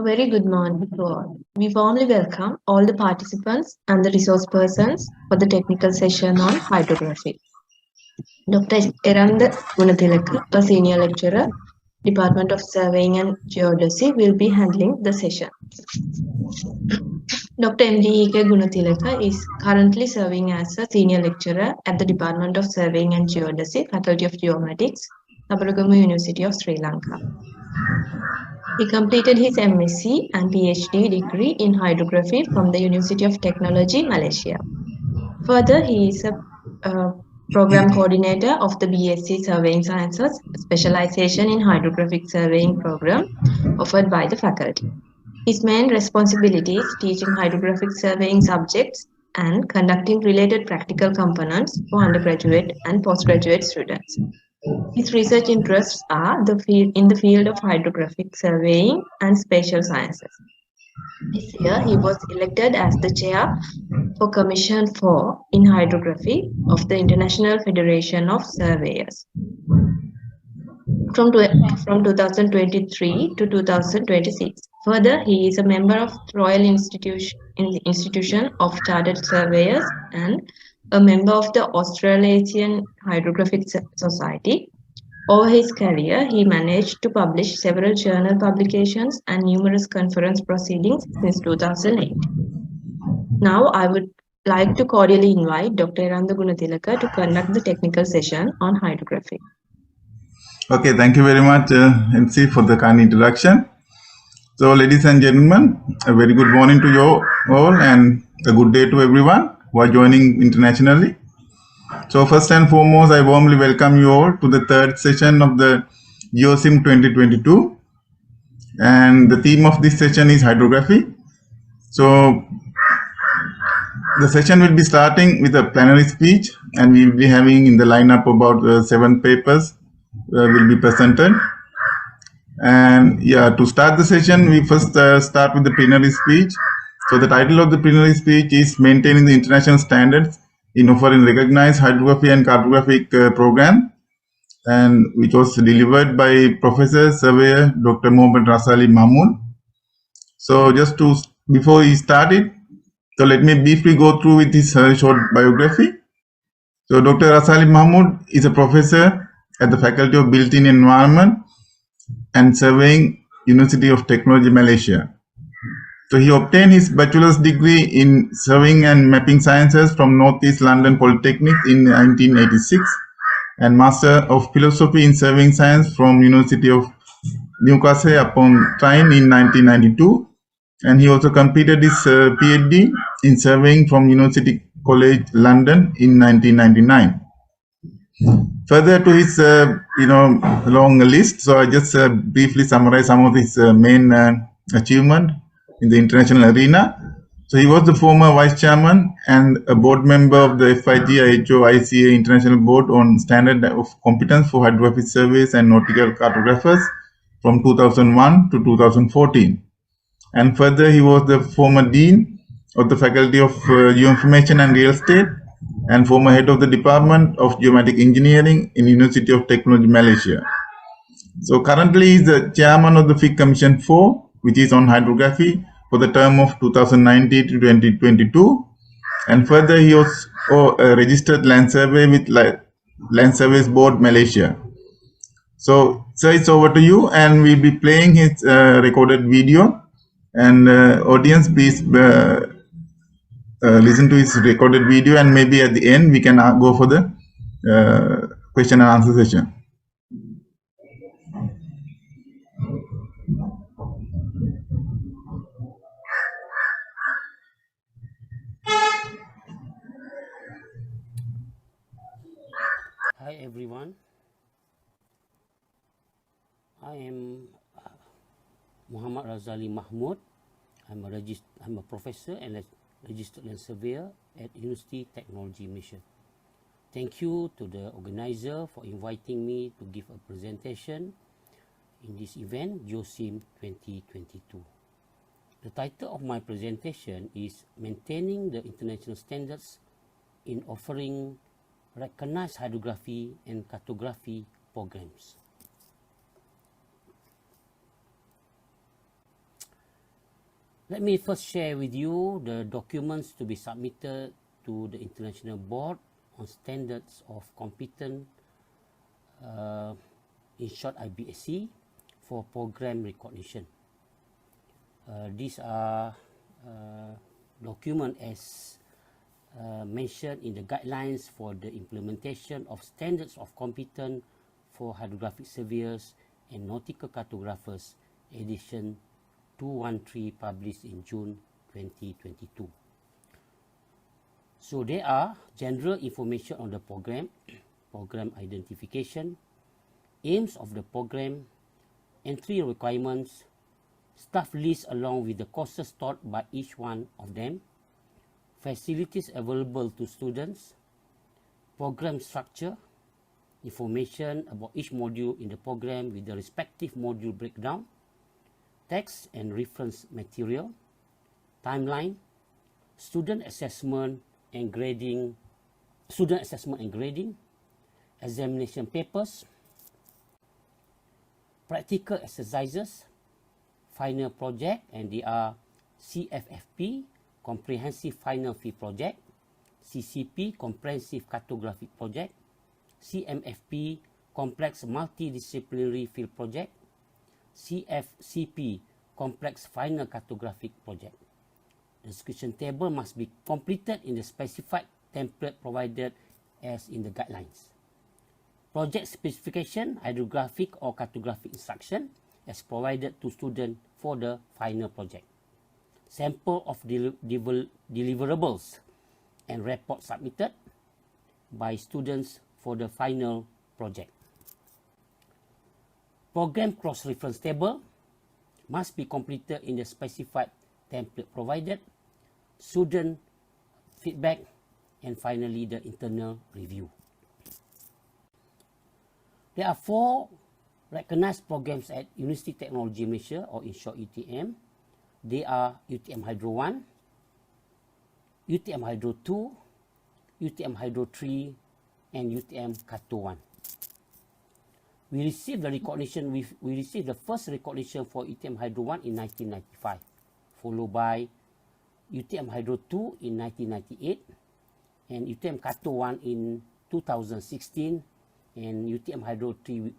very good morning to all. We warmly welcome all the participants and the resource persons for the technical session on hydrography. Dr. Eranda Gunathilaka, a senior lecturer, Department of Surveying and Geodesy, will be handling the session. Dr. M.D.E.K. Gunathilaka is currently serving as a senior lecturer at the Department of Surveying and Geodesy, Faculty of Geomatics, Sabaragamu University of Sri Lanka. He completed his MSc and PhD degree in hydrography from the University of Technology, Malaysia. Further, he is a program coordinator of the BSc Surveying Sciences specialization in hydrographic surveying program offered by the faculty. His main responsibility is teaching hydrographic surveying subjects and conducting related practical components for undergraduate and postgraduate students. His research interests are in the field of hydrographic surveying and spatial sciences. This year, he was elected as the chair for Commission 4 in Hydrography of the International Federation of Surveyors from 2023 to 2026. Further, he is a member of Royal Institution of Chartered Surveyors and a member of the Australasian Hydrographic Society. Over his career, he managed to publish several journal publications and numerous conference proceedings since 2008. Now, I would like to cordially invite Dr. Eranda Gunathilaka to conduct the technical session on hydrography. Okay, thank you very much, MC, for the kind introduction. So, ladies and gentlemen, a very good morning to you all and a good day to everyone who are joining internationally. So, first and foremost, I warmly welcome you all to the third session of the GEOSYM2022. And the theme of this session is hydrography. So, the session will be starting with a plenary speech, and we will be having in the lineup about 7 papers will be presented. And yeah, to start the session, we first start with the plenary speech. So the title of the plenary speech is Maintaining the International Standards in Offering Recognized Hydrography and Cartographic Program, and which was delivered by Professor Surveyor Dr. Mohammad Rasali Mahmood. So just before he started, so let me briefly go through with his short biography. So Dr. Rasali Mahmood is a professor at the Faculty of Built-in Environment and Surveying, University of Technology, Malaysia. So he obtained his bachelor's degree in Surveying and Mapping Sciences from Northeast London Polytechnic in 1986 and Master of Philosophy in Surveying Science from University of Newcastle upon Tyne in 1992. And he also completed his PhD in Surveying from University College London in 1999. Further to his long list, so I just briefly summarize some of his main achievement in the international arena. So he was the former vice chairman and a board member of the FIG-IHO-ICA International Board on Standard of Competence for Hydrographic Surveys and Nautical Cartographers from 2001 to 2014. And further, he was the former dean of the Faculty of Geoinformation and Real Estate and former head of the Department of Geomatic Engineering in University of Technology, Malaysia. So currently he is the chairman of the FIG Commission 4, which is on hydrography for the term of 2019 to 2022. And further, he was a registered land survey with Land Surveys Board, Malaysia. So, sir, it's over to you, and we'll be playing his recorded video. And audience, please listen to his recorded video, and maybe at the end we can go for the question and answer session. Hi everyone, I am Muhammad Razali Mahmood. I'm a professor and a registered land surveyor at University Technology Mission. Thank you to the organizer for inviting me to give a presentation in this event, GEOSYM 2022. The title of my presentation is Maintaining the International Standards in Offering Recognized Hydrography and Cartography Programs. Let me first share with you the documents to be submitted to the International Board on Standards of Competence, in short IBSC, for program recognition. These are documents as mentioned in the guidelines for the implementation of standards of competence for hydrographic surveyors and nautical cartographers, edition 213, published in June 2022. So there are general information on the program, program identification, aims of the program, entry requirements, staff list along with the courses taught by each one of them, facilities available to students, program structure, information about each module in the program with the respective module breakdown, text and reference material, timeline, student assessment and grading, examination papers, practical exercises, final project, and they are CFFP, Comprehensive Final Field Project, CCP, Comprehensive Cartographic Project, CMFP, Complex Multidisciplinary Field Project, CFCP, Complex Final Cartographic Project. The description table must be completed in the specified template provided as in the guidelines. Project specification, hydrographic or cartographic instruction as provided to students for the final project. Sample of deliverables and report submitted by students for the final project. Program cross-reference table must be completed in the specified template provided, student feedback, and finally the internal review. There are 4 recognized programs at University Technology Malaysia, or in short UTM. They are UTM Hydro 1, UTM Hydro 2, UTM Hydro 3, and UTM Carto 1. We received the first recognition for UTM Hydro 1 in 1995, followed by UTM Hydro 2 in 1998, and UTM Carto 1 in 2016, and UTM Hydro 3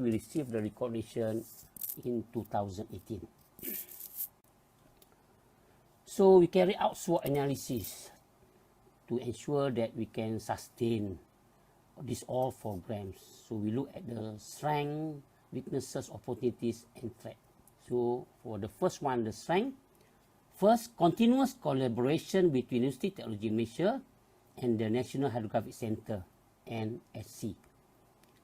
we received the recognition in 2018. So we carry out SWOT analysis to ensure that we can sustain these all programs. So we look at the strength, weaknesses, opportunities, and threat. So for the first one, the strength. First, continuous collaboration between University Technology Malaysia and the National Hydrographic Centre, NHC.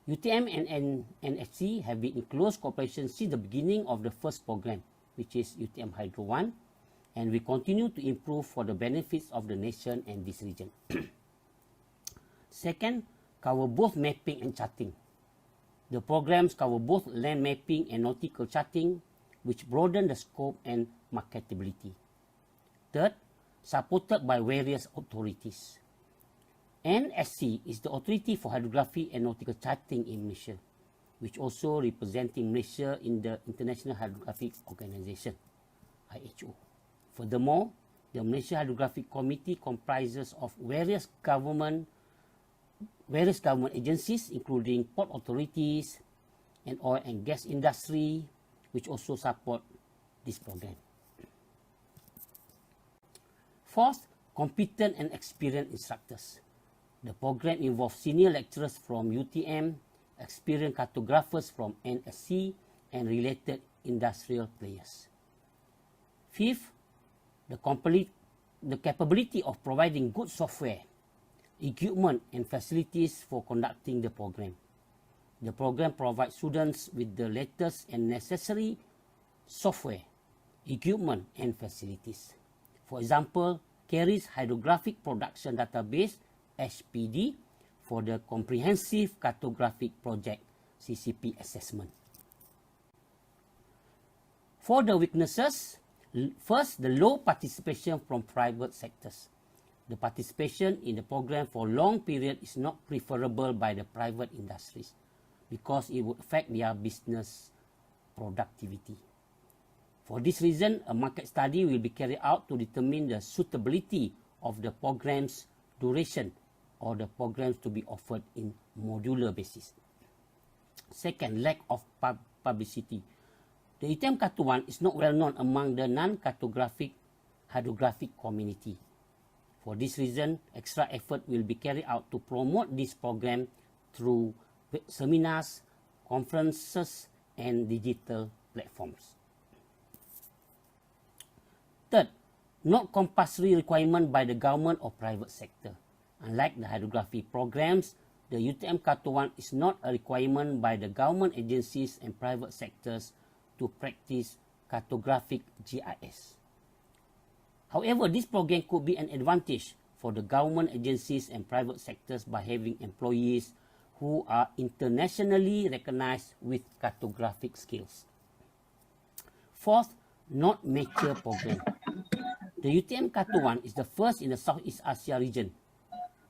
UTM and NHC have been in close cooperation since the beginning of the first program, which is UTM Hydro 1, and we continue to improve for the benefits of the nation and this region. Second, cover both mapping and charting. The programs cover both land mapping and nautical charting, which broaden the scope and marketability. Third, supported by various authorities. NSC is the authority for hydrography and nautical charting in Malaysia, which also representing Malaysia in the International Hydrographic Organization, IHO. Furthermore, the Malaysia Hydrographic Committee comprises of various government agencies, including port authorities and oil and gas industry, which also support this program. Fourth, competent and experienced instructors. The program involves senior lecturers from UTM, experienced cartographers from NSC, and related industrial players. Fifth, the capability of providing good software, equipment, and facilities for conducting the program. The program provides students with the latest and necessary software, equipment, and facilities. For example, carries Hydrographic Production Database, HPD, for the Comprehensive Cartographic Project, CCP assessment. For the weaknesses, first, the low participation from private sectors. The participation in the program for long period is not preferable by the private industries because it would affect their business productivity. For this reason, a market study will be carried out to determine the suitability of the program's duration or the programs to be offered in modular basis. Second, lack of publicity. The UTM Cat1 is not well known among the non-cartographic hydrographic community. For this reason, extra effort will be carried out to promote this program through seminars, conferences, and digital platforms. Third, not compulsory requirement by the government or private sector. Unlike the hydrography programs, the UTM Cat1 is not a requirement by the government agencies and private sectors to practice cartographic GIS. However, this program could be an advantage for the government agencies and private sectors by having employees who are internationally recognized with cartographic skills. Fourth, not mature program. The UTM Cat1 is the first in the Southeast Asia region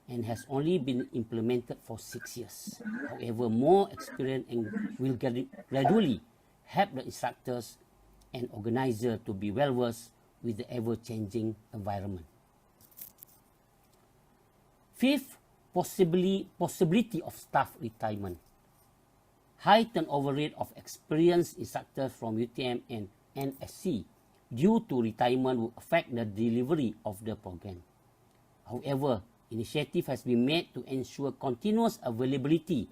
and has only been implemented for 6 years. However, more experience will gradually help the instructors and organizers to be well versed with the ever-changing environment. Fifth, possibility of staff retirement. High turnover rate of experienced instructors from UTM and NSC due to retirement will affect the delivery of the program. However, initiative has been made to ensure continuous availability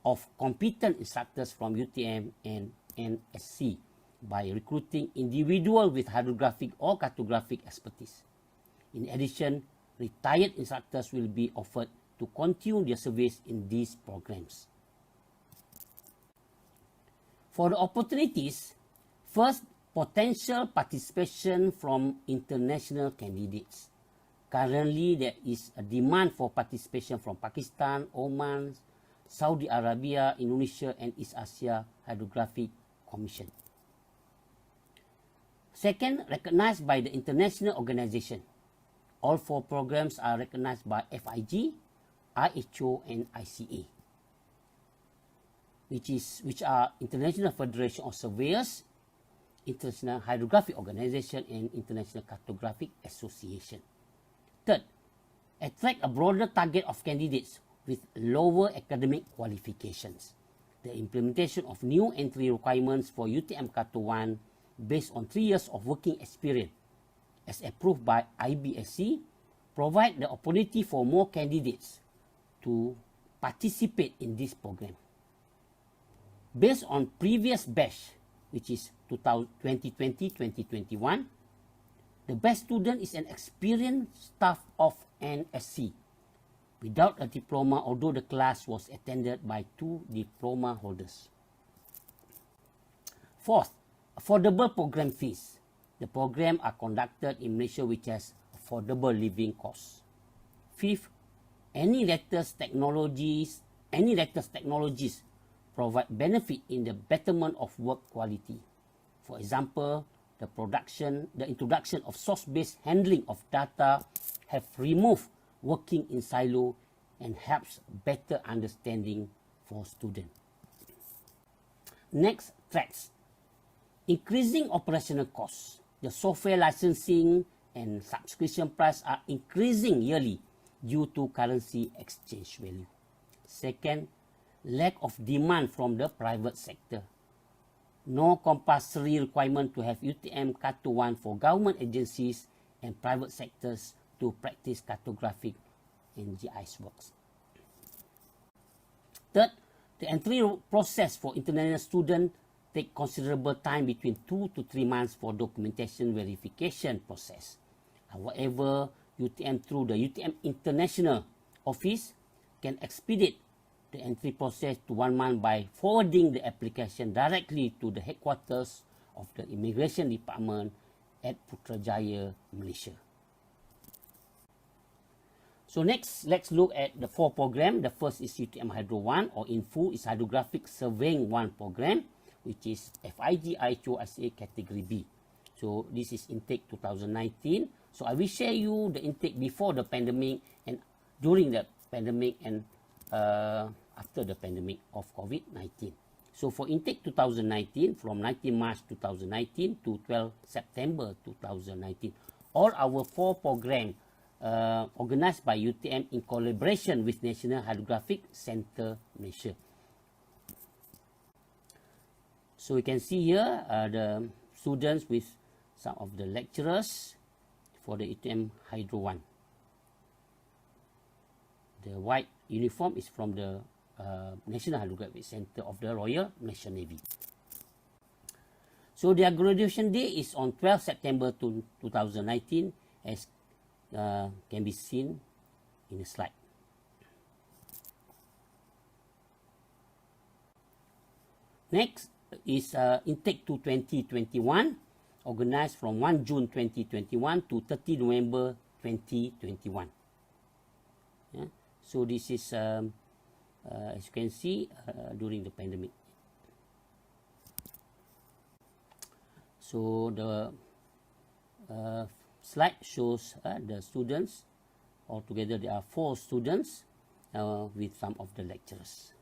of competent instructors from UTM and NSC by recruiting individuals with hydrographic or cartographic expertise. In addition, retired instructors will be offered to continue their service in these programs. For the opportunities, first, potential participation from international candidates. Currently, there is a demand for participation from Pakistan, Oman, Saudi Arabia, Indonesia, and East Asia Hydrographic Commission. Second, recognized by the international organization. All 4 programs are recognized by FIG, IHO, and ICA, which are International Federation of Surveyors, International Hydrographic Organization, and International Cartographic Association. Third, attract a broader target of candidates with lower academic qualifications. The implementation of new entry requirements for UTM Cat1 based on 3 years of working experience, as approved by IBSC, provide the opportunity for more candidates to participate in this program. Based on previous batch, which is 2020-2021, the best student is an experienced staff of NSC without a diploma, although the class was attended by 2 diploma holders. Fourth, affordable program fees. The program are conducted in Malaysia which has affordable living costs. Fifth, any latest technologies provide benefit in the betterment of work quality. For example, the introduction of source-based handling of data have removed working in silo and helps better understanding for students. Next, threats. Increasing operational costs. The software licensing and subscription price are increasing yearly due to currency exchange value. Second, lack of demand from the private sector. No compulsory requirement to have UTM Cat1 for government agencies and private sectors to practice cartographic and GIS works. Third, the entry process for international students take considerable time between 2 to 3 months for documentation verification process. However, UTM through the UTM International Office can expedite the entry process to 1 month by forwarding the application directly to the headquarters of the Immigration Department at Putrajaya, Malaysia. So next, let's look at the 4 programs. The first is UTM Hydro 1, or in full is Hydrographic Surveying 1 program, which is FIG IHO SA Category B. So this is intake 2019. So I will share you the intake before the pandemic and during the pandemic and after the pandemic of COVID-19. So for intake 2019, from 19 March 2019 to 12 September 2019, all our 4 programs organized by UTM in collaboration with National Hydrographic Center Malaysia. So you can see here the students with some of the lecturers for the UTM Hydro 1. The white uniform is from the National Hydrographic Center of the Royal Malaysian Navy. So their graduation day is on 12 September 2019, as can be seen in the slide. Next is intake to 2021, organized from 1 June 2021 to 30 November 2021. Yeah? So this is, as you can see, during the pandemic. So the slide shows the students. Altogether there are 4 students with some of the lecturers.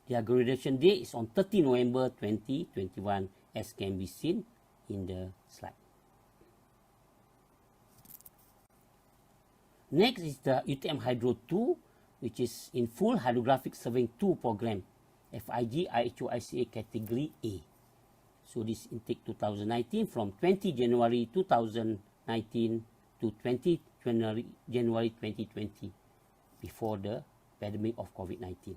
Their graduation day is on 30 November 2021, as can be seen in the slide. Next is the UTM Hydro 2, which is in full hydrographic surveying 2 program, FIG IHO-ICA category A. So this intake 2019 from 20 January 2019 to 20 January 2020, before the pandemic of COVID-19.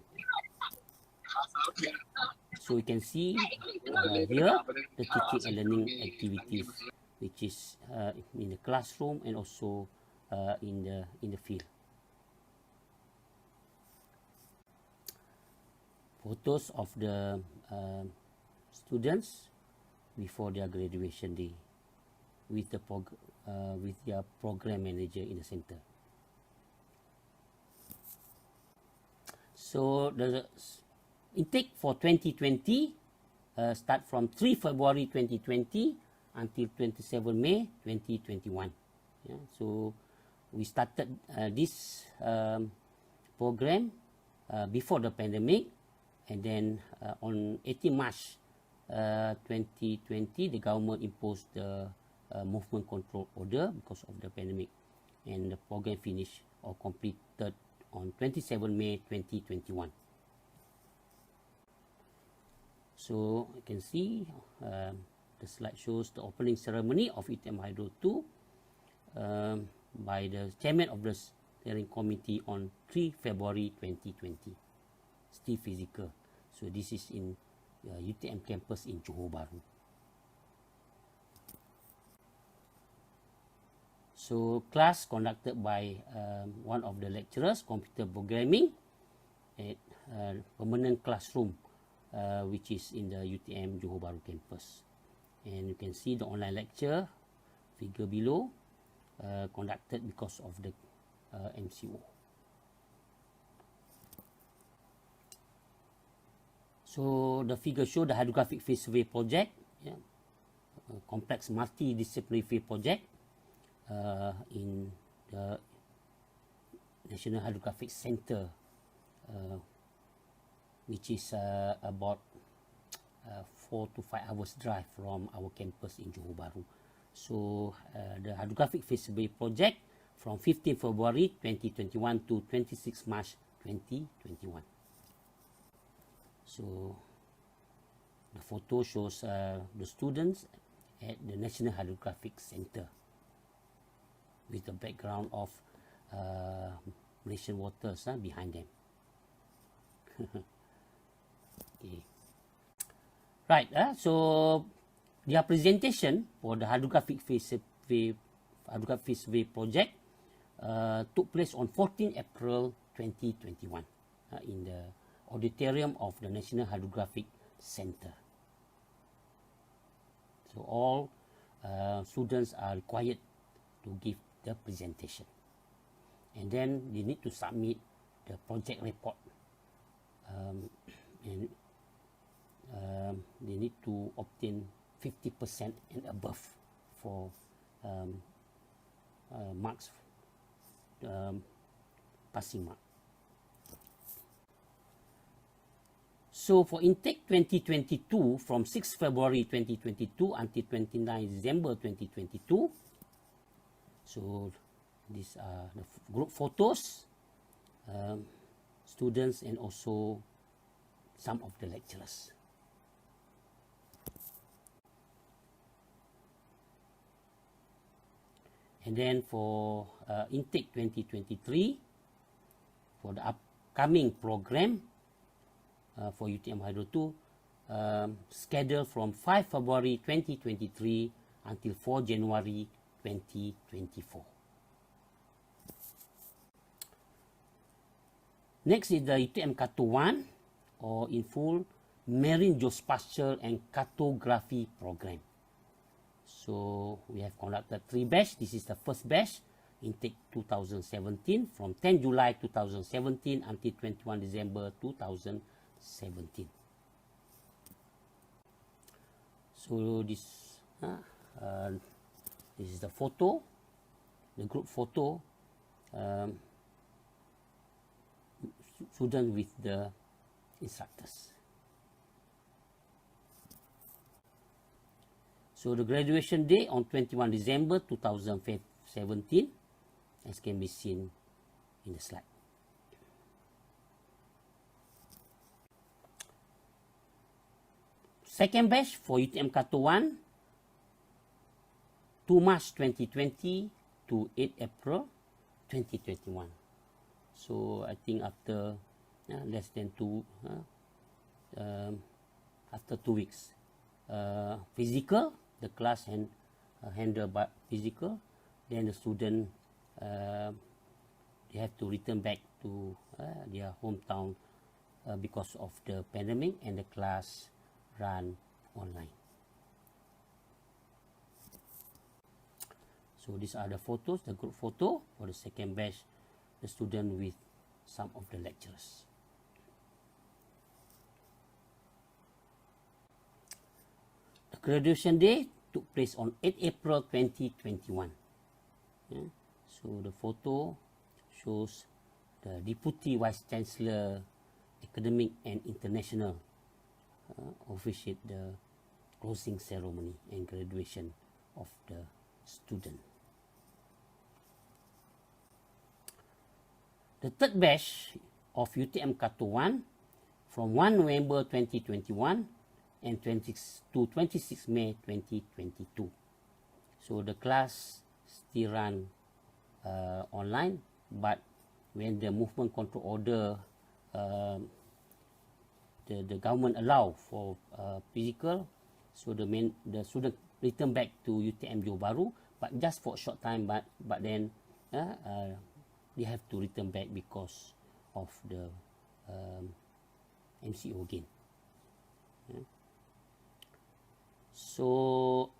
So you can see here the teaching and learning activities, which is in the classroom and also in the field. Photos of the students before their graduation day with their program manager in the center. So the intake for 2020 start from 3 February 2020 until 27 May 2021. Yeah, so we started this program before the pandemic, and then on 18 March 2020, the government imposed the movement control order because of the pandemic, and the program finished or completed on 27 May 2021. So you can see the slide shows the opening ceremony of UTM Hydro 2 by the chairman of the steering committee on 3 February 2020, Steve Physical. So this is in UTM campus in Johor Bahru. So class conducted by one of the lecturers, computer programming, at permanent classroom, which is in the UTM Johor Bahru campus. And you can see the online lecture, figure below, conducted because of the MCO. So the figure show the hydrographic field survey project, yeah, a complex multidisciplinary field project in the National Hydrographic Center, which is about 4 to 5 hours drive from our campus in Johor Bahru. So the hydrographic field survey project from 15 February 2021 to 26 March 2021. So the photo shows the students at the National Hydrographic Center with the background of Malaysian waters behind them. Okay. Right, so their presentation for the hydrographic field survey project took place on 14 April 2021 in the auditorium of the National Hydrographic Center. So all students are required to give the presentation, and then they need to submit the project report, and they need to obtain 50% and above for marks, passing mark. So for intake 2022, from 6 February 2022 until 29 December 2022, so these are the group photos, students, and also some of the lecturers. And then for intake 2023, for the upcoming program for UTM Hydro 2, scheduled from 5 February 2023 until 4 January 2024. Next is the UTM Kato 1, or in full, Marine Geospatial and Cartography program. So we have conducted 3 batches. This is the first batch, intake 2017, from 10 July 2017 until 21 December 2017. So this is the photo, the group photo, students with the instructors. So the graduation day on 21 December 2017, as can be seen in the slide. Second batch for UTM Kato 1, 2 March 2020 to 8 April 2021. So I think after less than after 2 weeks, physical, the class handled by physical, then the student they have to return back to their hometown because of the pandemic, and the class run online. So these are the photos, the group photo for the second batch, the student with some of the lecturers. The graduation day took place on 8 April 2021. So the photo shows the Deputy Vice Chancellor, Academic and International, officiate the closing ceremony and graduation of the student. The third batch of UTM Kato 1, from 1 November 2021 and 26 May 2022. So the class still run online, but when the movement control order, the government allow for physical, so the student return back to UTM Johor Bahru, but just for a short time, but then they have to return back because of the MCO again. So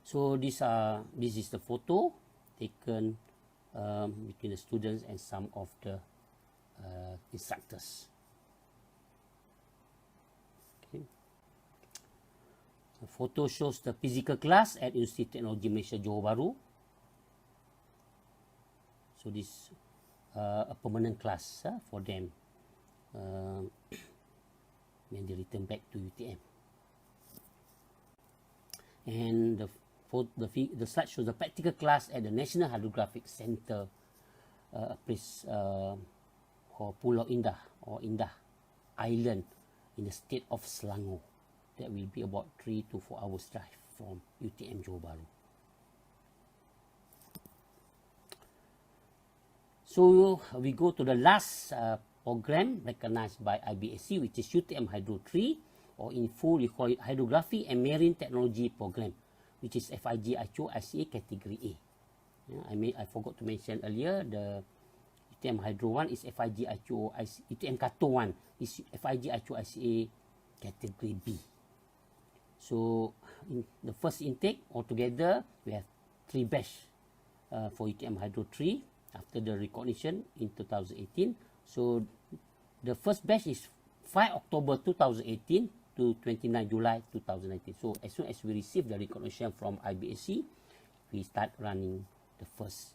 so this is the photo taken between the students and some of the instructors. Okay. The photo shows the physical class at University of Technology Malaysia Johor Bahru. So this a permanent class for them when they return back to UTM. And the slide shows the practical class at the National Hydrographic Center, a place for Pulau Indah or Indah Island in the state of Selangor. That will be about 3 to 4 hours drive from UTM Johor Bahru. So we go to the last program recognized by IBSC, which is UTM Hydro 3, or in full we call it Hydrography and Marine Technology Program, which is FIG-ICO ICA Category A. I forgot to mention earlier, the UTM Hydro 1 is FIG-ICO, UTM Kato 1 is FIG-ICO ICA Category B. So in the first intake altogether, we have 3 batch for UTM Hydro 3 after the recognition in 2018. So the first batch is 5 October 2018 to 29 July 2019. So as soon as we receive the recognition from IBSC, we start running the first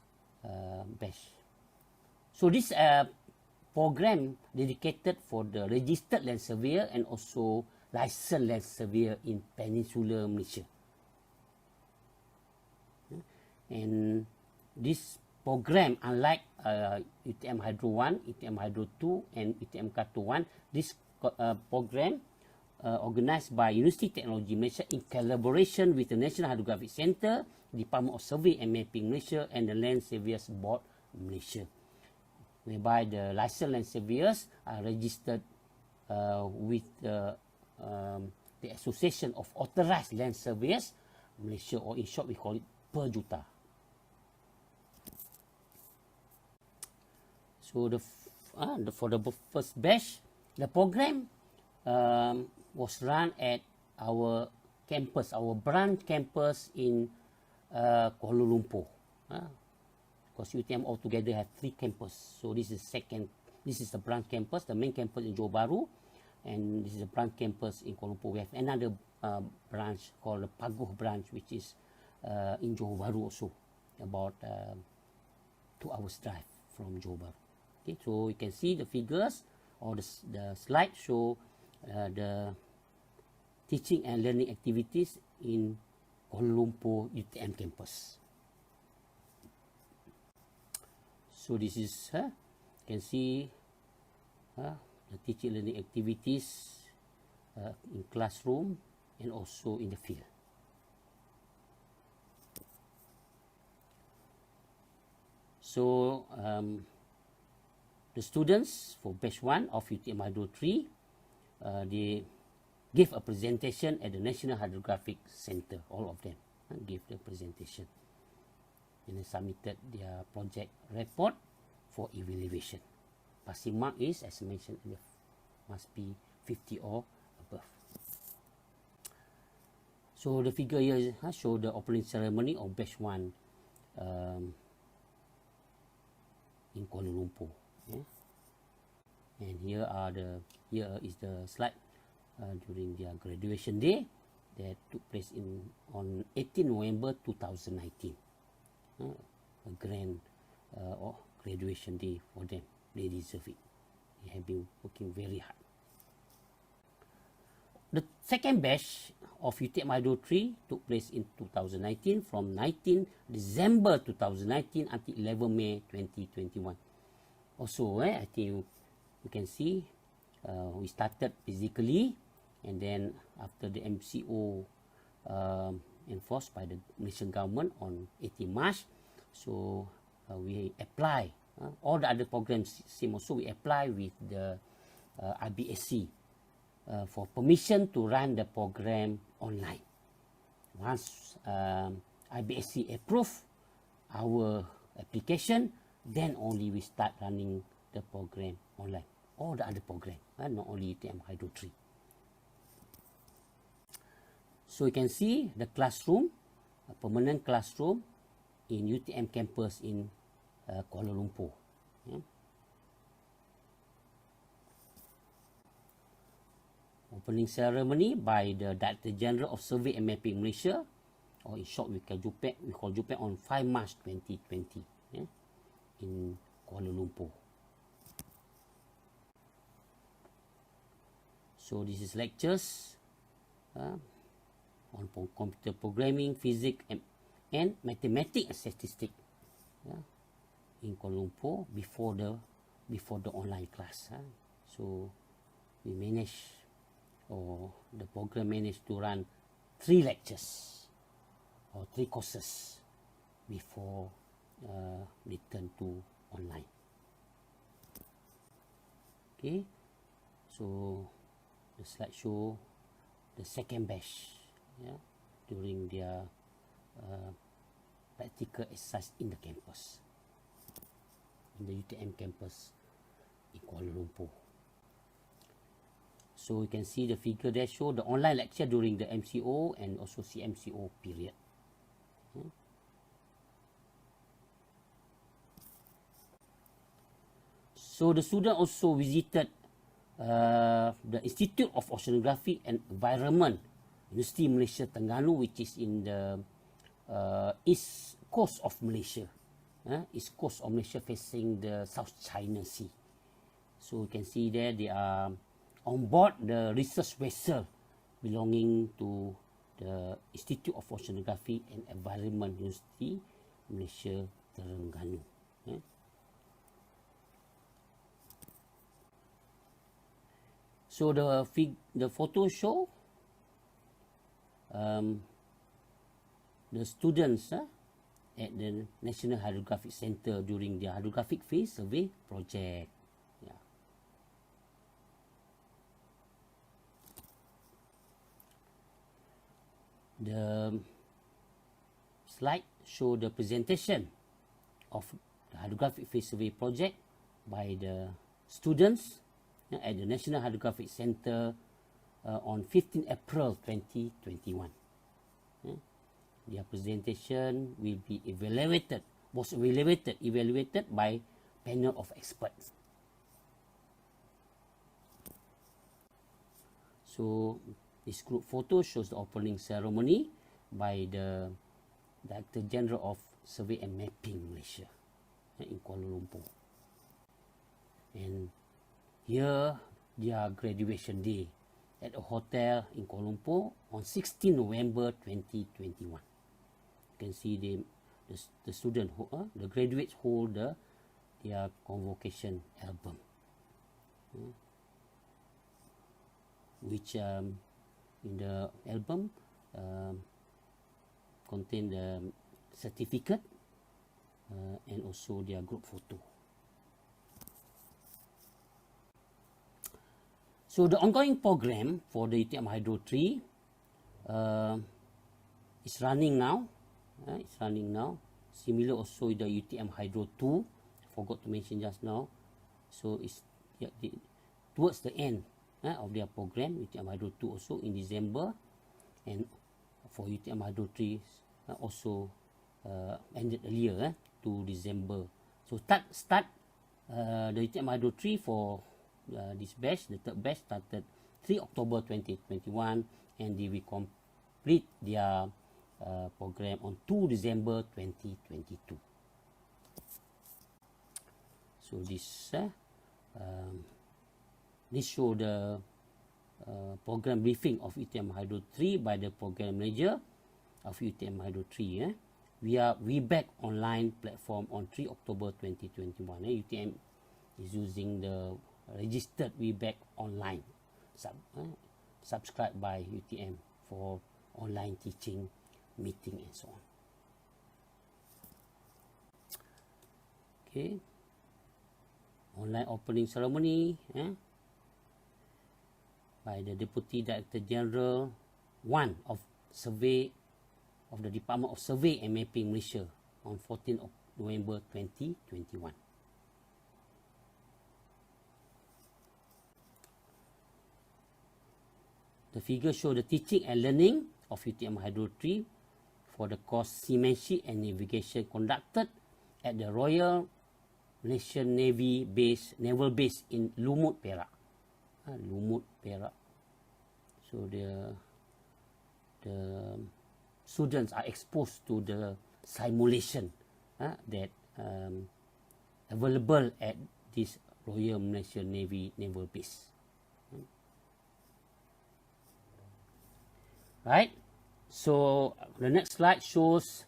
batch So this program dedicated for the registered land surveyor and also licensed land surveyor in Peninsular Malaysia. And this program, unlike UTM Hydro 1, UTM Hydro 2, and UTM Kato 1, this program organized by University Technology Malaysia in collaboration with the National Hydrographic Centre, Department of Survey and Mapping Malaysia, and the Land Surveyors Board Malaysia, whereby the licensed land surveyors are registered with the Association of Authorized Land Surveyors Malaysia, or in short we call it PERJUTA. So for the first batch, the program was run at our campus, our branch campus in Kuala Lumpur. Because UTM altogether have 3 campuses. So this is the branch campus, the main campus in Johor Bahru, and this is the branch campus in Kuala Lumpur. We have another branch called the Paguh branch, which is in Johor Bahru also, about 2 hours drive from Johor Bahru. Okay, so you can see the figures or the slide show the teaching and learning activities in Kuala Lumpur UTM campus. So this is, you can see the teaching and learning activities in classroom and also in the field. So the students for batch 1 of UTM Hydro 3, they gave a presentation at the National Hydrographic Centre. All of them gave the presentation, and they submitted their project report for evaluation. Passing mark is, as mentioned above, must be 50 or above. So the figure here show the opening ceremony of batch 1 in Kuala Lumpur. And here is the slide during their graduation day that took place on 18 November 2019. A grand graduation day for them. They deserve it. They have been working very hard. The second batch of UTM Hydro 3 took place in 2019, from 19 December 2019 until 11 May 2021. Also, I think you can see we started physically, and then after the MCO enforced by the Malaysian government on 18 March, so we apply all the other programs same also. We apply with the IBSC for permission to run the program online. Once IBSC approve our application, then only we start running the program online. All the other program, not only UTM Hydro 3. So you can see the classroom, a permanent classroom in UTM campus in Kuala Lumpur. Opening ceremony by the Director General of Survey and Mapping Malaysia, or in short we call GEOWEEK, on 5 March 2020 in Kuala Lumpur. So this is lectures on computer programming, physics, and mathematics and statistics in Kuala Lumpur before the online class. So we managed, or the program managed to run 3 lectures or 3 courses before return to online. Okay, so the slide show the second batch during their practical exercise in the campus, in the UTM campus in Kuala Lumpur. So you can see the figure there show the online lecture during the MCO and also CMCO period. So the student also visited the Institute of Oceanography and Environment, University Malaysia Terengganu, which is in the east coast of Malaysia. east coast of Malaysia facing the South China Sea. So you can see there they are on board the research vessel belonging to the Institute of Oceanography and Environment, University Malaysia, Terengganu. So the photo show the students at the National Hydrographic Center during their hydrographic phase survey project. Yeah. The slide show the presentation of the hydrographic phase survey project by the students at the National Hydrographic Center on 15 April 2021. Their presentation will be evaluated by panel of experts. So this group photo shows the opening ceremony by the Director General of Survey and Mapping Malaysia in Kuala Lumpur. And here their graduation day at a hotel in Kuala Lumpur on 16 November 2021. You can see the student, the graduates hold their convocation album, which in the album contain the certificate and also their group photo. So the ongoing program for the UTM Hydro 3 is running now. Similar also the UTM Hydro 2. Forgot to mention just now. So it's towards the end of their program. UTM Hydro 2 also in December, and for UTM Hydro 3 also ended earlier to December. So start the UTM Hydro 3 for this batch, the third batch, started 3 October 2021 and they will complete their program on 2 December 2022. So this show the program briefing of UTM Hydro 3 by the program manager of UTM Hydro 3. We back online platform on 3 October 2021. UTM is using the registered WeBack online, subscribed by UTM for online teaching, meeting and so on. Okay, online opening ceremony by the Deputy Director General 1 of Survey of the Department of Survey and Mapping Malaysia on 14 November 2021. The figures show the teaching and learning of UTM Hydro 3 for the course Seamanship and Navigation conducted at the Royal Malaysian Naval Base in Lumut, Perak. Lumut, Perak. So the students are exposed to the simulation that available at this Royal Malaysian Naval Base. Right, so the next slide shows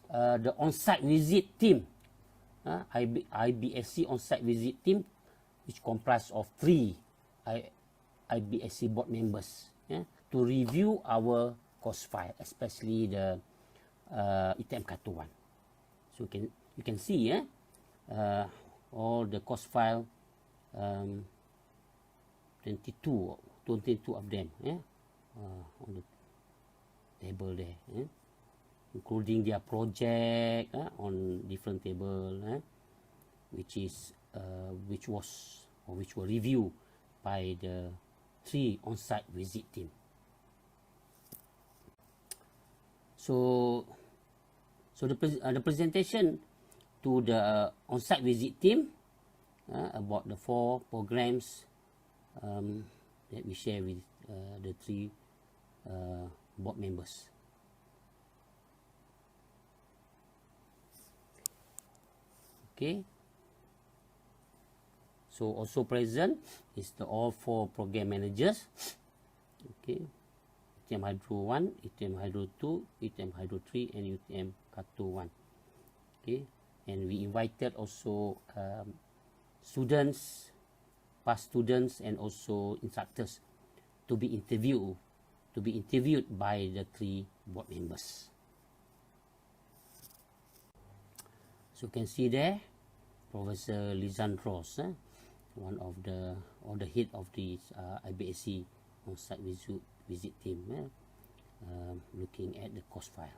the on-site visit team, IBSC on-site visit team, which comprise of 3 IBSC board members to review our course file, especially the UTM Kata 1. So you can see all the course file, 22 of them on the table there, including their project on different table, which were reviewed by the 3 on-site visit team. So the presentation to the on-site visit team about the 4 programs that we share with the 3 board members. Okay. So also present is the all 4 program managers. Okay. UTM Hydro 1, UTM Hydro 2, UTM Hydro 3, and UTM Kato 1. Okay. And we invited also students, past students, and also instructors to be interviewed by the 3 board members. So you can see there, Professor Lisandros, one of the head of the IBSC on-site visit team, looking at the course file.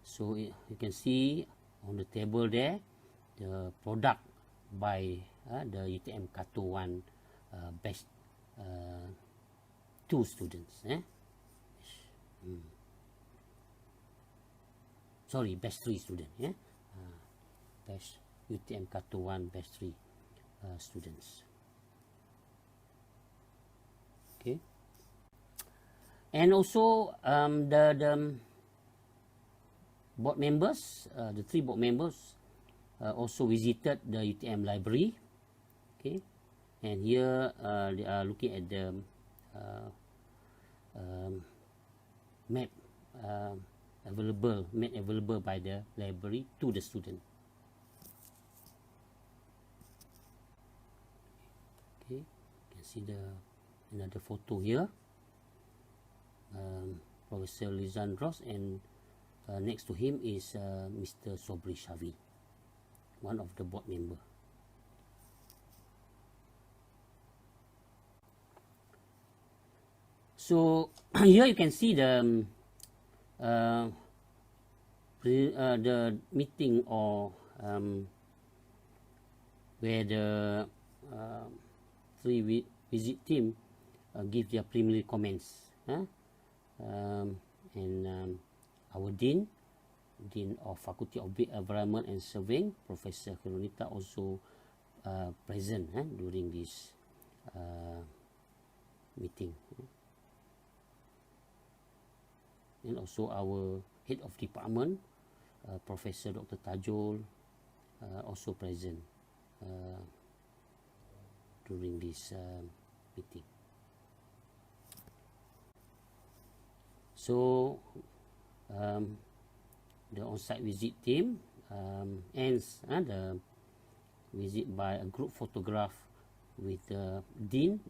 So you can see on the table there the product by the UTM Kato 1 batch 2 students. Sorry, batch 3 student. Batch UTM Kato 1 batch 3 students. Okay. And also the board members, the 3 board members also visited the UTM library. Okay. And here they are looking at the map made available by the library to the student. Okay, you can see another photo here. Professor Lisandros, and next to him is Mr. Sobri Shavi, one of the board member. So here you can see the meeting, or where the 3 visit team give their preliminary comments. And our Dean of Faculty of Built Environment and Surveying, Professor Kironita, also present during this meeting. And also our head of department, Professor Dr. Tajul, also present during this meeting. So the on-site visit team ends the visit by a group photograph with the Dean,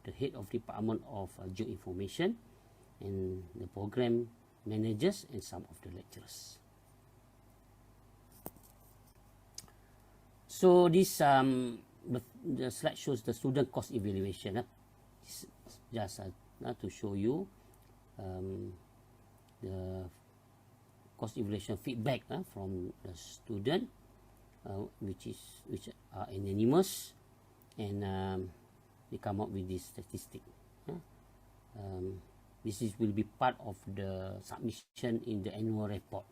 the head of department of Geoinformation, and the program managers and some of the lecturers. So this the slide shows the student course evaluation. Just to show you the course evaluation feedback from the student, which are anonymous, and they come up with this statistic. This will be part of the submission in the annual report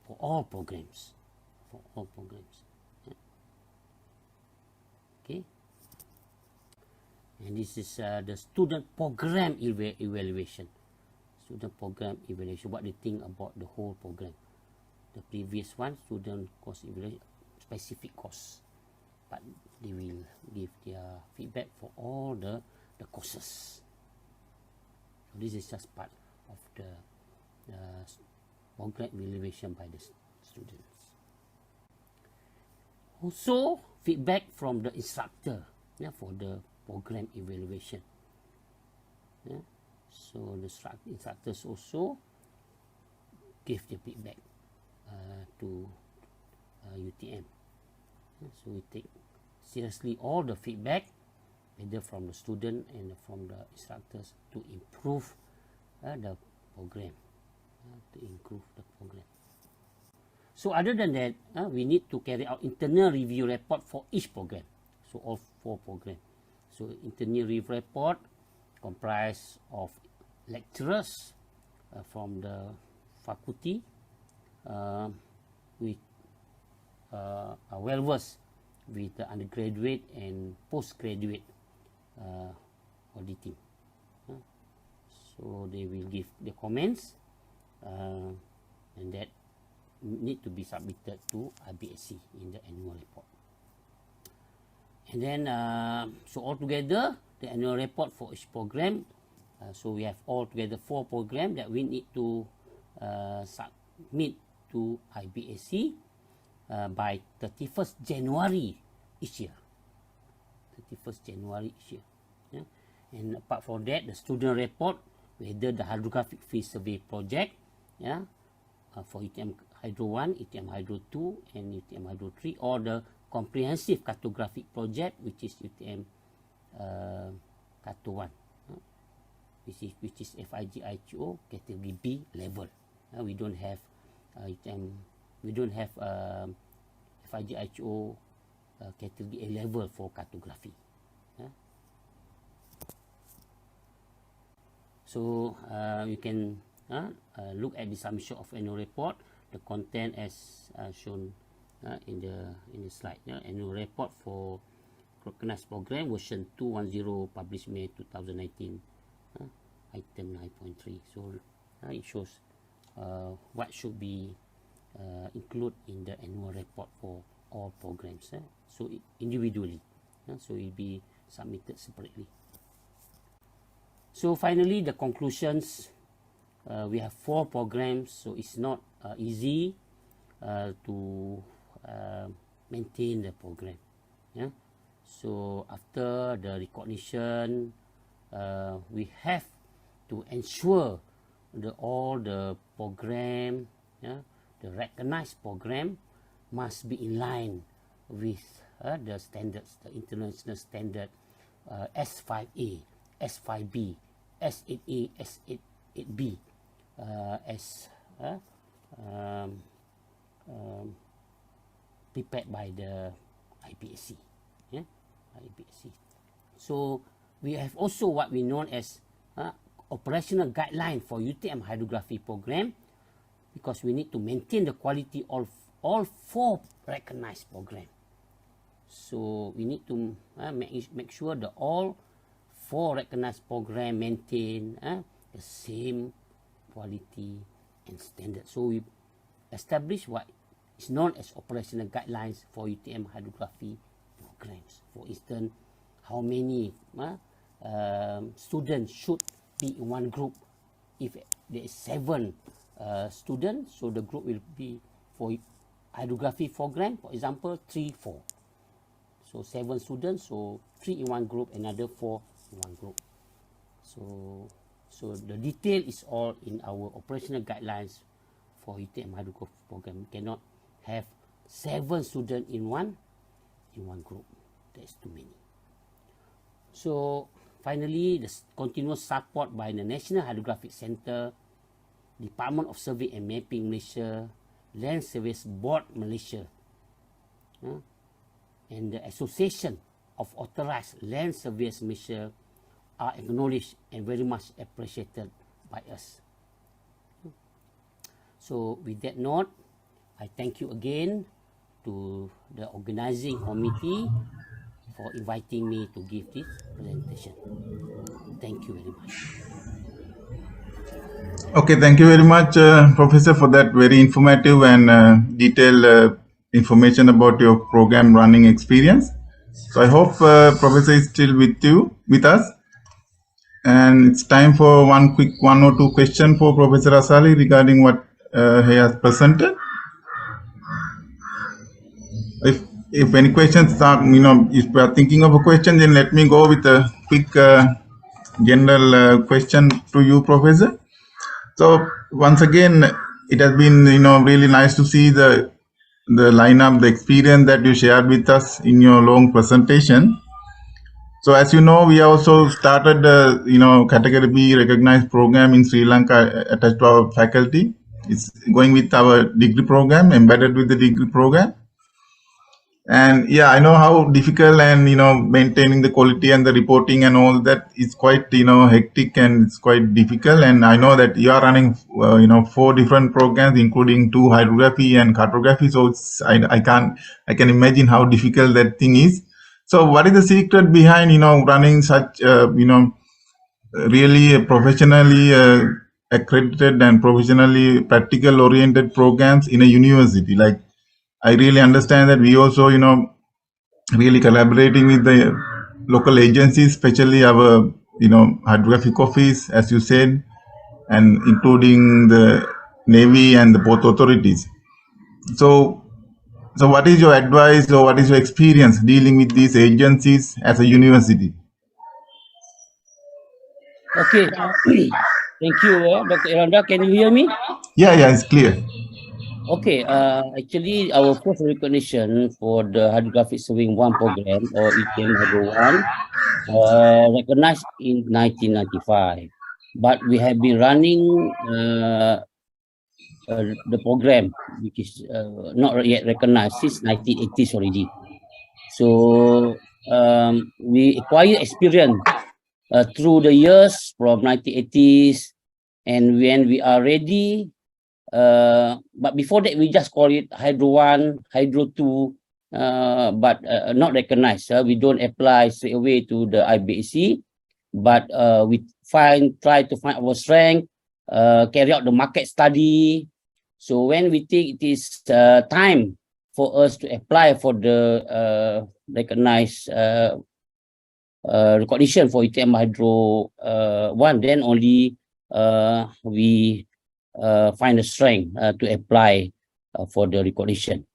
for all programs. Okay. And this is the student program evaluation. Student program evaluation, what they think about the whole program. The previous one, student course evaluation, specific course. But they will give their feedback for all the courses. So this is just part of the program evaluation by the students. Also, feedback from the instructor for the program evaluation. So the instructors also give the feedback to UTM. So we take seriously all the feedback, either from the student and from the instructors, to improve the program. So other than that, we need to carry out internal review report for each program. So all 4 programs. So internal review report comprise of lecturers from the faculty, which are well versed with the undergraduate and postgraduate auditing. So they will give the comments and that need to be submitted to IBSC in the annual report. And then, so altogether, the annual report for each program, so we have altogether 4 programs that we need to submit to IBSC by 31st January each year. 31st January each year. Yeah? And apart from that, the student report, whether the hydrographic field survey project, yeah, for UTM Hydro 1, UTM Hydro 2, and UTM Hydro 3, or the comprehensive cartographic project, which is UTM Carto 1, which is FIG-IHO category B level. We don't have FIG-IHO category A level for cartography. So you can look at the submission of annual report, the content as shown in the slide. Annual report for recognized program version 210 published May 2019, item 9.3. So it shows what should be included in the annual report for all programs. So individually, so it will be submitted separately. So finally, the conclusions. We have 4 programs, so it's not easy to maintain the program. Yeah. So after the recognition, we have to ensure all the program, the recognized program, must be in line with the standards, the international standard S5A, S5B, S8A, S8B, as prepared by the IBSC. Yeah? IBSC. So we have also what we know as operational guideline for UTM hydrography program, because we need to maintain the quality of all 4 recognized program. So we need to make sure that all 4 recognized program maintain the same quality and standard. So we establish what is known as operational guidelines for UTM hydrography programs. For instance, how many students should be in one group. If there is 7 students, so the group will be for hydrography program, for example, 3, 4. So 7 students, so 3 in one group, another 4 in one group. So the detail is all in our operational guidelines for UTM hydrography program. We cannot have 7 students in one group. That's too many. So finally, the continuous support by the National Hydrographic Centre, Department of Survey and Mapping Malaysia, Land Surveyors Board Malaysia, and the Association of Authorized Land Surveyors Malaysia are acknowledged and very much appreciated by us. So with that note, I thank you again to the organizing committee for inviting me to give this presentation. Thank you very much. Okay, thank you very much, Professor, for that very informative and detailed information about your program running experience. So I hope Professor is still with us. And it's time for one or two question for Professor Asali regarding what he has presented. If any questions are, if you are thinking of a question, then let me go with a quick general question to you, Professor. So once again, it has been, really nice to see the lineup, the experience that you shared with us in your long presentation. So as you know, we also started, category B recognized program in Sri Lanka attached to our faculty. It's going with our degree program, embedded with the degree program. And yeah, I know how difficult and, maintaining the quality and the reporting and all that is quite, hectic and it's quite difficult. And I know that you are running, 4 different programs, including 2 hydrography and cartography. So it's, I can imagine how difficult that thing is. So what is the secret behind, running such, really professionally accredited and professionally practical oriented programs in a university. Like, I really understand that we also, really collaborating with the local agencies, especially our, hydrographic office, as you said, and including the Navy and the port authorities. So what is your advice or what is your experience dealing with these agencies as a university? Okay, thank you, Dr. Iranda. Can you hear me? Yeah, it's clear. Okay, actually, our first recognition for the Hydrographic Surveying 1 program, or ETM Hydro 1, recognized in 1995. But we have been running the program, which is not yet recognized since 1980s already. So we acquire experience through the years from 1980s, and when we are ready, but before that we just call it Hydro 1, Hydro 2, but not recognized. We don't apply straight away to the IBAC, but we try to find our strength, carry out the market study. So when we think it is time for us to apply for the recognized recognition for ETM Hydro 1, then only we find the strength to apply for the recognition.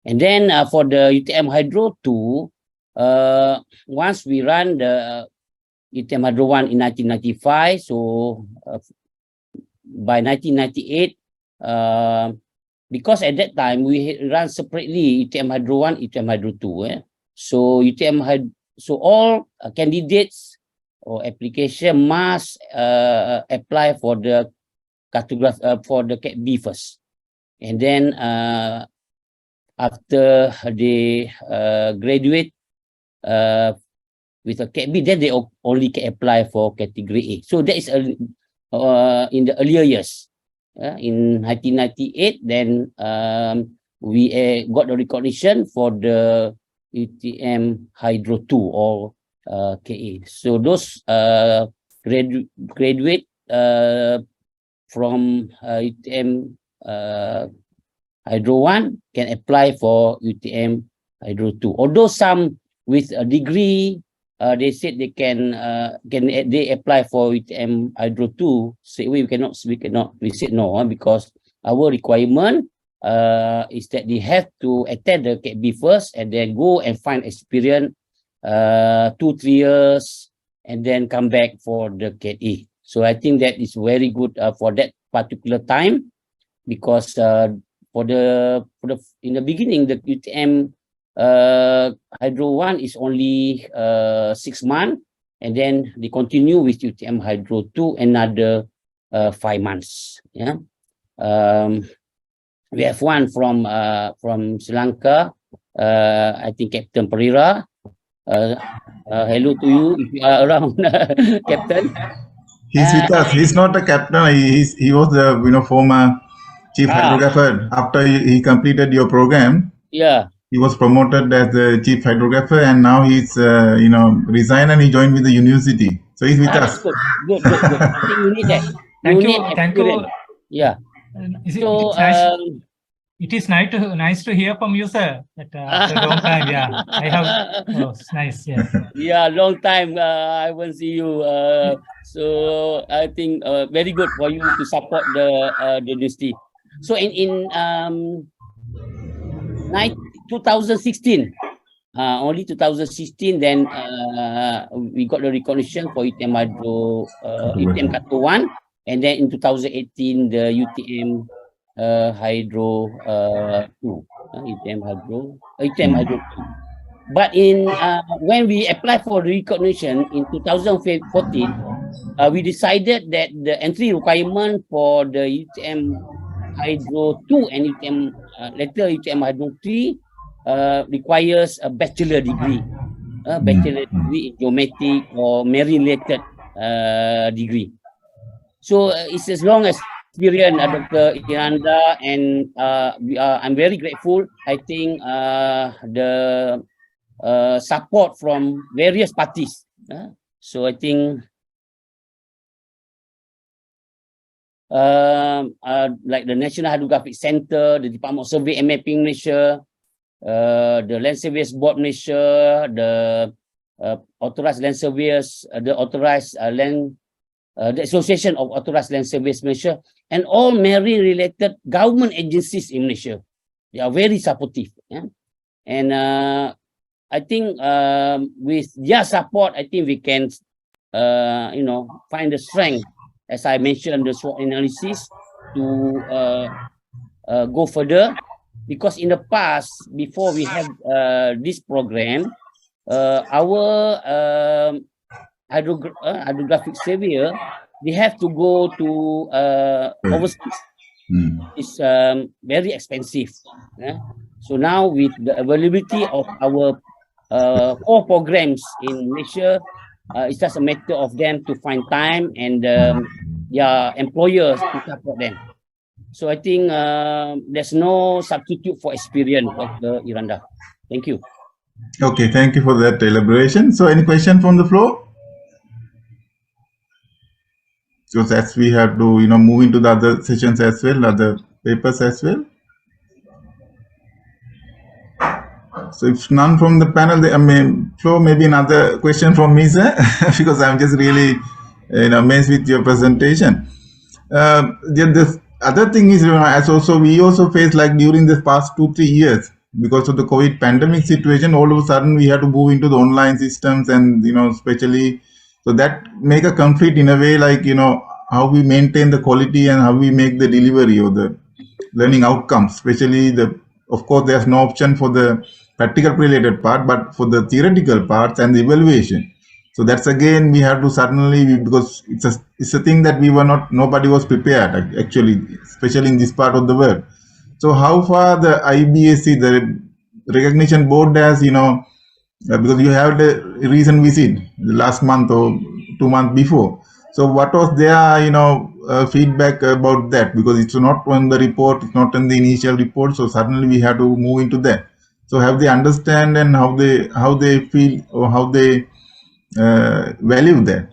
And then for the UTM Hydro 2, once we run the UTM Hydro 1 in 1995, so by 1998, because at that time we run separately UTM Hydro 1, UTM Hydro 2. So UTM Hydro, so all candidates or application must apply for the cartograph for the Cat B first, and then after they graduate with a Cat B, then they only can apply for category A. So that is in the earlier years. In 1998, then we got the recognition for the UTM Hydro 2 or KA. So those graduate from UTM Hydro 1 can apply for UTM Hydro 2. Although some with a degree, they said they can they apply for UTM Hydro 2. Say we cannot. We said no, because our requirement is that they have to attend the Cat B first and then go and find experience 2-3 years and then come back for the Cat A. So I think that is very good for that particular time, because for the in the beginning the UTM Hydro 1 is only 6 months, and then they continue with UTM Hydro 2 another 5 months. Yeah, we have one from Sri Lanka. I think Captain Pereira. Hello to you if you are around, Captain. He's with us. He's not a captain. He was the former chief hydrographer. After he completed your program, yeah, he was promoted as the chief hydrographer, and now he's resigned and he joined with the university. So he's with us. Good. I think you need that. Thank you. Yeah. It is nice to hear from you, sir. After a long time, yeah. I have. Oh, it's nice. Yes. Yeah, long time I won't see you. So I think very good for you to support the university. So in 2016, only 2016, then we got the recognition for UTM Hydro, UTM Kato 1, and then in 2018 the UTM Hydro 2, UTM Hydro 2. But in when we applied for recognition in 2014, we decided that the entry requirement for the UTM Hydro 2 and UTM later UTM Hydro 3 requires a bachelor degree, in geometric or marine-related degree. So it's as long as experience, Dr. Iranda, and I'm very grateful. I think the support from various parties. So I think like the National Hydrographic Center, the Department of Survey and Mapping Malaysia, the Land Surveyors Board Malaysia, the authorized land surveyors, the authorized the Association of Authorized Land Surveyors Malaysia, and all marine-related government agencies in Malaysia. They are very supportive. Yeah? And I think with their support, I think we can, find the strength, as I mentioned, the SWOT analysis to go further. Because in the past, before we have this program, our hydrographic surveyor, they have to go to overseas. It's very expensive. Yeah? So now with the availability of our 4 programs in Malaysia, it's just a matter of them to find time and their employers to support them. So I think there's no substitute for experience, Dr. Iranda. Thank you. Okay, thank you for that elaboration. So any question from the floor? Because as we have to, move into the other sessions as well, other papers as well. So if none from the panel, floor, maybe another question from me, sir, because I'm just really, amazed with your presentation. The other thing is, as we also faced, like during the past 2-3 years, because of the COVID pandemic situation, all of a sudden we had to move into the online systems, and especially, so that make a conflict in a way, like how we maintain the quality and how we make the delivery of the learning outcomes. Especially of course, there's no option for the practical related part, but for the theoretical parts and the evaluation. So that's again we have to suddenly, because it's a thing that nobody was prepared actually, especially in this part of the world. So how far the IBSC, the recognition board, has because you have the recent visit last month or 2 months before. So what was their feedback about that? Because it's not on the report, it's not in the initial report. So suddenly we have to move into that. So have they understand and how they feel or how they value that?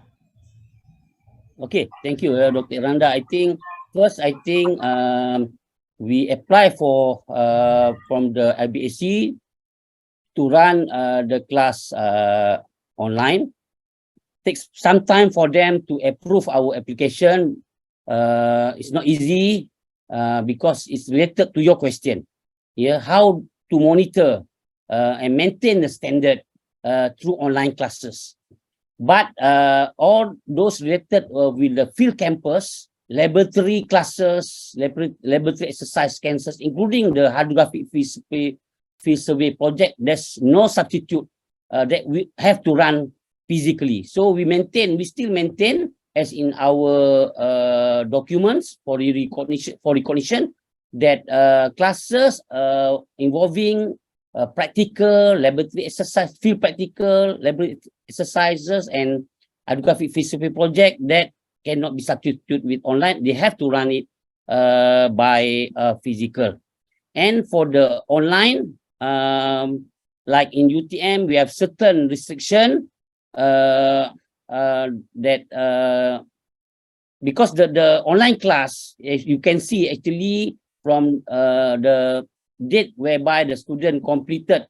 Okay, thank you, Dr. Iranda. I think first, we apply for from the IBSC to run the class online. Takes some time for them to approve our application. It's not easy because it's related to your question. Yeah, how to monitor and maintain the standard through online classes. But all those related with the field campus, laboratory classes, laboratory exercise cancers, including the hydrographic field survey project, there's no substitute that we have to run physically. So we still maintain, as in our documents for recognition, that classes involving practical laboratory exercise, field practical laboratory exercises, and hydrographic field survey project that cannot be substituted with online. They have to run it by physical. And for the online, like in UTM, we have certain restriction that because the online class, as you can see, actually from the date whereby the student completed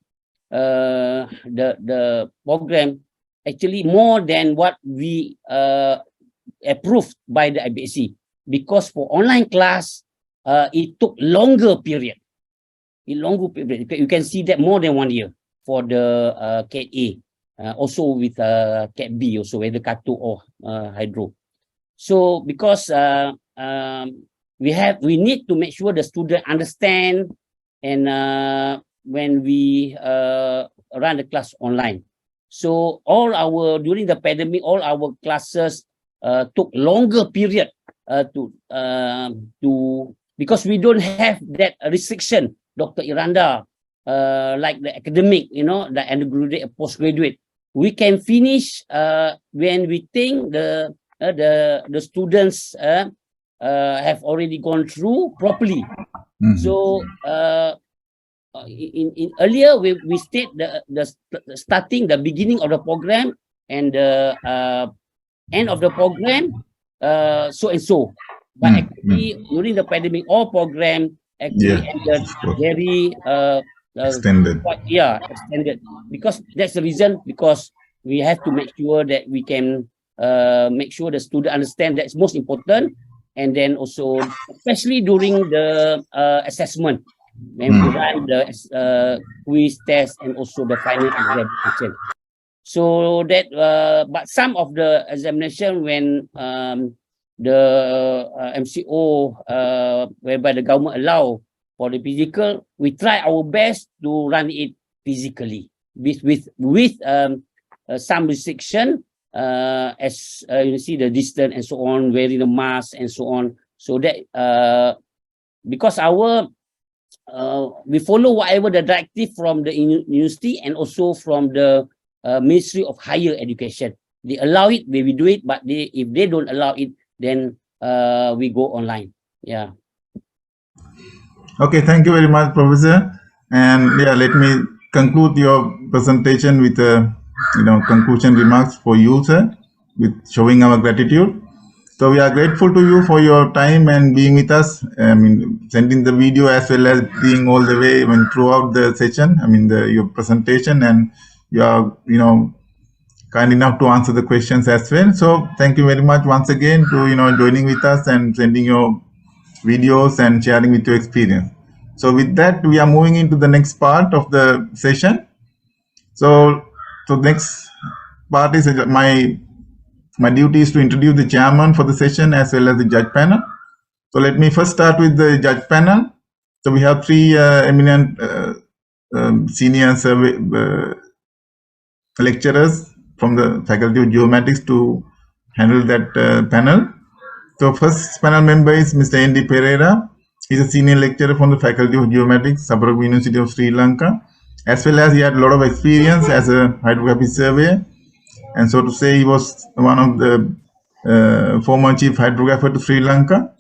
the program, actually more than what we approved by the IBSC. Because for online class, it took longer period. You can see that more than 1 year for the CAT A, also with CAT B, also whether CAT2 or hydro. So because we need to make sure the student understand, and when we run the class online. So during the pandemic, all our classes took longer period because we don't have that restriction, Dr. Iranda, like the academic, the undergraduate, postgraduate. We can finish when we think the students have already gone through properly. So in earlier we state the starting, the beginning of the program, and the end of the program, so and so. But actually, during the pandemic, all program actually ended very extended. Extended, because that's the reason, because we have to make sure that we can make sure the student understand that's most important, and then also especially during the assessment, when we run the quiz test and also the final examination. So that but some of the examination, when the MCO whereby the government allow for the physical, we try our best to run it physically with some restriction, as you see the distance and so on, wearing the mask and so on. So that because our we follow whatever the directive from the university and also from the Ministry of Higher Education. They allow it, we do it, but if they don't allow it, then we go online. Yeah. Okay, thank you very much, Professor. And yeah, let me conclude your presentation with conclusion remarks for you, sir, with showing our gratitude. So we are grateful to you for your time and being with us. I mean, sending the video as well as being all the way throughout the session. I mean, your presentation, and you are kind enough to answer the questions as well. So thank you very much once again to joining with us and sending your videos and sharing with your experience. So with that, we are moving into the next part of the session. So next part is my duty is to introduce the chairman for the session as well as the judge panel. So let me first start with the judge panel. So we have three eminent senior survey lecturers from the Faculty of Geomatics to handle that panel. So first panel member is Mr. N.D. Pereira. He's a senior lecturer from the Faculty of Geomatics, Surveyors University of Sri Lanka, as well as he had a lot of experience as a hydrography surveyor. And so to say, he was one of the former chief hydrographer to Sri Lanka.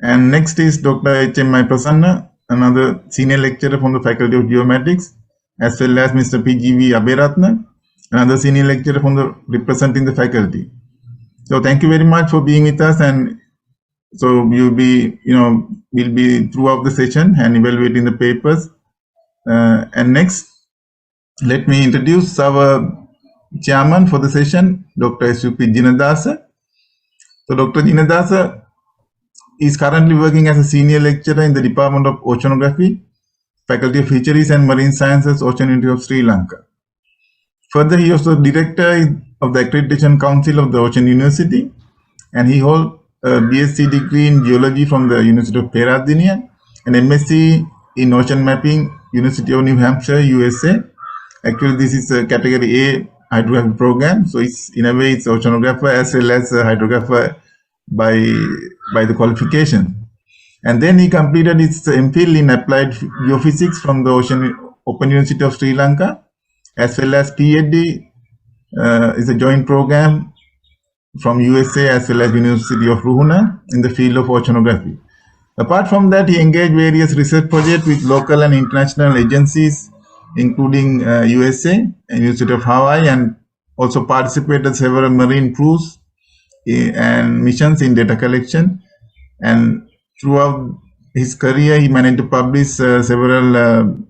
And next is Dr. H.M. Prasanna, another senior lecturer from the Faculty of Geomatics, as well as Mr. P.G.V. Aberatna, another senior lecturer from representing the faculty. So thank you very much for being with us, and so we'll be throughout the session and evaluating the papers. And next, let me introduce our chairman for the session, Dr. S.U.P. Jinadasa. So Dr. Jinadasa is currently working as a senior lecturer in the Department of Oceanography, Faculty of Fisheries and Marine Sciences, Ocean University of Sri Lanka. Further, he is also director of the Accreditation Council of the Ocean University, and he holds a BSc degree in geology from the University of Peradeniya, and MSc in ocean mapping, University of New Hampshire, USA. Actually, this is a category A hydrography program, so it's in a way it's oceanographer as well as a hydrographer by the qualification. And then he completed his MPhil in applied geophysics from the Open University of Sri Lanka, as well as PhD is a joint program from USA as well as University of Ruhuna in the field of oceanography. Apart from that, he engaged various research projects with local and international agencies, including USA and University of Hawaii, and also participated several marine crews and missions in data collection. And throughout his career, he managed to publish several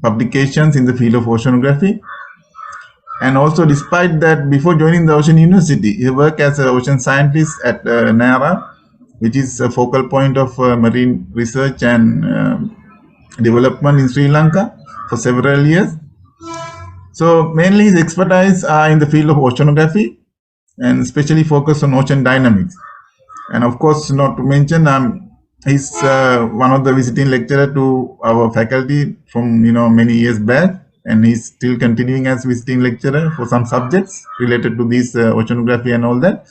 publications in the field of oceanography. And also, despite that, before joining the Ocean University, he worked as an ocean scientist at NARA, which is a focal point of marine research and development in Sri Lanka for several years. So mainly his expertise are in the field of oceanography and especially focused on ocean dynamics. And of course, not to mention, he's one of the visiting lecturer to our faculty from many years back, and he's still continuing as visiting lecturer for some subjects related to this oceanography and all that.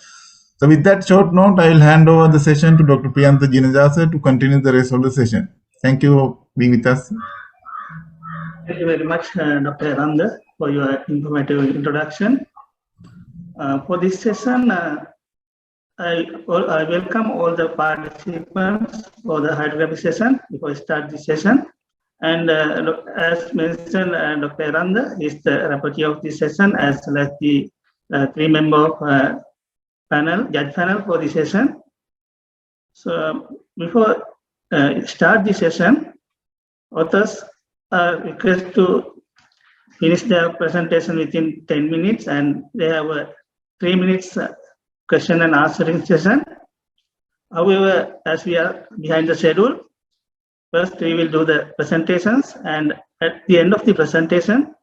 So with that short note, I will hand over the session to Dr. Priyantha Jinadasa to continue the rest of the session. Thank you for being with us. Thank you very much, Dr. Aranda, for your informative introduction. For this session, I welcome all the participants for the hydrography session before I start the session. And as mentioned, Dr. Aranda is the rapporteur of this session, as well as the three-member judge panel for the session. So before start the session, authors are requested to finish their presentation within 10 minutes, and they have a 3 minutes question and answering session. However, as we are behind the schedule, first we will do the presentations, and at the end of the presentation,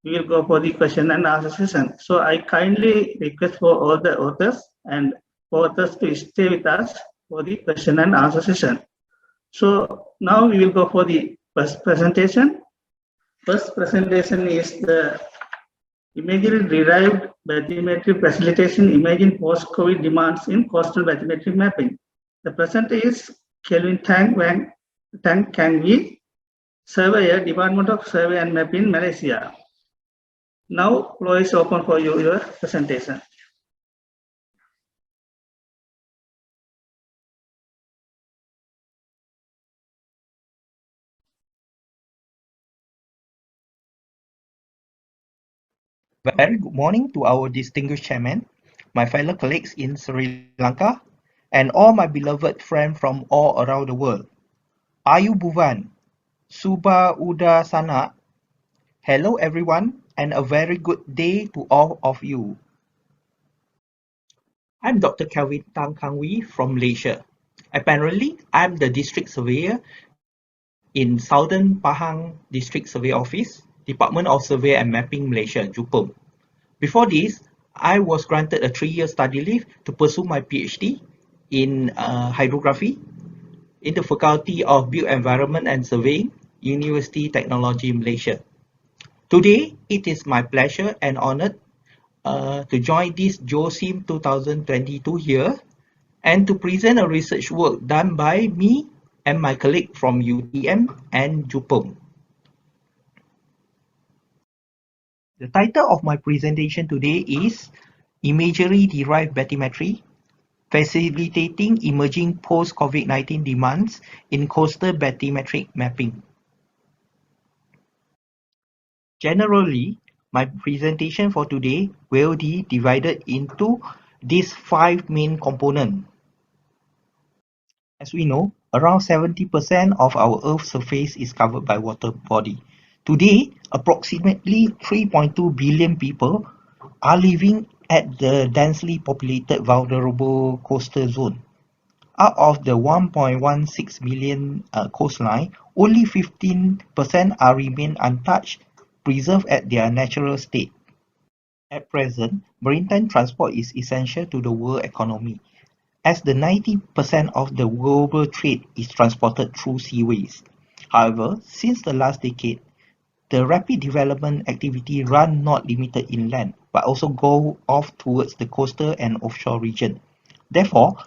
we will go for the question and answer session. So I kindly request for all the authors and authors to stay with us for the question and answer session. So now we will go for the first presentation. First presentation is the imagery-derived bathymetry facilitation imaging post-COVID demands in coastal bathymetric mapping. The presenter is Kelvin Tang Kang Wee, Surveyor, Department of Survey and Mapping, Malaysia. Now, floor is open for your presentation. Very good morning to our distinguished chairman, my fellow colleagues in Sri Lanka, and all my beloved friends from all around the world. Ayu Bhuvan, Suba Uda Sana. Hello everyone, and a very good day to all of you. I'm Dr. Kelvin Tang Kang Wee from Malaysia. Apparently, I'm the district surveyor in Southern Pahang District Survey Office, Department of Survey and Mapping Malaysia, JUPM. Before this, I was granted a 3-year study leave to pursue my PhD in hydrography in the Faculty of Built Environment and Surveying, University Technology Malaysia. Today, it is my pleasure and honor to join this GEOSYM2022 here and to present a research work done by me and my colleague from UTM and JUPM. The title of my presentation today is Imagery-Derived Bathymetry, Facilitating Emerging Post-COVID-19 Demands in Coastal Bathymetric Mapping. Generally, my presentation for today will be divided into these 5 main components. As we know, around 70% of our Earth's surface is covered by water body. Today, approximately 3.2 billion people are living at the densely populated vulnerable coastal zone. Out of the 1.16 million coastline, only 15% are remain untouched, preserved at their natural state. At present, maritime transport is essential to the world economy, as the 90% of the global trade is transported through seaways. However, since the last decade, the rapid development activity run not limited inland, but also go off towards the coastal and offshore region. Therefore,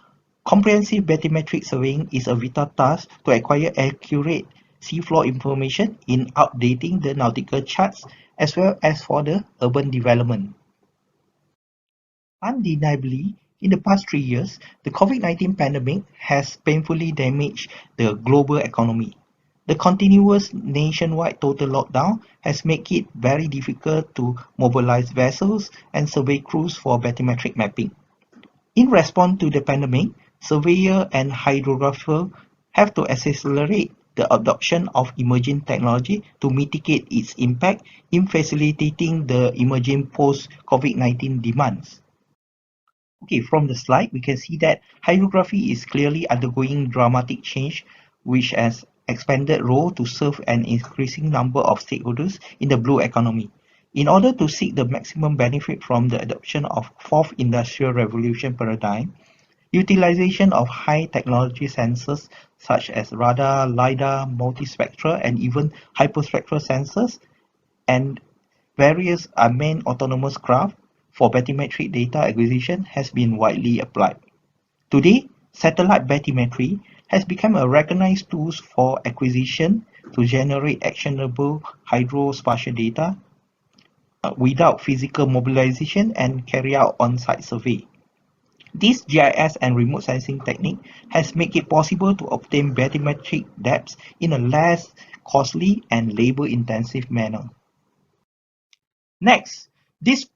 comprehensive bathymetric surveying is a vital task to acquire accurate seafloor information in updating the nautical charts as well as for the urban development. Undeniably, in the past 3 years, the COVID-19 pandemic has painfully damaged the global economy. The continuous nationwide total lockdown has made it very difficult to mobilize vessels and survey crews for bathymetric mapping. In response to the pandemic, surveyors and hydrographers have to accelerate the adoption of emerging technology to mitigate its impact in facilitating the emerging post-COVID-19 demands. Okay, from the slide, we can see that hydrography is clearly undergoing dramatic change, which has expanded role to serve an increasing number of stakeholders in the blue economy. In order to seek the maximum benefit from the adoption of fourth industrial revolution paradigm, utilization of high technology sensors such as radar, LiDAR, multispectral, and even hyperspectral sensors, and various unmanned autonomous craft for bathymetric data acquisition has been widely applied. Today, satellite bathymetry has become a recognized tool for acquisition to generate actionable hydrospatial data without physical mobilization and carry out on-site survey. This GIS and remote sensing technique has made it possible to obtain bathymetric depths in a less costly and labor-intensive manner. Next, this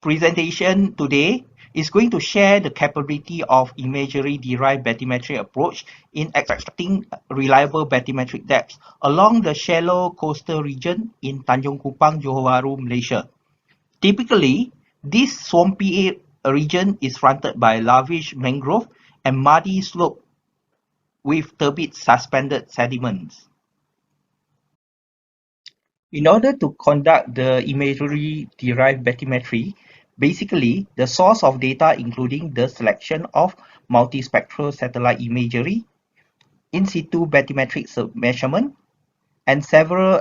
presentation today is going to share the capability of imagery-derived bathymetric approach in extracting reliable bathymetric depths along the shallow coastal region in Tanjung Kupang, Johor Bahru, Malaysia. Typically, this swampy region is fronted by lavish mangrove and muddy slope with turbid suspended sediments. In order to conduct the imagery-derived bathymetry, basically the source of data including the selection of multispectral satellite imagery, in situ bathymetric measurement, and several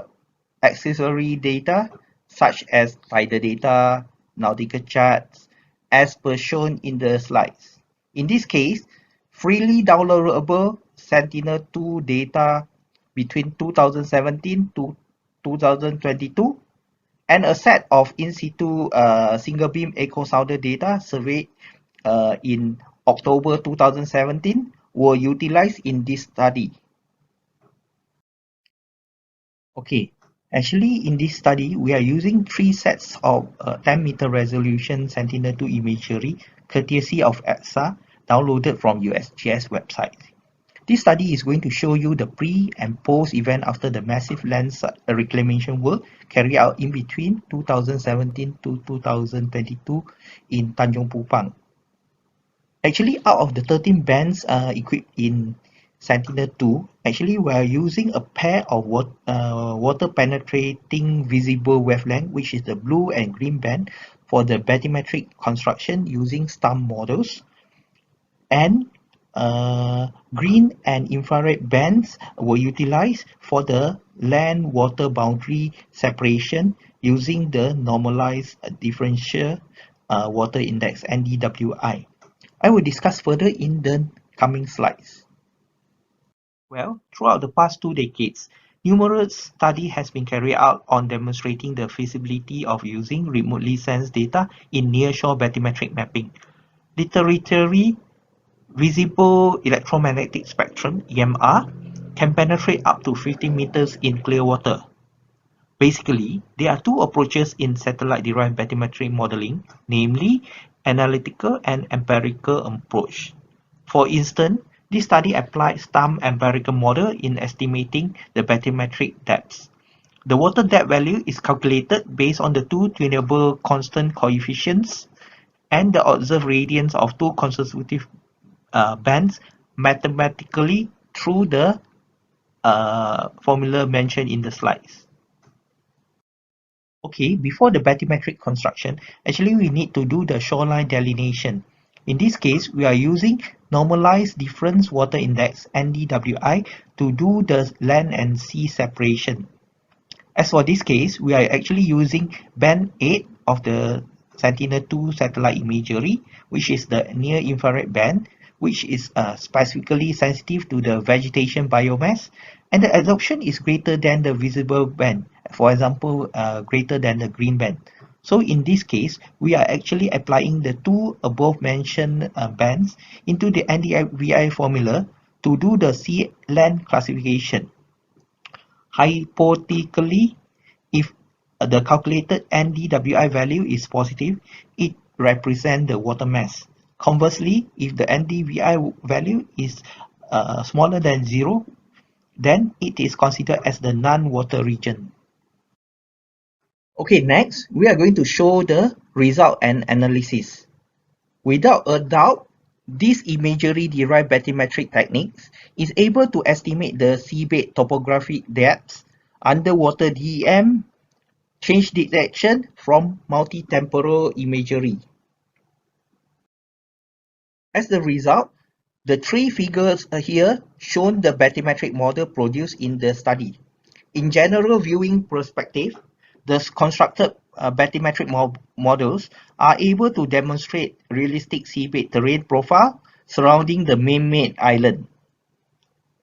accessory data such as tidal data, nautical charts, as per shown in the slides. In this case, freely downloadable Sentinel-2 data between 2017 to 2022 and a set of in situ single beam echo sounder data surveyed in October 2017 were utilized in this study. Okay, actually in this study we are using 3 sets of 10-meter resolution Sentinel-2 imagery courtesy of EXA downloaded from USGS website. This study is going to show you the pre and post event after the massive land reclamation work carried out in between 2017 to 2022 in Tanjung Kupang. Actually, out of the 13 bands equipped in Sentinel-2, actually we are using a pair of water penetrating visible wavelength, which is the blue and green band, for the bathymetric construction using STAM models, and green and infrared bands were utilized for the land-water boundary separation using the normalized differential water index NDWI. I will discuss further in the coming slides. Well, throughout the past 2 decades, numerous studies has been carried out on demonstrating the feasibility of using remotely sensed data in nearshore bathymetric mapping. Literally, visible electromagnetic spectrum (EMR) can penetrate up to 50 meters in clear water. Basically, there are 2 approaches in satellite-derived bathymetric modeling, namely analytical and empirical approach. For instance, this study applied STAM empirical model in estimating the bathymetric depths. The water depth value is calculated based on the 2 tunable constant coefficients and the observed radiance of 2 consecutive bands mathematically through the formula mentioned in the slides. Okay, before the bathymetric construction, actually we need to do the shoreline delineation. In this case, we are using normalized difference water index NDWI to do the land and sea separation. As for this case, we are actually using band 8 of the Sentinel-2 satellite imagery, which is the near infrared band, which is specifically sensitive to the vegetation biomass, and the absorption is greater than the visible band, for example, greater than the green band. So in this case, we are actually applying the 2 above mentioned bands into the NDWI formula to do the sea land classification. Hypothetically, if the calculated NDWI value is positive, it represents the water mass. Conversely, if the NDWI value is smaller than 0, then it is considered as the non-water region. Okay, next, we are going to show the result and analysis. Without a doubt, this imagery-derived bathymetric techniques is able to estimate the seabed topographic depths, underwater DEM, change detection from multi-temporal imagery. As the result, the 3 figures here show the bathymetric model produced in the study. In general viewing perspective, the constructed bathymetric models are able to demonstrate realistic seabed terrain profile surrounding the man-made island.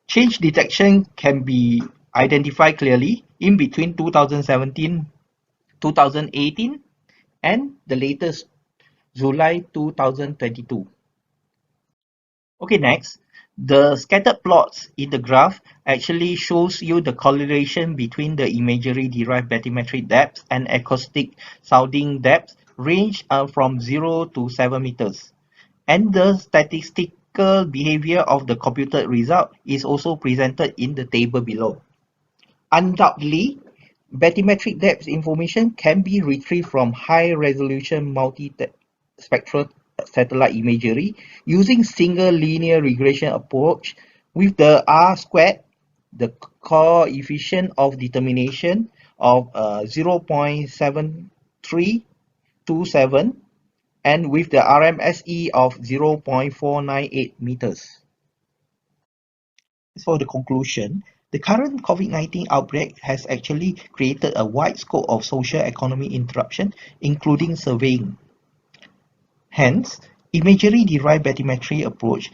Change detection can be identified clearly in between 2017, 2018, and the latest July 2022. Okay, next, the scattered plots in the graph actually shows you the correlation between the imagery-derived bathymetric depths and acoustic sounding depths range from 0 to 7 meters. And the statistical behavior of the computed result is also presented in the table below. Undoubtedly, bathymetric depth information can be retrieved from high-resolution multi-spectral satellite imagery using single linear regression approach with the R-squared, the coefficient of determination of 0.7327, and with the RMSE of 0.498 meters. For the conclusion, the current COVID-19 outbreak has actually created a wide scope of socio-economic interruption, including surveying. Hence, imagery-derived bathymetry approach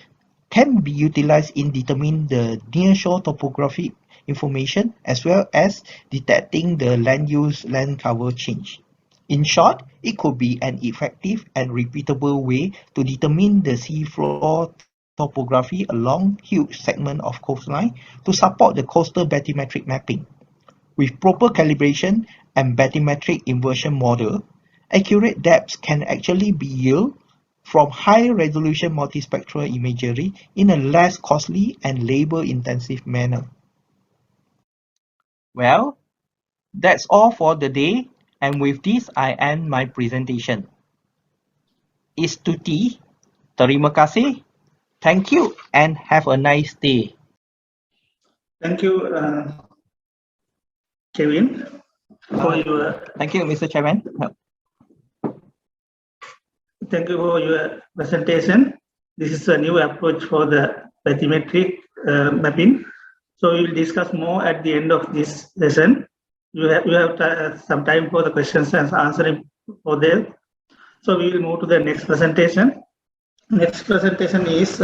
can be utilized in determining the nearshore topographic information as well as detecting the land use land cover change. In short, it could be an effective and repeatable way to determine the seafloor topography along huge segment of coastline to support the coastal bathymetric mapping. With proper calibration and bathymetric inversion model, accurate depths can actually be yielded from high-resolution multispectral imagery in a less costly and labor-intensive manner. Well, that's all for the day, and with this I end my presentation. Istuti, terima kasih, thank you, and have a nice day. Thank you, Kevin, for your. Thank you, Mr. Chairman. Thank you for your presentation. This is a new approach for the bathymetric mapping. So we will discuss more at the end of this session. You have some time for the questions and answering for them. So we will move to the next presentation. Next presentation is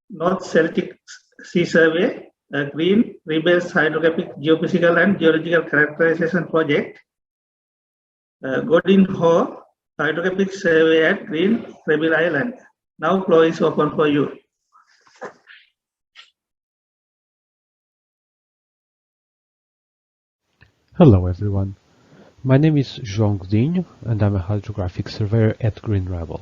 North Celtic Sea Survey, Green Rebels Hydrographic Geophysical and Geological Characterization Project. Godin Ho Hydrographic Survey at Green Rebel Island. Now floor is open for you. Hello everyone, my name is João Godinho and I'm a hydrographic surveyor at Green Rebel.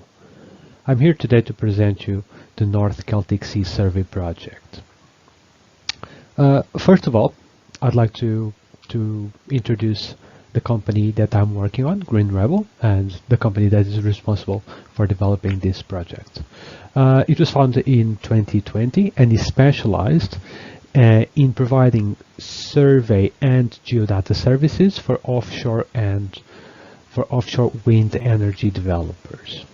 I'm here today to present you the North Celtic Sea Survey project. First of all, I'd like to introduce the company that I'm working on, Green Rebel, and the company that is responsible for developing this project. It was founded in 2020 and is specialized in providing survey and geodata services for offshore wind energy developers.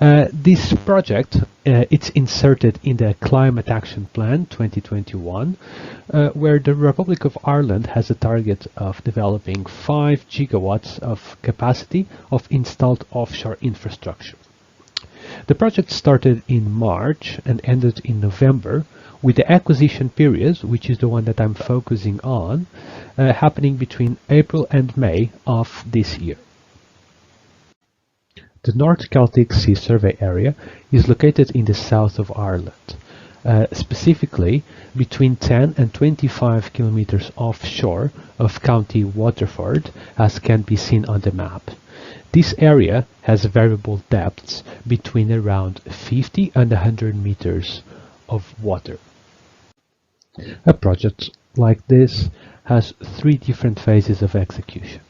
This project it's inserted in the Climate Action Plan 2021, where the Republic of Ireland has a target of developing 5 gigawatts of capacity of installed offshore infrastructure. The project started in March and ended in November, with the acquisition period, which is the one that I'm focusing on, happening between April and May of this year. The North Celtic Sea Survey area is located in the south of Ireland, specifically between 10 and 25 kilometers offshore of County Waterford, as can be seen on the map. This area has variable depths between around 50 and 100 meters of water. A project like this has 3 different phases of execution.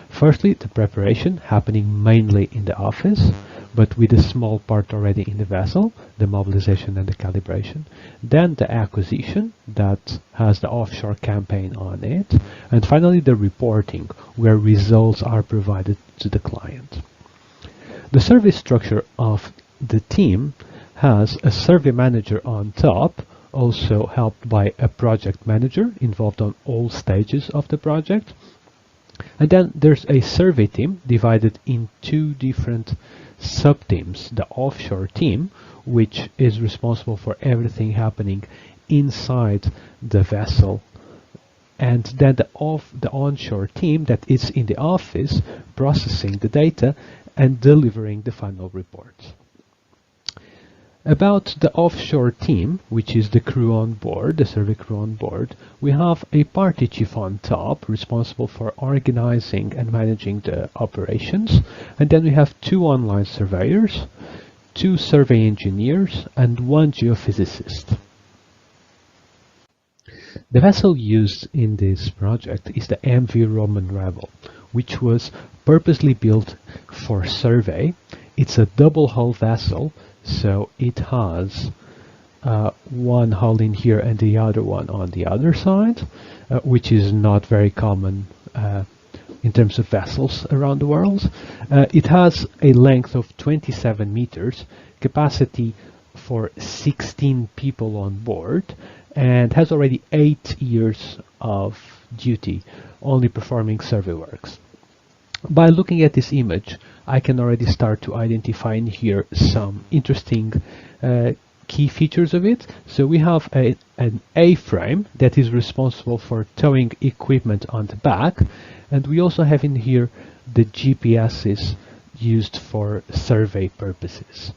Firstly, the preparation, happening mainly in the office, but with a small part already in the vessel, the mobilization and the calibration. Then the acquisition, that has the offshore campaign on it. And finally, the reporting, where results are provided to the client. The survey structure of the team has a survey manager on top, also helped by a project manager involved on all stages of the project. And then there's a survey team divided in 2 different sub-teams. The offshore team, which is responsible for everything happening inside the vessel, and then the onshore team that is in the office processing the data and delivering the final reports. About the offshore team, which is the crew on board, the survey crew on board, we have a party chief on top, responsible for organizing and managing the operations, and then we have 2 online surveyors, 2 survey engineers, and 1 geophysicist. The vessel used in this project is the MV Roman Rebel, which was purposely built for survey. It's a double-hull vessel, so it has one hull in here and the other one on the other side, which is not very common in terms of vessels around the world. It has a length of 27 meters, capacity for 16 people on board, and has already 8 years of duty, only performing survey works. By looking at this image, I can already start to identify in here some interesting key features of it. So we have an A-frame that is responsible for towing equipment on the back, and we also have in here the GPSs used for survey purposes.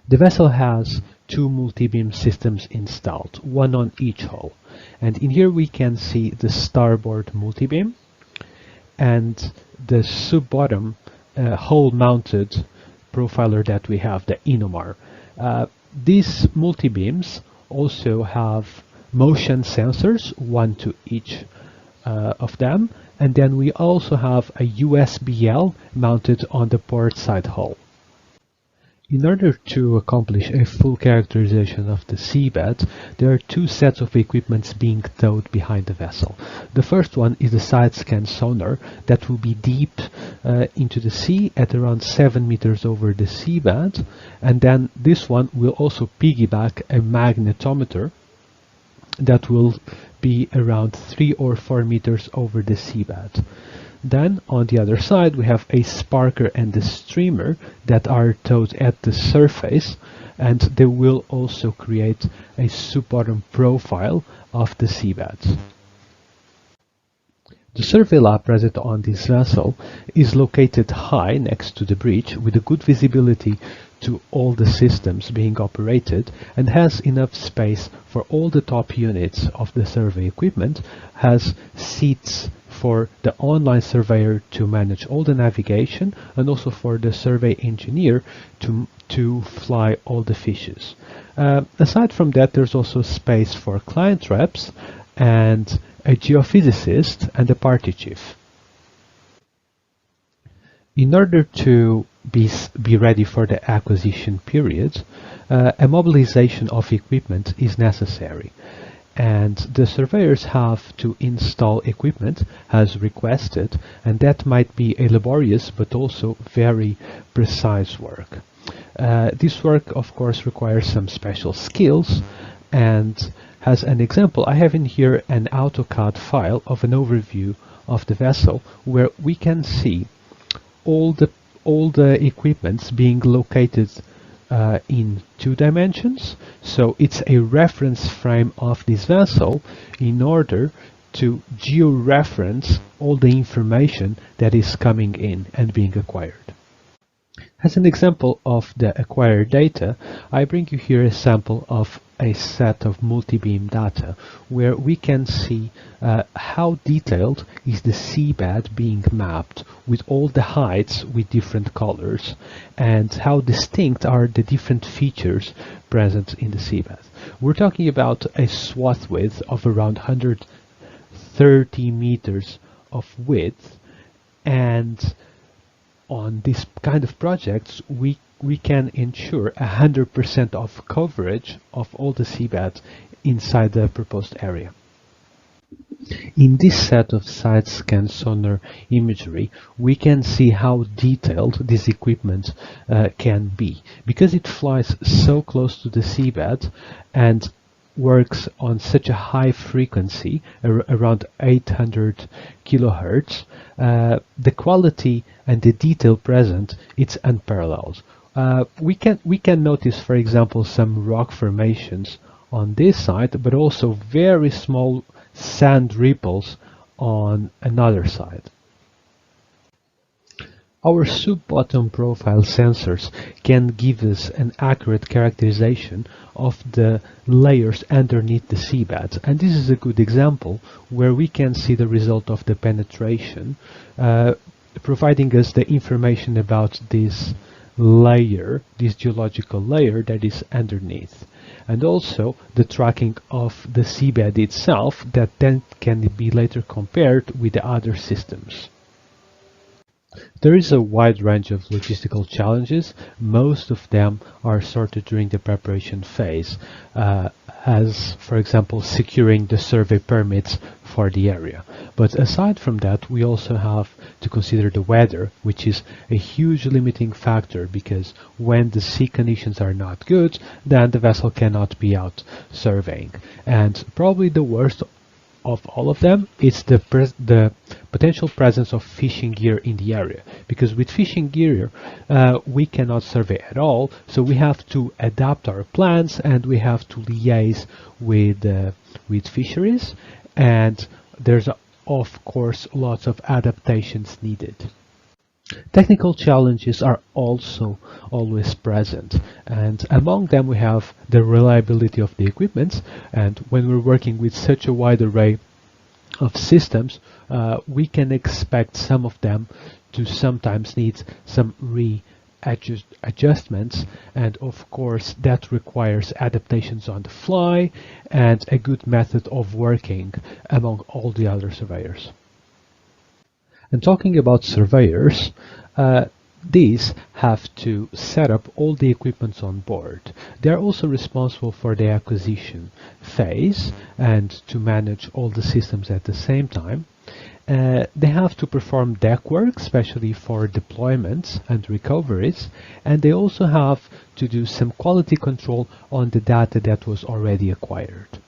The vessel has 2 multi-beam systems installed, one on each hull. And in here we can see the starboard multi-beam and the sub-bottom hull-mounted profiler that we have, the Inomar. These multi-beams also have motion sensors, 1 to each of them, and then we also have a USBL mounted on the port side hull. In order to accomplish a full characterization of the seabed, there are 2 sets of equipments being towed behind the vessel. The first one is the side scan sonar that will be deep into the sea at around 7 meters over the seabed, and then this one will also piggyback a magnetometer that will be around 3 or 4 meters over the seabed. Then on the other side we have a sparker and a streamer that are towed at the surface, and they will also create a sub-bottom profile of the seabed. The survey lab present on this vessel is located high next to the bridge with a good visibility to all the systems being operated, and has enough space for all the top units of the survey equipment, has seats for the online surveyor to manage all the navigation, and also for the survey engineer to fly all the fishes. Aside from that, there's also space for client reps and a geophysicist and a party chief. In order to be ready for the acquisition period, a mobilization of equipment is necessary, and the surveyors have to install equipment as requested, and that might be a laborious but also very precise work. This work of course requires some special skills, and as an example I have in here an AutoCAD file of an overview of the vessel where we can see all the equipments being located in 2 dimensions. So it's a reference frame of this vessel in order to geo-reference all the information that is coming in and being acquired. As an example of the acquired data, I bring you here a sample of a set of multi-beam data where we can see how detailed is the seabed being mapped with all the heights with different colors, and how distinct are the different features present in the seabed. We're talking about a swath width of around 130 meters of width, and on this kind of projects we can ensure 100% of coverage of all the seabed inside the proposed area. In this set of side scan sonar imagery, we can see how detailed this equipment can be, because it flies so close to the seabed and works on such a high frequency, around 800 kilohertz. The quality and the detail present, it's unparalleled. We can notice, for example, some rock formations on this side, but also very small sand ripples on another side. Our sub-bottom profile sensors can give us an accurate characterization of the layers underneath the seabed, and this is a good example where we can see the result of the penetration, providing us the information about this layer, this geological layer that is underneath, and also the tracking of the seabed itself that then can be later compared with the other systems. There is a wide range of logistical challenges. Most of them are sorted during the preparation phase, as, for example, securing the survey permits for the area. But aside from that, we also have to consider the weather, which is a huge limiting factor, because when the sea conditions are not good, then the vessel cannot be out surveying. And probably the worst of all of them is the potential presence of fishing gear in the area, because with fishing gear we cannot survey at all, so we have to adapt our plans and we have to liaise with fisheries, and there's of course lots of adaptations needed. Technical challenges are also always present, and among them we have the reliability of the equipment, and when we're working with such a wide array of systems, we can expect some of them to sometimes need some adjustments, and of course that requires adaptations on the fly and a good method of working among all the other surveyors. And talking about surveyors, these have to set up all the equipment on board. They are also responsible for the acquisition phase and to manage all the systems at the same time. They have to perform deck work, especially for deployments and recoveries, and they also have to do some quality control on the data that was already acquired.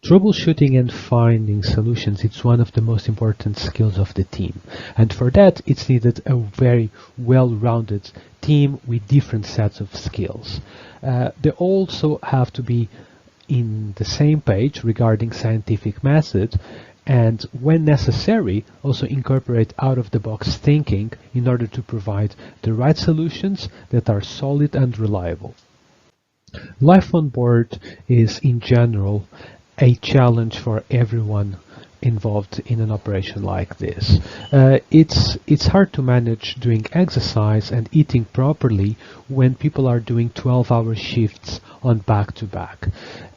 Troubleshooting and finding solutions, it's one of the most important skills of the team, and for that it's needed a very well-rounded team with different sets of skills. They also have to be in the same page regarding scientific method, and when necessary also incorporate out-of-the-box thinking in order to provide the right solutions that are solid and reliable. Life on board is in general a challenge for everyone involved in an operation like this. It's hard to manage doing exercise and eating properly when people are doing 12-hour shifts on back-to-back.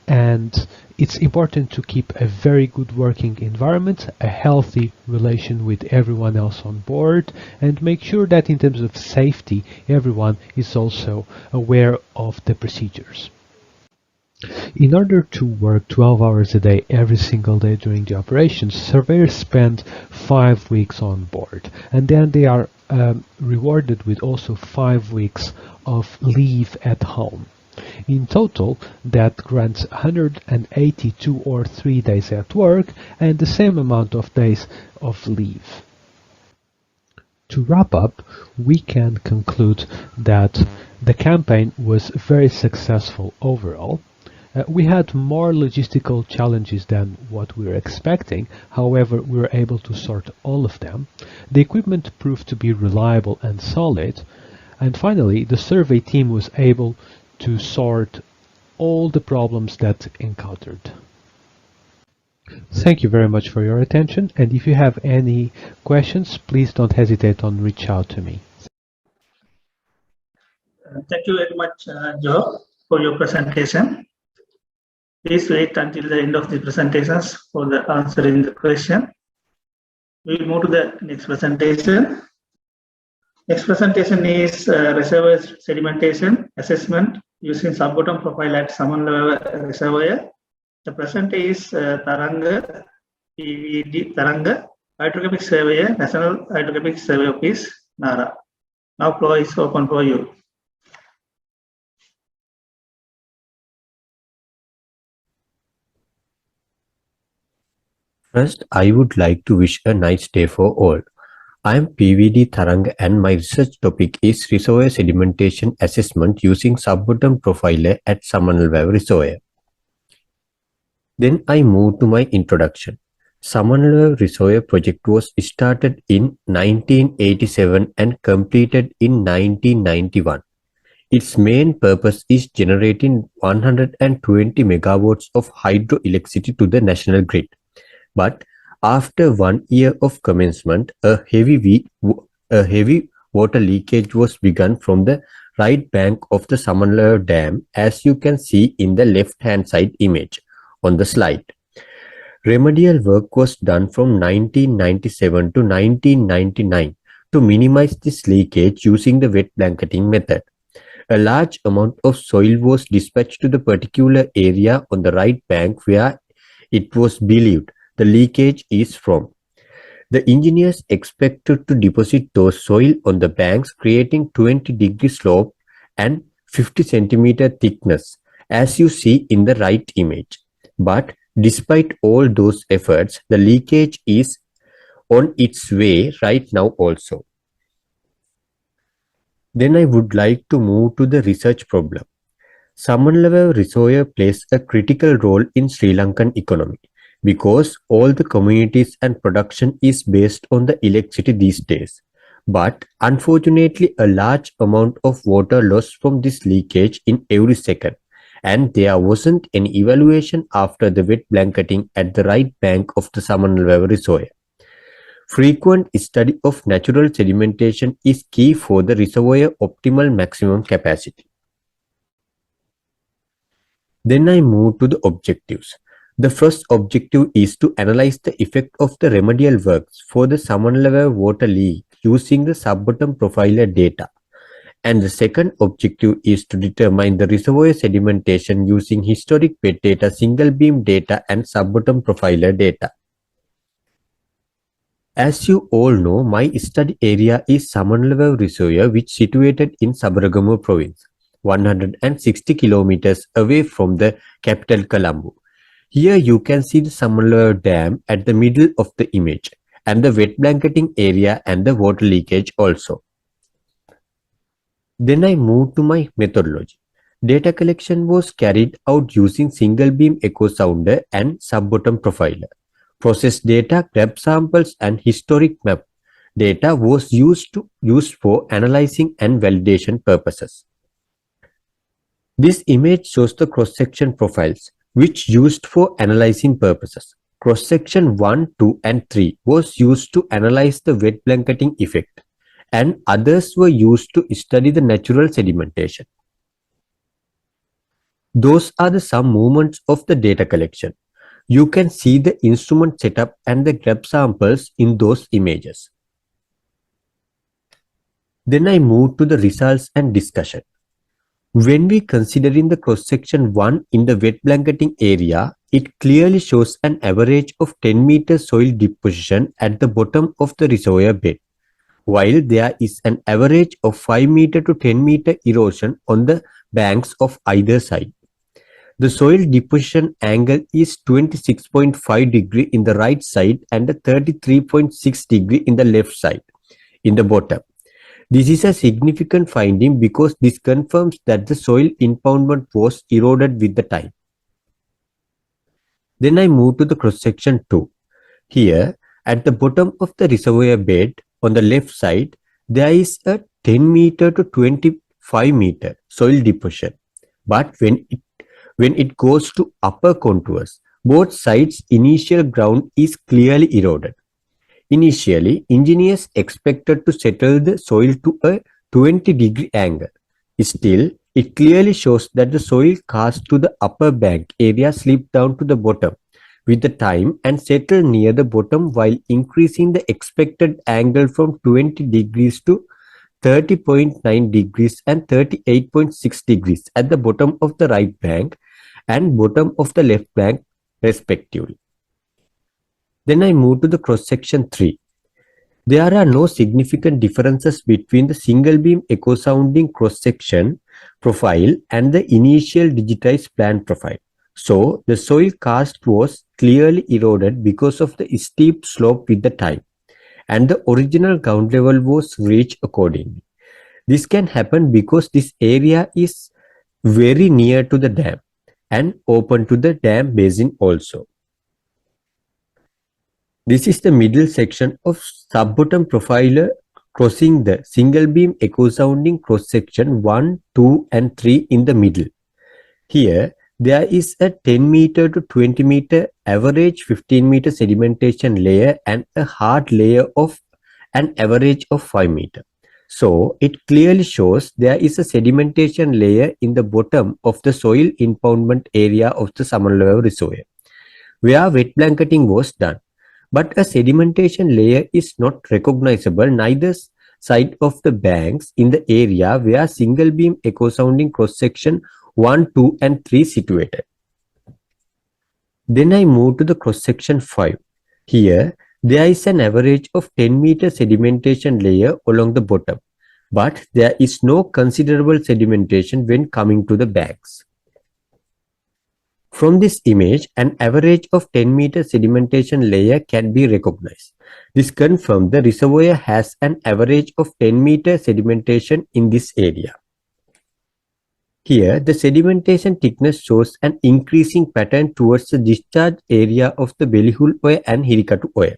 And it's important to keep a very good working environment, a healthy relation with everyone else on board, and make sure that in terms of safety, everyone is also aware of the procedures. In order to work 12 hours a day every single day during the operations, surveyors spend 5 weeks on board, and then they are rewarded with also 5 weeks of leave at home. In total, that grants 182 or 3 days at work and the same amount of days of leave. To wrap up, we can conclude that the campaign was very successful overall. We had more logistical challenges than what we were expecting, however we were able to sort all of them. The equipment proved to be reliable and solid, and finally the survey team was able to sort all the problems that encountered. Thank you very much for your attention, and if you have any questions, please don't hesitate to reach out to me. Thank you very much, Joe, for your presentation. Please wait until the end of the presentations for the answering the question. We will move to the next presentation. Next presentation is reservoir sedimentation assessment using sub-bottom profile at Saman Reservoir. The presenter is Taranga, PVD Taranga, Hydrographic Surveyor, National Hydrographic Survey Office, Nara. Now floor is open for you. First, I would like to wish a nice day for all. I am PVD Tharanga and my research topic is reservoir sedimentation assessment using sub-bottom profiler at Samanalwave Reservoir. Then I move to my introduction. Samanala Reservoir project was started in 1987 and completed in 1991. Its main purpose is generating 120 megawatts of hydroelectricity to the national grid. But after 1 year of commencement, a heavy water leakage was begun from the right bank of the Samanala Dam, as you can see in the left-hand side image on the slide. Remedial work was done from 1997 to 1999 to minimize this leakage using the wet blanketing method. A large amount of soil was dispatched to the particular area on the right bank where it was believed the leakage is from. The engineers expected to deposit those soil on the banks, creating 20-degree slope and 50 centimeter thickness, as you see in the right image. But despite all those efforts, the leakage is on its way right now also. Then I would like to move to the research problem. Samanala Reservoir plays a critical role in Sri Lankan economy because all the communities and production is based on the electricity these days. But unfortunately, a large amount of water lost from this leakage in every second, and there wasn't any evaluation after the wet blanketing at the right bank of the Samanala Reservoir. Frequent study of natural sedimentation is key for the reservoir optimal maximum capacity. Then I move to the objectives. The first objective is to analyze the effect of the remedial works for the Samanala water leak using the sub-bottom profiler data. And the second objective is to determine the reservoir sedimentation using historic bed data, single beam data, and sub-bottom profiler data. As you all know, my study area is Samanala Reservoir, which is situated in Sabaragamu province, 160 kilometers away from the capital Colombo. Here you can see the Samanala Dam at the middle of the image, and the wet blanketing area and the water leakage also. Then I move to my methodology. Data collection was carried out using single beam echo sounder and sub-bottom profiler. Process data, grab samples, and historic map data was used for analyzing and validation purposes. This image shows the cross-section profiles, which used for analyzing purposes. Cross-section 1, 2, and 3 was used to analyze the wet blanketing effect, and others were used to study the natural sedimentation. Those are the some movements of the data collection. You can see the instrument setup and the grab samples in those images. Then I move to the results and discussion. When we considering the cross-section 1 in the wet blanketing area, it clearly shows an average of 10 meter soil deposition at the bottom of the reservoir bed, while there is an average of 5 meter to 10 meter erosion on the banks of either side. The soil deposition angle is 26.5 degree in the right side and 33.6 degree in the left side in the bottom. This is a significant finding because this confirms that the soil impoundment was eroded with the time. Then I move to the cross-section 2. Here, at the bottom of the reservoir bed on the left side, there is a 10 meter to 25 meter soil deposition. But when it goes to upper contours, both sides' initial ground is clearly eroded. Initially, engineers expected to settle the soil to a 20-degree angle. Still, it clearly shows that the soil cast to the upper bank area slipped down to the bottom with the time and settled near the bottom while increasing the expected angle from 20 degrees to 30.9 degrees and 38.6 degrees at the bottom of the right bank and bottom of the left bank respectively. Then I move to the cross-section 3. There are no significant differences between the single beam echo sounding cross-section profile and the initial digitized plan profile. So the soil cast was clearly eroded because of the steep slope with the time, and the original ground level was reached accordingly. This can happen because this area is very near to the dam and open to the dam basin also. This is the middle section of sub-bottom profiler crossing the single beam echo sounding cross section 1, 2 and 3 in the middle. Here there is a 10 meter to 20 meter average 15 meter sedimentation layer and a hard layer of an average of 5 meter. So it clearly shows there is a sedimentation layer in the bottom of the soil impoundment area of the Samanalawa reservoir, where wet blanketing was done. But a sedimentation layer is not recognizable neither side of the banks in the area where single beam echo sounding cross section 1, 2 and 3 situated. Then I move to the cross section 5. Here there is an average of 10 meter sedimentation layer along the bottom, but there is no considerable sedimentation when coming to the banks. From this image, an average of 10 meter sedimentation layer can be recognized. This confirms the reservoir has an average of 10 meter sedimentation in this area. Here, the sedimentation thickness shows an increasing pattern towards the discharge area of the Belihul Oya and Hirikatu Oya.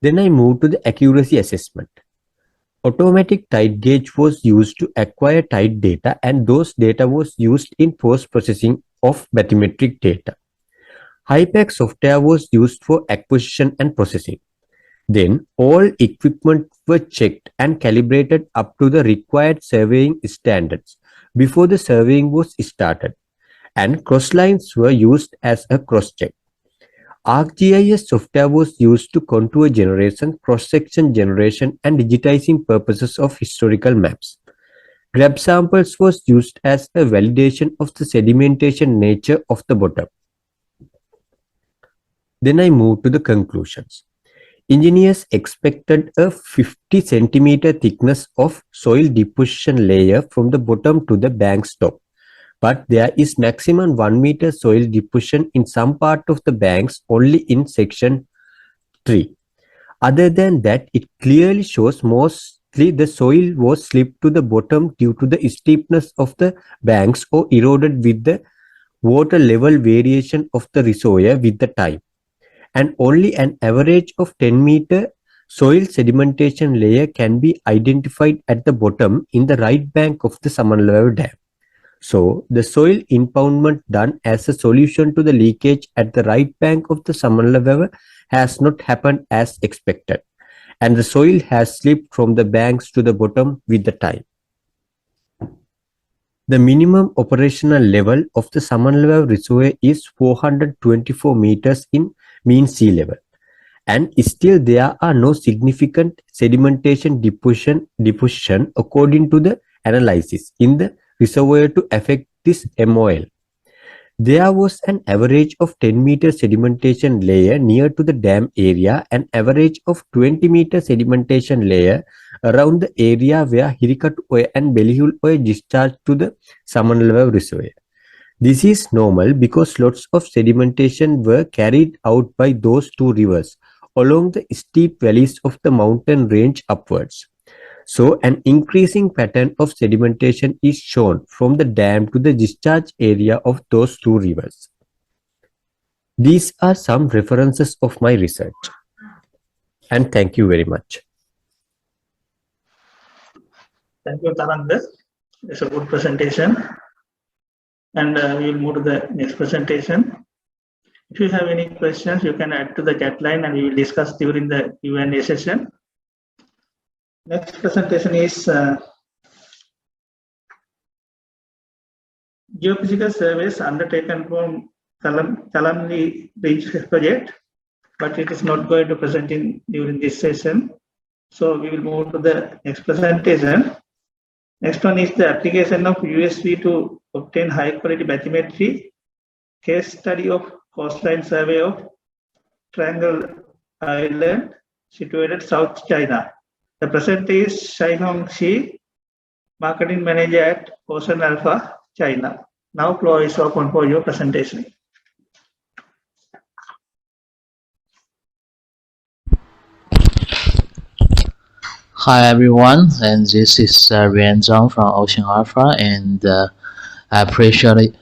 Then I move to the accuracy assessment. Automatic tide gauge was used to acquire tide data, and those data was used in post-processing of bathymetric data. HYPACK software was used for acquisition and processing. Then all equipment were checked and calibrated up to the required surveying standards before the surveying was started, and cross lines were used as a cross-check. ArcGIS software was used to contour generation, cross-section generation and digitizing purposes of historical maps. Grab samples was used as a validation of the sedimentation nature of the bottom. Then I move to the conclusions. Engineers expected a 50 centimeter thickness of soil deposition layer from the bottom to the bank's top, but there is maximum 1 meter soil deposition in some part of the banks only in section 3. Other than that, it clearly shows mostly the soil was slipped to the bottom due to the steepness of the banks or eroded with the water level variation of the reservoir with the time. And only an average of 10 meter soil sedimentation layer can be identified at the bottom in the right bank of the Samanalawa Dam. So, the soil impoundment done as a solution to the leakage at the right bank of the Samanalawa has not happened as expected, and the soil has slipped from the banks to the bottom with the time. The minimum operational level of the Samanalawa reservoir is 424 meters in mean sea level, and still there are no significant sedimentation deposition according to the analysis in the reservoir to affect this MOL. There was an average of 10 meter sedimentation layer near to the dam area, an average of 20 meter sedimentation layer around the area where Hirikatu Oya and Belihul Oya discharge to the Samanalawa reservoir. This is normal because lots of sedimentation were carried out by those two rivers along the steep valleys of the mountain range upwards. So an increasing pattern of sedimentation is shown from the dam to the discharge area of those two rivers. These are some references of my research. And thank you very much. Thank you, Tarang. It's a good presentation. And we'll move to the next presentation. If you have any questions, you can add to the chat line and we will discuss during the Q&A session. Next presentation is geophysical surveys undertaken from Talamli Ridge project, but it is not going to present during this session. So we will move to the next presentation. Next one is the application of USV to obtain high quality bathymetry, case study of coastline survey of Triangle Island situated South China. The presenter is Shaihong Shi, Marketing Manager at Ocean Alpha, China. Now floor is open for your presentation. Hi everyone, and this is Rian Zhang from Ocean Alpha, and I appreciate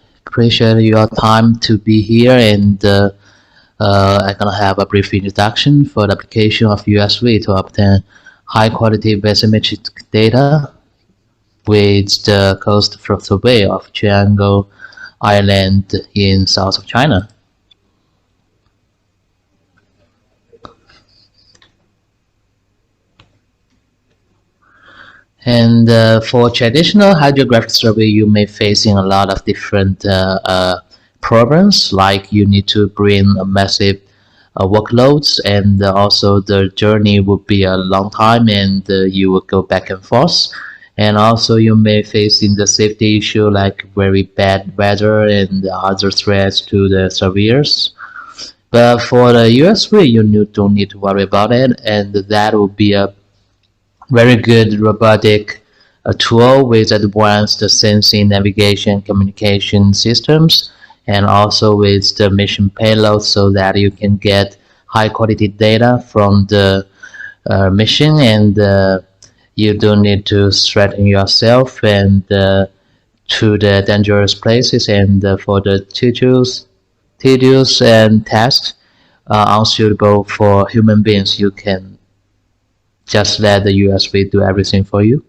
your time to be here and I'm gonna have a brief introduction for the application of USV to obtain high-quality bathymetric data with the coast survey of Triangle Island in south of China. And for traditional hydrographic survey, you may facing a lot of different problems, like you need to bring a massive workloads, and also the journey would be a long time, and you will go back and forth. And also you may face in the safety issue, like very bad weather and other threats to the surveyors. But for the USV, you don't need to worry about it, and that will be a very good robotic tool with advanced sensing, navigation, communication systems, and also with the mission payload, so that you can get high quality data from the mission, and you don't need to threaten yourself and to the dangerous places, and for the tedious and tasks unsuitable for human beings, you can just let the USV do everything for you.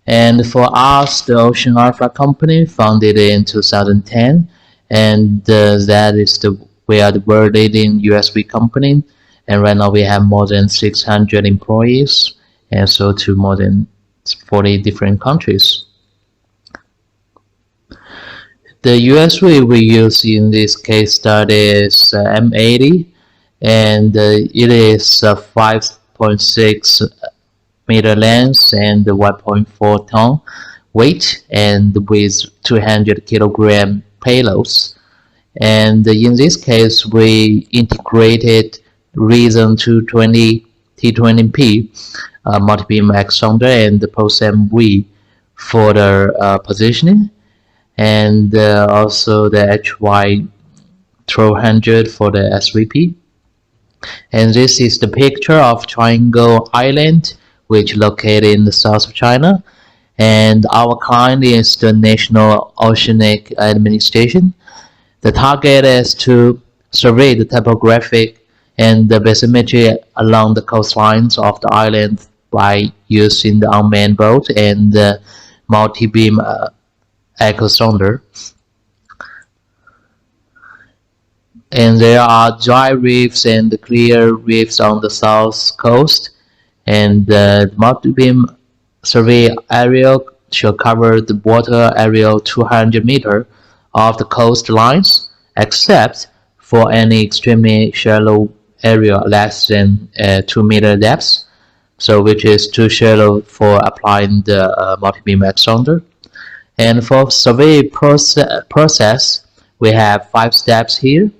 And for us, the Ocean Alpha company, founded in 2010, and that is we are the world leading USV company, and right now we have more than 600 employees, and so to more than 40 different countries. The USV we use in this case study is M80, and it is 5.6 meter length and 1.4 ton weight, and with 200 kilogram payloads. And in this case, we integrated Reason 220 T20P multi-beam X sounder and the POSM-V for the positioning, and also the HY1200 for the SVP. And this is the picture of Triangle Island, which located in the south of China. And our client is the National Oceanic Administration. The target is to survey the topographic and the bathymetry along the coastlines of the island by using the unmanned boat and the multi-beam echo sounder. And there are dry reefs and clear reefs on the south coast, and the multi-beam survey area shall cover the water area 200 meters of the coastlines, except for any extremely shallow area less than 2 meter depth, so which is too shallow for applying the multi-beam X sounder. And for survey process, we have 5 steps here.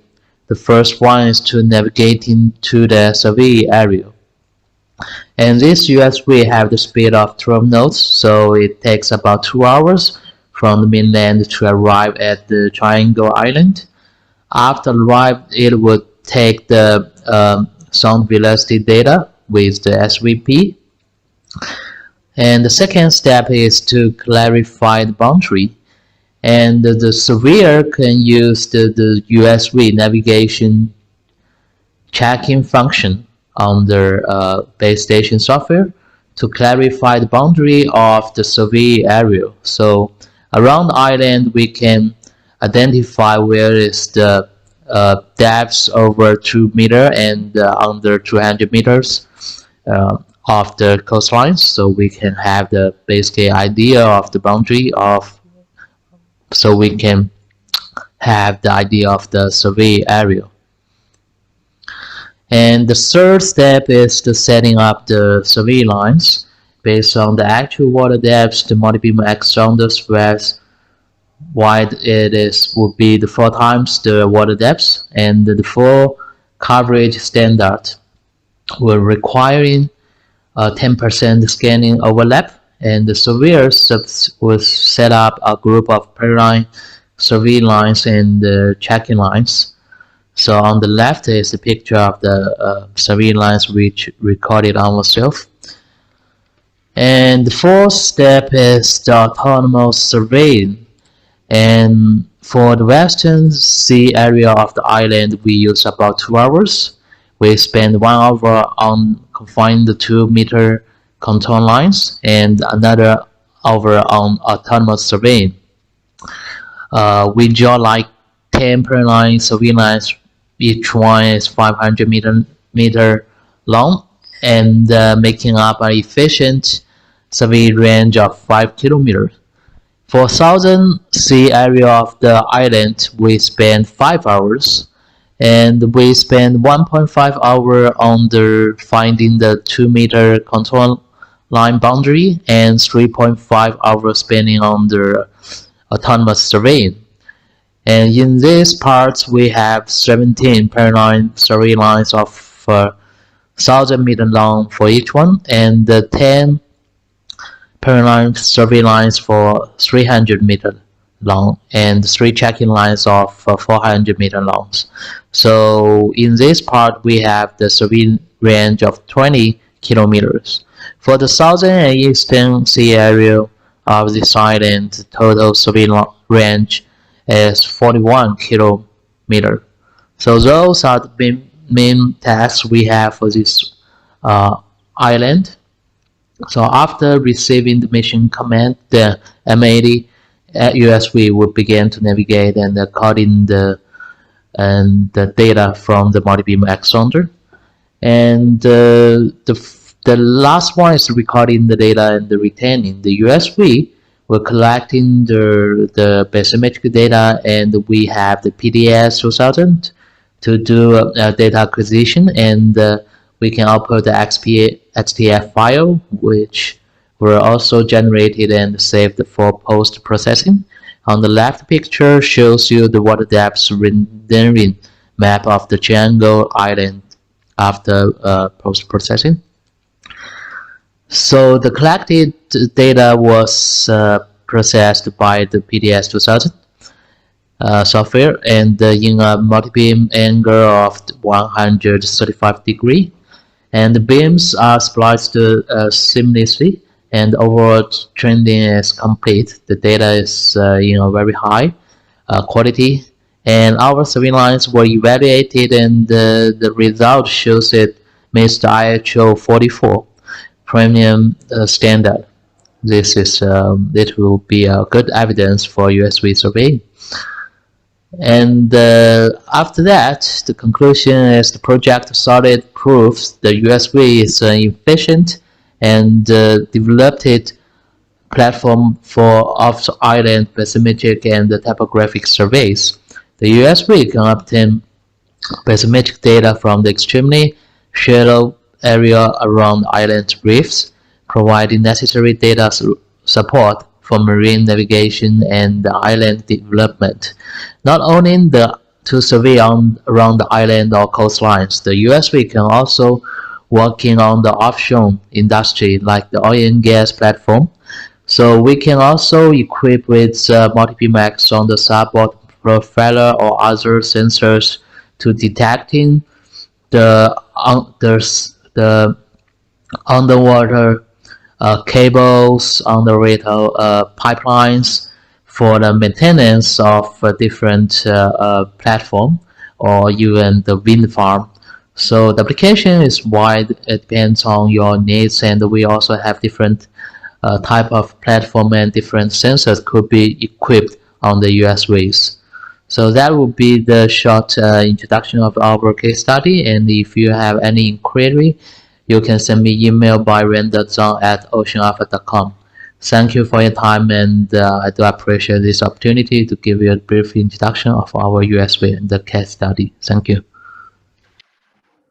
The first one is to navigate into the survey area. And this USV have the speed of 12 knots, so it takes about 2 hours from the mainland to arrive at the Triangle Island. After arrival, it would take the sound velocity data with the SVP. And the second step is to clarify the boundary. And the surveyor can use the USV navigation checking function on their base station software to clarify the boundary of the survey area. So around the island, we can identify where is the depths over 2 meters and under 200 meters of the coastlines, so we can have the basic idea of the boundary of, so we can have the idea of the survey area. And the third step is the setting up the survey lines based on the actual water depths. The multi-beam X sounder spreads wide it is would be the 4 times the water depth, and the full coverage standard will requiring 10% scanning overlap. And the surveyors will set up a group of parallel survey lines and checking lines. So on the left is the picture of the survey lines which recorded ourselves. And the fourth step is the autonomous surveying. And For the western sea area of the island, we use about 2 hours. We spend 1 hour on confining the 2-meter contour lines and another hour on autonomous surveying. We draw like 10 parallel survey lines. Each one is 500 meter long and making up an efficient survey range of 5 kilometers. For southern sea area of the island, we spend 5 hours, and we spend 1.5 hour on finding the 2-meter contour line boundary and 3.5 hours spending on the autonomous surveying. And in this part, we have 17 parallel survey lines of 1,000 meters long for each one, and 10 parallel survey lines for 300 meters long, and 3 checking lines of 400 meters long. So in this part, we have the survey range of 20 kilometers. For the southern and eastern sea area of this island, the total survey range is 41 kilometers. So those are the main tasks we have for this island. So after receiving the mission command, the M80 USV will begin to navigate and recording the data from the multi-beam extender. And the last one is recording the data and the retaining. The USV will collecting the bathymetric data, and we have the PDS 2000 to do data acquisition, and we can upload the XTF file, which were also generated and saved for post-processing. On the left picture shows you the water depth rendering map of the Triangle Island after post-processing. So the collected data was processed by the PDS 2000 software, and in a multi-beam angle of 135 degrees, and the beams are spliced seamlessly, and overall trending is complete. The data is very high quality, and our survey lines were evaluated, and the result shows it meets the IHO 44 premium standard. This is it will be a good evidence for USV surveying. And after that, the conclusion is the project solid proves the USV is an efficient and developed platform for off-island bathymetric and topographic surveys. The USV can obtain bathymetric data from the extremely shallow area around island reefs, providing necessary data support for marine navigation and island development. Not only to survey around the island or coastlines, the USV can also working on the offshore industry like the oil and gas platform. So we can also equip with multi-beam X on the starboard profiler or other sensors to detecting the underwater cables, underwater pipelines for the maintenance of different platform or even the wind farm. So the application is wide. It depends on your needs, and we also have different type of platform and different sensors could be equipped on the USVs. So that would be the short introduction of our case study, and if you have any inquiry, you can send me email by render.zhang@oceanalpha.com. Thank you for your time, and I do appreciate this opportunity to give you a brief introduction of our USV and the case study. Thank you.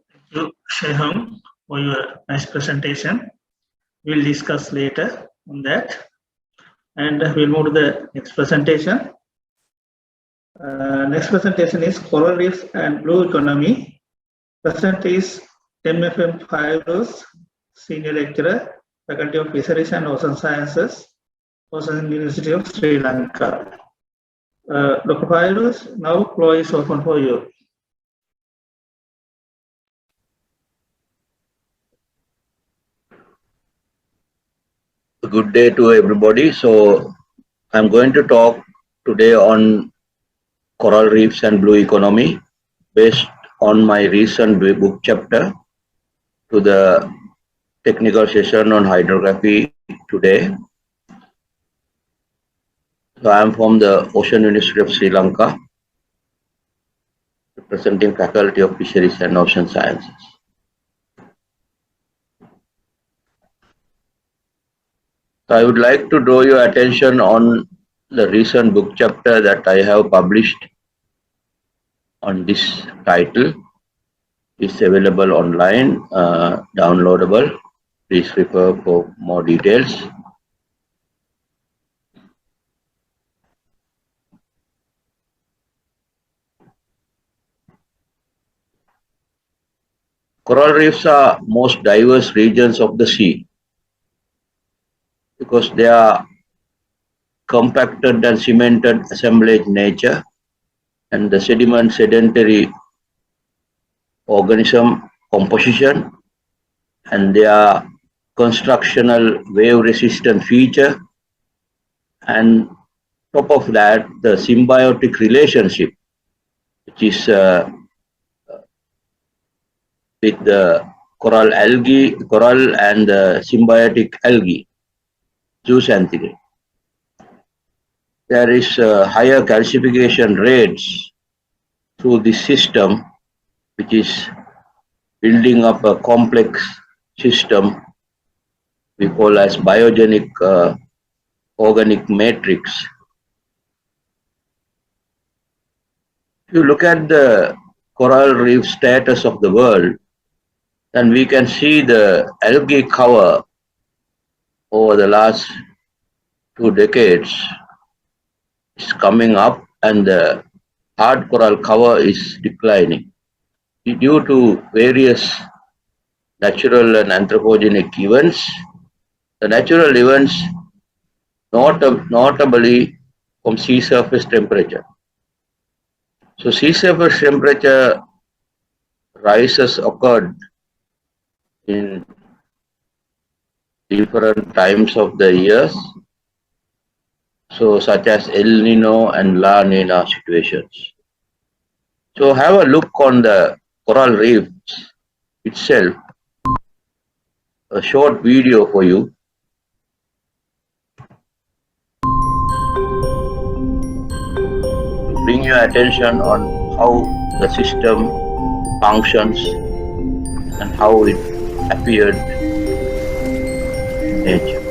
Thank you, Shehung, for your nice presentation. We'll discuss later on that. And we'll move to the next presentation. Next presentation is Coral Reefs and Blue Economy. Present is MFM Fairuz, Senior Lecturer, Faculty of Fisheries and Ocean Sciences, Ocean University of Sri Lanka. Dr. Fairuz, now floor is open for you. Good day to everybody. So I'm going to talk today on Coral Reefs and Blue Economy based on my recent book chapter to the technical session on hydrography today. So I am from the Ocean University of Sri Lanka, representing Faculty of Fisheries and Ocean Sciences. So I would like to draw your attention on the recent book chapter that I have published on this title. It's available online, downloadable. Please refer for more details. Coral reefs are most diverse regions of the sea because they are compacted and cemented assemblage nature, and the sedentary organism composition, and their constructional wave resistant feature, and top of that the symbiotic relationship which is with the coral and the symbiotic algae, zooxanthellae. There is higher calcification rates through this system, which is building up a complex system we call as biogenic organic matrix. If you look at the coral reef status of the world, then we can see the algae cover over the last 2 decades is coming up, and the hard coral cover is declining due to various natural and anthropogenic events. The natural events notably from sea surface temperature. So sea surface temperature rises occurred in different times of the years, so such as El Nino and La Nina situations. So have a look on the coral reefs itself, a short video for you. To bring your attention on how the system functions and how it appeared in nature.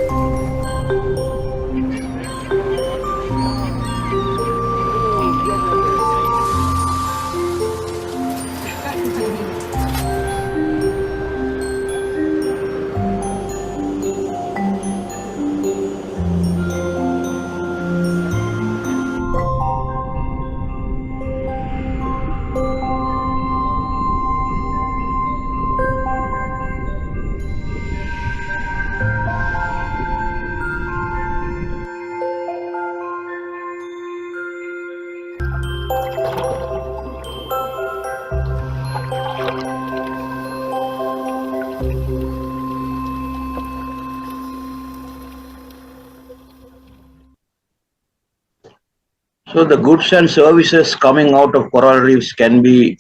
So the goods and services coming out of coral reefs can be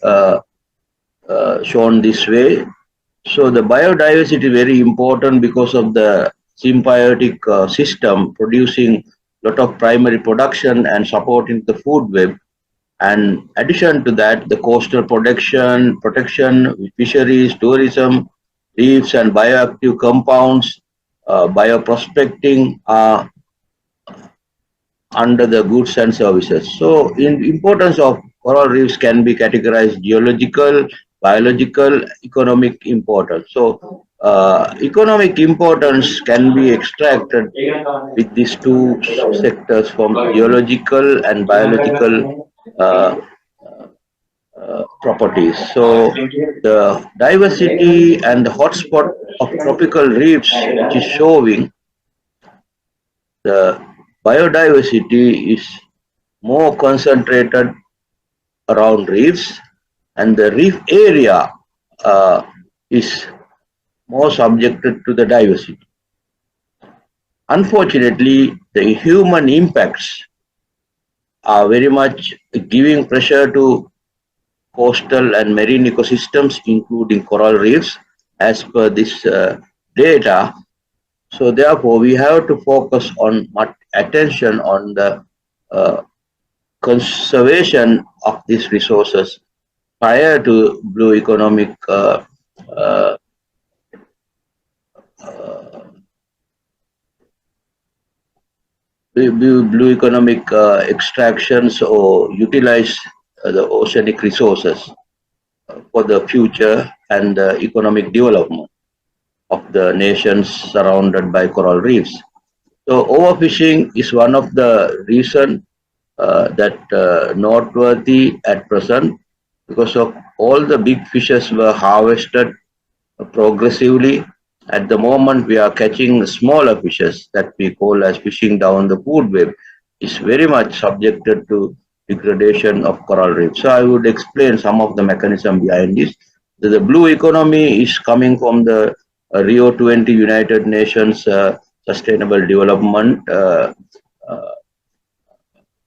shown this way. So the biodiversity is very important because of the symbiotic system producing a lot of primary production and supporting the food web. And addition to that, the coastal protection, fisheries, tourism, reefs and bioactive compounds, bioprospecting are under the goods and services. So in importance of coral reefs can be categorized geological, biological, economic importance. So economic importance can be extracted with these two sectors from geological and biological properties. So the diversity and the hotspot of tropical reefs, which is showing the biodiversity is more concentrated around reefs, and the reef area is more subjected to the diversity. Unfortunately, the human impacts are very much giving pressure to coastal and marine ecosystems, including coral reefs, as per this data. So therefore, we have to focus on attention on the conservation of these resources prior to blue economic extractions or utilize the oceanic resources for the future and economic development of the nations surrounded by coral reefs. So overfishing is one of the reasons that noteworthy at present, because of all the big fishes were harvested progressively. At the moment, we are catching smaller fishes that we call as fishing down the food web. Is very much subjected to degradation of coral reefs. So I would explain some of the mechanism behind this. The blue economy is coming from the Rio 20 United Nations Sustainable Development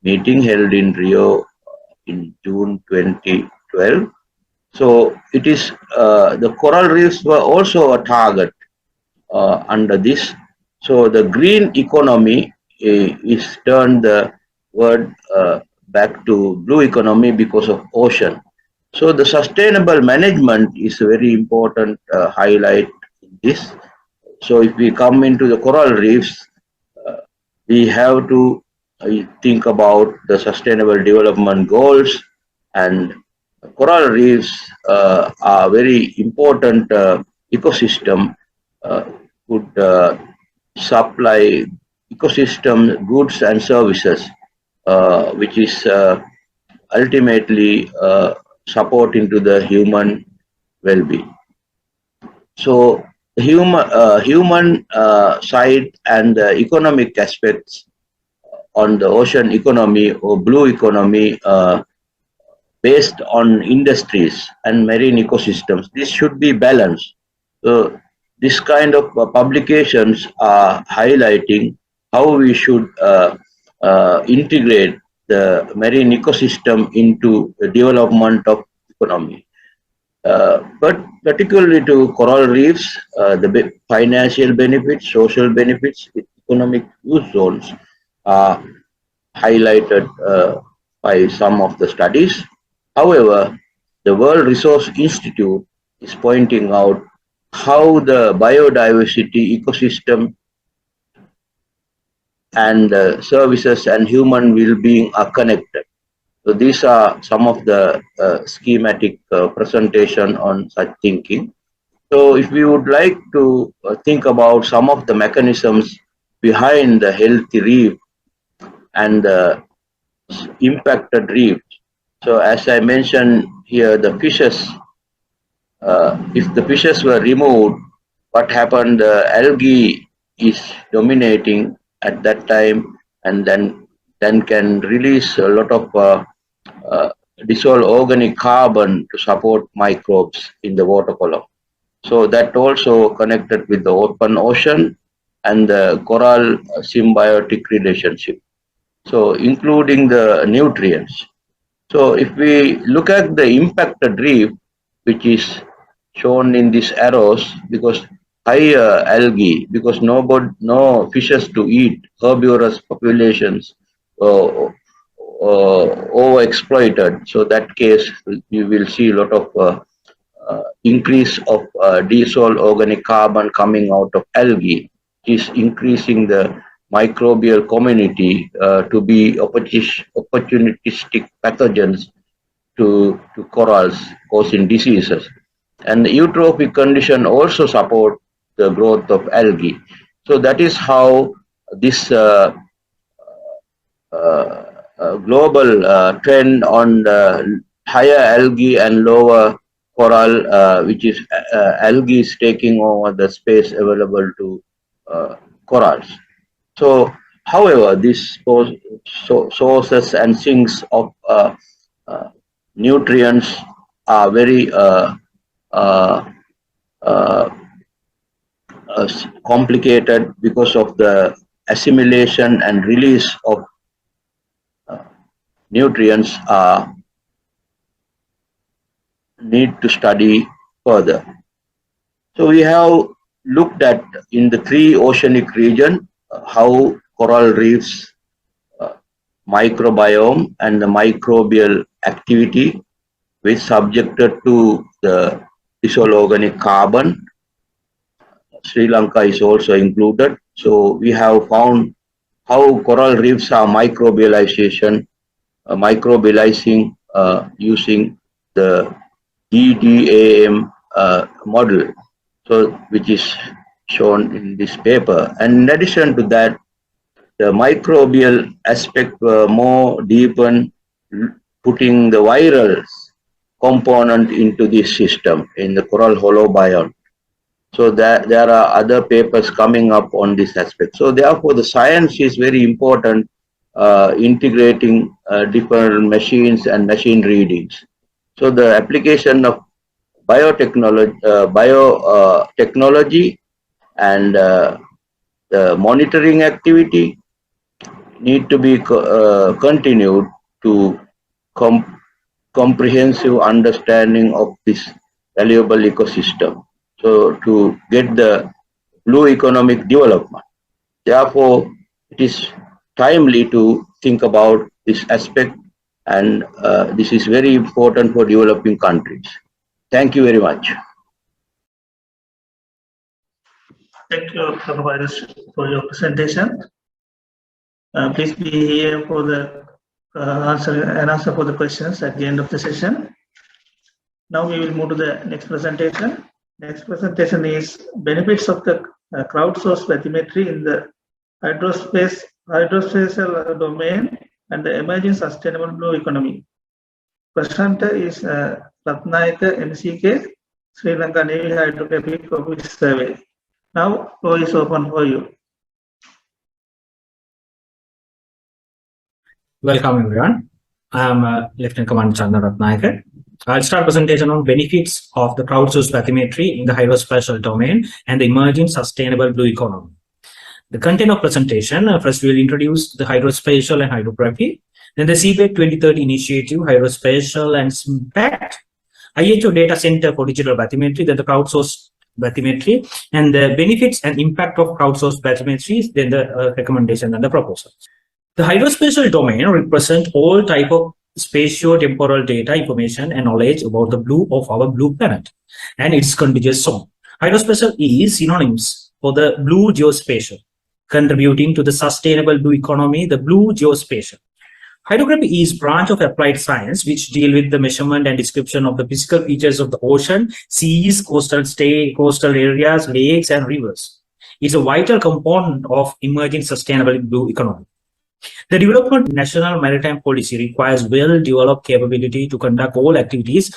meeting held in Rio in June 2012. So it is the coral reefs were also a target under this. So the green economy is turned the word back to blue economy because of ocean. So the sustainable management is a very important highlight in this. So if we come into the coral reefs, we have to think about the sustainable development goals, and coral reefs are very important ecosystem, could supply ecosystem goods and services, which is ultimately supporting to the human well-being. So the human side and the economic aspects on the ocean economy or blue economy based on industries and marine ecosystems, this should be balanced. So this kind of publications are highlighting how we should integrate the marine ecosystem into the development of economy. But particularly to coral reefs, the financial benefits, social benefits, economic use zones are highlighted by some of the studies. However, the World Resource Institute is pointing out how the biodiversity ecosystem and services and human well-being are connected. So these are some of the schematic presentation on such thinking. So if we would like to think about some of the mechanisms behind the healthy reef and the impacted reef. So as I mentioned here, the fishes, if the fishes were removed, what happened, the algae is dominating at that time, and then can release a lot of dissolved organic carbon to support microbes in the water column. So that also connected with the open ocean and the coral symbiotic relationship. So including the nutrients. So if we look at the impacted reef, which is shown in these arrows, because higher algae, because no fishes to eat, herbivorous populations overexploited. So that case, you will see a lot of increase of dissolved organic carbon coming out of algae, is increasing the microbial community to be opportunistic pathogens to corals, causing diseases. And the eutrophic condition also support the growth of algae. So that is how this global trend on the higher algae and lower coral, which is algae is taking over the space available to corals. So, however, these sources and sinks of nutrients are very complicated because of the assimilation and release of nutrients need to study further. So we have looked at in the 3 oceanic region how coral reefs microbiome and the microbial activity which subjected to the dissolved organic carbon. Sri Lanka is also included. So we have found how coral reefs are microbializing using the GEOSYM model, so which is shown in this paper. And in addition to that, the microbial aspect were more deepened, putting the viral component into this system in the coral holobiont. So that there are other papers coming up on this aspect. So therefore, the science is very important, integrating different machines and machine readings. So the application of biotechnology and the monitoring activity need to be continued to comprehensive understanding of this valuable ecosystem. So to get the blue economic development. Therefore, it is timely to think about this aspect, and this is very important for developing countries. Thank you very much. Thank you, Dr. Virus, for your presentation. Please be here for the answer for the questions at the end of the session. Now we will move to the next presentation. Next presentation is benefits of the crowdsourced bathymetry in the hydrospatial domain and the emerging sustainable blue economy. Presenter is Ratnayaka MCK, Sri Lanka Navy Hydrographic Office Survey. Now, floor is open for you. Welcome everyone. I am Lieutenant Commander Chandra Ratnayaka. I'll start presentation on benefits of the crowdsourced bathymetry in the hydrospatial domain and the emerging sustainable blue economy. The content of presentation, first we'll introduce the hydrospatial and hydrography, then the Seabed 2030 initiative, hydrospatial and impact, IHO data center for digital bathymetry, then the crowdsourced bathymetry, and the benefits and impact of crowdsourced bathymetry, then the recommendation and the proposal. The hydrospatial domain represents all type of spatio-temporal data, information, and knowledge about the blue of our blue planet and its contiguous zone. Hydrospatial is synonyms for the blue geospatial, contributing to the sustainable blue economy, the blue geospatial. Hydrography is branch of applied science which deal with the measurement and description of the physical features of the ocean, seas, coastal areas, lakes, and rivers. It's a vital component of emerging sustainable blue economy. The development of national maritime policy requires well-developed capability to conduct all activities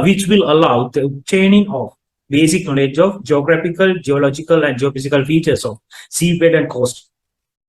which will allow the obtaining of basic knowledge of geographical, geological, and geophysical features of seabed and coast,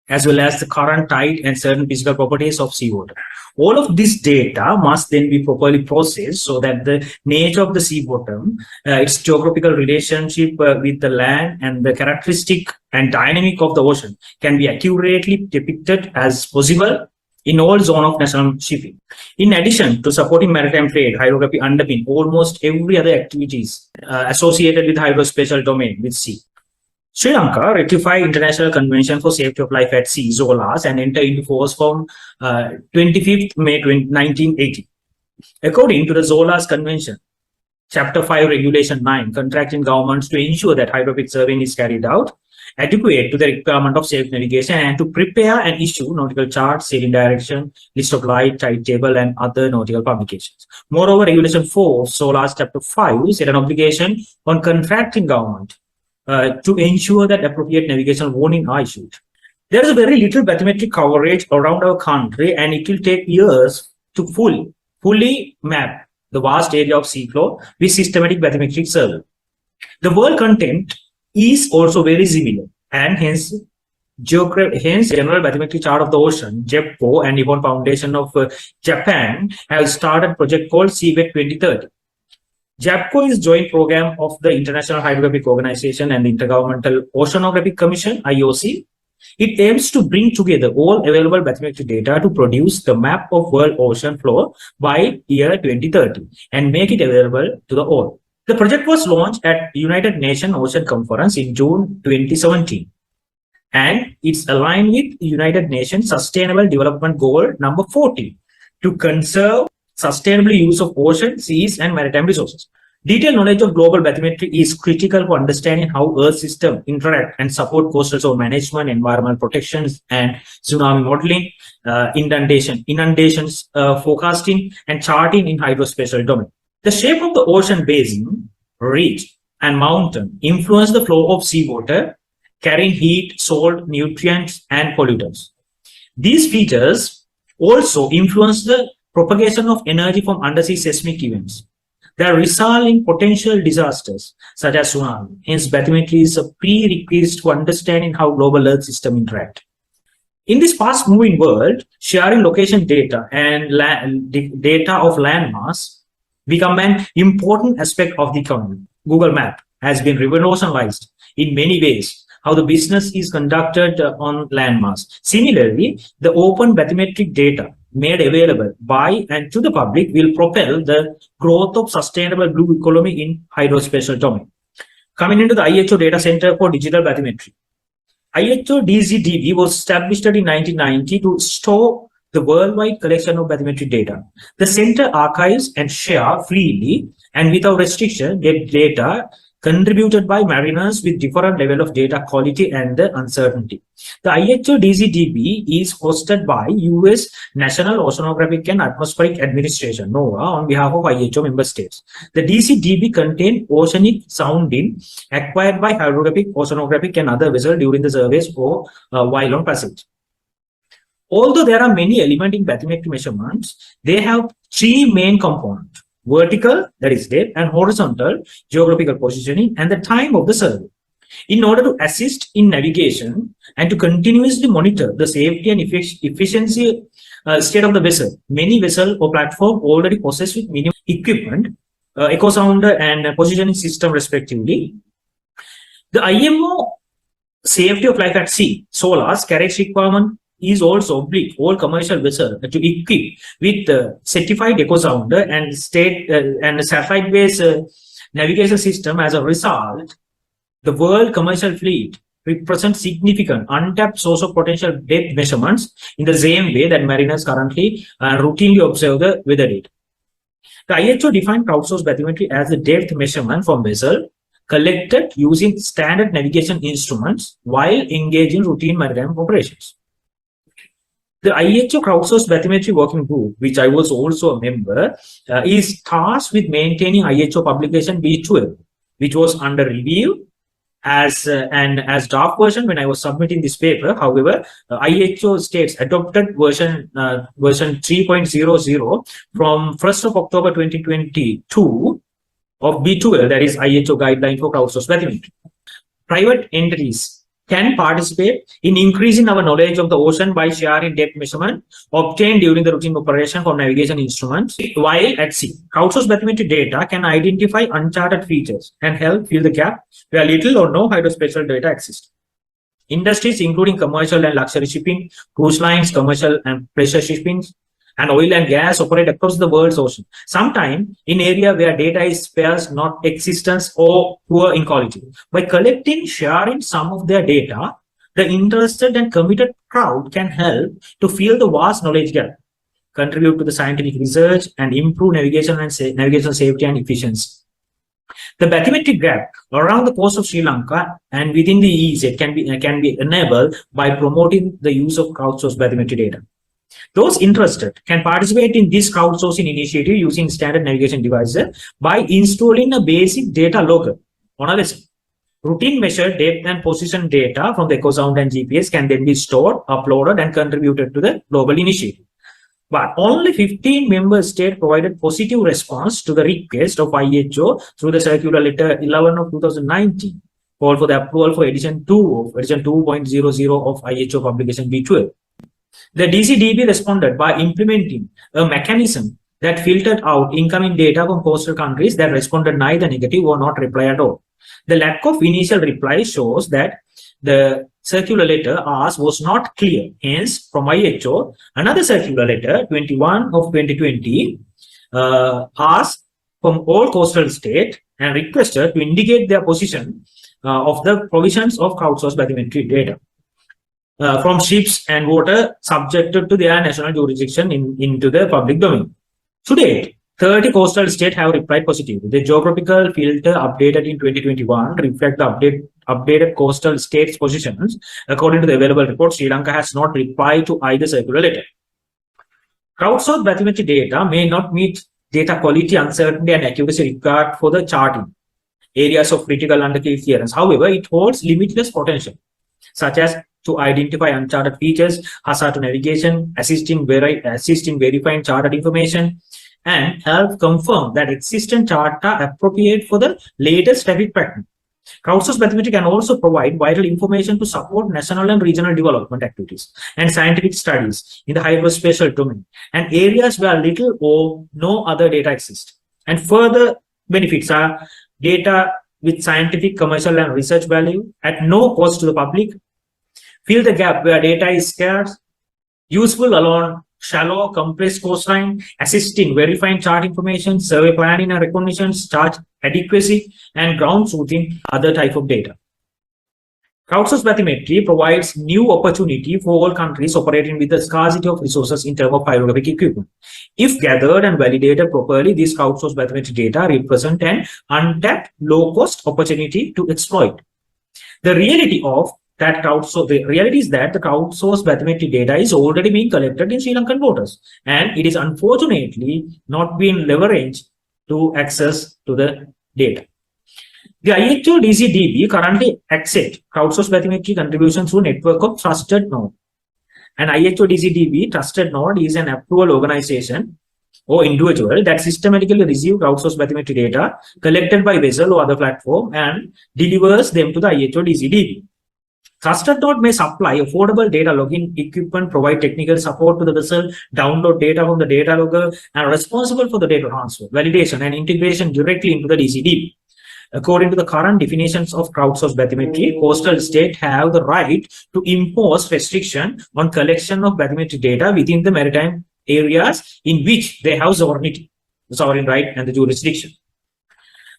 as well as the current tide and certain physical properties of seawater. All of this data must then be properly processed so that the nature of the sea bottom, its geographical relationship with the land, and the characteristic and dynamic of the ocean can be accurately depicted as possible in all zones of national shipping. In addition to supporting maritime trade, hydrography underpins almost every other activities associated with the hydrospatial domain with sea. Sri Lanka ratified International Convention for Safety of Life at Sea, ZOLAS, and entered into force from 25th May 1980. According to the ZOLAS Convention, Chapter 5, Regulation 9, contracting governments to ensure that hydrographic surveying is carried out, adequate to the requirement of safe navigation, and to prepare and issue nautical charts, sailing direction, list of light, tide table, and other nautical publications. Moreover, Regulation 4, ZOLAS Chapter 5, set an obligation on contracting government to ensure that appropriate navigation warning are issued. There is very little bathymetric coverage around our country, and it will take years to fully map the vast area of seafloor with systematic bathymetric survey. The world content is also very similar, and hence General Bathymetric Chart of the Ocean, GEPCO, and Nippon Foundation of Japan have started a project called Seabed 2030. JAPCO is joint program of the International Hydrographic Organization and the Intergovernmental Oceanographic Commission, IOC. It aims to bring together all available bathymetric data to produce the map of world ocean floor by year 2030 and make it available to the all. The project was launched at United Nations Ocean Conference in June 2017. And it's aligned with United Nations Sustainable Development Goal number 40 to conserve sustainable use of ocean, seas, and maritime resources. Detailed knowledge of global bathymetry is critical for understanding how Earth systems interact and support coastal zone management, environmental protections, and tsunami modeling, inundations forecasting, and charting in hydrospatial domain. The shape of the ocean basin, ridge, and mountain influence the flow of seawater, carrying heat, salt, nutrients, and pollutants. These features also influence the propagation of energy from undersea seismic events. They result in potential disasters such as tsunami. Hence, bathymetry is a prerequisite to understanding how global Earth systems interact. In this fast-moving world, sharing location data and data of landmass become an important aspect of the economy. Google Map has been revolutionized in many ways how the business is conducted on landmass. Similarly, the open bathymetric data made available by and to the public will propel the growth of sustainable blue economy in hydrospatial domain. Coming into the IHO Data Center for Digital Bathymetry. IHO DZDB was established in 1990 to store the worldwide collection of bathymetric data. The center archives and share freely and without restriction the data contributed by mariners with different level of data quality and the uncertainty. The IHO DZDB is hosted by US National Oceanographic and Atmospheric Administration, NOAA, on behalf of IHO member states. The DZDB contains oceanic sounding acquired by hydrographic, oceanographic, and other vessels during the surveys or while on passage. Although there are many elements in bathymetric measurements, they have three main components: vertical, that is depth, and horizontal, geographical positioning, and the time of the survey. In order to assist in navigation and to continuously monitor the safety and efficiency state of the vessel, many vessels or platforms already possess with minimum equipment, echo sounder and positioning system respectively. The IMO Safety of Life at Sea, SOLAS, carriage requirement is also obliged all commercial vessels to equip with certified echo sounder and state and satellite-based navigation system. As a result, the world commercial fleet represents significant untapped source of potential depth measurements in the same way that mariners currently routinely observe the weather data. The IHO defined crowdsourced bathymetry as the depth measurement from vessel collected using standard navigation instruments while engaging routine maritime operations. The IHO Crowdsourced Bathymetry Working Group, which I was also a member, is tasked with maintaining IHO publication B12, which was under review as draft version when I was submitting this paper. However, IHO states adopted version 3.00 from 1st of October 2022 of B12, that is IHO Guideline for Crowdsourced Bathymetry. Private entities can participate in increasing our knowledge of the ocean by sharing depth measurement obtained during the routine operation for navigation instruments while at sea. Crowdsourced bathymetry data can identify uncharted features and help fill the gap where little or no hydrospatial data exists. Industries including commercial and luxury shipping, cruise lines, commercial and pleasure shipping, and oil and gas operate across the world's ocean, sometimes in area where data is sparse, not existence, or poor in quality. By collecting, sharing some of their data, the interested and committed crowd can help to fill the vast knowledge gap, contribute to the scientific research, and improve navigation and navigation safety and efficiency. The bathymetric gap around the coast of Sri Lanka and within the EEZ can be enabled by promoting the use of crowdsourced bathymetry data. Those interested can participate in this crowdsourcing initiative using standard navigation devices by installing a basic data logger on a vessel. Routine measured depth and position data from the echo sound and GPS can then be stored, uploaded, and contributed to the global initiative. But only 15 member states provided positive response to the request of IHO through the Circular Letter 11 of 2019, called for the approval for edition 2.00 of IHO publication B12. The DCDB responded by implementing a mechanism that filtered out incoming data from coastal countries that responded neither negative or not reply at all. The lack of initial reply shows that the circular letter asked was not clear. Hence, from IHO, another circular letter 21 of 2020 asked from all coastal states and requested to indicate their position of the provisions of crowdsourced bathymetry data from ships and water subjected to their national jurisdiction into the public domain. To date, 30 coastal states have replied positively. The geographical filter updated in 2021 reflect the updated coastal states' positions. According to the available report, Sri Lanka has not replied to either circular letter. Crowdsourced bathymetry data may not meet data quality, uncertainty, and accuracy required for the charting areas of critical underkey clearance. However, it holds limitless potential, such as to identify uncharted features, hazard to navigation, assisting verifying charted information, and help confirm that existing charts are appropriate for the latest traffic pattern. Crowdsourced bathymetry can also provide vital information to support national and regional development activities and scientific studies in the hydrospatial domain and areas where little or no other data exists. And further benefits are data with scientific, commercial, and research value at no cost to the public, fill the gap where data is scarce, useful along shallow, compressed coastline, assist in verifying chart information, survey planning and recognitions, chart adequacy, and ground truthing other type of data. Crowdsourced bathymetry provides new opportunity for all countries operating with the scarcity of resources in terms of hydrographic equipment. If gathered and validated properly, these crowdsourced bathymetry data represent an untapped, low-cost opportunity to exploit. The reality is that the crowdsourced bathymetry data is already being collected in Sri Lankan waters, and it is unfortunately not being leveraged to access to the data. The IHO DCDB currently accepts crowdsourced bathymetry contributions through a network of trusted nodes. An IHO DCDB trusted node is an approval organization or individual that systematically receives crowdsourced bathymetry data collected by vessel or other platform and delivers them to the IHO DCDB. Trusted node may supply affordable data logging equipment, provide technical support to the vessel, download data from the data logger, and responsible for the data transfer, validation, and integration directly into the DCDB. According to the current definitions of crowdsourced bathymetry, coastal states have the right to impose restriction on collection of bathymetry data within the maritime areas in which they have sovereignty, the sovereign right, and the jurisdiction.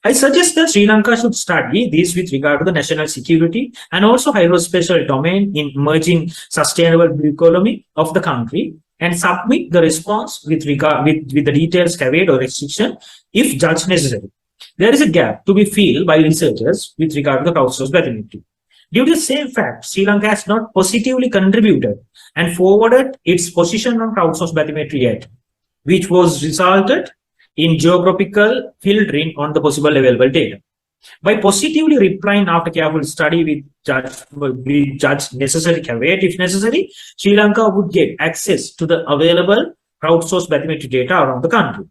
I suggest that Sri Lanka should study this with regard to the national security and also hydrospatial domain in emerging sustainable blue economy of the country and submit the response with the details caveat or restriction if judged necessary. There is a gap to be filled by researchers with regard to the crowdsourced bathymetry. Due to the same fact, Sri Lanka has not positively contributed and forwarded its position on crowdsourced bathymetry yet, which was resulted in geographical filtering on the possible available data. By positively replying after careful study with judge necessary caveat if necessary, Sri Lanka would get access to the available crowdsourced bathymetry data around the country.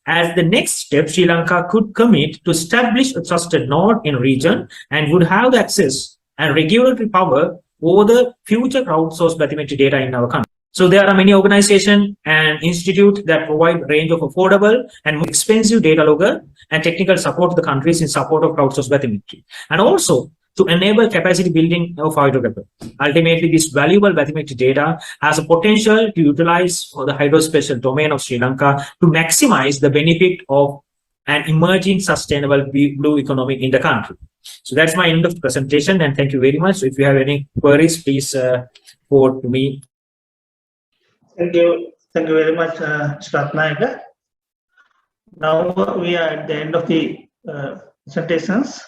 As the next step, Sri Lanka could commit to establish a trusted node in region and would have the access and regulatory power over the future crowdsourced bathymetry data in our country. So there are many organizations and institutes that provide a range of affordable and more expensive data logger and technical support to the countries in support of crowdsourced bathymetry, and also to enable capacity building of hydrography. Ultimately, this valuable bathymetry data has a potential to utilize for the hydrospatial domain of Sri Lanka to maximize the benefit of an emerging sustainable blue economy in the country. So that's my end of the presentation, and thank you very much. So if you have any queries, please forward to me. Thank you very much, Mr. Ratnayaka. Now we are at the end of the presentations.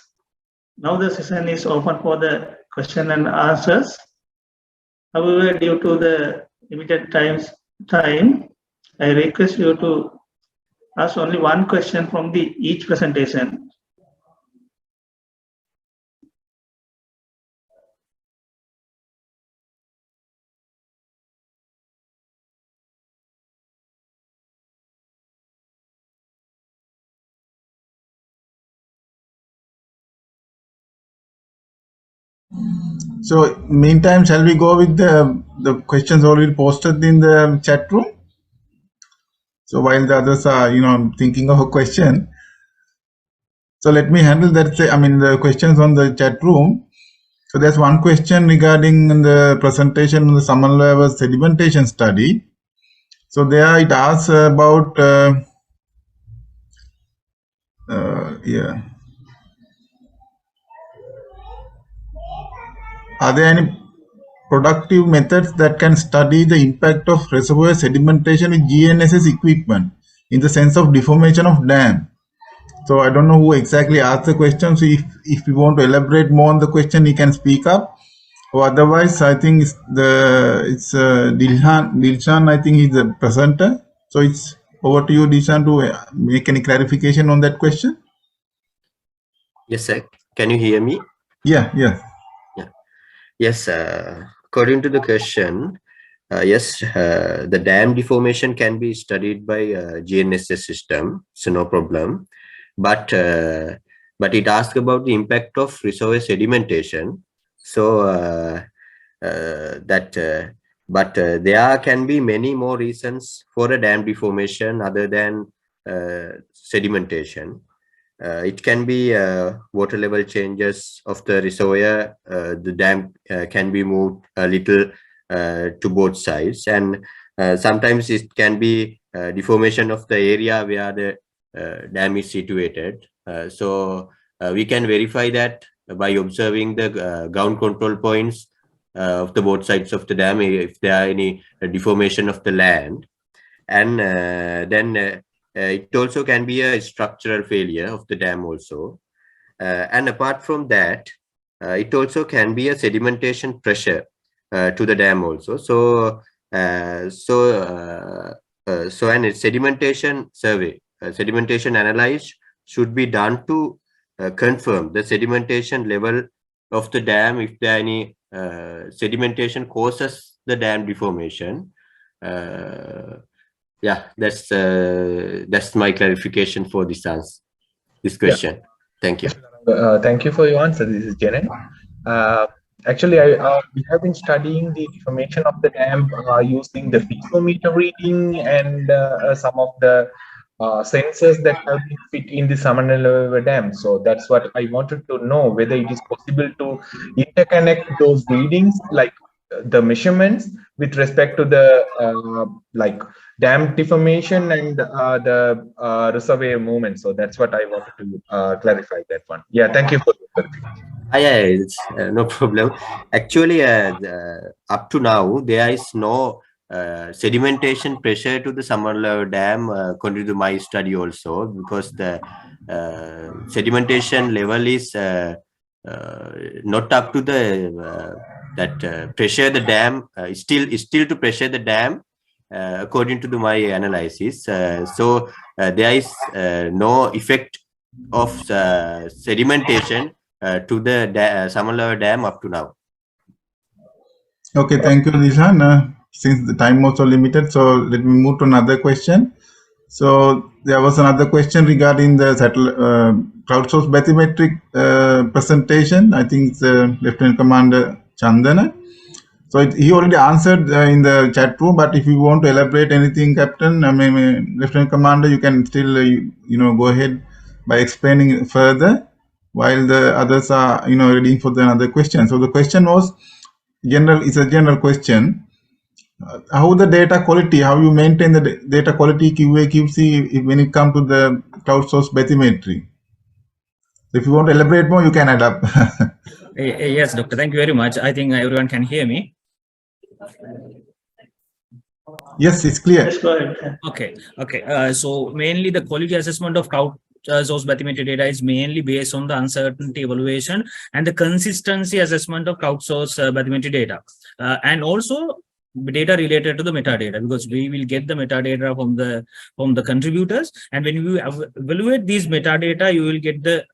Now the session is open for the question and answers. However, due to the limited time, I request you to ask only one question from each presentation. So, meantime, shall we go with the questions already posted in the chat room? So while the others are, thinking of a question, so let me handle that. The questions on the chat room. So there's one question regarding the presentation of the Samanlava sedimentation study. So there it asks about are there any productive methods that can study the impact of reservoir sedimentation with GNSS equipment in the sense of deformation of dam? So I don't know who exactly asked the question. So if you want to elaborate more on the question, you can speak up. Or otherwise, I think it's Dilshan. I think he's the presenter. So it's over to you, Dilshan, to make any clarification on that question. Yes, sir. Can you hear me? Yeah. Yes. According to the question, yes, the dam deformation can be studied by GNSS system, so no problem. But it asks about the impact of reservoir sedimentation. So there can be many more reasons for a dam deformation other than sedimentation. It can be water level changes of the reservoir. The dam can be moved a little to both sides, and sometimes it can be deformation of the area where the dam is situated. So we can verify that by observing the ground control points of the both sides of the dam if there are any deformation of the land, and then it also can be a structural failure of the dam also. And apart from that, it also can be a sedimentation pressure to the dam also. So an sedimentation survey, sedimentation analysis should be done to confirm the sedimentation level of the dam if there are any sedimentation causes the dam deformation. Yeah, that's my clarification for this answer, this question. Yeah. Thank you. Thank you for your answer. This is Jenen. Actually, we have been studying the deformation of the dam using the pixometer reading and some of the sensors that have been fit in the Samanlava dam. So that's what I wanted to know, whether it is possible to interconnect those readings, like the measurements with respect to the like dam deformation and the reservoir movement. So that's what I wanted to clarify that one. Yeah, thank you for the clarification. Yeah, it's no problem. Actually, up to now, there is no sedimentation pressure to the Samanlava dam according to my study also, because the sedimentation level is not up to the that pressure the dam is still to pressure the dam according to my analysis. So there is no effect of sedimentation to the Samanlava dam up to now. Okay, thank you, Dilshan. Since the time also limited, so let me move to another question. So there was another question regarding the crowdsourced bathymetric presentation. I think it's Lieutenant Commander Chandana. So he already answered in the chat room, but if you want to elaborate anything, Captain, Lieutenant Commander, you can still go ahead by explaining further while the others are reading for the another question. So the question was it's a general question. How the data quality, how you maintain the data quality QA, QC when it comes to the crowdsourced bathymetry? If you want to elaborate more, you can add up. Yes, Doctor. Thank you very much. I think everyone can hear me. Yes, it's clear. Yes, go ahead. Okay. So mainly the quality assessment of crowdsourced bathymetry data is mainly based on the uncertainty evaluation and the consistency assessment of crowdsourced bathymetry data, and also data related to the metadata, because we will get the metadata from the contributors, and when you evaluate these metadata, you will get the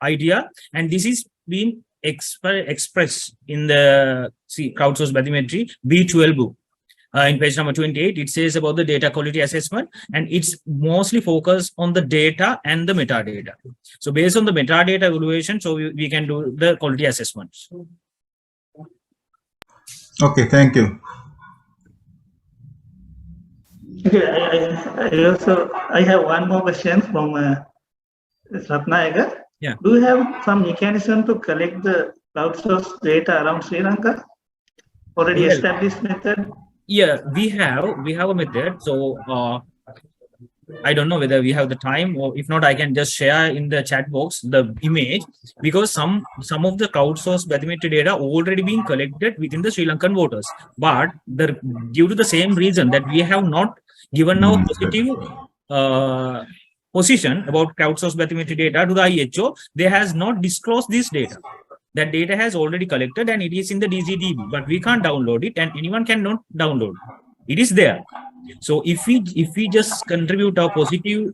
idea, and this is being expressed in the crowdsourced bathymetry B12 book. In page number 28, it says about the data quality assessment, and it's mostly focused on the data and the metadata. So based on the metadata evaluation, so we can do the quality assessments. Okay, thank you. Okay, I have one more question from Ratnayaga. Yeah. Do you have some mechanism to collect the crowdsourced data around Sri Lanka? Already Well, established method? yeah, we have a method. So I don't know whether we have the time, or if not, I can just share in the chat box the image, because some of the crowdsourced bathymetry data already being collected within the Sri Lankan waters. But due to the same reason that we have not given our positive position about crowdsourced bathymetry data to the IHO, they has not disclosed this data. That data has already collected and it is in the DGDB, but we can't download it, and anyone cannot download it. It is there. So if we just contribute our positive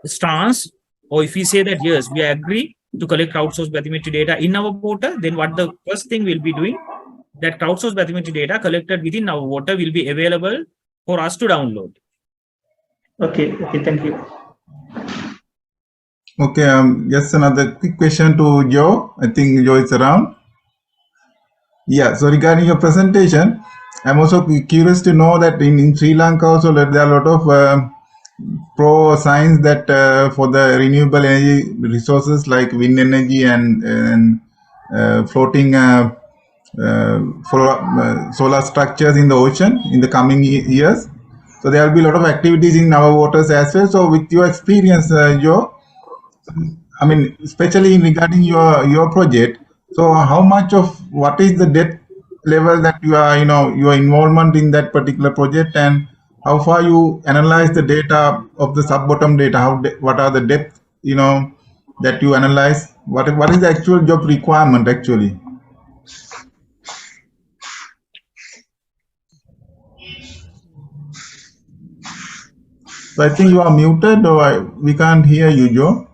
stance, or if we say that yes, we agree to collect crowdsourced bathymetry data in our water, then what the first thing we'll be doing, that crowdsourced bathymetry data collected within our water will be available for us to download. Okay, thank you. Okay, just another quick question to Joe. I think Joe is around. Yeah, so regarding your presentation, I'm also curious to know that in Sri Lanka also there are a lot of pro signs that for the renewable energy resources like wind energy and floating solar structures in the ocean in the coming years. So there will be a lot of activities in our waters as well. So with your experience, Joe, I mean, especially regarding your project, so how much of what is the depth level that you are, your involvement in that particular project, and how far you analyze the data of the sub-bottom data? What are the depth, that you analyze? What is the actual job requirement actually? So I think you are muted, or we can't hear you, Joe.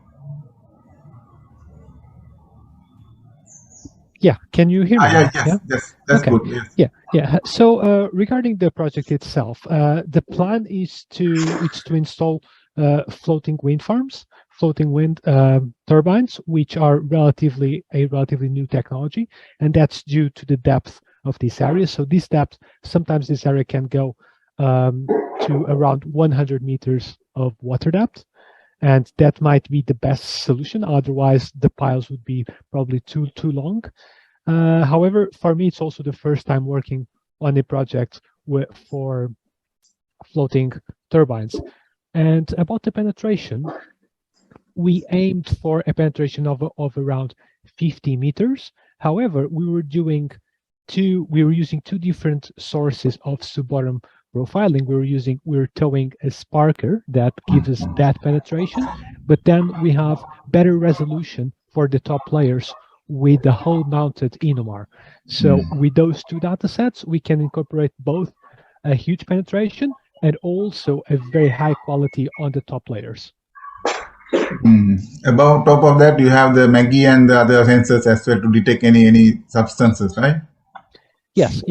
Yeah, can you hear me? Yes, that's okay. good. Yes. Yeah. So regarding the project itself, the plan is to install floating wind farms, floating wind turbines, which are relatively new technology, and that's due to the depth of this area. So this depth, sometimes this area can go to around 100 meters of water depth. And that might be the best solution. Otherwise, the piles would be probably too long. However, for me, it's also the first time working on a project for floating turbines. And about the penetration, we aimed for a penetration of around 50 meters. However, we were using two different sources of sub-bottom profiling. We were towing a sparker that gives us that penetration, but then we have better resolution for the top layers with the hull mounted Inomar. So with those two data sets, we can incorporate both a huge penetration and also a very high quality on the top layers. About top of that, you have the Maggie and the other sensors as well to detect any substances, right? Yes.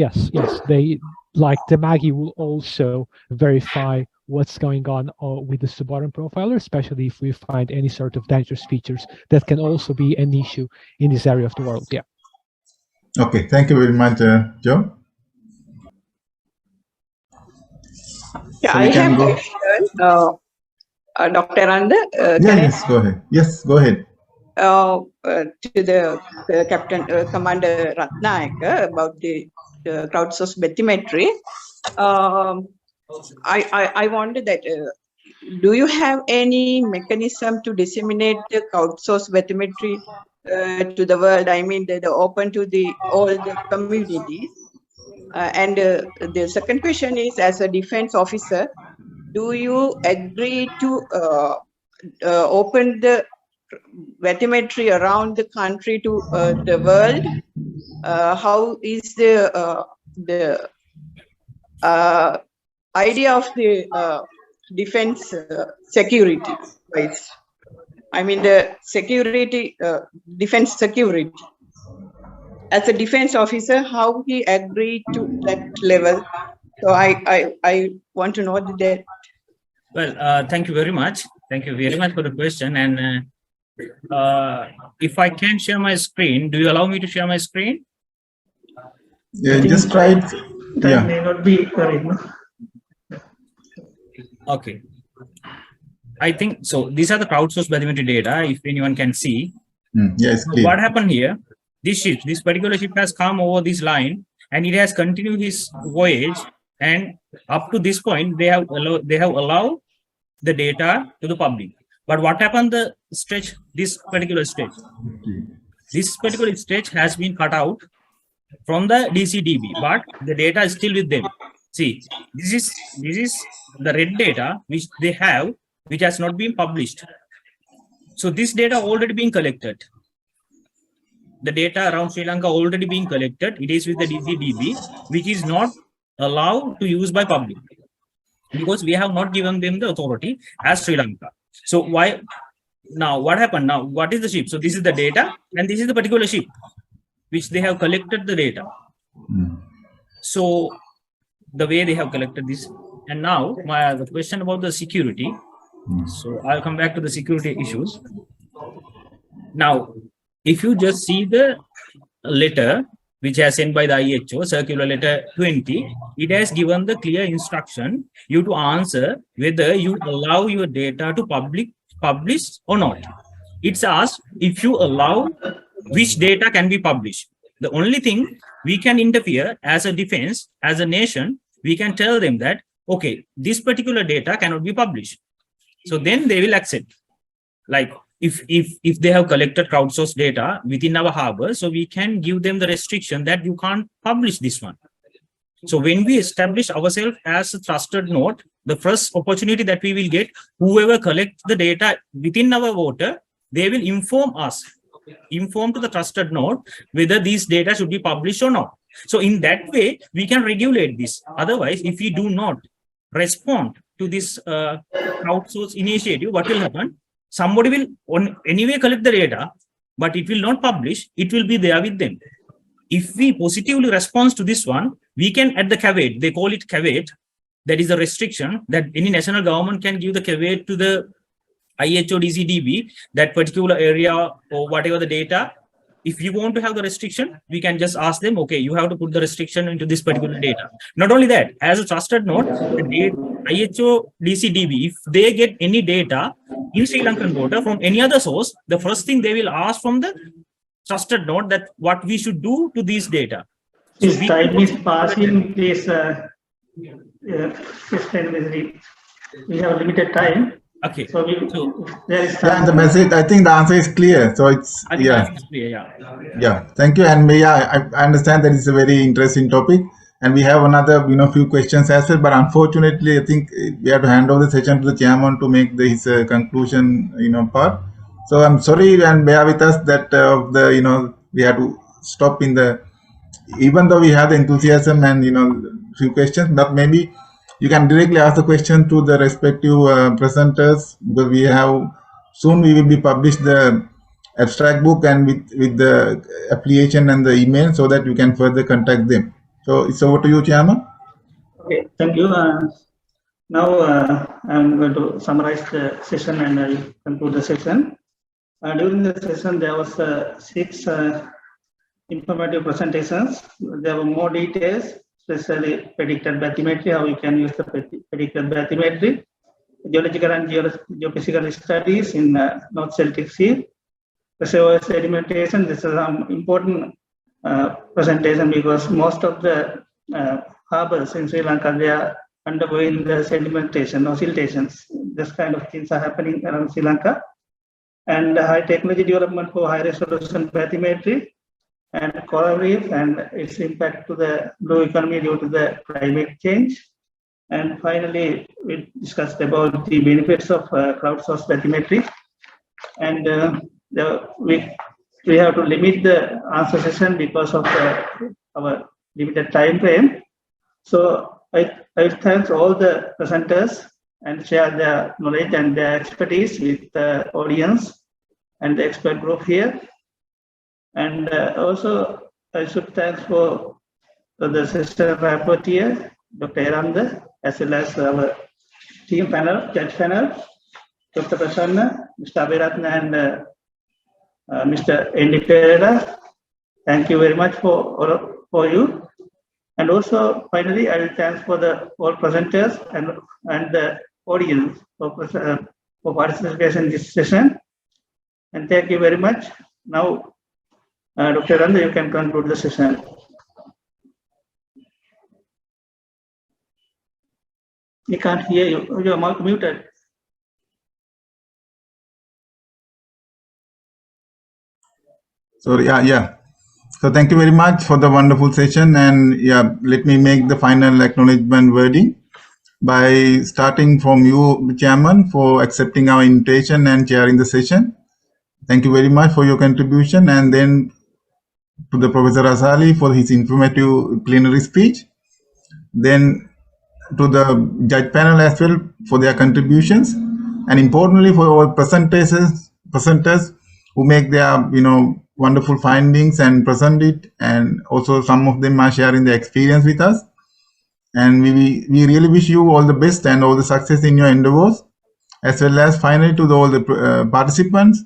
They, like the Maggie, will also verify what's going on with the sub-bottom profiler, especially if we find any sort of dangerous features that can also be an issue in this area of the world. Yeah. Okay, thank you very much, Joe. Yeah, So I have a question, Dr. Randa. Yes, go ahead. Yes, go ahead. To the Captain Commander Ratnayaka about the crowdsourced bathymetry. I wonder that do you have any mechanism to disseminate the crowdsourced bathymetry to the world? I mean, the open to all the communities. And the second question is, as a defense officer, do you agree to open the bathymetry around the country to the world? How is the idea of the defense security wise? I mean the security, defense security. As a defense officer, how he agreed to that level? So I want to know that. Well, thank you very much. Thank you very much for the question. And if I can share my screen, do you allow me to share my screen? Yeah, just try it. That may not be correct, no? Okay. I think so. These are the crowdsourced bathymetry data, if anyone can see. Yes, what happened here? this particular ship has come over this line and it has continued his voyage, and up to this point they have allowed the data to the public. But what happened this particular stretch has been cut out from the DCDB, but the data is still with them. See, this is the red data which they have, which has not been published. So this data already being collected. The data around Sri Lanka already being collected. It is with the DCDB, which is not allowed to use by public because we have not given them the authority as Sri Lanka. So why now? What happened now? What is the ship? So this is the data, and this is the particular ship which they have collected the data. So the way they have collected this, and now the question about the security. So I'll come back to the security issues. Now, if you just see the letter which has sent by the IHO, circular letter 20, it has given the clear instruction you to answer whether you allow your data to publish or not. It's asked if you allow which data can be published. The only thing we can interfere as a defense, as a nation, we can tell them that, okay, this particular data cannot be published. So then they will accept. Like if they have collected crowdsourced data within our harbor, so we can give them the restriction that you can't publish this one. So when we establish ourselves as a trusted node, the first opportunity that we will get, whoever collects the data within our water, they will inform to the trusted node whether these data should be published or not. So in that way, we can regulate this. Otherwise, if we do not respond to this crowdsource initiative, what will happen? Somebody will anyway collect the data, but it will not publish. It will be there with them. If we positively respond to this one, we can add the caveat. They call it caveat. That is a restriction that any national government can give the caveat to the IHO DCDB, that particular area or whatever the data. If you want to have the restriction, we can just ask them, okay, you have to put the restriction into this particular data. Not only that, as a trusted node, the IHO DCDB, if they get any data in Sri Lankan water from any other source, the first thing they will ask from the trusted node that what we should do to these data. So this time is passing, please. We have limited time. Okay. So there is time. Yeah, the message, I think the answer is clear. So it's, yeah. Yeah, thank you. And yeah, I understand that it's a very interesting topic. And we have another, few questions as well. But unfortunately, I think we have to hand over the session to the chairman to make his conclusion, part. So I'm sorry and bear with us that we have to stop in the, even though we have the enthusiasm and, few questions, but maybe you can directly ask the question to the respective presenters, because soon we will be published the abstract book and with the affiliation and the email, so that you can further contact them. So it's over to you, Chairman. Okay, thank you. Now I'm going to summarize the session and I will conclude the session. During the session, there was 6 informative presentations. There were more details, especially predicted bathymetry, how you can use the predicted bathymetry, geological and geophysical studies in North Celtic Sea, reservoir sedimentation. This is an important presentation because most of the harbors in Sri Lanka, they are undergoing the sedimentation or siltations. This kind of things are happening around Sri Lanka. And high technology development for high resolution bathymetry and coral reef and its impact to the blue economy due to the climate change. And finally, we discussed about the benefits of crowdsourced bathymetry. And we have to limit the answer session because of our limited time frame. So I thank all the presenters and share their knowledge and their expertise with the audience and the expert group here. And also I should thank for the sister rapporteur, Dr. Eranda, as well as our team panel, judge panel, Dr. Prasanna, Mr. Abhiratna, and Mr. Andy Pereira. Thank you very much for you. And also, finally, I will thank for all presenters and the audience for participation in this session. And thank you very much. Now, Dr. Randa, you can conclude the session. We can't hear you. Your mic muted. Sorry, yeah. So thank you very much for the wonderful session, and yeah, let me make the final acknowledgement wording by starting from you, Chairman, for accepting our invitation and chairing the session. Thank you very much for your contribution, and then to the Professor Asali for his informative plenary speech. Then to the judge panel as well for their contributions, and importantly for our presenters who make their wonderful findings and present it, and also some of them are sharing their experience with us. And we really wish you all the best and all the success in your endeavors, as well as finally to all the participants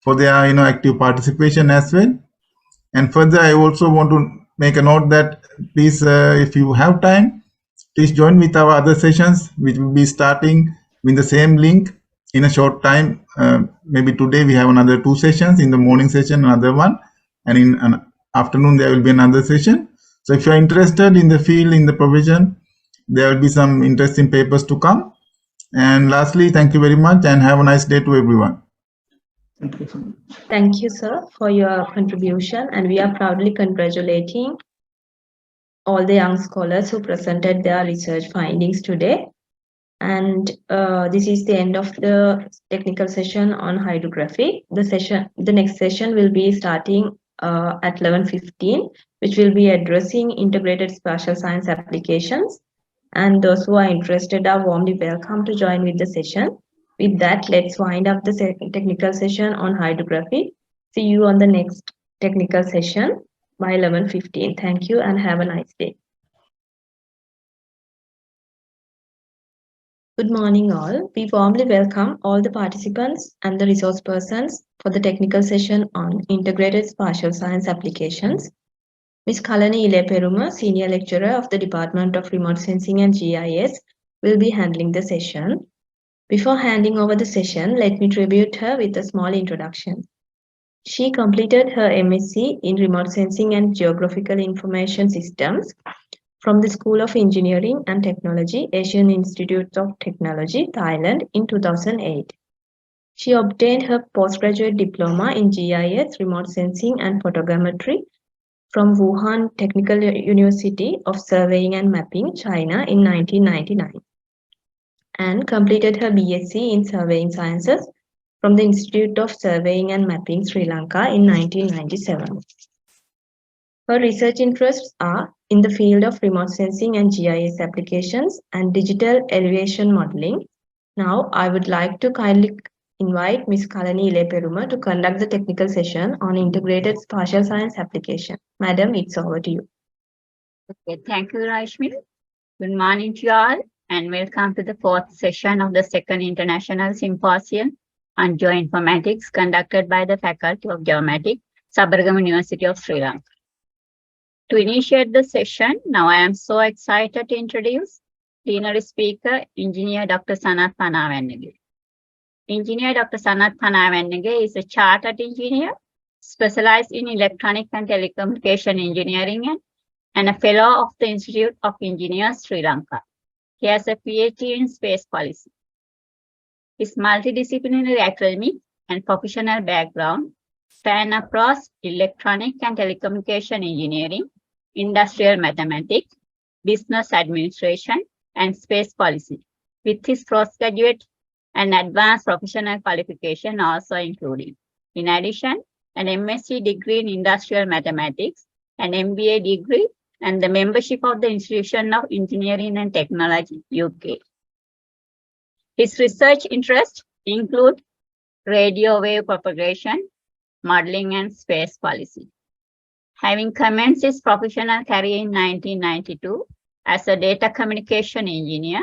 for their active participation as well. And further, I also want to make a note that please, if you have time, please join with our other sessions, which will be starting with the same link in a short time. Maybe today we have another 2 sessions, in the morning session another one, and in an afternoon there will be another session. So if you are interested in the field, in the provision, there will be some interesting papers to come. And lastly, thank you very much and have a nice day to everyone. Thank you so much. Thank you, sir, for your contribution, and we are proudly congratulating all the young scholars who presented their research findings today. And this is the end of the technical session on hydrography. The next session will be starting at 11:15, which will be addressing integrated spatial science applications. And those who are interested are warmly welcome to join with the session. With that, let's wind up the technical session on hydrography. See you on the next technical session by 11:15. Thank you and have a nice day. Good morning all. We warmly welcome all the participants and the resource persons for the technical session on integrated spatial science applications. Ms. Kalani Ileperuma, Senior Lecturer of the Department of Remote Sensing and GIS, will be handling the session. Before handing over the session, let me tribute her with a small introduction. She completed her MSc in Remote Sensing and Geographical Information Systems from the School of Engineering and Technology, Asian Institute of Technology, Thailand in 2008. She obtained her postgraduate diploma in GIS, Remote Sensing and Photogrammetry from Wuhan Technical University of Surveying and Mapping, China in 1999, and completed her BSc in Surveying Sciences from the Institute of Surveying and Mapping, Sri Lanka in 1997. Her research interests are in the field of remote sensing and GIS applications and digital elevation modeling. Now, I would like to kindly invite Ms. Kalani Ileperuma to conduct the technical session on integrated spatial science application. Madam, it's over to you. Okay, thank you, Rashmi. Good morning to you all, and welcome to the 4th session of the 2nd International Symposium on Geoinformatics conducted by the Faculty of Geomatics, Sabaragamu University of Sri Lanka. To initiate the session, now I am so excited to introduce plenary speaker, Engineer Dr. Sanath Panawennage. Engineer Dr. Sanath Panawennage is a chartered engineer specialized in electronic and telecommunication engineering and a fellow of the Institute of Engineers, Sri Lanka. He has a PhD in space policy. His multidisciplinary academic and professional background span across electronic and telecommunication engineering, industrial mathematics, business administration, and space policy, with his postgraduate and advanced professional qualification also including. In addition, an MSc degree in industrial mathematics, an MBA degree, and the membership of the Institution of Engineering and Technology, UK. His research interests include radio wave propagation, modeling, and space policy. Having commenced his professional career in 1992 as a data communication engineer,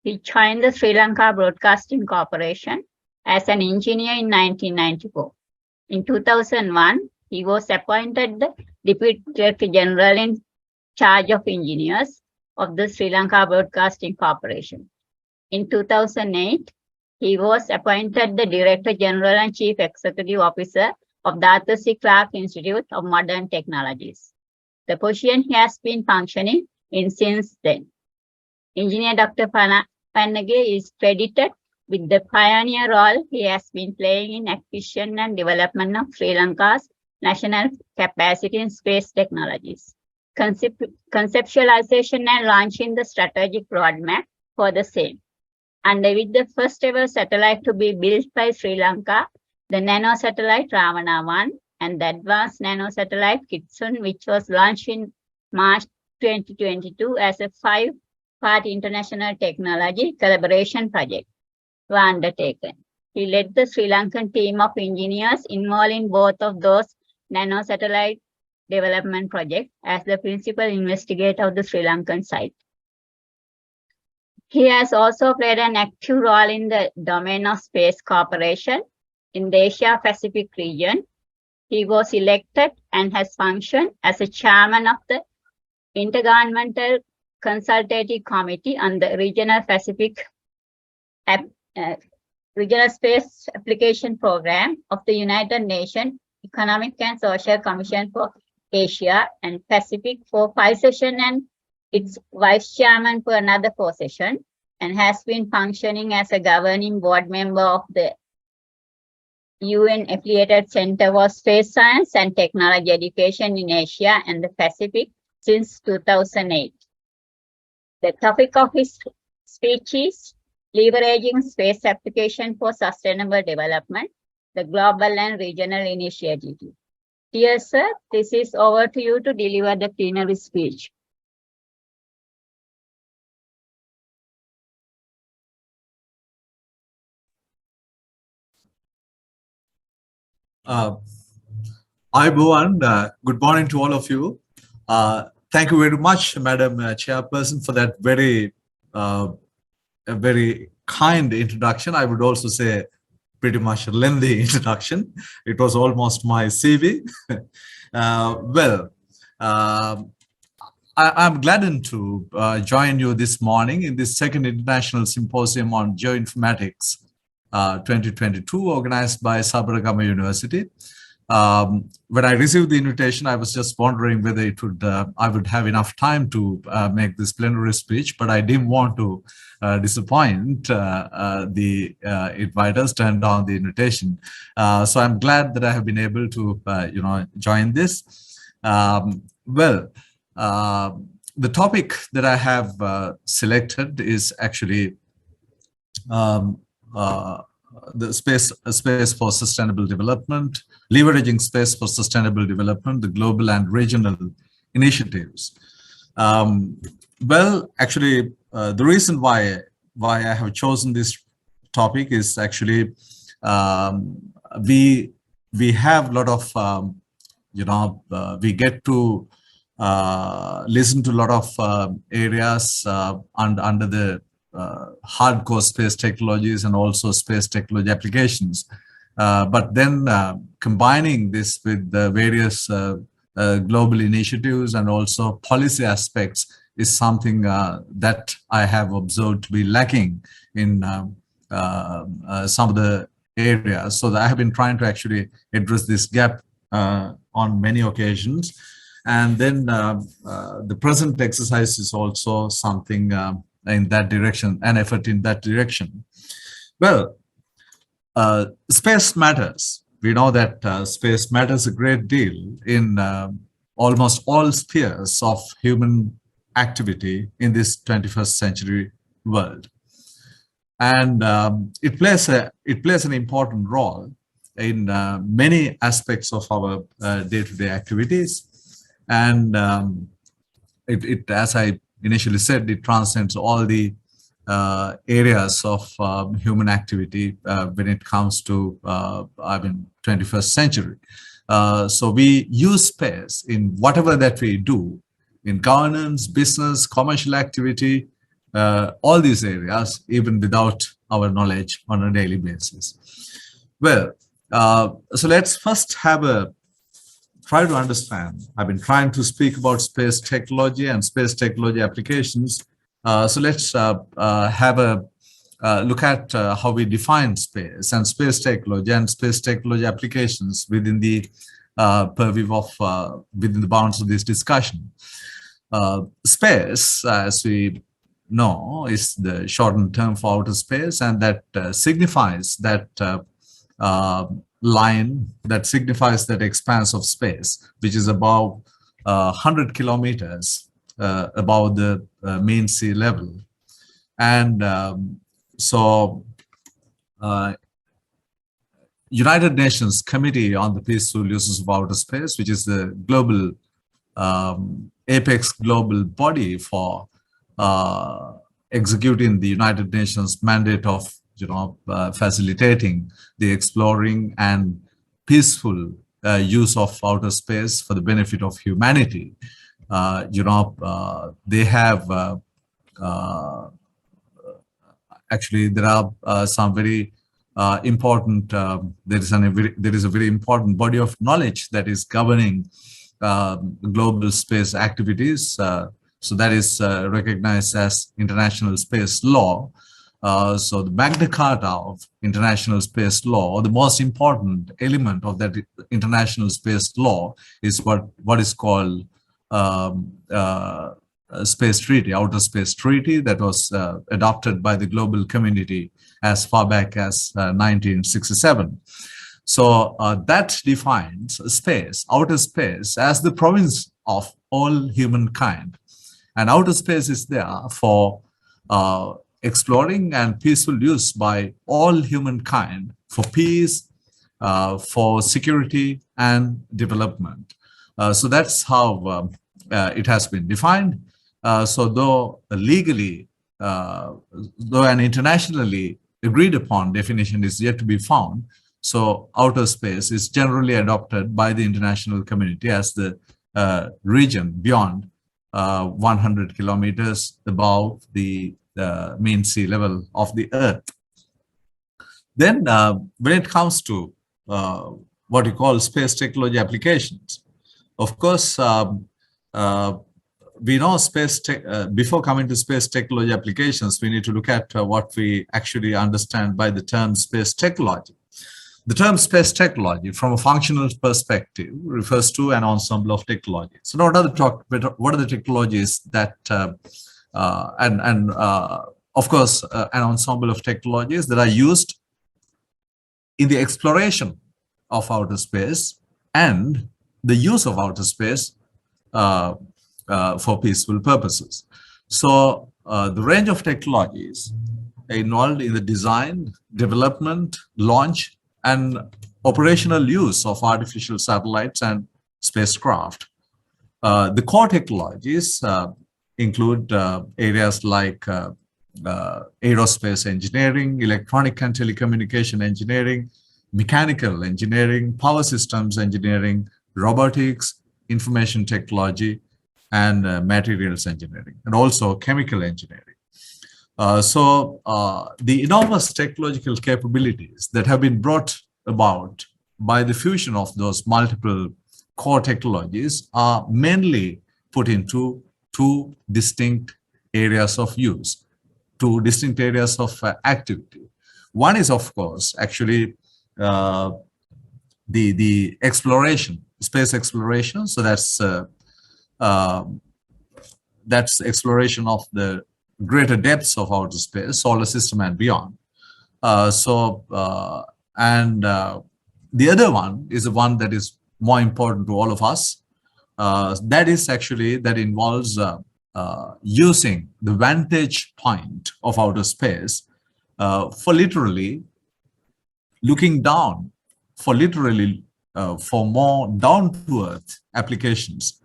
he joined the Sri Lanka Broadcasting Corporation as an engineer in 1994. In 2001, he was appointed the Deputy Director General in charge of engineers of the Sri Lanka Broadcasting Corporation. In 2008, he was appointed the Director General and Chief Executive Officer of the Arthur C. Clarke Institute of Modern Technologies. The position has been functioning since then. Engineer Dr. Pannage is credited with the pioneer role he has been playing in acquisition and development of Sri Lanka's national capacity in space technologies, conceptualization and launching the strategic roadmap for the same. And with the first ever satellite to be built by Sri Lanka, the nano satellite Ravana-1 and the advanced nano satellite Kitsun, which was launched in March 2022 as a 5-part international technology collaboration project, were undertaken. He led the Sri Lankan team of engineers involved in both of those nano satellite development projects as the principal investigator of the Sri Lankan site. He has also played an active role in the domain of space cooperation in the Asia-Pacific region. He was elected and has functioned as a chairman of the Intergovernmental Consultative Committee on the Regional Space Application Program of the United Nations Economic and Social Commission for Asia and Pacific for 5 sessions and its vice chairman for another 4 sessions, and has been functioning as a governing board member of the UN-affiliated Center for Space Science and Technology Education in Asia and the Pacific since 2008. The topic of his speech is Leveraging Space Application for Sustainable Development, the Global and Regional Initiative. Dear sir, this is over to you to deliver the plenary speech. Everyone, good morning to all of you. Thank you very much, Madam Chairperson, for that very kind introduction. I would also say pretty much a lengthy introduction. It was almost my CV. I'm glad to join you this morning in this second International Symposium on Geoinformatics 2022, organized by Sabaragama University. When I received the invitation, I was just wondering whether it would I would have enough time to make this plenary speech, but I didn't want to disappoint the inviters, turn down the invitation. So I'm glad that I have been able to join this. The topic that I have selected is actually the space for sustainable development, leveraging space for sustainable development, the global and regional initiatives. Actually, the reason why I have chosen this topic is actually we have a lot of we get to listen to a lot of areas under the hardcore space technologies and also space technology applications. But then combining this with the various global initiatives and also policy aspects is something that I have observed to be lacking in some of the areas. So that I have been trying to actually address this gap on many occasions. And then the present exercise is also something in that direction, an effort in that direction. Space matters. We know that space matters a great deal in almost all spheres of human activity in this 21st century world. And it plays an important role in many aspects of our day-to-day activities. And as I initially said, it transcends all the areas of human activity when it comes to 21st century. So we use space in whatever that we do, in governance, business, commercial activity, all these areas, even without our knowledge on a daily basis. So let's first try to understand. I've been trying to speak about space technology and space technology applications. So let's have a look at how we define space and space technology applications within the purview of within the bounds of this discussion. Space, as we know, is the shortened term for outer space, and that signifies that line that signifies that expanse of space, which is above 100 kilometers above the mean sea level. And so United Nations Committee on the Peaceful Uses of Outer Space, which is the global apex global body for executing the United Nations mandate of facilitating the exploring and peaceful use of outer space for the benefit of humanity. They have actually, there are some very important. There is a very important body of knowledge that is governing global space activities. So that is recognized as international space law. So the Magna Carta of international space law, or the most important element of that international space law, is what is called space treaty, outer space treaty, that was adopted by the global community as far back as 1967. So that defines space, outer space, as the province of all humankind. And outer space is there for exploring and peaceful use by all humankind for peace, for security and development. So that's how it has been defined. So though legally, though an internationally agreed upon definition is yet to be found, so outer space is generally adopted by the international community as the region beyond 100 kilometers above the mean sea level of the Earth. Then when it comes to what you call space technology applications, of course, we know space before coming to space technology applications, we need to look at what we actually understand by the term space technology. The term space technology, from a functional perspective, refers to an ensemble of technologies. So what are the technologies that, of course, an ensemble of technologies that are used in the exploration of outer space and the use of outer space for peaceful purposes. So the range of technologies involved in the design, development, launch, and operational use of artificial satellites and spacecraft. The core technologies include areas like aerospace engineering, electronic and telecommunication engineering, mechanical engineering, power systems engineering, robotics, information technology, and materials engineering, and also chemical engineering. So the enormous technological capabilities that have been brought about by the fusion of those multiple core technologies are mainly put into two distinct areas of use, two distinct areas of activity. One is, of course, actually the exploration, space exploration. So that's exploration of the greater depths of outer space, solar system and beyond. The other one is the one that is more important to all of us. That involves using the vantage point of outer space for literally looking down, for more down-to-earth applications.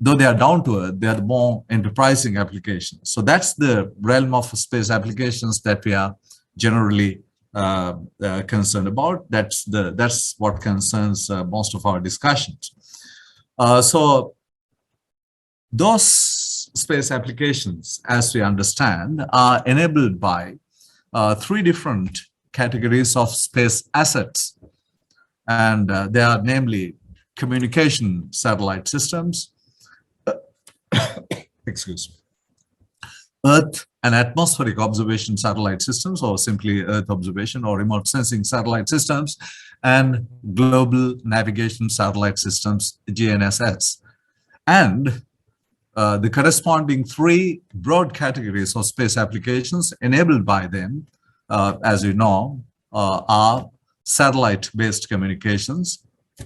Though they are down to earth, they are the more enterprising applications. So that's the realm of space applications that we are generally concerned about. That's what concerns most of our discussions. So those space applications, as we understand, are enabled by three different categories of space assets, and they are namely communication satellite systems, excuse me, Earth and atmospheric observation satellite systems, or simply Earth observation or remote sensing satellite systems, and global navigation satellite systems, GNSS. And the corresponding three broad categories of space applications enabled by them, as you know, are satellite-based communications,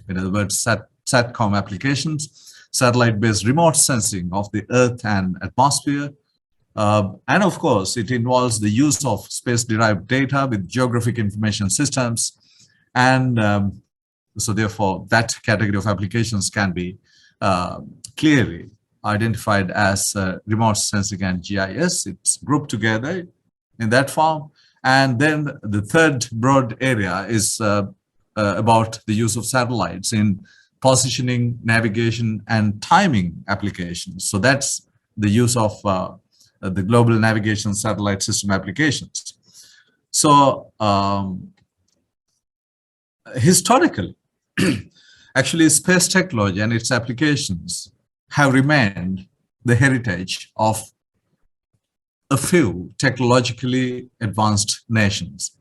in other words, SATCOM applications, satellite-based remote sensing of the Earth and atmosphere, and of course, it involves the use of space-derived data with geographic information systems, and so therefore that category of applications can be clearly identified as remote sensing and GIS. It's grouped together in that form. And then the third broad area is about the use of satellites in positioning, navigation, and timing applications. So that's the use of the global navigation satellite system applications. So historically, actually space technology and its applications have remained the heritage of a few technologically advanced nations.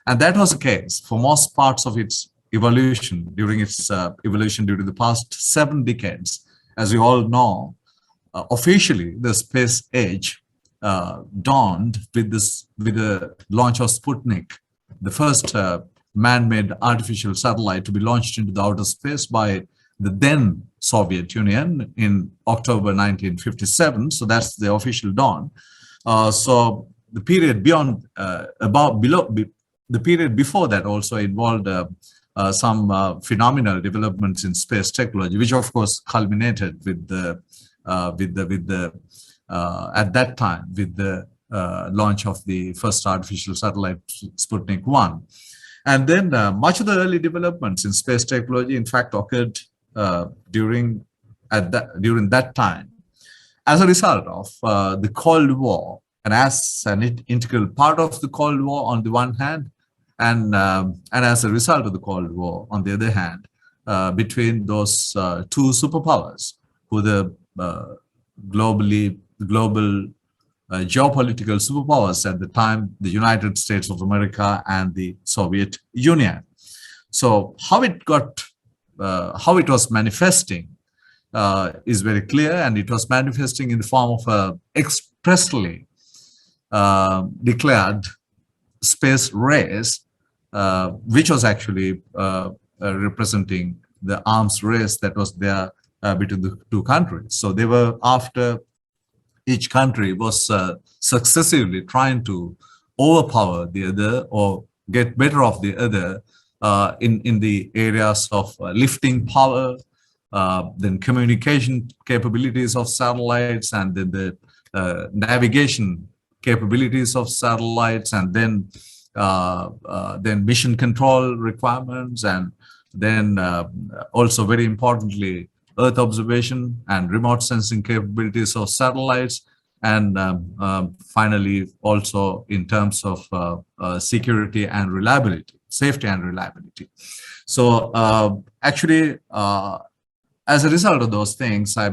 And that was the case for most parts of its evolution during the past 7 decades. As you all know, officially the space age dawned with the launch of Sputnik, the first man-made artificial satellite to be launched into the outer space by the then Soviet Union in October 1957. So that's the official dawn. So the period the period before that also involved some phenomenal developments in space technology, which of course culminated with the at that time with the launch of the first artificial satellite Sputnik 1. And then much of the early developments in space technology, in fact, occurred during that time as a result of the Cold War, and as an integral part of the Cold War on the one hand, and as a result of the Cold War on the other hand, between those two superpowers, who the global geopolitical superpowers at the time, the United States of America and the Soviet Union. So how it was manifesting is very clear, and it was manifesting in the form of a expressly declared space race, which was actually representing the arms race that was there between the two countries. So they were after each country was successively trying to overpower the other or get better of the other in the areas of lifting power, then communication capabilities of satellites, and then the navigation capabilities of satellites, and then mission control requirements, and then also very importantly, Earth observation and remote sensing capabilities of satellites, and finally also in terms of security and reliability, safety and reliability. So actually, as a result of those things, there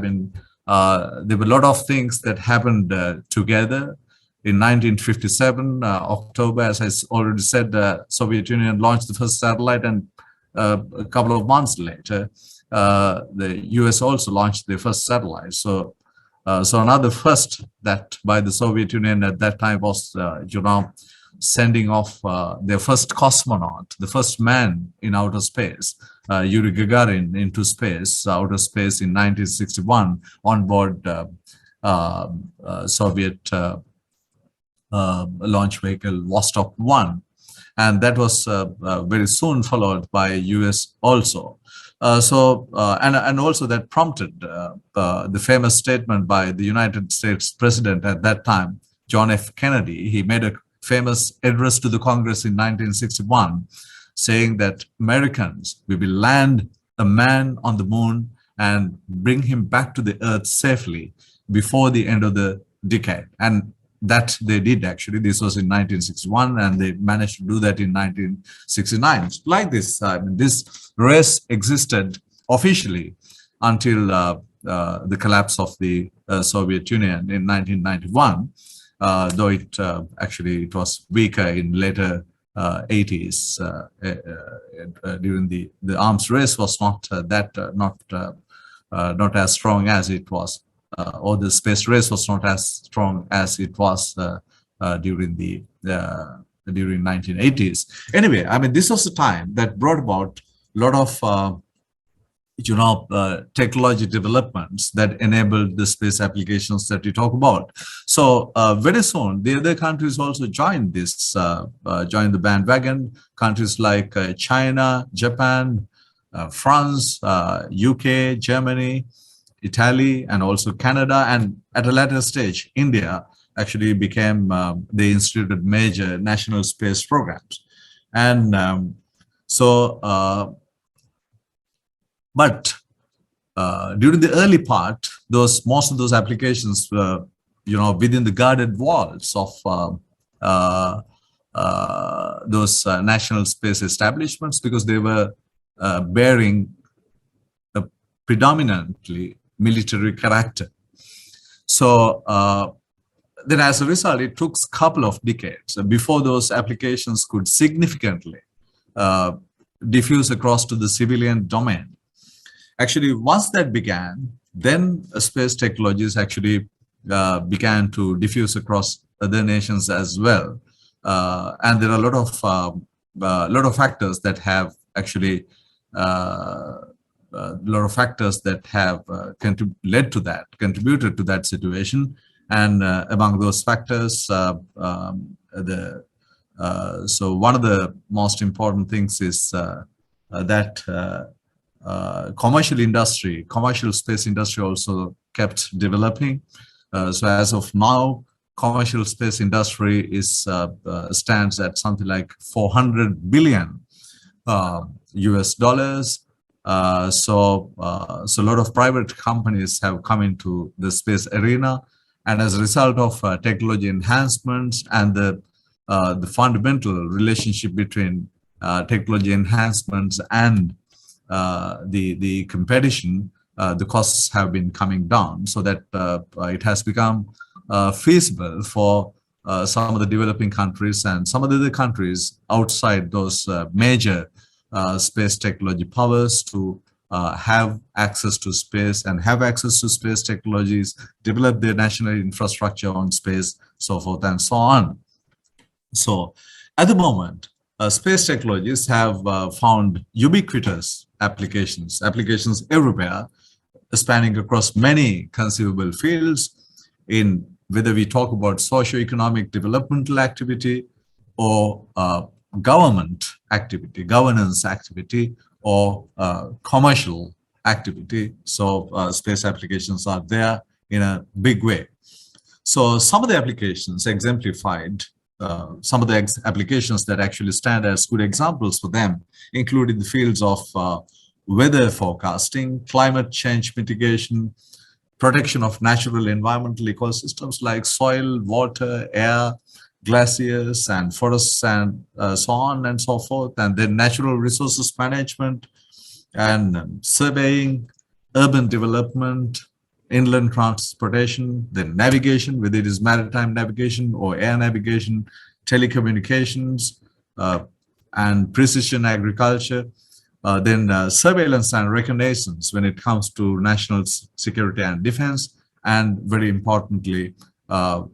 were a lot of things that happened together. In 1957, October, as I already said, the Soviet Union launched the first satellite, and a couple of months later, the US also launched their first satellite. So another first that by the Soviet Union at that time was, sending off their first cosmonaut, the first man in outer space, Yuri Gagarin, into outer space in 1961 on board Soviet launch vehicle Vostok 1. And that was very soon followed by US also. And also that prompted the famous statement by the United States President at that time, John F. Kennedy. He made a famous address to the Congress in 1961, saying that Americans, we will land a man on the moon and bring him back to the earth safely before the end of the decade. And that they did actually. This was in 1961, and they managed to do that in 1969. Like this, this race existed officially until the collapse of the Soviet Union in 1991. though it actually it was weaker in later 80s. During the arms race was not not as strong as it was, or the space race was not as strong as it was during the during 1980s. Anyway, I mean, this was the time that brought about a lot of technology developments that enabled the space applications that we talk about. So very soon, the other countries also joined this, joined the bandwagon. Countries like China, Japan, France, UK, Germany, Italy, and also Canada, and at a later stage, India actually became, they instituted major national space programs. And but during the early part, most of those applications were, within the guarded walls of those national space establishments, because they were bearing a predominantly military character. So then, as a result, it took a couple of decades before those applications could significantly diffuse across to the civilian domain. Actually, once that began, then space technologies actually began to diffuse across other nations as well. And there are a lot of factors that have actually contributed to that situation. And among those factors, so one of the most important things is that commercial space industry also kept developing. So as of now, commercial space industry is stands at something like 400 billion US dollars. So a lot of private companies have come into the space arena, and as a result of technology enhancements and the fundamental relationship between technology enhancements and the competition, the costs have been coming down, so that it has become feasible for some of the developing countries and some of the other countries outside those major space technology powers to have access to space and have access to space technologies, develop their national infrastructure on space, so forth and so on. So at the moment, space technologies have found ubiquitous applications everywhere, spanning across many conceivable fields, in whether we talk about socio-economic developmental activity or government activity, governance activity, or commercial activity. So space applications are there in a big way. So some of the applications exemplified, some of the applications that actually stand as good examples for them include in the fields of weather forecasting, climate change mitigation, protection of natural environmental ecosystems like soil, water, air, glaciers, and forests, and so on and so forth, and then natural resources management and surveying, urban development, inland transportation, then navigation, whether it is maritime navigation or air navigation, telecommunications, and precision agriculture, then surveillance and reconnaissance when it comes to national security and defense, and very importantly,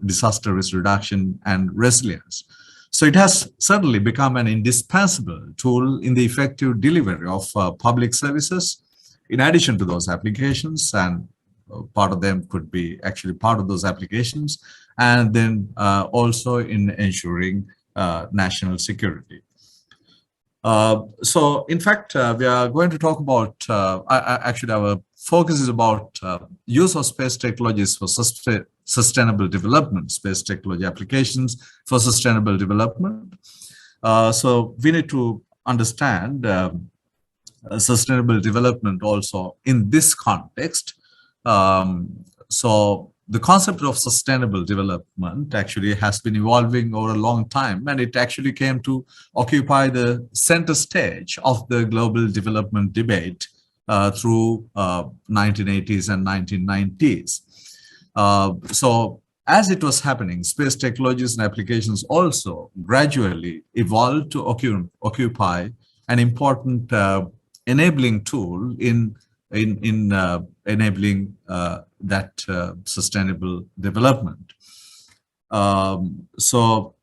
disaster risk reduction and resilience. So it has certainly become an indispensable tool in the effective delivery of public services. In addition to those applications, and part of them could be actually part of those applications, and then also in ensuring national security. So in fact, we are going to talk about, actually our focus is about use of space technologies for sustainable development, space technology applications for sustainable development. So we need to understand sustainable development also in this context. So the concept of sustainable development actually has been evolving over a long time, and it actually came to occupy the center stage of the global development debate through 1980s and 1990s. So as it was happening, space technologies and applications also gradually evolved to occupy an important enabling tool in enabling that sustainable development. So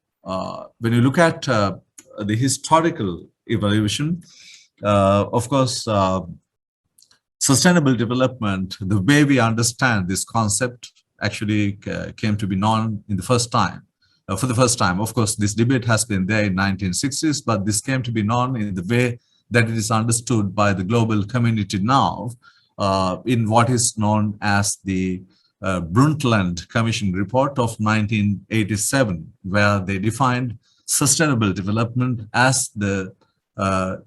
when you look at the historical evolution, of course, sustainable development, the way we understand this concept actually came to be known in the first time. For the first time, of course, this debate has been there in 1960s, but this came to be known in the way that it is understood by the global community now in what is known as the Brundtland Commission report of 1987, where they defined sustainable development as the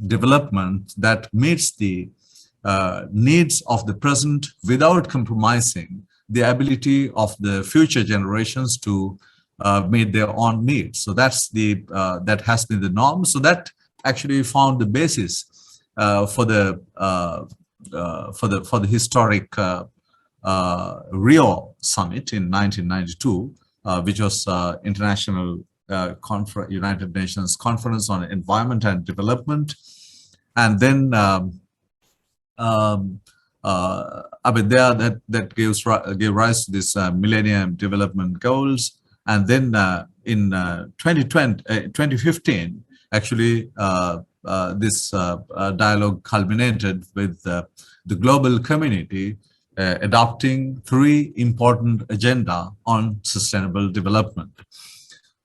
development that meets the needs of the present without compromising the ability of the future generations to meet their own needs. So that's the that has been the norm. So that actually found the basis for the historic Rio summit in 1992, which was international United Nations Conference on Environment and Development, and then I mean, that gave rise to this Millennium Development Goals, and then in 2015, actually, this dialogue culminated with the global community adopting 3 important agenda on sustainable development.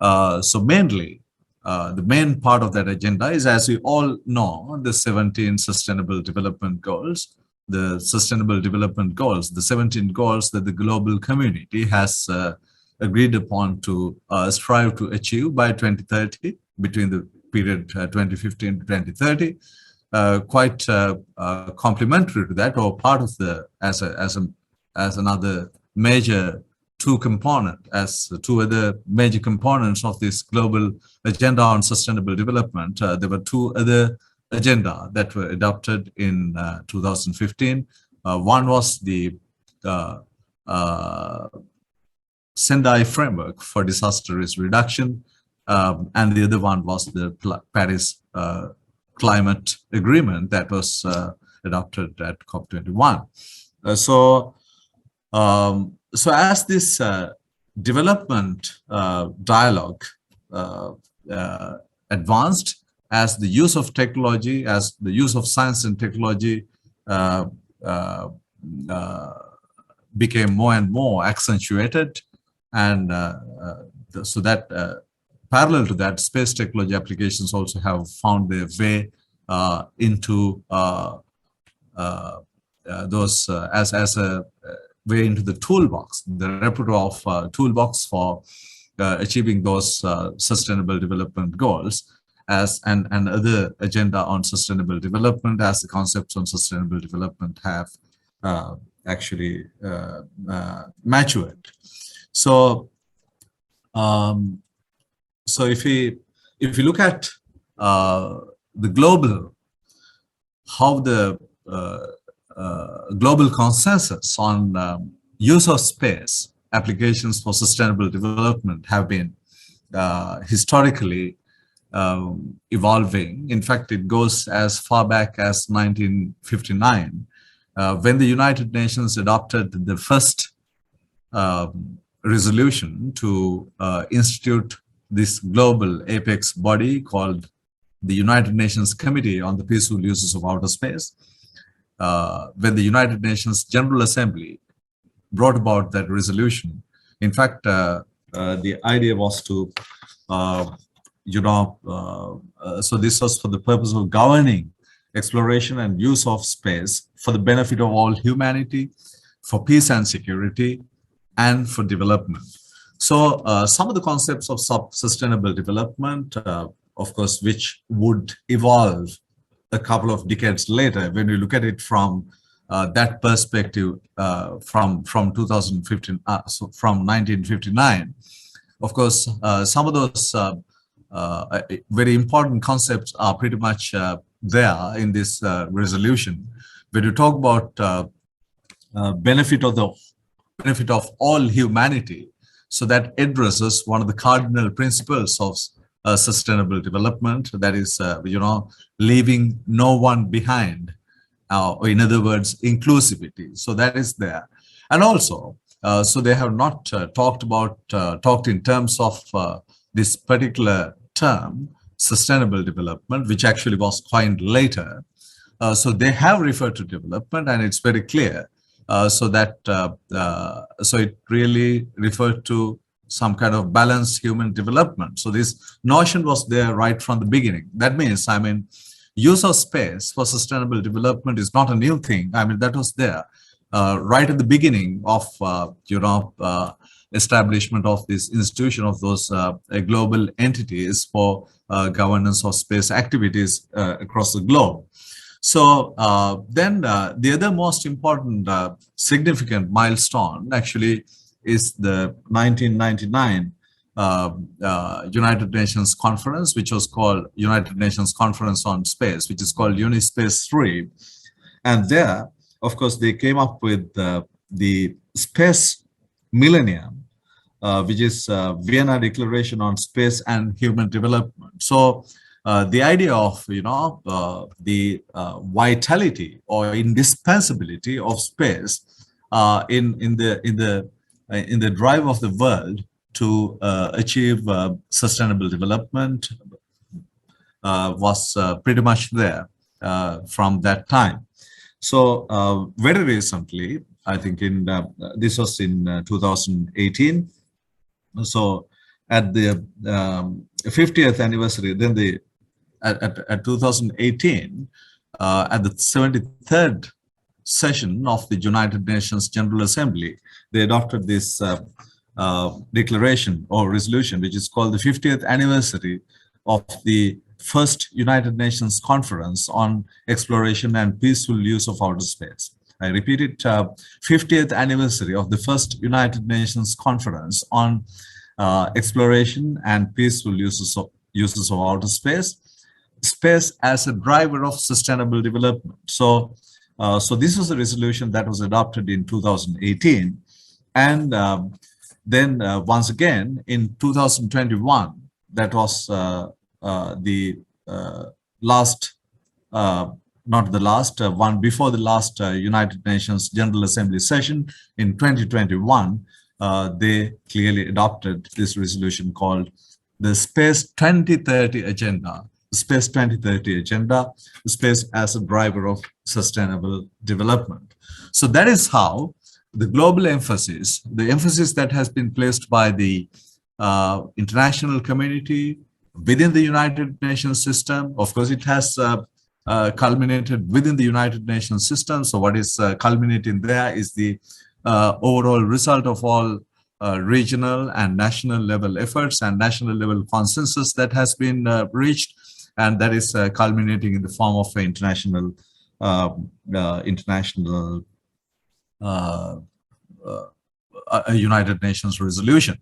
So mainly, the main part of that agenda is, as we all know, the 17 Sustainable Development Goals. The Sustainable Development Goals, the 17 goals that the global community has agreed upon to strive to achieve by 2030, between the period 2015 to 2030, quite complementary to that, or part of the as another major two other major components of this global agenda on sustainable development. There were 2 other agenda that were adopted in 2015. One was the Sendai Framework for Disaster Risk Reduction, and the other one was the Paris Climate Agreement that was adopted at COP21. So as this development dialogue advanced, as the use of technology, as the use of science and technology became more and more accentuated, and so that parallel to that, space technology applications also have found their way into those as a way into the toolbox, the repertoire of toolbox for achieving those sustainable development goals, as and other agenda on sustainable development, as the concepts on sustainable development have actually matured. So so if we look at the global, how the global consensus on use of space applications for sustainable development have been historically evolving. In fact, it goes as far back as 1959, when the United Nations adopted the first resolution to institute this global apex body called the United Nations Committee on the Peaceful Uses of Outer Space. When the United Nations General Assembly brought about that resolution, in fact, the idea was to, so this was for the purpose of governing exploration and use of space for the benefit of all humanity, for peace and security, and for development. So some of the concepts of sustainable development, of course, which would evolve a couple of decades later, when we look at it from that perspective, from 2015, so from 1959, of course, some of those very important concepts are pretty much there in this resolution. When you talk about benefit of all humanity, So that addresses one of the cardinal principles of sustainable development, that is, leaving no one behind, or in other words, inclusivity. So that is there. And also, so they have not talked in terms of this particular term, sustainable development, which actually was coined later. So they have referred to development, and it's very clear. So it really referred to some kind of balanced human development. So this notion was there right from the beginning. That means, use of space for sustainable development is not a new thing. That was there right at the beginning of establishment of this institution of those global entities for governance of space activities across the globe. So then the other most important significant milestone actually is the 1999 United Nations Conference, which was called United Nations Conference on Space, which is called UNISPACE 3. And there, of course, they came up with the Space Millennium, which is Vienna Declaration on Space and Human Development. So the idea of the vitality or indispensability of space in the drive of the world to achieve sustainable development was pretty much there from that time. So very recently, I think this was in 2018. So at the 50th anniversary, then at 2018, at the 73rd session of the United Nations General Assembly, they adopted this declaration or resolution, which is called the 50th anniversary of the first United Nations Conference on Exploration and Peaceful Use of Outer Space. I repeat it, 50th anniversary of the first United Nations Conference on Exploration and Peaceful uses of outer space, space as a driver of sustainable development. So, so this was a resolution that was adopted in 2018. And then once again, in 2021, that was the last, not the last, one before the last United Nations General Assembly session in 2021, they clearly adopted this resolution called the Space 2030 Agenda. Space 2030 Agenda, space as a driver of sustainable development. So that is how the global emphasis, the emphasis that has been placed by the international community within the United Nations system. Of course, it has culminated within the United Nations system. So what is culminating there is the overall result of all regional and national level efforts and national level consensus that has been reached, and that is culminating in the form of an international United Nations resolution.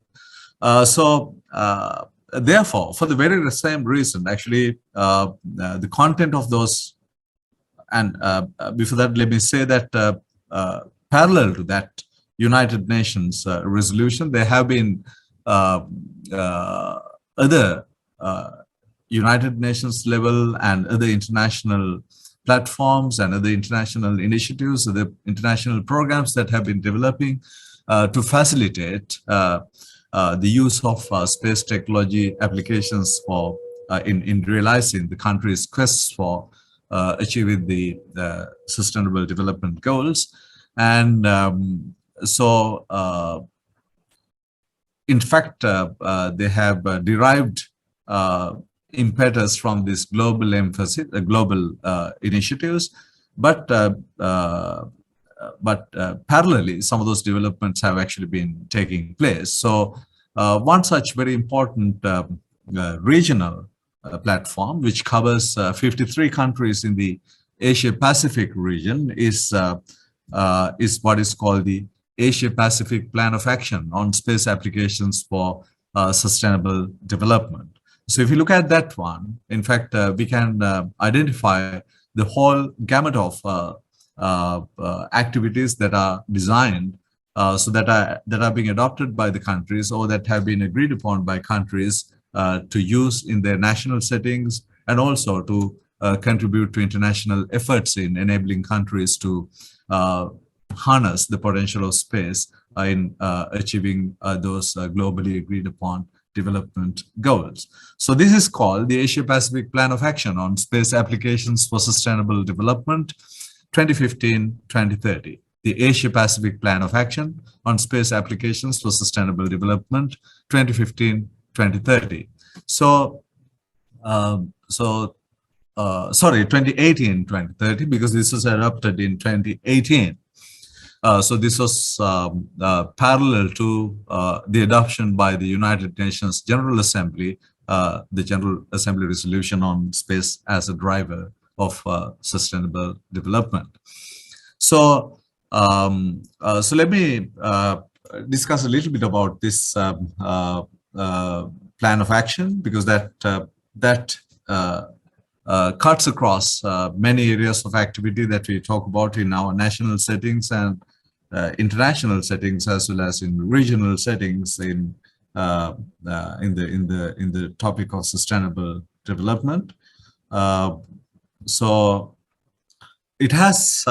Therefore, for the very same reason, actually, the content of those, and before that, let me say that parallel to that United Nations resolution, there have been other United Nations level and other international platforms and other international initiatives, the international programs that have been developing to facilitate the use of space technology applications for in realizing the country's quests for achieving the sustainable development goals. And in fact, they have derived impetus from this global emphasis, global initiatives, but parallelly, some of those developments have actually been taking place. So one such very important regional platform, which covers 53 countries in the Asia-Pacific region, is what is called the Asia-Pacific Plan of Action on Space Applications for Sustainable Development. So if you look at that one, in fact, we can identify the whole gamut of activities that are designed so that are being adopted by the countries or that have been agreed upon by countries to use in their national settings, and also to contribute to international efforts in enabling countries to harness the potential of space in achieving those globally agreed upon development goals. So this is called the Asia-Pacific Plan of Action on Space Applications for Sustainable Development 2015-2030. The Asia-Pacific Plan of Action on Space Applications for Sustainable Development 2015-2030. So, sorry, 2018-2030, because this was adopted in 2018. So this was parallel to the adoption by the United Nations General Assembly, the General Assembly resolution on space as a driver of sustainable development. So, so let me discuss a little bit about this plan of action, because that cuts across many areas of activity that we talk about in our national settings and international settings, as well as in regional settings in the topic of sustainable development. So it has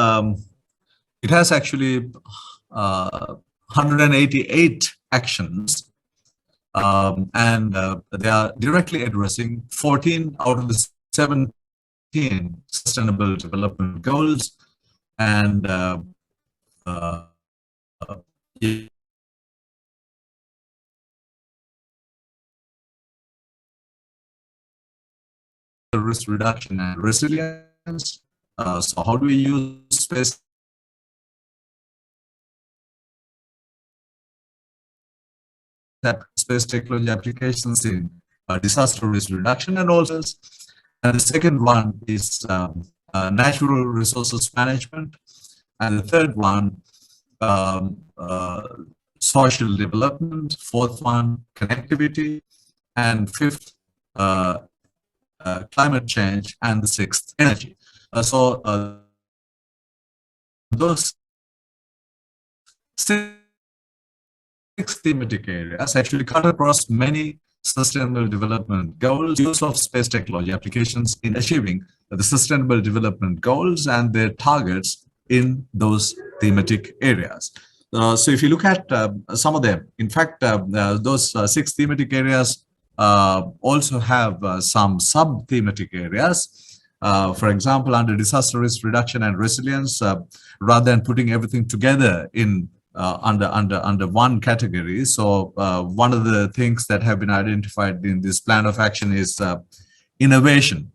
actually 188 actions, and they are directly addressing 14 out of the 17 sustainable development goals, and risk reduction and resilience. So how do we use space technology applications in disaster risk reduction and also? And the second one is natural resources management, and the third one social development, fourth one connectivity, and fifth climate change, and the sixth energy. So those 6 thematic areas actually cut across many sustainable development goals, use of space technology applications in achieving the sustainable development goals and their targets in those thematic areas. So if you look at some of them, in fact, those 6 thematic areas also have some sub-thematic areas. For example, under disaster risk reduction and resilience, rather than putting everything together in under one category. So one of the things that have been identified in this plan of action is innovation.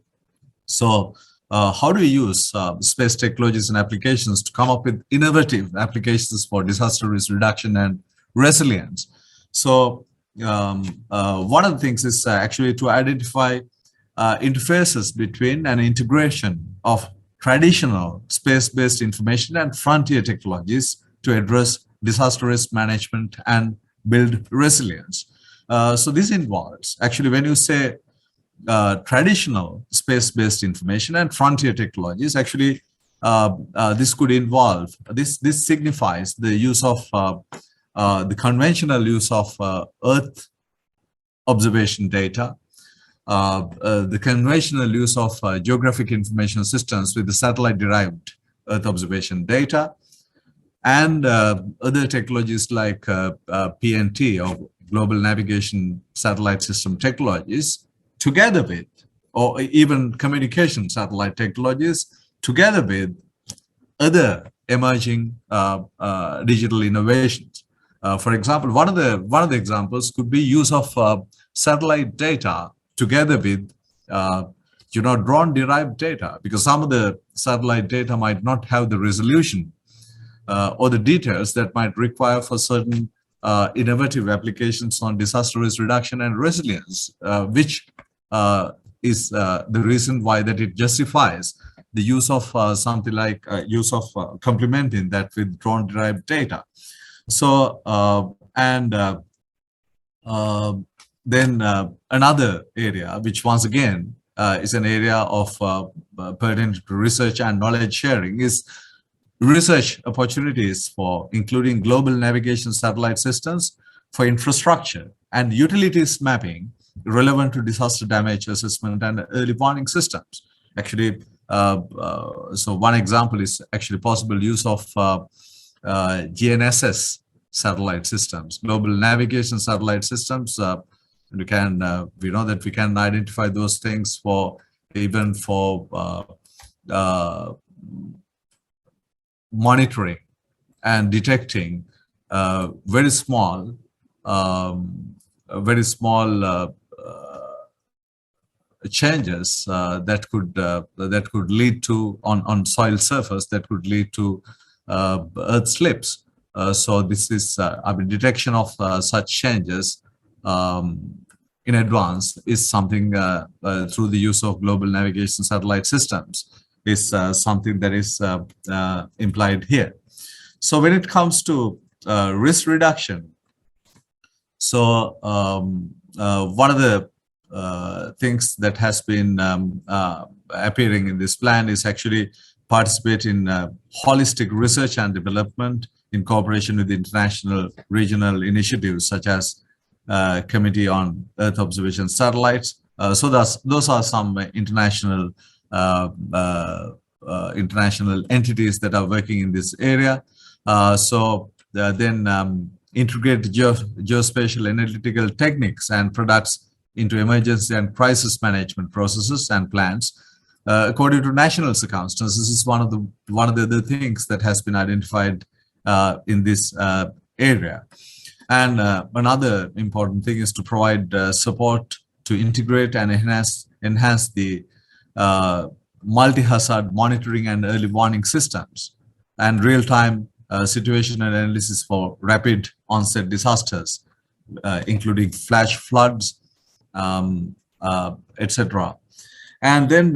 So how do we use space technologies and applications to come up with innovative applications for disaster risk reduction and resilience? So one of the things is actually to identify interfaces between an integration of traditional space-based information and frontier technologies to address disaster risk management and build resilience. So this involves, actually, when you say traditional space-based information and frontier technologies, actually this could involve, this signifies the use of the conventional use of Earth observation data, the conventional use of geographic information systems with the satellite-derived Earth observation data, and other technologies like PNT, or Global Navigation Satellite System technologies, together with, or even communication satellite technologies, together with other emerging digital innovations. For example, one of the examples could be use of satellite data together with drone-derived data, because some of the satellite data might not have the resolution or the details that might require for certain innovative applications on disaster risk reduction and resilience, which is the reason why that it justifies the use of something like use of complementing that with drone-derived data. So then another area, which once again is an area of pertinent to research and knowledge sharing, is research opportunities for including global navigation satellite systems for infrastructure and utilities mapping relevant to disaster damage assessment and early warning systems. Actually, so one example is actually possible use of GNSS satellite systems, global navigation satellite systems. We know that we can identify those things for even for monitoring and detecting very small changes that could lead to on soil surface, that could lead to earth slips. So this is detection of such changes in advance is something through the use of global navigation satellite systems is something that is implied here. So when it comes to risk reduction, so one of the things that has been appearing in this plan is actually participate in holistic research and development in cooperation with international regional initiatives such as Committee on Earth Observation Satellites. So those are some international entities that are working in this area. Then integrate geospatial analytical techniques and products into emergency and crisis management processes and plans according to national circumstances. This is one of the other things that has been identified in this area. And another important thing is to provide support to integrate and enhance the multi-hazard monitoring and early warning systems and real-time situational analysis for rapid onset disasters, including flash floods, etc. And then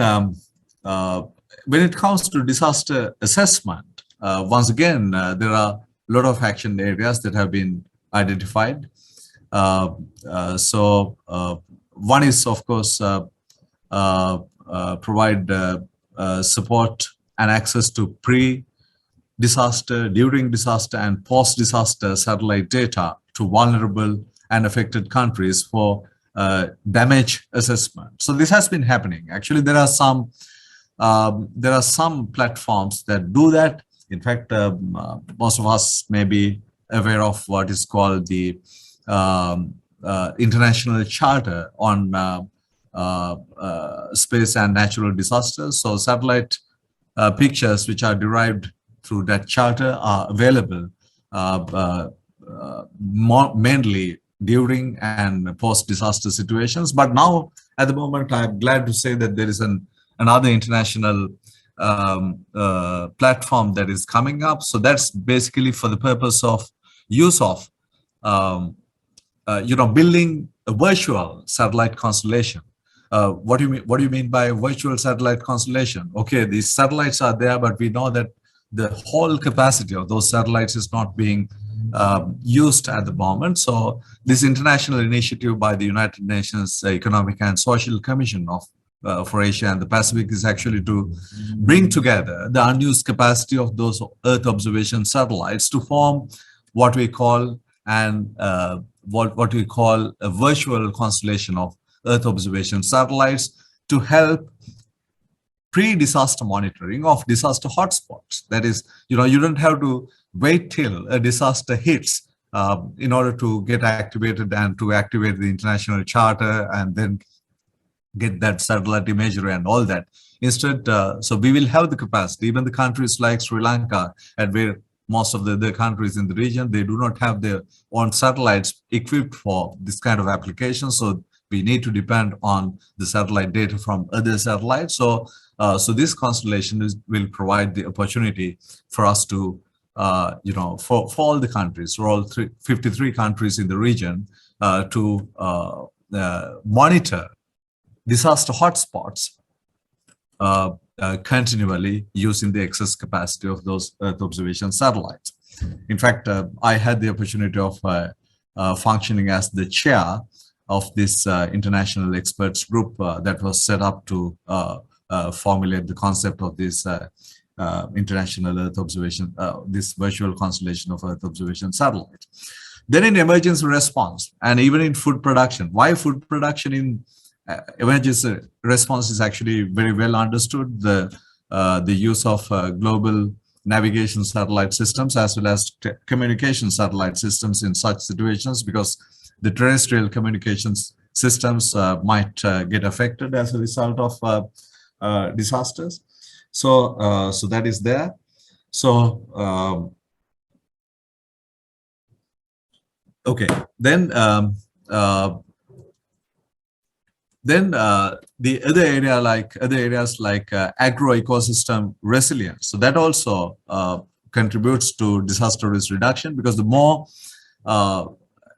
when it comes to disaster assessment, once again, there are a lot of action areas that have been identified. One is, of course, provide support and access to pre-disaster, during disaster, and post-disaster satellite data to vulnerable and affected countries for damage assessment. So this has been happening. Actually, there are some platforms that do that. In fact, most of us may be aware of what is called the International Charter on Space and Natural Disasters. So satellite pictures which are derived through that charter are available mainly during and post-disaster situations. But now, at the moment, I'm glad to say that there is another international platform that is coming up. So that's basically for the purpose of use of building a virtual satellite constellation. What do you mean by virtual satellite constellation? Okay, these satellites are there, but we know that the whole capacity of those satellites is not being used at the moment. So this international initiative by the United Nations Economic and Social Commission for Asia and the Pacific is actually to bring together the unused capacity of those Earth observation satellites to form what we call a virtual constellation of Earth observation satellites to help pre-disaster monitoring of disaster hotspots. That is, you don't have to wait till a disaster hits in order to get activated and to activate the international charter and then get that satellite imagery and all that. Instead, so we will have the capacity. Even the countries like Sri Lanka, and where most of the countries in the region, they do not have their own satellites equipped for this kind of application. So we need to depend on the satellite data from other satellites. So this constellation will provide the opportunity for us to, for all the countries, for all 53 countries in the region, to monitor disaster hotspots continually using the excess capacity of those Earth observation satellites. In fact, I had the opportunity of functioning as the chair of this international experts group that was set up to formulate the concept of this international Earth observation, this virtual constellation of Earth observation satellites. Then in emergency response and even in food production. Why food production in emergency response is actually very well understood. The use of global navigation satellite systems as well as communication satellite systems in such situations, because the terrestrial communications systems might get affected as a result of disasters. So that is there. So okay, then the other areas like agro ecosystem resilience. So that also contributes to disaster risk reduction, because the more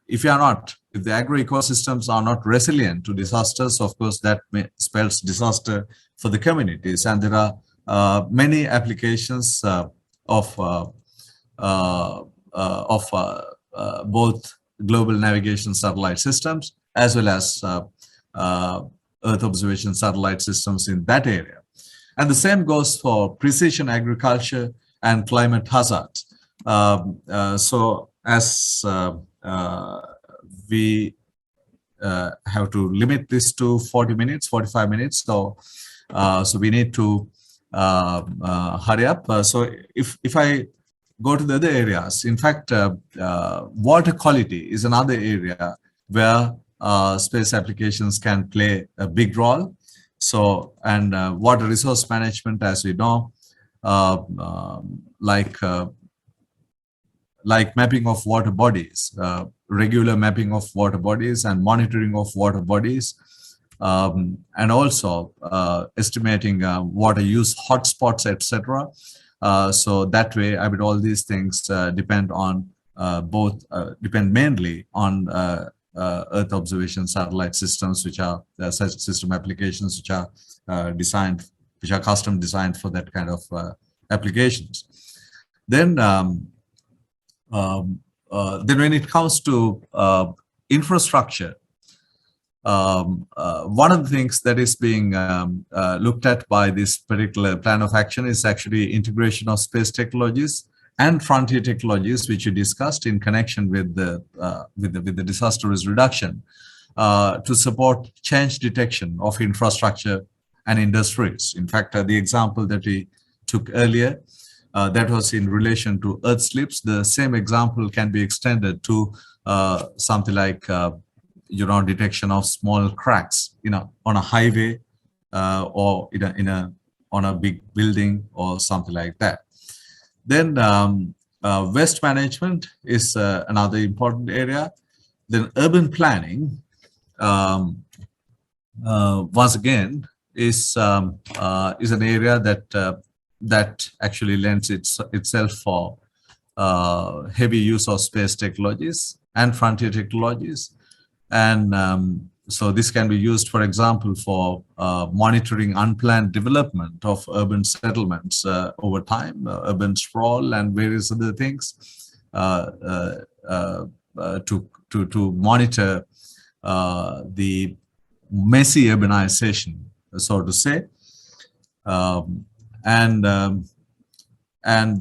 if the agro ecosystems are not resilient to disasters, of course that spells disaster for the communities. And there are many applications of both global navigation satellite systems as well as Earth observation satellite systems in that area. And the same goes for precision agriculture and climate hazards. So as we have to limit this to 45 minutes. So we need to hurry up. So if I go to the other areas, in fact, water quality is another area where space applications can play a big role. So, and water resource management, as we know, like mapping of water bodies, regular mapping of water bodies and monitoring of water bodies, and also estimating water use hotspots, etc. So that way, I mean, all these things depend on depend mainly on Earth observation satellite systems, which are such system applications which are designed, which are custom designed for that kind of applications. Then when it comes to infrastructure, one of the things that is being looked at by this particular plan of action is actually integration of space technologies and frontier technologies, which you discussed in connection with the disaster risk reduction, to support change detection of infrastructure and industries. In fact, the example that we took earlier, that was in relation to earth slips. The same example can be extended to something like detection of small cracks, on a highway or on a big building or something like that. Then waste management is another important area. Then urban planning, once again, is an area that actually lends itself for heavy use of space technologies and frontier technologies. And so this can be used, for example, for monitoring unplanned development of urban settlements over time, urban sprawl and various other things, to monitor the messy urbanization, so to say. And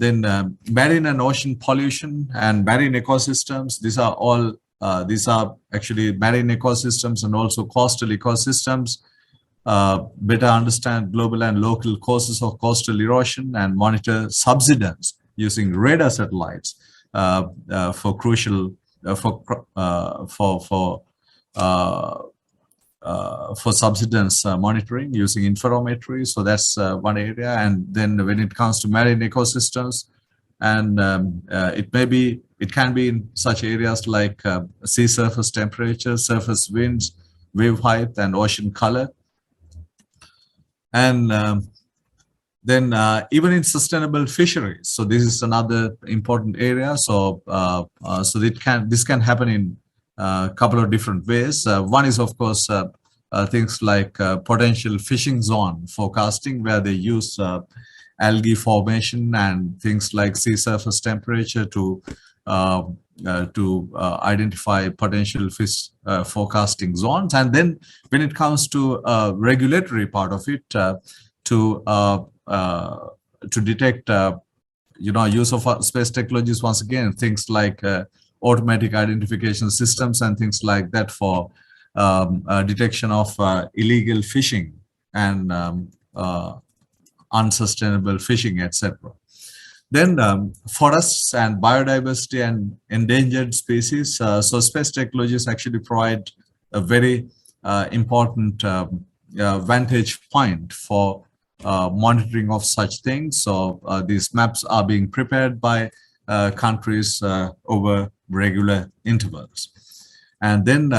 then marine and ocean pollution and marine ecosystems, these are all these are actually marine ecosystems and also coastal ecosystems. Better understand global and local causes of coastal erosion and monitor subsidence using radar satellites for crucial for subsidence monitoring using interferometry. So that's one area. And then when it comes to marine ecosystems, and it can be in such areas like sea surface temperature, surface winds, wave height, and ocean color. And then even in sustainable fisheries. So this is another important area. So this can happen in a couple of different ways. One is, of course, things like potential fishing zone forecasting, where they use algae formation and things like sea surface temperature to identify potential fish forecasting zones. And then when it comes to regulatory part of it, to to detect, use of space technologies, once again, things like automatic identification systems and things like that for detection of illegal fishing and unsustainable fishing, etc. Then forests and biodiversity and endangered species. So space technologies actually provide a very important vantage point for monitoring of such things. So these maps are being prepared by countries over regular intervals. And then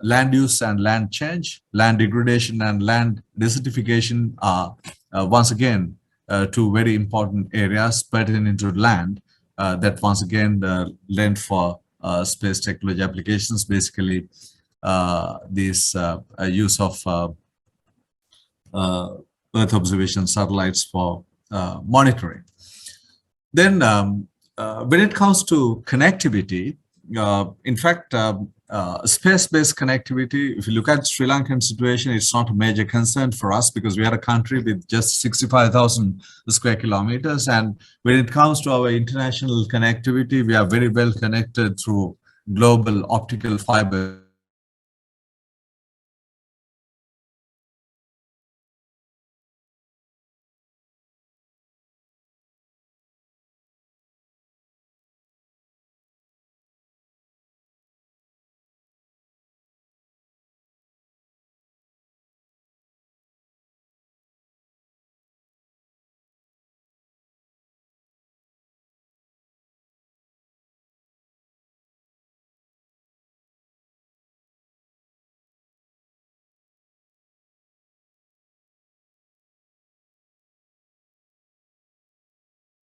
land use and land change, land degradation and land desertification are once again two very important areas pertaining to land that once again lend for space technology applications, basically this use of Earth observation satellites for monitoring. Then when it comes to connectivity, in fact, space-based connectivity, if you look at Sri Lankan situation, it's not a major concern for us because we are a country with just 65,000 square kilometers. And when it comes to our international connectivity, we are very well connected through global optical fiber.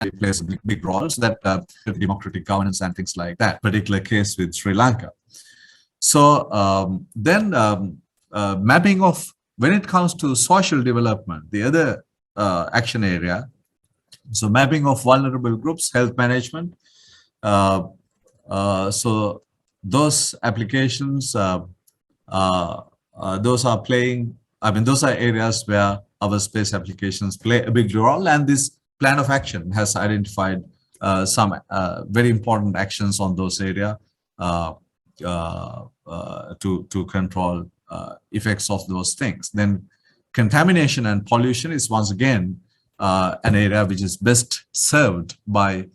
It plays a big role, so that democratic governance and things like that, particular case with Sri Lanka. So then mapping of, when it comes to social development, the other action area, so mapping of vulnerable groups, health management. So those applications, those are playing, those are areas where our space applications play a big role, and this plan of action has identified some very important actions on those areas to control effects of those things. Then contamination and pollution is once again an area which is best served by,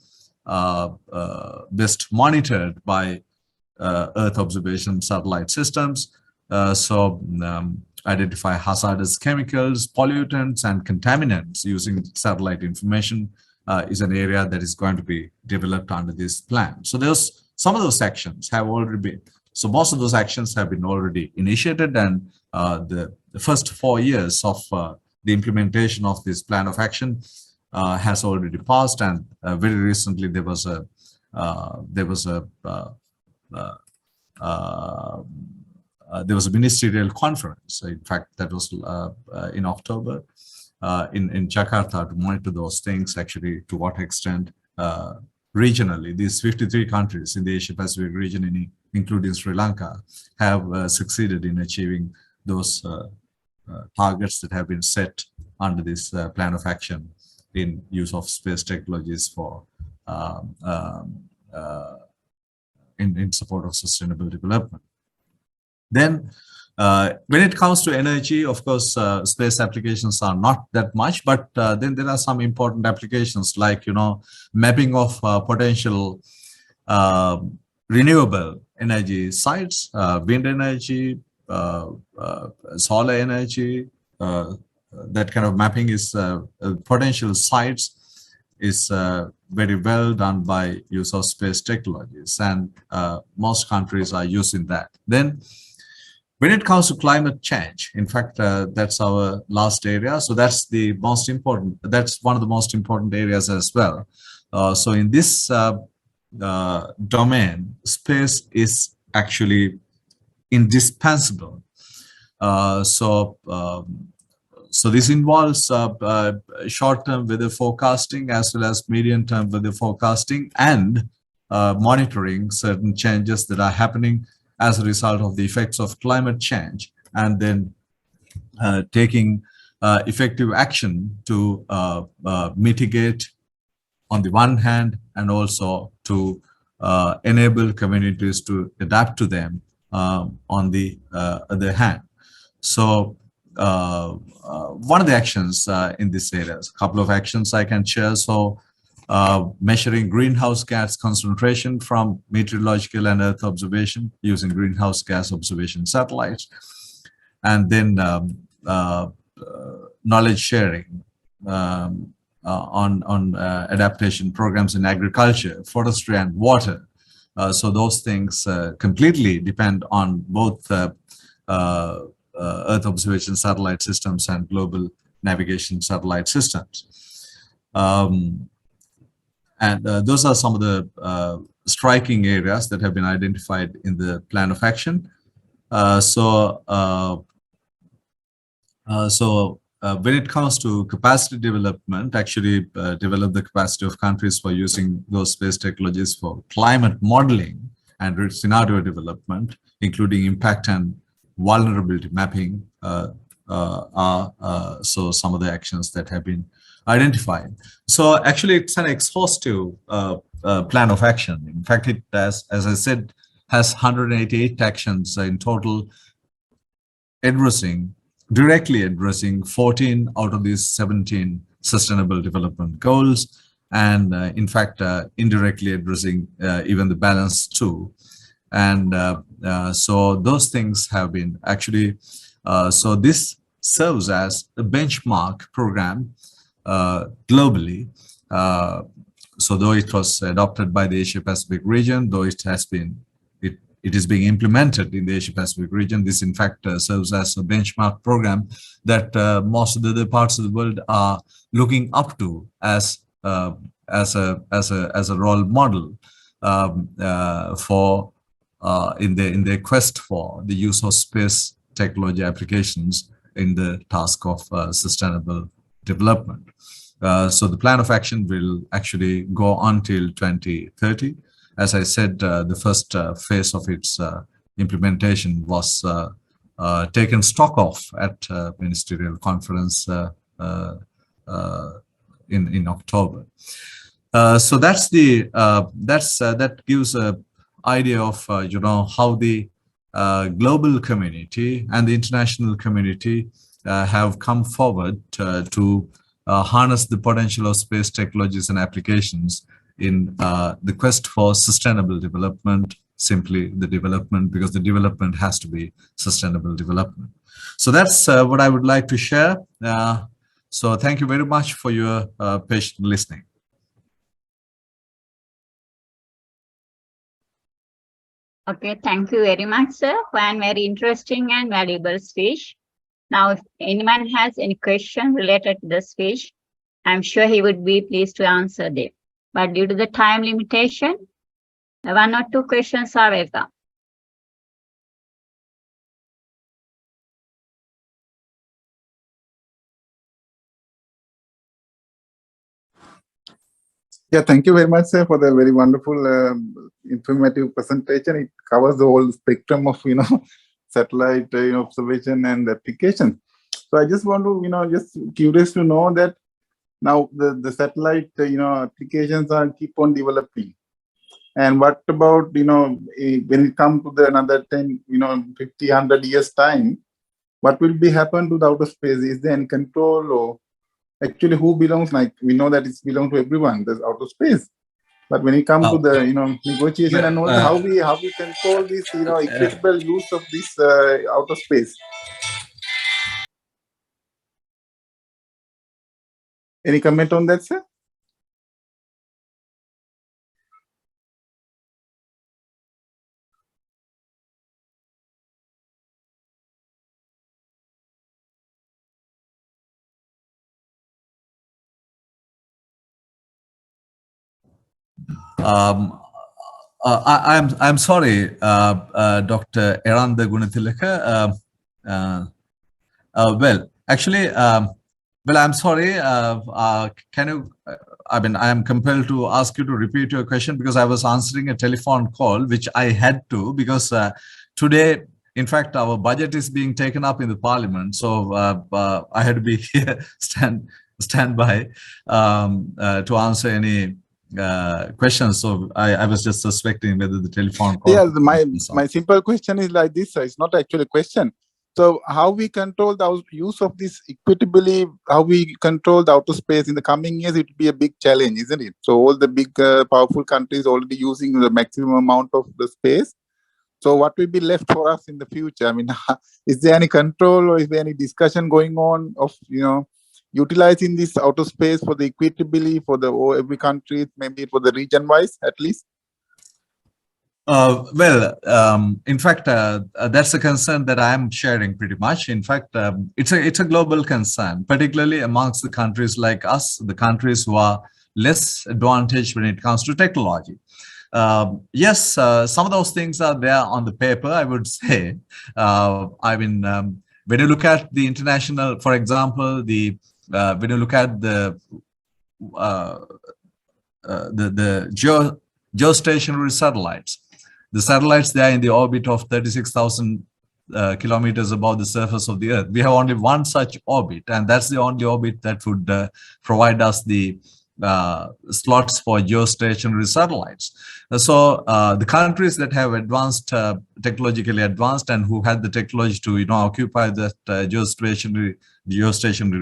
best monitored by Earth observation satellite systems. Identify hazardous chemicals, pollutants, and contaminants using satellite information is an area that is going to be developed under this plan. So there's some of those actions have already been, so most of those actions have been already initiated, and the first 4 years of the implementation of this plan of action has already passed, and very recently there was a ministerial conference. In fact, that was in October in Jakarta, to monitor those things, actually to what extent regionally these 53 countries in the Asia Pacific region, including Sri Lanka, have succeeded in achieving those targets that have been set under this plan of action in use of space technologies for in support of sustainable development. Then when it comes to energy, of course, space applications are not that much, but then there are some important applications like, mapping of potential renewable energy sites, wind energy, solar energy. That kind of mapping is potential sites is very well done by use of space technologies, and most countries are using that. Then when it comes to climate change, in fact, that's our last area. So that's the most important, that's one of the most important areas as well. So in this domain, space is actually indispensable. So this involves short-term weather forecasting as well as medium-term weather forecasting and monitoring certain changes that are happening as a result of the effects of climate change, and then taking effective action to mitigate on the one hand, and also to enable communities to adapt to them on the other hand. So one of the actions in this area, a couple of actions I can share. So measuring greenhouse gas concentration from meteorological and earth observation using greenhouse gas observation satellites, and then knowledge sharing on adaptation programs in agriculture, forestry, and water. So those things completely depend on both Earth observation satellite systems and global navigation satellite systems. And those are some of the striking areas that have been identified in the plan of action. When it comes to capacity development, actually develop the capacity of countries for using those space technologies for climate modeling and scenario development, including impact and vulnerability mapping, so some of the actions that have been identified. So actually it's an exhaustive plan of action. In fact, it has, as I said, has 188 actions in total, directly addressing 14 out of these 17 sustainable development goals, and in fact indirectly addressing even the balance too. And so those things have been actually, so this serves as a benchmark program globally. So though it was adopted by the Asia Pacific region, though it has been, it is being implemented in the Asia Pacific region, this in fact serves as a benchmark program that most of the other parts of the world are looking up to as a role model for in their quest for the use of space technology applications in the task of sustainable development. So the plan of action will actually go until 2030. As I said, the first phase of its implementation was taken stock of at ministerial conference in October. So that's the that gives a idea of how the global community and the international community have come forward to harness the potential of space technologies and applications in the quest for sustainable development, simply the development, because the development has to be sustainable development. So that's what I would like to share. So thank you very much for your patient listening. Okay, thank you very much, sir, for a very interesting and valuable speech. Now, if anyone has any question related to the speech, I'm sure he would be pleased to answer them. But due to the time limitation, 1 or 2 questions are welcome. Yeah, thank you very much, sir, for the very wonderful, informative presentation. It covers the whole spectrum of, satellite observation and application. So I just want to, just curious to know that now the satellite, applications are keep on developing. And what about, when it comes to the another 10, 50, 100 years time, what will be happen to the outer space? Is there any control, or actually who belongs? Like we know that it's belong to everyone, there's outer space. But when it comes to the, negotiation and also how we control this, equitable use of this outer space. Any comment on that, sir? I'm sorry, Dr. Eranda Gunathilaka. Well, actually, well, I'm sorry. Can you? I mean, I am compelled to ask you to repeat your question because I was answering a telephone call, which I had to, because today in fact, our budget is being taken up in the parliament, so I had to be here, stand by to answer any questions. So I was just suspecting whether the telephone call. Yeah, my simple question is like this, sir. It's not actually a question. So how we control the use of this equitably, how we control the outer space in the coming years, it will be a big challenge, isn't it? So all the big powerful countries already using the maximum amount of the space. So what will be left for us in the future? I mean, is there any control or is there any discussion going on of, utilizing this outer space for the equitably for the every country, maybe for the region wise at least? In fact, that's a concern that I'm sharing pretty much. In fact, it's a global concern, particularly amongst the countries like us, the countries who are less advantaged when it comes to technology. Yes, some of those things are there on the paper, I would say. I mean, when you look at the international, for example, when you look at the geostationary satellites, the satellites there in the orbit of 36,000 kilometers above the surface of the Earth. We have only one such orbit, and that's the only orbit that would provide us the slots for geostationary satellites. So the countries that have advanced, technologically advanced, and who had the technology to occupy that geostationary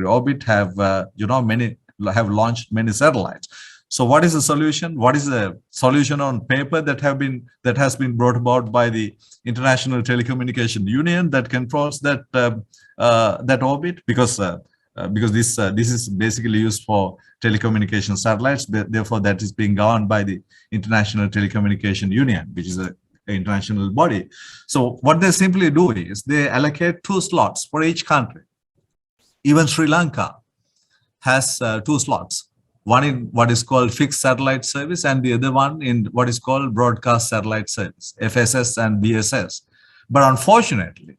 orbit have have launched many satellites. So what is the solution? What is the solution on paper that has been brought about by the International Telecommunication Union that controls that that orbit? Because this is basically used for telecommunication satellites. Therefore, that is being governed by the International Telecommunication Union, which is an international body. So what they simply do is they allocate 2 slots for each country. Even Sri Lanka has 2 slots. One in what is called fixed satellite service, and the other one in what is called broadcast satellite service, FSS and BSS. But unfortunately,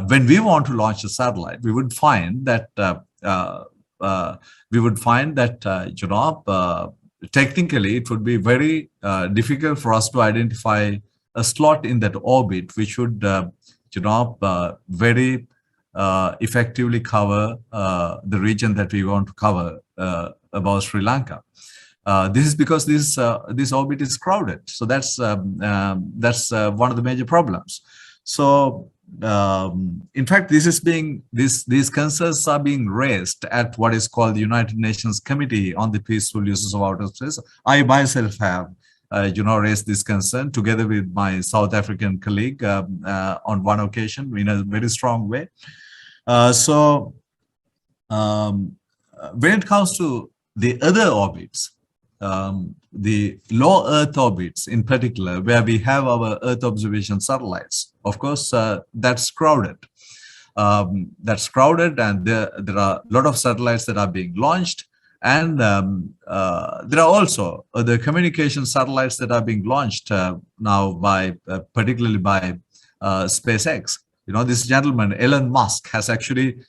when we want to launch a satellite, we would find that technically it would be very difficult for us to identify a slot in that orbit which would very effectively cover the region that we want to cover about Sri Lanka. This is because this orbit is crowded. So that's one of the major problems. So in fact, these concerns are being raised at what is called the United Nations Committee on the Peaceful Uses of Outer Space. I myself have raised this concern together with my South African colleague on one occasion in a very strong way. When it comes to the other orbits, the low Earth orbits in particular, where we have our Earth observation satellites, of course, that's crowded. That's crowded, and there are a lot of satellites that are being launched. And there are also other communication satellites that are being launched now by, particularly by SpaceX. This gentleman, Elon Musk, has actually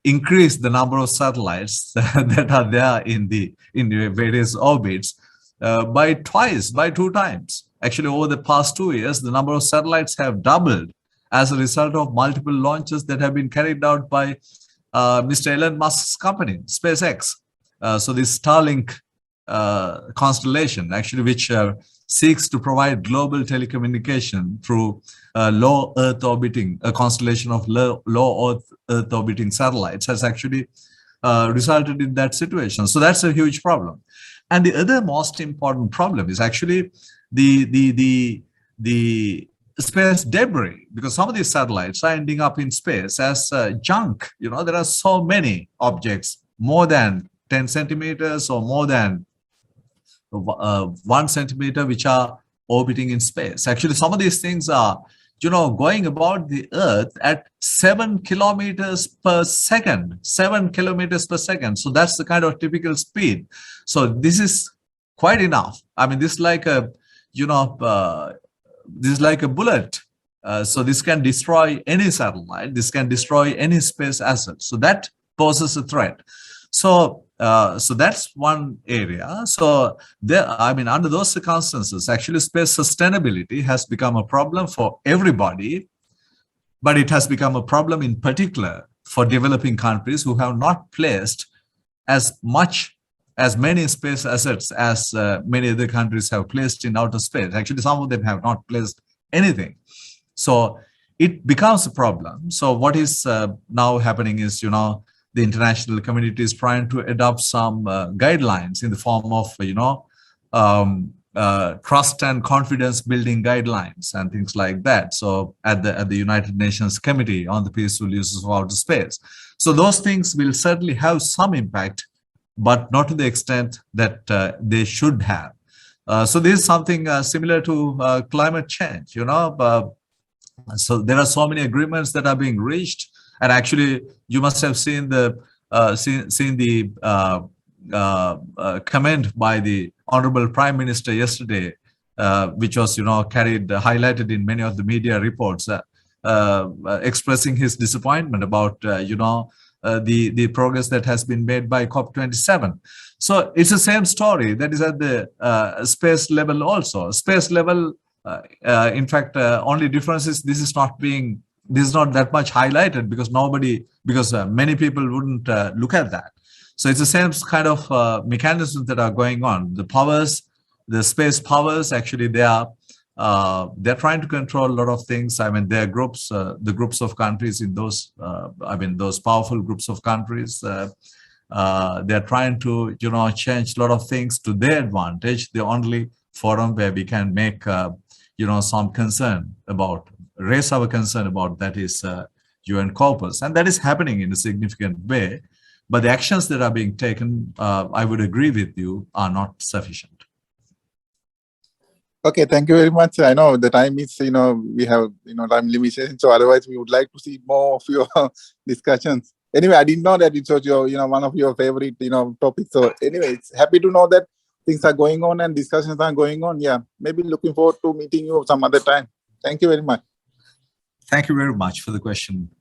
increased the number of satellites that are there in the various orbits by 2 times. Actually, over the past 2 years, the number of satellites have doubled as a result of multiple launches that have been carried out by Mr. Elon Musk's company, SpaceX. So this Starlink constellation, actually, which seeks to provide global telecommunication through low Earth orbiting, a constellation of low Earth orbiting satellites, has actually resulted in that situation. So that's a huge problem. And the other most important problem is actually the space debris, because some of these satellites are ending up in space as junk. There are so many objects, more than 10 centimeters or more than 1 centimeter, which are orbiting in space. Actually, some of these things are, going about the Earth at 7 kilometers per second, 7 kilometers per second. So that's the kind of typical speed. So this is quite enough. I mean, this is like a, this is like a bullet. So this can destroy any satellite. This can destroy any space asset. So that poses a threat. So that's one area. So under those circumstances, actually space sustainability has become a problem for everybody, but it has become a problem in particular for developing countries who have not placed as many space assets as many other countries have placed in outer space. Actually, some of them have not placed anything. So it becomes a problem. So what is now happening is, the international community is trying to adopt some guidelines in the form of, trust and confidence building guidelines and things like that. So at the United Nations Committee on the Peaceful Uses of Outer Space. So those things will certainly have some impact, but not to the extent that they should have. So this is something similar to climate change, so there are so many agreements that are being reached, and actually you must have seen the comment by the Honorable Prime Minister yesterday, which was highlighted in many of the media reports, expressing his disappointment about the progress that has been made by COP27. So it's the same story that is at the space level also. Space level, in fact, only difference is this is not that much highlighted because many people wouldn't look at that. So it's the same kind of mechanisms that are going on. The powers, the space powers, actually they're trying to control a lot of things. I mean, there are groups, the groups of countries in those, those powerful groups of countries, they're trying to, change a lot of things to their advantage. The only forum where we can make, some concern about, raise our concern about that is UN Corpus. And that is happening in a significant way. But the actions that are being taken, I would agree with you, are not sufficient. Okay, thank you very much. I know the time is, we have, time limitation. So otherwise we would like to see more of your discussions. Anyway, I didn't know that it was your, one of your favorite, topics. So anyway, it's happy to know that things are going on and discussions are going on. Yeah, maybe looking forward to meeting you some other time. Thank you very much. Thank you very much for the question.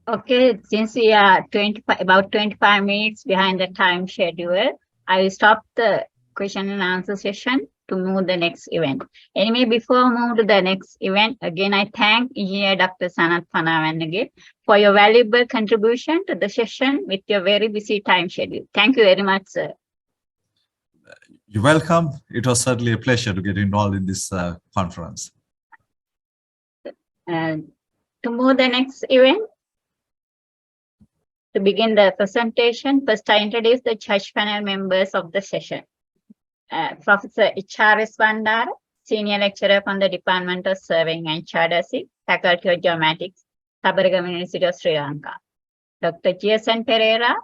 Okay, since we are about 25 minutes behind the time schedule, I will stop the question and answer session to move the next event. Anyway, before we move to the next event, again, I thank Engineer Dr. Sanat Panawanage for your valuable contribution to the session with your very busy time schedule. Thank you very much, sir. You're welcome. It was certainly a pleasure to get involved in this conference. To move the next event, to begin the presentation, first I introduce the judge panel members of the session. Professor H.R.S. Bandara, Senior Lecturer from the Department of Surveying and Geodesy, Faculty of Geomatics, Sabaragama University of Sri Lanka. Dr. Jason Pereira,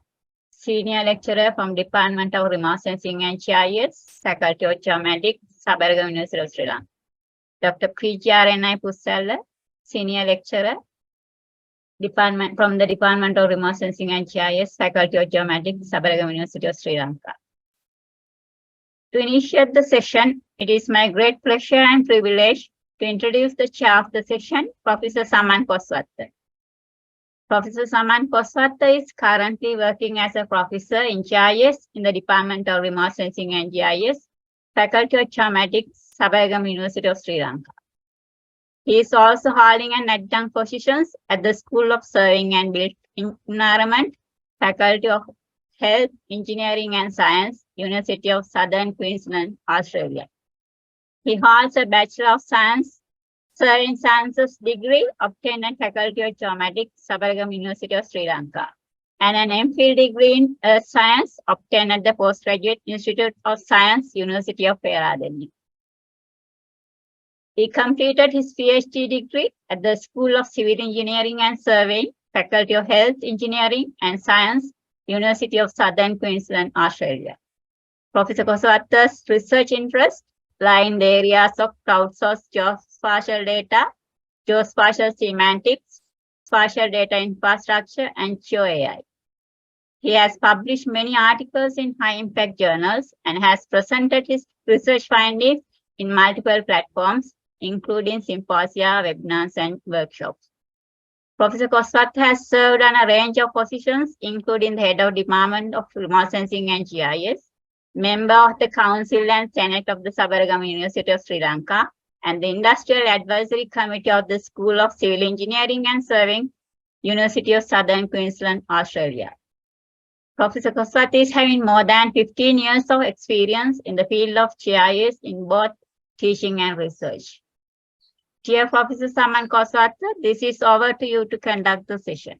Senior Lecturer from Department of Remote Sensing and GIS, Faculty of Geomatics, Sabaragama University of Sri Lanka. Dr. P.G.R.N.I. Pusalla, Senior Lecturer, from the Department of Remote Sensing and GIS, Faculty of Geomatics, Sabaragama University of Sri Lanka. To initiate the session, it is my great pleasure and privilege to introduce the chair of the session, Professor Saman Koswatha. Professor Saman Koswatha is currently working as a professor in GIS in the Department of Remote Sensing and GIS, Faculty of Geomatics, Sabaragama University of Sri Lanka. He is also holding an adjunct positions at the School of Surveying and Built Environment, Faculty of Health, Engineering and Science, University of Southern Queensland, Australia. He holds a Bachelor of Science, Surveying Sciences degree obtained at Faculty of Geomatics, Sabaragama University of Sri Lanka, and an MPhil degree in Earth Science obtained at the Postgraduate Institute of Science, University of Peradeniya. He completed his PhD degree at the School of Civil Engineering and Surveying, Faculty of Health, Engineering and Science, University of Southern Queensland, Australia. Professor Koswatha's research interests lie in the areas of crowdsourced geospatial data, geospatial semantics, spatial data infrastructure, and GeoAI. He has published many articles in high-impact journals and has presented his research findings in multiple platforms, including symposia, webinars, and workshops. Professor Koswatha has served on a range of positions, including the head of Department of Remote Sensing and GIS, member of the Council and Senate of the Sabaragama University of Sri Lanka, and the Industrial Advisory Committee of the School of Civil Engineering and Surveying, University of Southern Queensland, Australia. Professor Koswat is having more than 15 years of experience in the field of GIS in both teaching and research. Dear Professor Saman Koswat, this is over to you to conduct the session.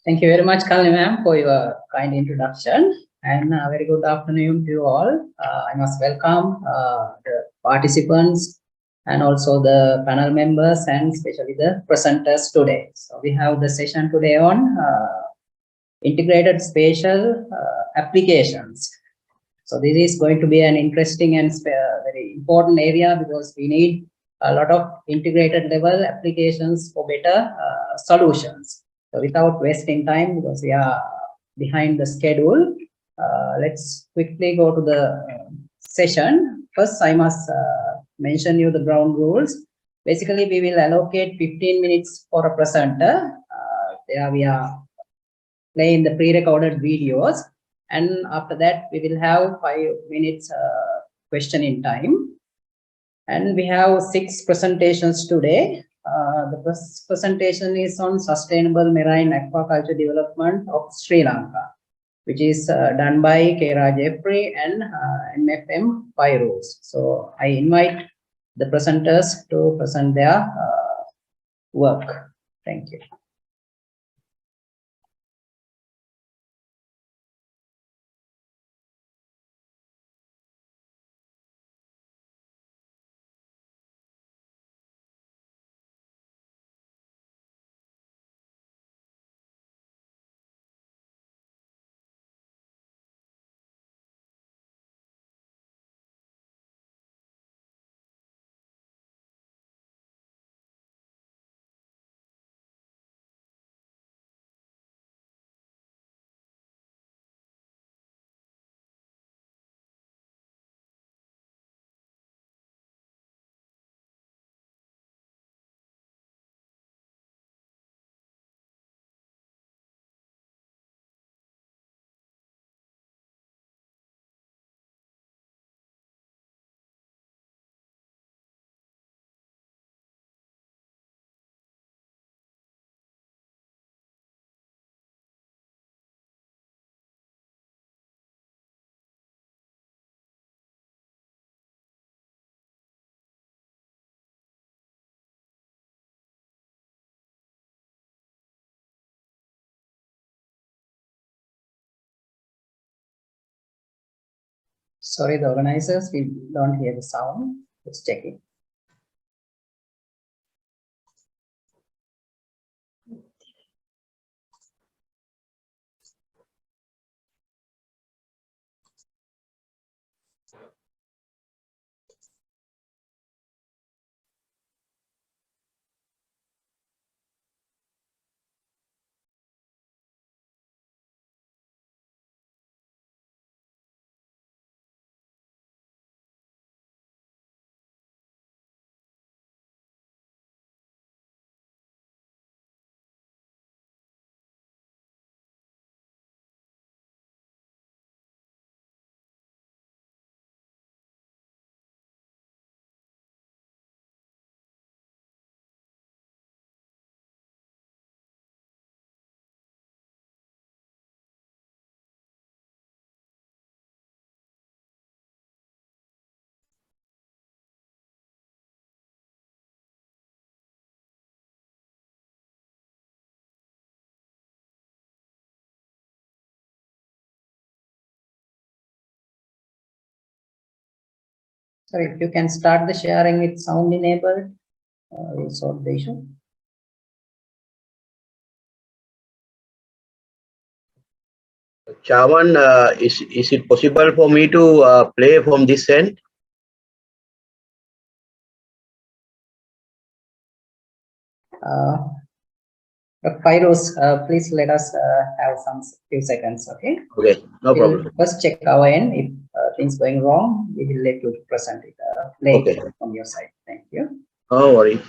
Thank you very much, Kalni ma'am, for your kind introduction, and a very good afternoon to you all. I must welcome the participants and also the panel members and especially the presenters today. So we have the session today on integrated spatial applications. So this is going to be an interesting and very important area because we need a lot of integrated level applications for better solutions. So without wasting time, because we are behind the schedule, let's quickly go to the session. First, I must mention you the ground rules. Basically, we will allocate 15 minutes for a presenter. There we are playing the pre-recorded videos, and after that we will have 5 minutes questioning time. And we have 6 presentations today. The first presentation is on sustainable marine aquaculture development of Sri Lanka, which is done by Kera Jeffrey and MFM Pyros. So I invite the presenters to present their work. Thank you. Sorry, the organizers, we don't hear the sound. Let's check it. So if you can start the sharing with sound enabled, we'll solve the issue. Chairman, is it possible for me to play from this end? Pyros, please let us have some few seconds, okay? Okay, no We'll problem. first check our end. If things going wrong, we will let you present it later Okay. from your side. Thank you. No worry.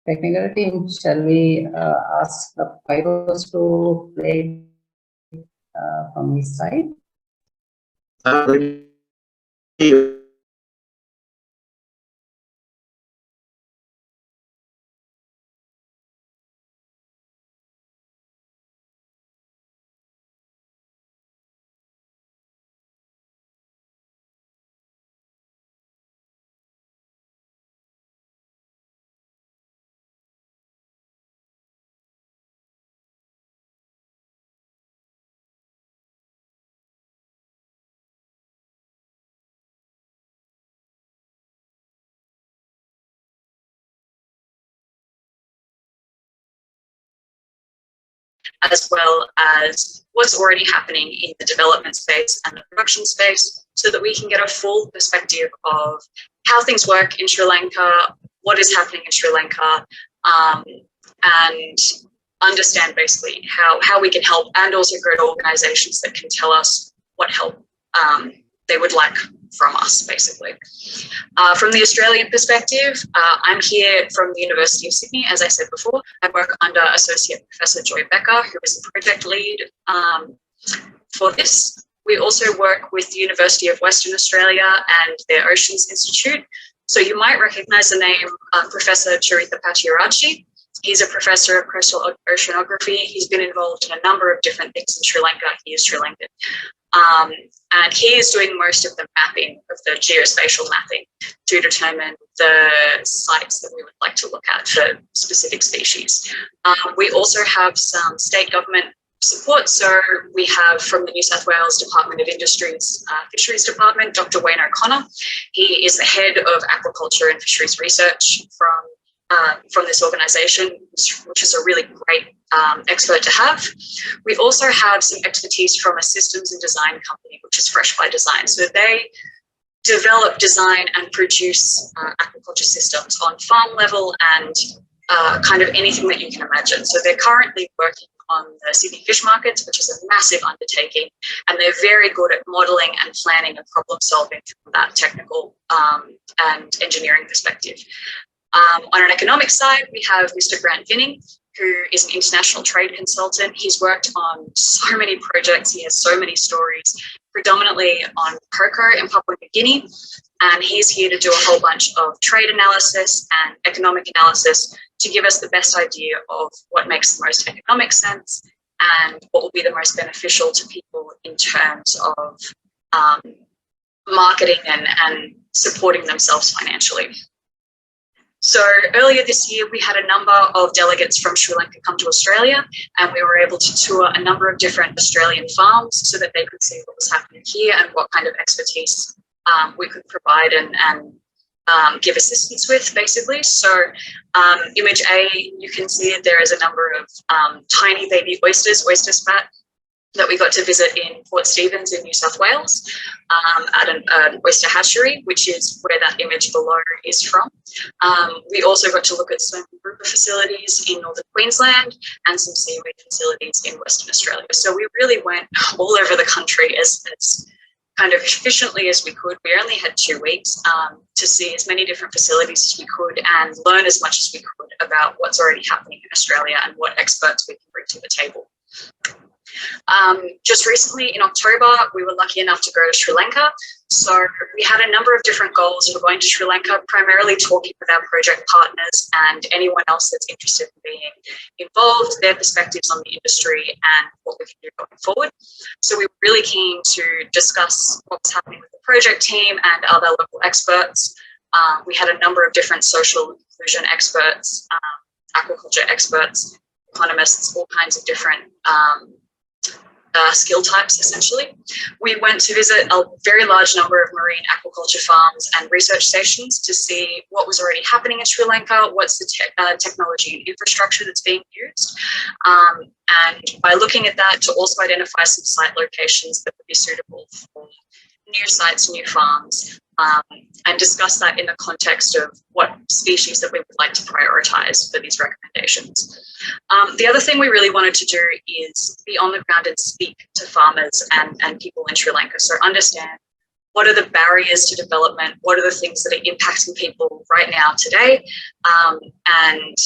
Technical team, shall we ask the Pyros to play from his side? as well as what's already happening in the development space and the production space, so that we can get a full perspective of how things work in Sri Lanka, what is happening in Sri Lanka, and understand basically how we can help, and also go to organizations that can tell us what help they would like from us, basically. From the Australian perspective, I'm here from the University of Sydney, as I said before. I work under Associate Professor Joy Becker, who is the project lead for this. We also work with the University of Western Australia and their Oceans Institute. So you might recognise the name Professor Charitha Pattiarachchi. He's a professor of coastal oceanography. He's been involved in a number of different things in Sri Lanka. He is Sri Lankan. And he is doing most of the mapping of the geospatial mapping to determine the sites that we would like to look at for specific species. We also have some state government support. So we have from the New South Wales Department of Industries, Fisheries Department, Dr. Wayne O'Connor. He is the head of aquaculture and fisheries research from this organisation, which is a really great expert to have. We also have some expertise from a systems and design company, which is Fresh by Design. So they develop, design and produce aquaculture systems on farm level and kind of anything that you can imagine. So they're currently working on the Sydney fish markets, which is a massive undertaking, and they're very good at modelling and planning and problem solving from that technical and engineering perspective. On an economic side, we have Mr. Grant Vinning, who is an international trade consultant. He's worked on so many projects. He has so many stories, predominantly on cocoa in Papua New Guinea. And he's here to do a whole bunch of trade analysis and economic analysis to give us the best idea of what makes the most economic sense and what will be the most beneficial to people in terms of marketing and supporting themselves financially. So earlier this year, we had a number of delegates from Sri Lanka come to Australia, and we were able to tour a number of different Australian farms so that they could see what was happening here and what kind of expertise we could provide and give assistance with, basically. So image A, you can see there is a number of tiny baby oysters, oyster spat, that we got to visit in Port Stephens in New South Wales at an oyster hatchery, which is where that image below is from. We also got to look at some grouper facilities in northern Queensland and some seaweed facilities in Western Australia. So we really went all over the country as kind of efficiently as we could. We only had 2 weeks to see as many different facilities as we could and learn as much as we could about what's already happening in Australia and what experts we can bring to the table. Just recently in October, we were lucky enough to go to Sri Lanka. So we had a number of different goals for going to Sri Lanka, primarily talking with our project partners and anyone else that's interested in being involved, their perspectives on the industry and what we can do going forward. So we were really keen to discuss what's happening with the project team and other local experts. We had a number of different social inclusion experts, aquaculture experts, economists, all kinds of different skill types, essentially. We went to visit a very large number of marine aquaculture farms and research stations to see what was already happening in Sri Lanka, what's the technology and infrastructure that's being used. And by looking at that, to also identify some site locations that would be suitable for new sites, new farms, and discuss that in the context of what species that we would like to prioritise for these recommendations. The other thing we really wanted to do is be on the ground and speak to farmers and people in Sri Lanka. So understand what are the barriers to development, what are the things that are impacting people right now today, and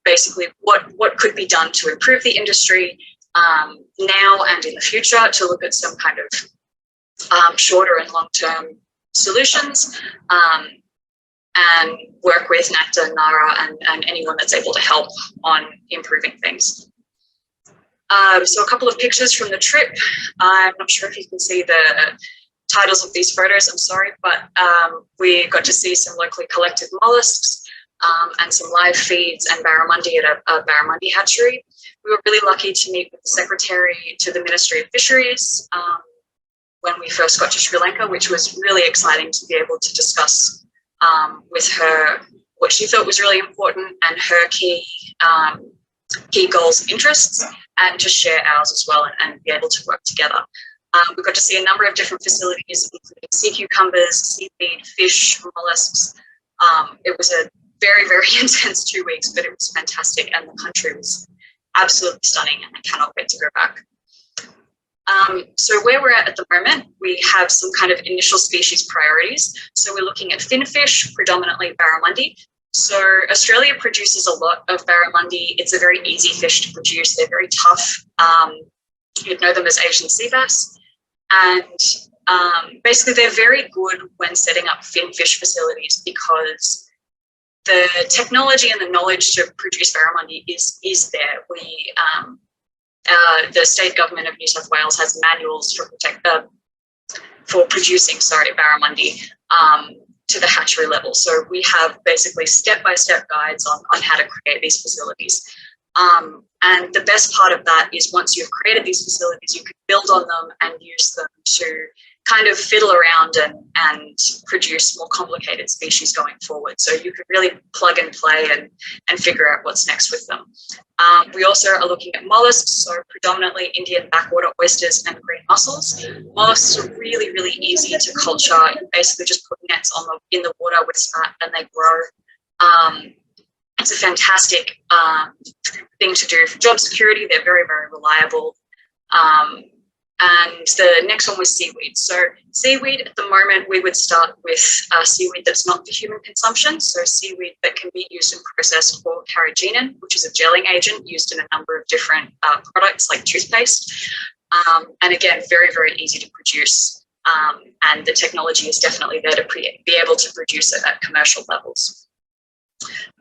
basically what could be done to improve the industry now and in the future, to look at some kind of shorter and long-term solutions, and work with NACTA, NARA, and anyone that's able to help on improving things. So a couple of pictures from the trip. I'm not sure if you can see the titles of these photos, I'm sorry, but we got to see some locally collected mollusks and some live feeds and barramundi at a barramundi hatchery. We were really lucky to meet with the Secretary to the Ministry of Fisheries when we first got to Sri Lanka, which was really exciting to be able to discuss with her what she thought was really important and her key goals and interests, and to share ours as well and be able to work together. We got to see a number of different facilities, including sea cucumbers, seaweed, fish, mollusks. It was a very, very intense 2 weeks, but it was fantastic, and the country was absolutely stunning, and I cannot wait to go back. So where we're at the moment, we have some kind of initial species priorities. So we're looking at finfish, predominantly barramundi. So Australia produces a lot of barramundi. It's a very easy fish to produce. They're very tough. You'd know them as Asian sea bass. And basically they're very good when setting up finfish facilities, because the technology and the knowledge to produce barramundi is there. The state government of New South Wales has manuals for producing barramundi to the hatchery level. So we have basically step-by-step guides on how to create these facilities. And the best part of that is once you've created these facilities, you can build on them and use them to kind of fiddle around and produce more complicated species going forward. So you can really plug and play and figure out what's next with them. We also are looking at mollusks, so predominantly Indian backwater oysters and green mussels. Mollusks are really, really easy to culture. You basically just put nets in the water with spat and they grow. It's a fantastic thing to do for job security. They're very, very reliable. And the next one was seaweed. So seaweed, at the moment, we would start with seaweed that's not for human consumption. So seaweed that can be used and processed for carrageenan, which is a gelling agent used in a number of different products like toothpaste. And again, very, very easy to produce. And the technology is definitely there to be able to produce it at commercial levels.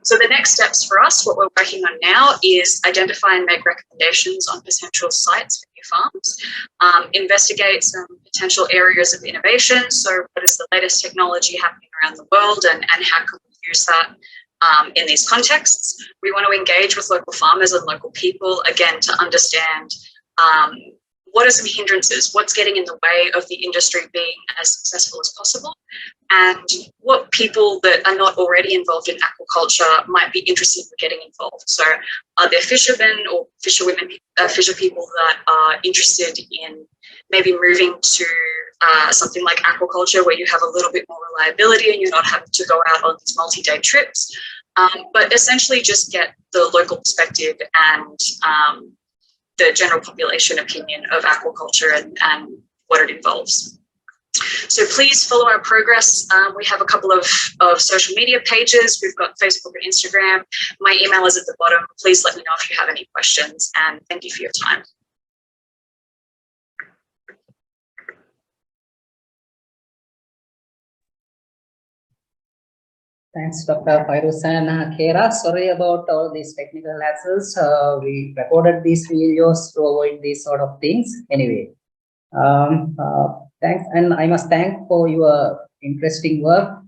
So the next steps for us, what we're working on now, is identify and make recommendations on potential sites for new farms, investigate some potential areas of innovation. So what is the latest technology happening around the world, and how can we use that in these contexts? We want to engage with local farmers and local people, again, to understand what are some hindrances, what's getting in the way of the industry being as successful as possible, and what people that are not already involved in aquaculture might be interested in getting involved. So are there fishermen or fisherwomen, fisher people that are interested in maybe moving to something like aquaculture, where you have a little bit more reliability and you're not having to go out on these multi-day trips, but essentially just get the local perspective and the general population opinion of aquaculture and what it involves. So please follow our progress. We have a couple of social media pages. We've got Facebook and Instagram. My email is at the bottom. Please let me know if you have any questions, and thank you for your time. Thanks, Dr. Fairuz and Kera. Sorry about all these technical hassles. We recorded these videos to avoid these sort of things. Anyway, thanks, and I must thank for your interesting work,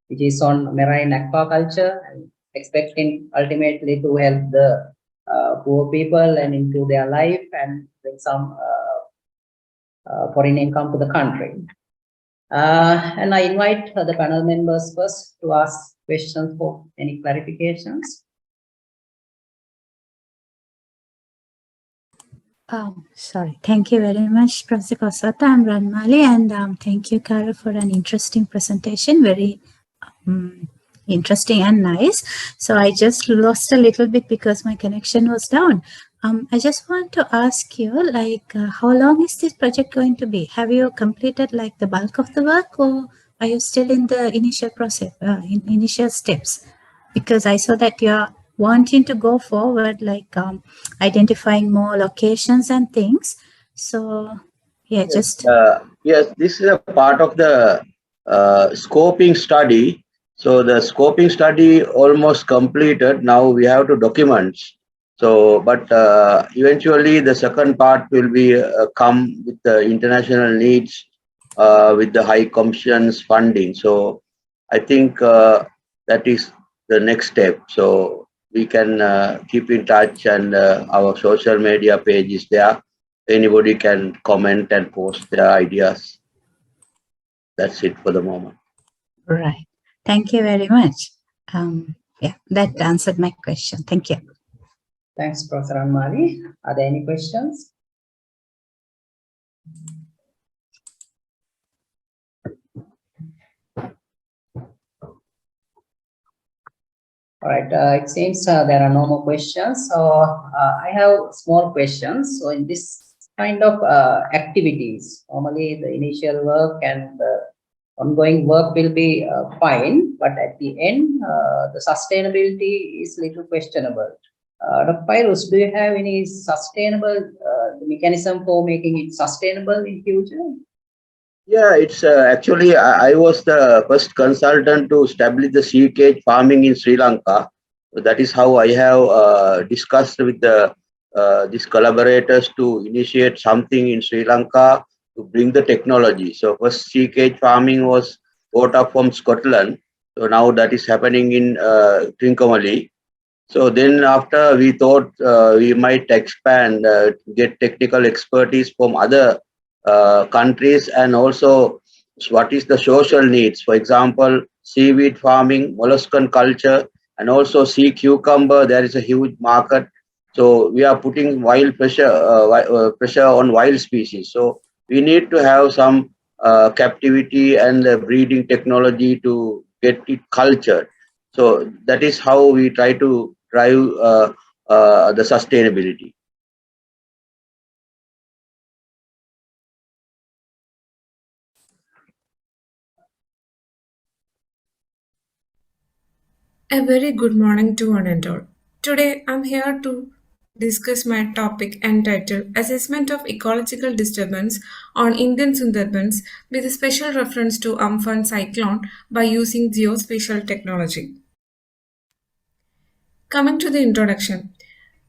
which is on marine aquaculture, and expecting ultimately to help the poor people and improve their life and bring some foreign income to the country. And I invite the panel members first to ask questions for any clarifications. Sorry. Thank you very much, Professor Kosata. I'm Ranmali, and thank you, Carol, for an interesting presentation. Very interesting and nice. So I just lost a little bit because my connection was down. I just want to ask you, like, how long is this project going to be? Have you completed like the bulk of the work, or are you still in the initial process, initial steps? Because I saw that you're wanting to go forward, like identifying more locations and things. So, yeah, just Yes, this is a part of the scoping study. So the scoping study almost completed. Now we have to document. So, but eventually the second part will be come with the international needs, with the high commissions funding. So I think that is the next step. So we can keep in touch, and our social media page is there. Anybody can comment and post their ideas. That's it for the moment. right. Thank you very much. Yeah, that answered my question. Thank you. Thanks, Professor Anmali. Are there any questions? All right, it seems there are no more questions. So I have small questions. So in this kind of activities, normally the initial work and the ongoing work will be fine, but at the end, the sustainability is little questionable. Dr. Pyrus, do you have any sustainable mechanism for making it sustainable in future? Yeah, it's actually I was the first consultant to establish the sea cage farming in Sri Lanka. So that is how I have discussed with the these collaborators to initiate something in Sri Lanka to bring the technology. So first sea cage farming was brought up from Scotland. So now that is happening in Trincomalee. So then after we thought we might expand, get technical expertise from other countries, and also what is the social needs. For example, seaweed farming, molluscan culture, and also sea cucumber. There is a huge market. So we are putting wild pressure on wild species. So we need to have some captivity and breeding technology to get it cultured. So that is how we try to drive the sustainability. A very good morning to one and all. Today I'm here to discuss my topic entitled Assessment of Ecological Disturbance on Indian Sundarbans with a special reference to Amphan cyclone by using geospatial technology. Coming to the introduction.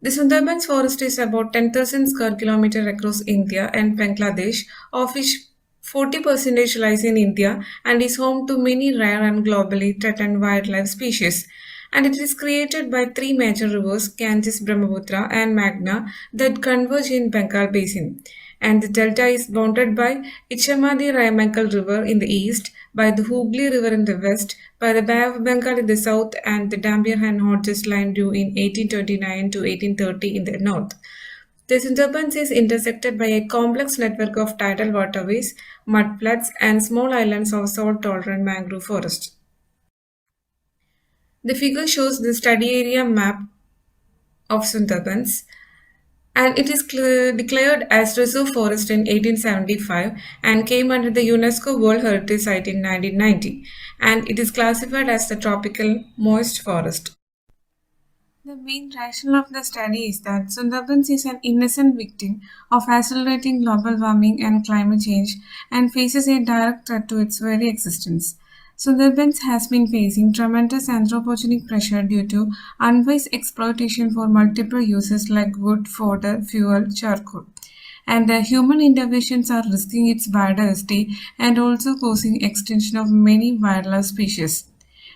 The Sundarbans forest is about 10,000 square kilometers across India and Bangladesh, of which 40% lies in India and is home to many rare and globally threatened wildlife species. And it is created by three major rivers, Ganges, Brahmaputra and Meghna, that converge in Bengal Basin. And the delta is bounded by Ichamadi Raimakal River in the east, by the Hooghly River in the west, by the Bay of Bengal in the south, and the Dampier and Hodges Line due in 1829 to 1830 in the north. The Sundarbans is intersected by a complex network of tidal waterways, mudfloods, and small islands of salt-tolerant mangrove forest. The figure shows the study area map of Sundarbans, and it is declared as reserve forest in 1875 and came under the UNESCO World Heritage Site in 1990, and it is classified as the tropical moist forest. The main rationale of the study is that Sundarbans is an innocent victim of accelerating global warming and climate change and faces a direct threat to its very existence. Sundarbans has been facing tremendous anthropogenic pressure due to unwise exploitation for multiple uses like wood, fodder, fuel, charcoal. And the human interventions are risking its biodiversity and also causing extinction of many wildlife species.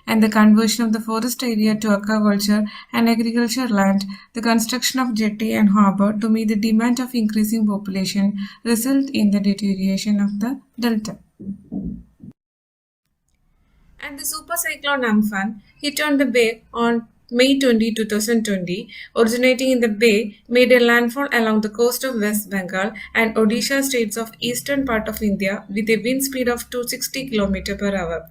And the conversion of the forest area to aquaculture and agriculture land, the construction of jetty and harbour to meet the demand of increasing population result in the deterioration of the delta. And the super cyclone Amphan hit on the bay on May 20, 2020, originating in the bay, made a landfall along the coast of West Bengal and Odisha states of eastern part of India with a wind speed of 260 km per hour.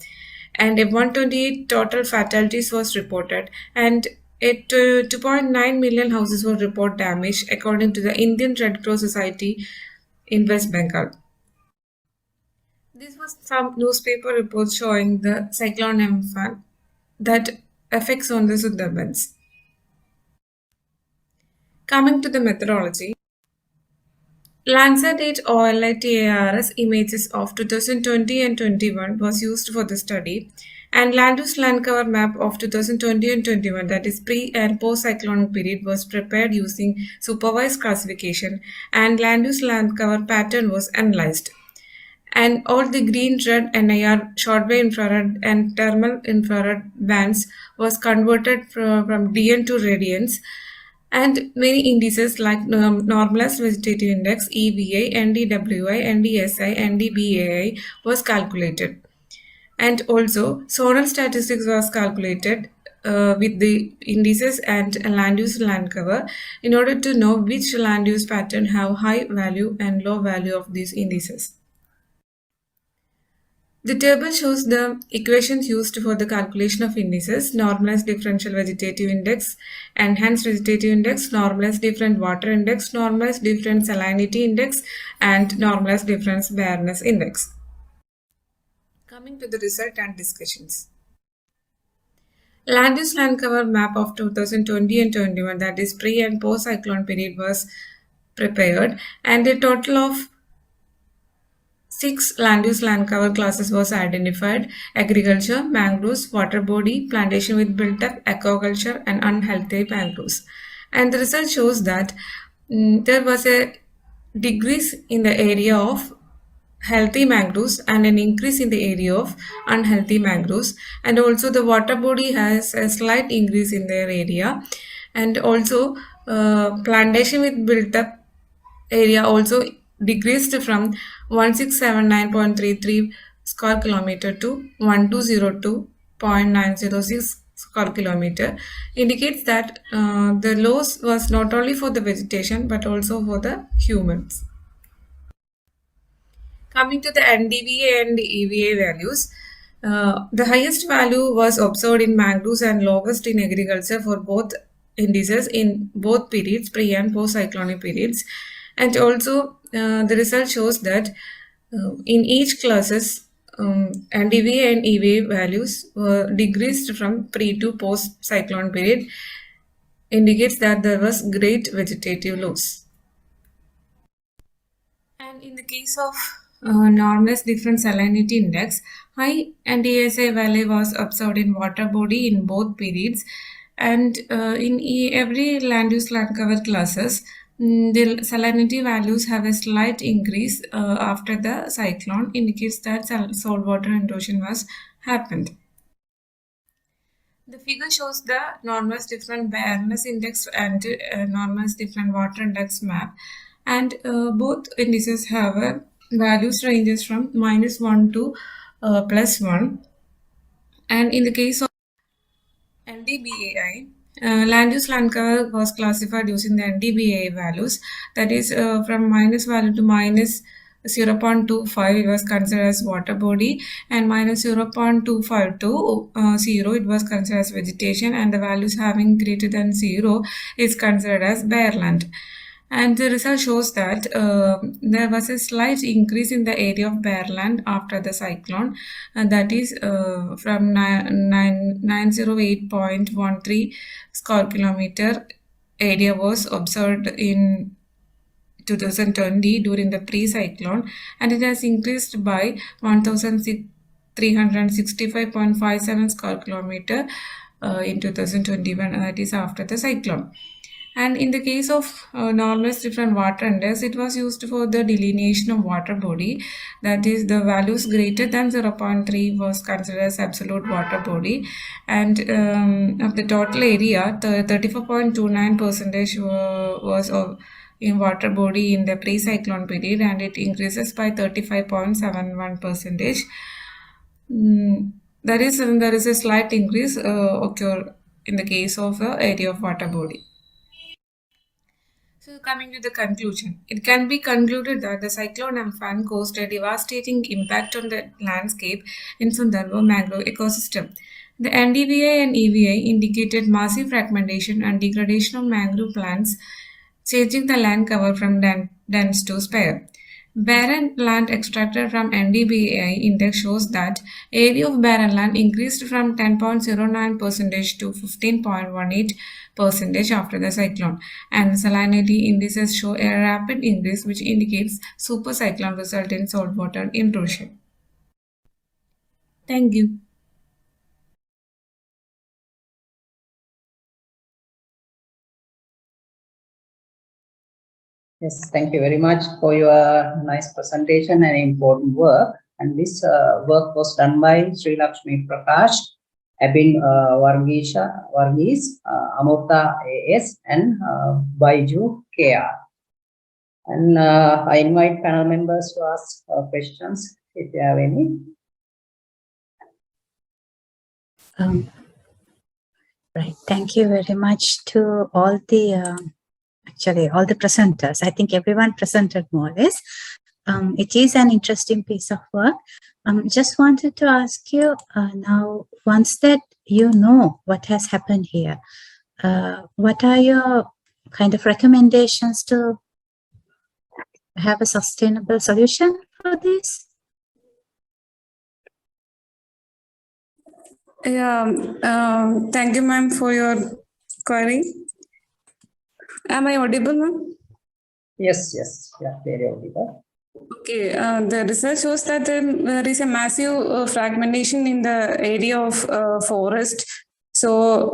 And 128 total fatalities was reported, and 2.9 million houses were reported damaged, according to the Indian Red Cross Society in West Bengal. This was some newspaper reports showing the cyclone Amphan that affects on the Sundarbans. Coming to the methodology, Landsat OLITARS images of 2020 and 21 was used for the study, and land use land cover map of 2020 and 21, that is pre and post cyclonic period, was prepared using supervised classification, and land use land cover pattern was analyzed. And all the green, red, NIR, shortwave infrared, and thermal infrared bands was converted from DN to radians, and many indices like normalized vegetative index, EVA, NDWI, NDSI, NDBAI was calculated. And also zonal statistics was calculated with the indices and land use land cover in order to know which land use pattern have high value and low value of these indices. The table shows the equations used for the calculation of indices: normalized differential vegetative index, enhanced vegetative index, normalized different water index, normalized different salinity index, and normalized difference bareness index. Coming to the result and discussions. Land use land cover map of 2020 and 21, that is pre and post cyclone period, was prepared, and a total of 6 land use land cover classes was identified: agriculture, mangroves, water body, plantation with built-up, aquaculture, and unhealthy mangroves. And the result shows that there was a decrease in the area of healthy mangroves and an increase in the area of unhealthy mangroves, and also the water body has a slight increase in their area, and also plantation with built-up area also decreased from 1679.33 square kilometer to 1202.906 square kilometer, indicates that the loss was not only for the vegetation but also for the humans. Coming to the NDVA and EVA values, the highest value was observed in mangroves and lowest in agriculture for both indices in both periods, pre and post cyclonic periods. And also the result shows that in each classes NDVA and EVA values were decreased from pre to post cyclone period, indicates that there was great vegetative loss. And in the case of normalized difference salinity index, high NDSI value was observed in water body in both periods, and in every land use land cover classes, the salinity values have a slight increase after the cyclone, indicates that saltwater intrusion was happened. The figure shows the normalized different bareness index and normalized different water index map, and both indices have a values ranges from -1 to +1. And in the case of NDBAI, land use land cover was classified using the NDBAI values, that is from minus value to -0.25 it was considered as water body, and -0.25 to 0 it was considered as vegetation, and the values having greater than 0 is considered as bare land. And the result shows that there was a slight increase in the area of bare land after the cyclone, and that is from 908.13 square kilometer area was observed in 2020 during the pre-cyclone, and it has increased by 1,365.57 square kilometer in 2021, that is after the cyclone. And in the case of normalized different water index, it was used for the delineation of water body, that is the values greater than 0.3 was considered as absolute water body, and of the total area, 34.29% was in water body in the pre-cyclone period, and it increases by 35.71%. There is a slight increase occur in the case of the area of water body. So coming to the conclusion, it can be concluded that the cyclone Amphan caused a devastating impact on the landscape in Sundarban mangrove ecosystem. The NDVI and EVI indicated massive fragmentation and degradation of mangrove plants, changing the land cover from dense to spare. Barren land extracted from NDVI index shows that area of barren land increased from 10.09% to 15.18% after the cyclone, and salinity indices show a rapid increase, which indicates supercyclone result in saltwater intrusion. Thank you. Yes, thank you very much for your nice presentation and important work. And this work was done by Sri Lakshmi Prakash, Abin Varghese, Amurta AS, and Baiju KR. And I invite panel members to ask questions if you have any. Right. Thank you very much to all the actually all the presenters. I think everyone presented more or less. It is an interesting piece of work. Just wanted to ask you now, once that you know what has happened here, what are your kind of recommendations to have a sustainable solution for this? Yeah, thank you, ma'am, for your query. Am I audible, ma'am? Yes, yeah, very audible. Okay, the research shows that there is a massive fragmentation in the area of forest. So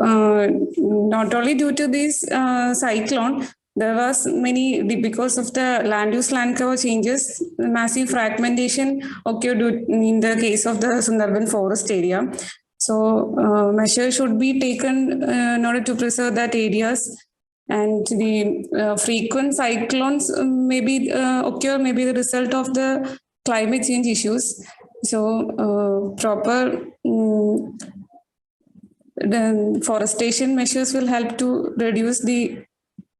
not only due to this cyclone, there was because of the land use land cover changes, massive fragmentation occurred in the case of the Sundarban forest area. So measures should be taken in order to preserve that areas. And the frequent cyclones occur maybe the result of the climate change issues. So proper the forestation measures will help to reduce the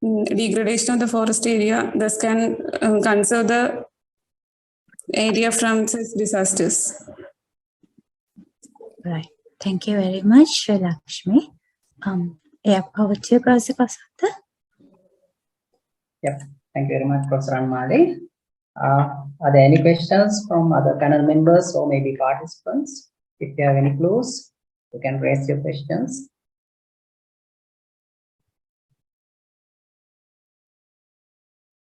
degradation of the forest area. Thus can conserve the area from such disasters. Right. Thank you very much, Sri Lakshmi. Yeah, over to you, Professor. Yep. Thank you very much, Professor Anmali. Are there any questions from other panel members or maybe participants? If you have any clues, you can raise your questions.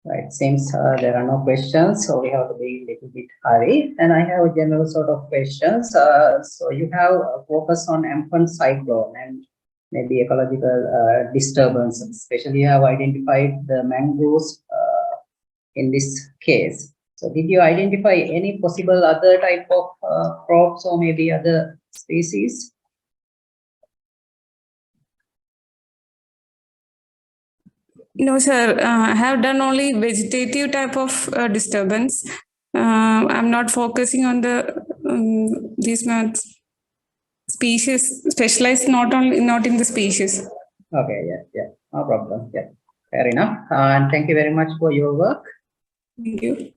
Right, seems there are no questions, so we have to be a little bit hurried. And I have a general sort of questions. So you have a focus on Amphan cyclone and maybe ecological disturbances. Especially, you have identified the mangroves in this case. So did you identify any possible other type of crops or maybe other species? No, sir. I have done only vegetative type of disturbance. I'm not focusing on the these species, specialized not in the species. Okay, yeah, no problem. Yeah, fair enough. And thank you very much for your work. Thank you.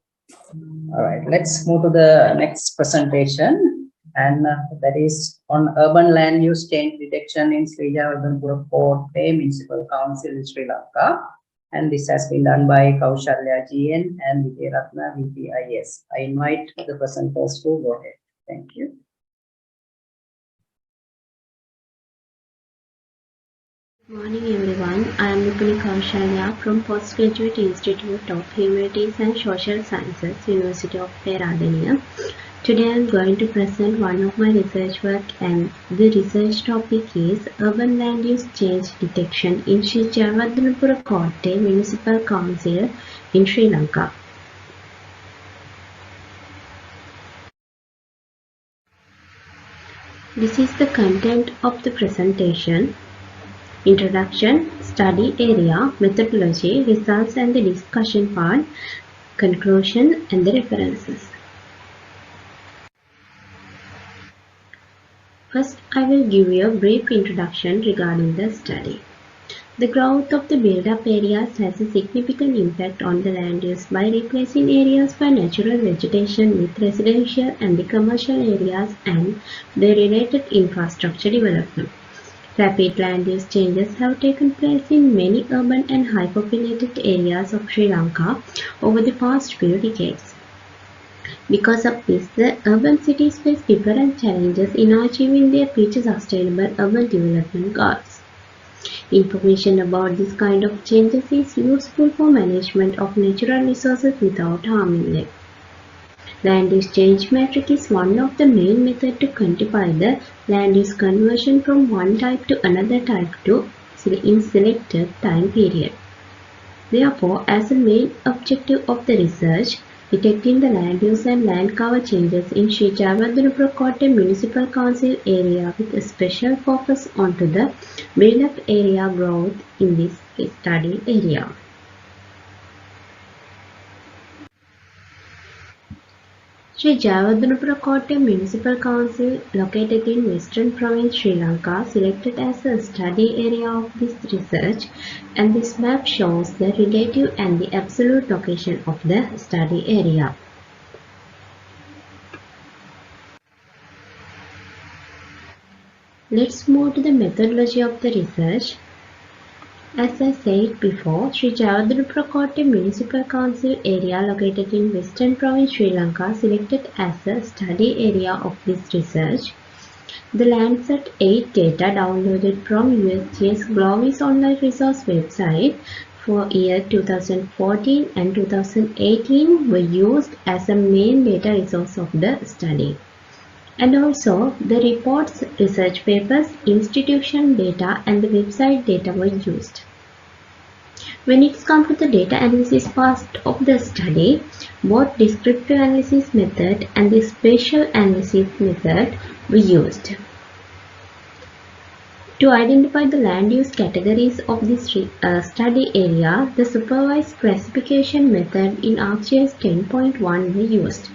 All right, let's move to the next presentation, and that is on urban land use change detection in Srijawardenpura Port Municipal Council in Sri Lanka. And this has been done by Kaushalya GN and Vijayratna VPIS. I invite the presenters to go ahead. Thank you. Good morning everyone, I am Nupini Kaushalya from Postgraduate Institute of Humanities and Social Sciences, University of Peradeniya. Today I am going to present one of my research work, and the research topic is Urban Land Use Change Detection in Sri Jayawardenepura Kotte Municipal Council in Sri Lanka. This is the content of the presentation. Introduction, study area, methodology, results and the discussion part, conclusion and the references. First, I will give you a brief introduction regarding the study. The growth of the built-up areas has a significant impact on the land use by replacing areas for natural vegetation with residential and the commercial areas and the related infrastructure development. Rapid land use changes have taken place in many urban and high-populated areas of Sri Lanka over the past few decades. Because of this, the urban cities face different challenges in achieving their future sustainable urban development goals. Information about this kind of changes is useful for management of natural resources without harming them. Land use change matrix is one of the main methods to quantify the land use conversion from one type to another type in selected time period. Therefore, as a main objective of the research, detecting the land use and land cover changes in Sri Jayawardenepura Municipal Council area with a special focus onto the built-up area growth in this study area. Sri Jayawardenepura Municipal Council, located in Western Province, Sri Lanka, selected as a study area of this research, and this map shows the relative and the absolute location of the study area. Let's move to the methodology of the research. As I said before, Sri Jayawardenepura Municipal Council area located in Western Province, Sri Lanka, selected as a study area of this research. The Landsat 8 data downloaded from USGS Globis online resource website for year 2014 and 2018 were used as a main data resource of the study. And also, the reports, research papers, institution data and the website data were used. When it comes to the data analysis part of the study, both descriptive analysis method and the spatial analysis method were used. To identify the land use categories of this study area, the supervised classification method in ArcGIS 10.1 were used.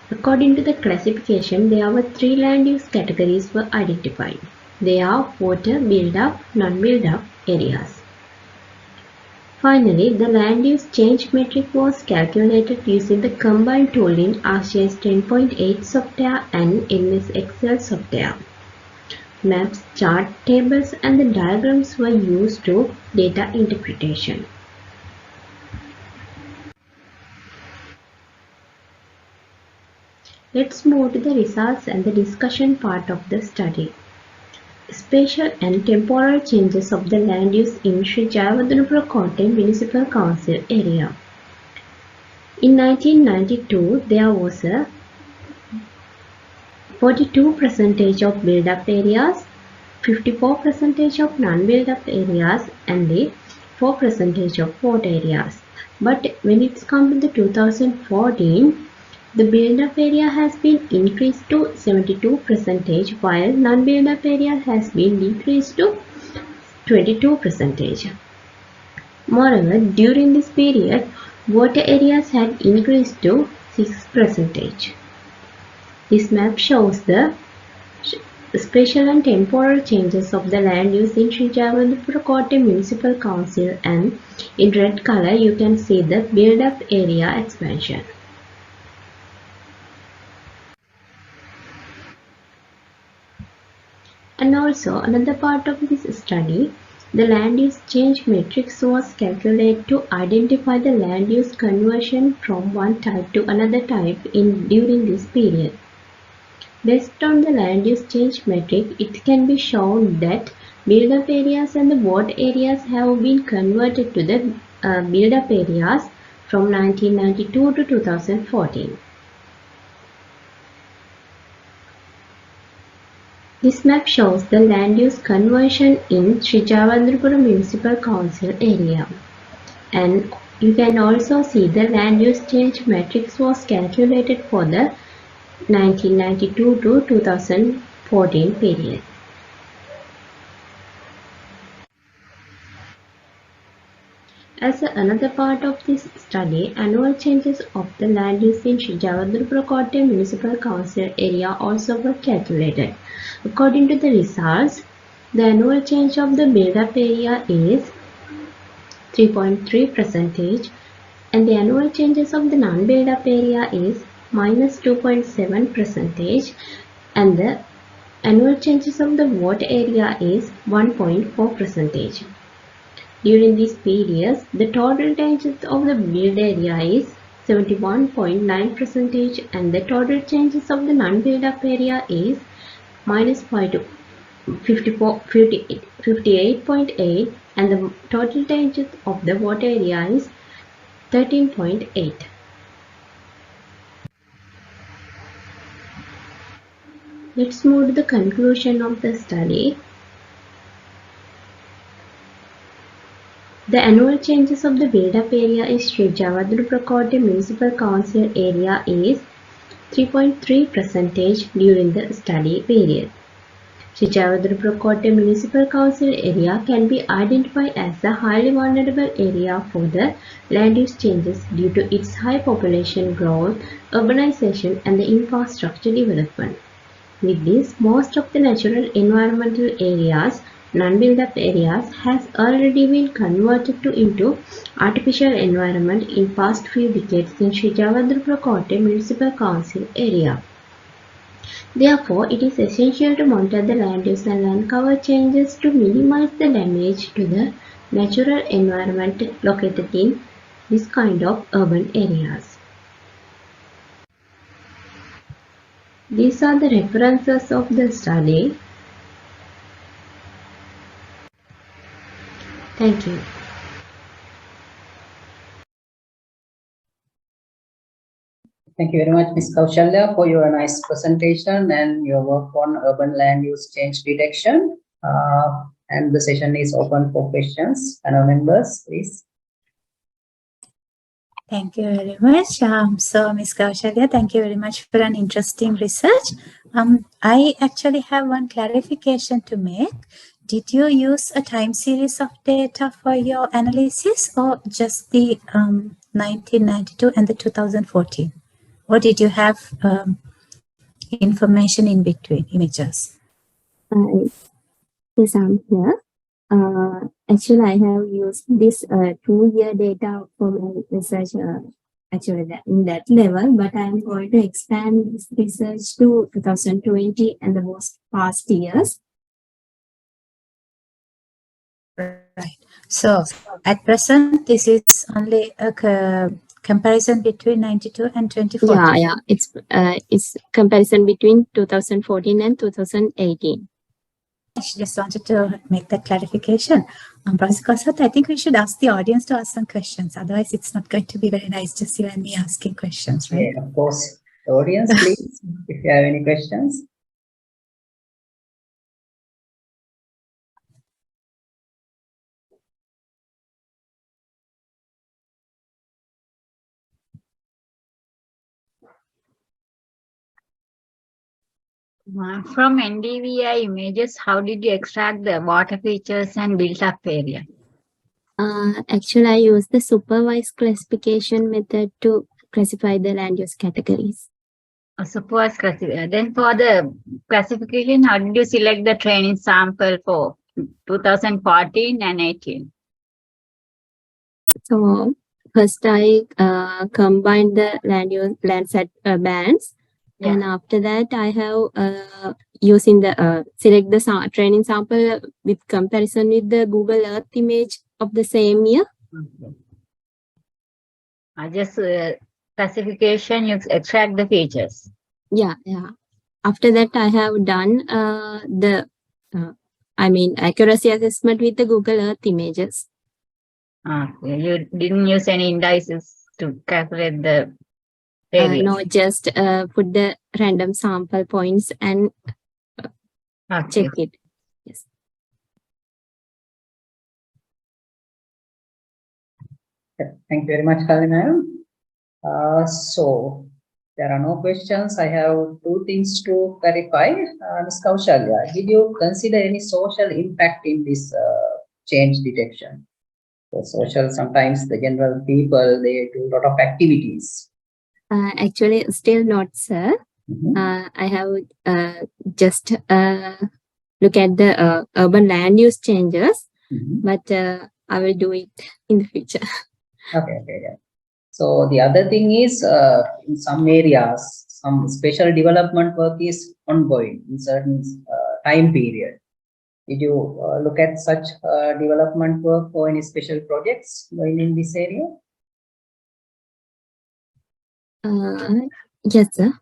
According to the classification, there were three land use categories were identified. They are water, build-up, non-build-up areas. Finally, the land use change metric was calculated using the combined tool in ArcGIS 10.8 software and MS Excel software. Maps, chart, tables, and the diagrams were used to data interpretation. Let's move to the results and the discussion part of the study. Spatial and temporal changes of the land use in Sri Jayawardenepura Municipal Council area. In 1992, there was a 42% of built-up areas, 54% of non-built-up areas, and the 4% of water areas. But when it's come to the 2014, the build-up area has been increased to 72%, while non-build-up area has been decreased to 22%. Moreover, during this period, water areas had increased to 6%. This map shows the spatial and temporal changes of the land use in Sri Jayawardenepura Municipal Council, and in red color you can see the build-up area expansion. And also, another part of this study, the land use change matrix was calculated to identify the land use conversion from one type to another type during this period. Based on the land use change metric, it can be shown that build-up areas and the water areas have been converted to the build-up areas from 1992 to 2014. This map shows the land use conversion in Sri Jayawardenepura Municipal Council area. And you can also see the land use change matrix was calculated for the 1992 to 2014 period. As another part of this study, annual changes of the land use in Sri Jayawardenepura Municipal Council area also were calculated. According to the results, The annual change of the build-up area is 3.3%, and the annual changes of the non-build-up area is minus 2.7%, and the annual changes of the water area is 1.4%. During these periods, the total changes of the build area is 71.9%, and the total changes of the non-build-up area is minus 58.8, and the total changes of the water area is 13.8. Let's move to the conclusion of the study. The annual changes of the build-up area in Sri Javadruprakote Municipal Council area is 3.3% during the study period. Sri Javadruprakote Municipal Council area can be identified as a highly vulnerable area for the land use changes due to its high population growth, urbanization, and the infrastructure development. With this, most of the natural environmental areas, non-built-up areas, has already been converted into artificial environment in past few decades in Sri Javadruprakote Municipal Council area. Therefore, it is essential to monitor the land use and land cover changes to minimize the damage to the natural environment located in this kind of urban areas. These are the references of the study. Thank you. Thank you very much, Ms. Kaushalya, for your nice presentation and your work on urban land use change detection. And the session is open for questions. Panel members, please. Thank you very much. So, Ms. Kaushalya, thank you very much for an interesting research. I actually have one clarification to make. Did you use a time series of data for your analysis or just the 1992 and the 2014? Or did you have information in between images? Yes, I'm here. Actually, I have used this 2-year data for my research actually in that level, but I'm going to expand this research to 2020 and the most past years. Right. So at present, this is only a comparison between 92 and 2014. Yeah, it's comparison between 2014 and 2018. I just wanted to make that clarification. Professor Kosat, I think we should ask the audience to ask some questions. Otherwise, it's not going to be very nice just you and me asking questions, right? Yeah, of course. The audience, please, if you have any questions. From NDVI images, how did you extract the water features and built-up area? Actually, I used the supervised classification method to classify the land use categories. A supervised classification. Then for the classification, how did you select the training sample for 2014 and 18? So first I combined the land set bands. Yeah. And after that, I have using the select the training sample with comparison with the Google Earth image of the same year. Okay. I just classification, you extract the features. Yeah. After that, I have done the accuracy assessment with the Google Earth images. Okay. You didn't use any indices to calculate the area? No, just put the random sample points and check it. Yes. Thank you very much, Kalini ma'am. So there are no questions. I have 2 things to clarify. Ms. Kaushalya, did you consider any social impact in this change detection? So social, sometimes the general people, they do a lot of activities. Actually, still not, sir. I have just look at the urban land use changes, but I will do it in the future. Okay, yeah. So the other thing is, in some areas, some special development work is ongoing in certain time period. Did you look at such development work or any special projects going in this area? Yes, sir.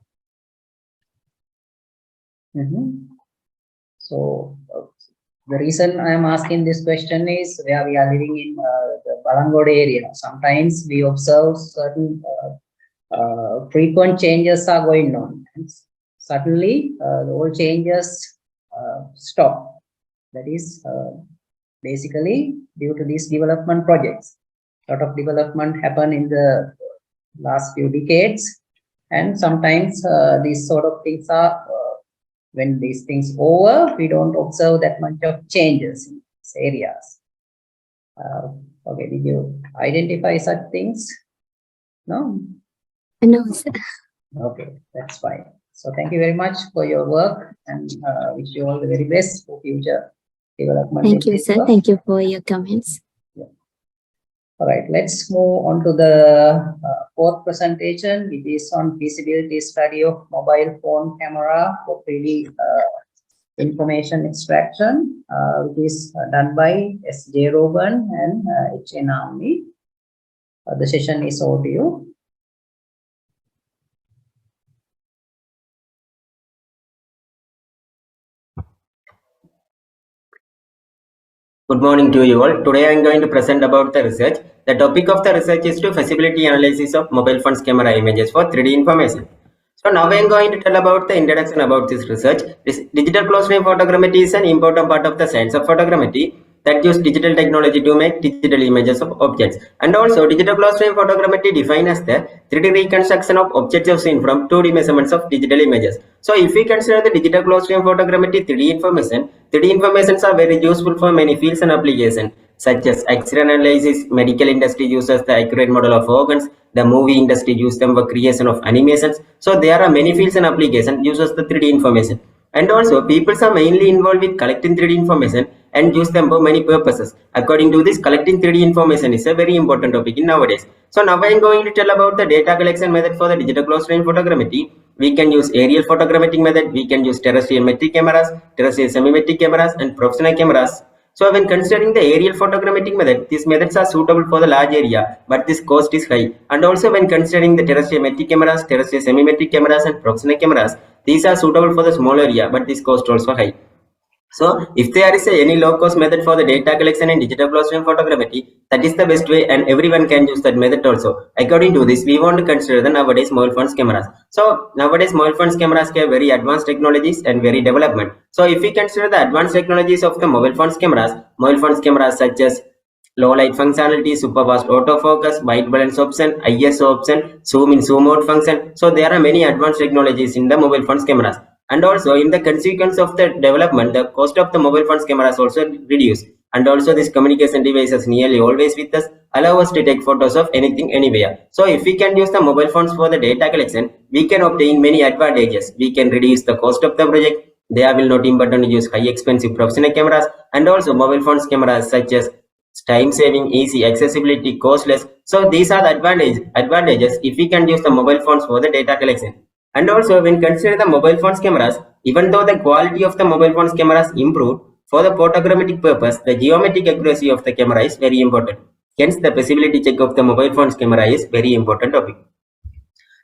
So the reason I am asking this question is where we are living in the Balangod area. Sometimes we observe certain frequent changes are going on. And suddenly, the old changes stop. That is basically due to these development projects. A lot of development happen in the last few decades, and sometimes these sort of things are when these things over, we don't observe that much of changes in these areas. Okay, did you identify such things? No? No, sir. Okay, that's fine. So thank you very much for your work, and wish you all the very best for future development. Thank you, sir. Thank you for your comments. Yeah. All right, let's move on to the fourth presentation, which is on feasibility study of mobile phone camera for 3D information extraction, which is done by S.J. Roban and H.N. Amni. The session is over to you. Good morning to you all. Today I am going to present about the research. The topic of the research is to feasibility analysis of mobile phones camera images for 3D information. So now I am going to tell about the introduction about this research. This digital close-frame photogrammetry is an important part of the science of photogrammetry that uses digital technology to make digital images of objects. And also digital close-frame photogrammetry defined as the 3D reconstruction of objects of seen from 2D measurements of digital images. So if we consider the digital close-frame photogrammetry 3D informations are very useful for many fields and applications such as accident analysis. Medical industry uses the accurate model of organs. The movie industry uses them for creation of animations. So there are many fields and applications uses the 3D information. And also people are mainly involved with collecting 3D information and use them for many purposes. According to this, collecting 3D information is a very important topic in nowadays. So now I am going to tell about the data collection method for the digital close-frame photogrammetry. We can use aerial photogrammetric method. We can use terrestrial metric cameras, terrestrial semi-metric cameras, and professional cameras. So when considering the aerial photogrammetric method, these methods are suitable for the large area, but this cost is high. And also when considering the terrestrial metric cameras, terrestrial semi-metric cameras, and professional cameras, these are suitable for the small area, but this cost also high. So if there is any low-cost method for the data collection in digital close-frame photogrammetry, that is the best way, and everyone can use that method also. According to this, we want to consider the nowadays mobile phones cameras. So nowadays mobile phones cameras have very advanced technologies and very development. So if we consider the advanced technologies of the mobile phones cameras such as low light functionality, super fast autofocus, white balance option, ISO option, zoom in, zoom out function. So there are many advanced technologies in the mobile phones cameras. And also in the consequence of the development, the cost of the mobile phones cameras also reduced. And also this communication devices nearly always with us allow us to take photos of anything anywhere. So if we can use the mobile phones for the data collection, we can obtain many advantages. We can reduce the cost of the project. They will not important to use high expensive professional cameras, and also mobile phones cameras such as time saving, easy accessibility, costless. So these are the advantages if we can use the mobile phones for the data collection. And also when consider the mobile phones cameras, even though the quality of the mobile phones cameras improved, for the photogrammetric purpose, the geometric accuracy of the camera is very important. Hence the feasibility check of the mobile phones camera is very important topic.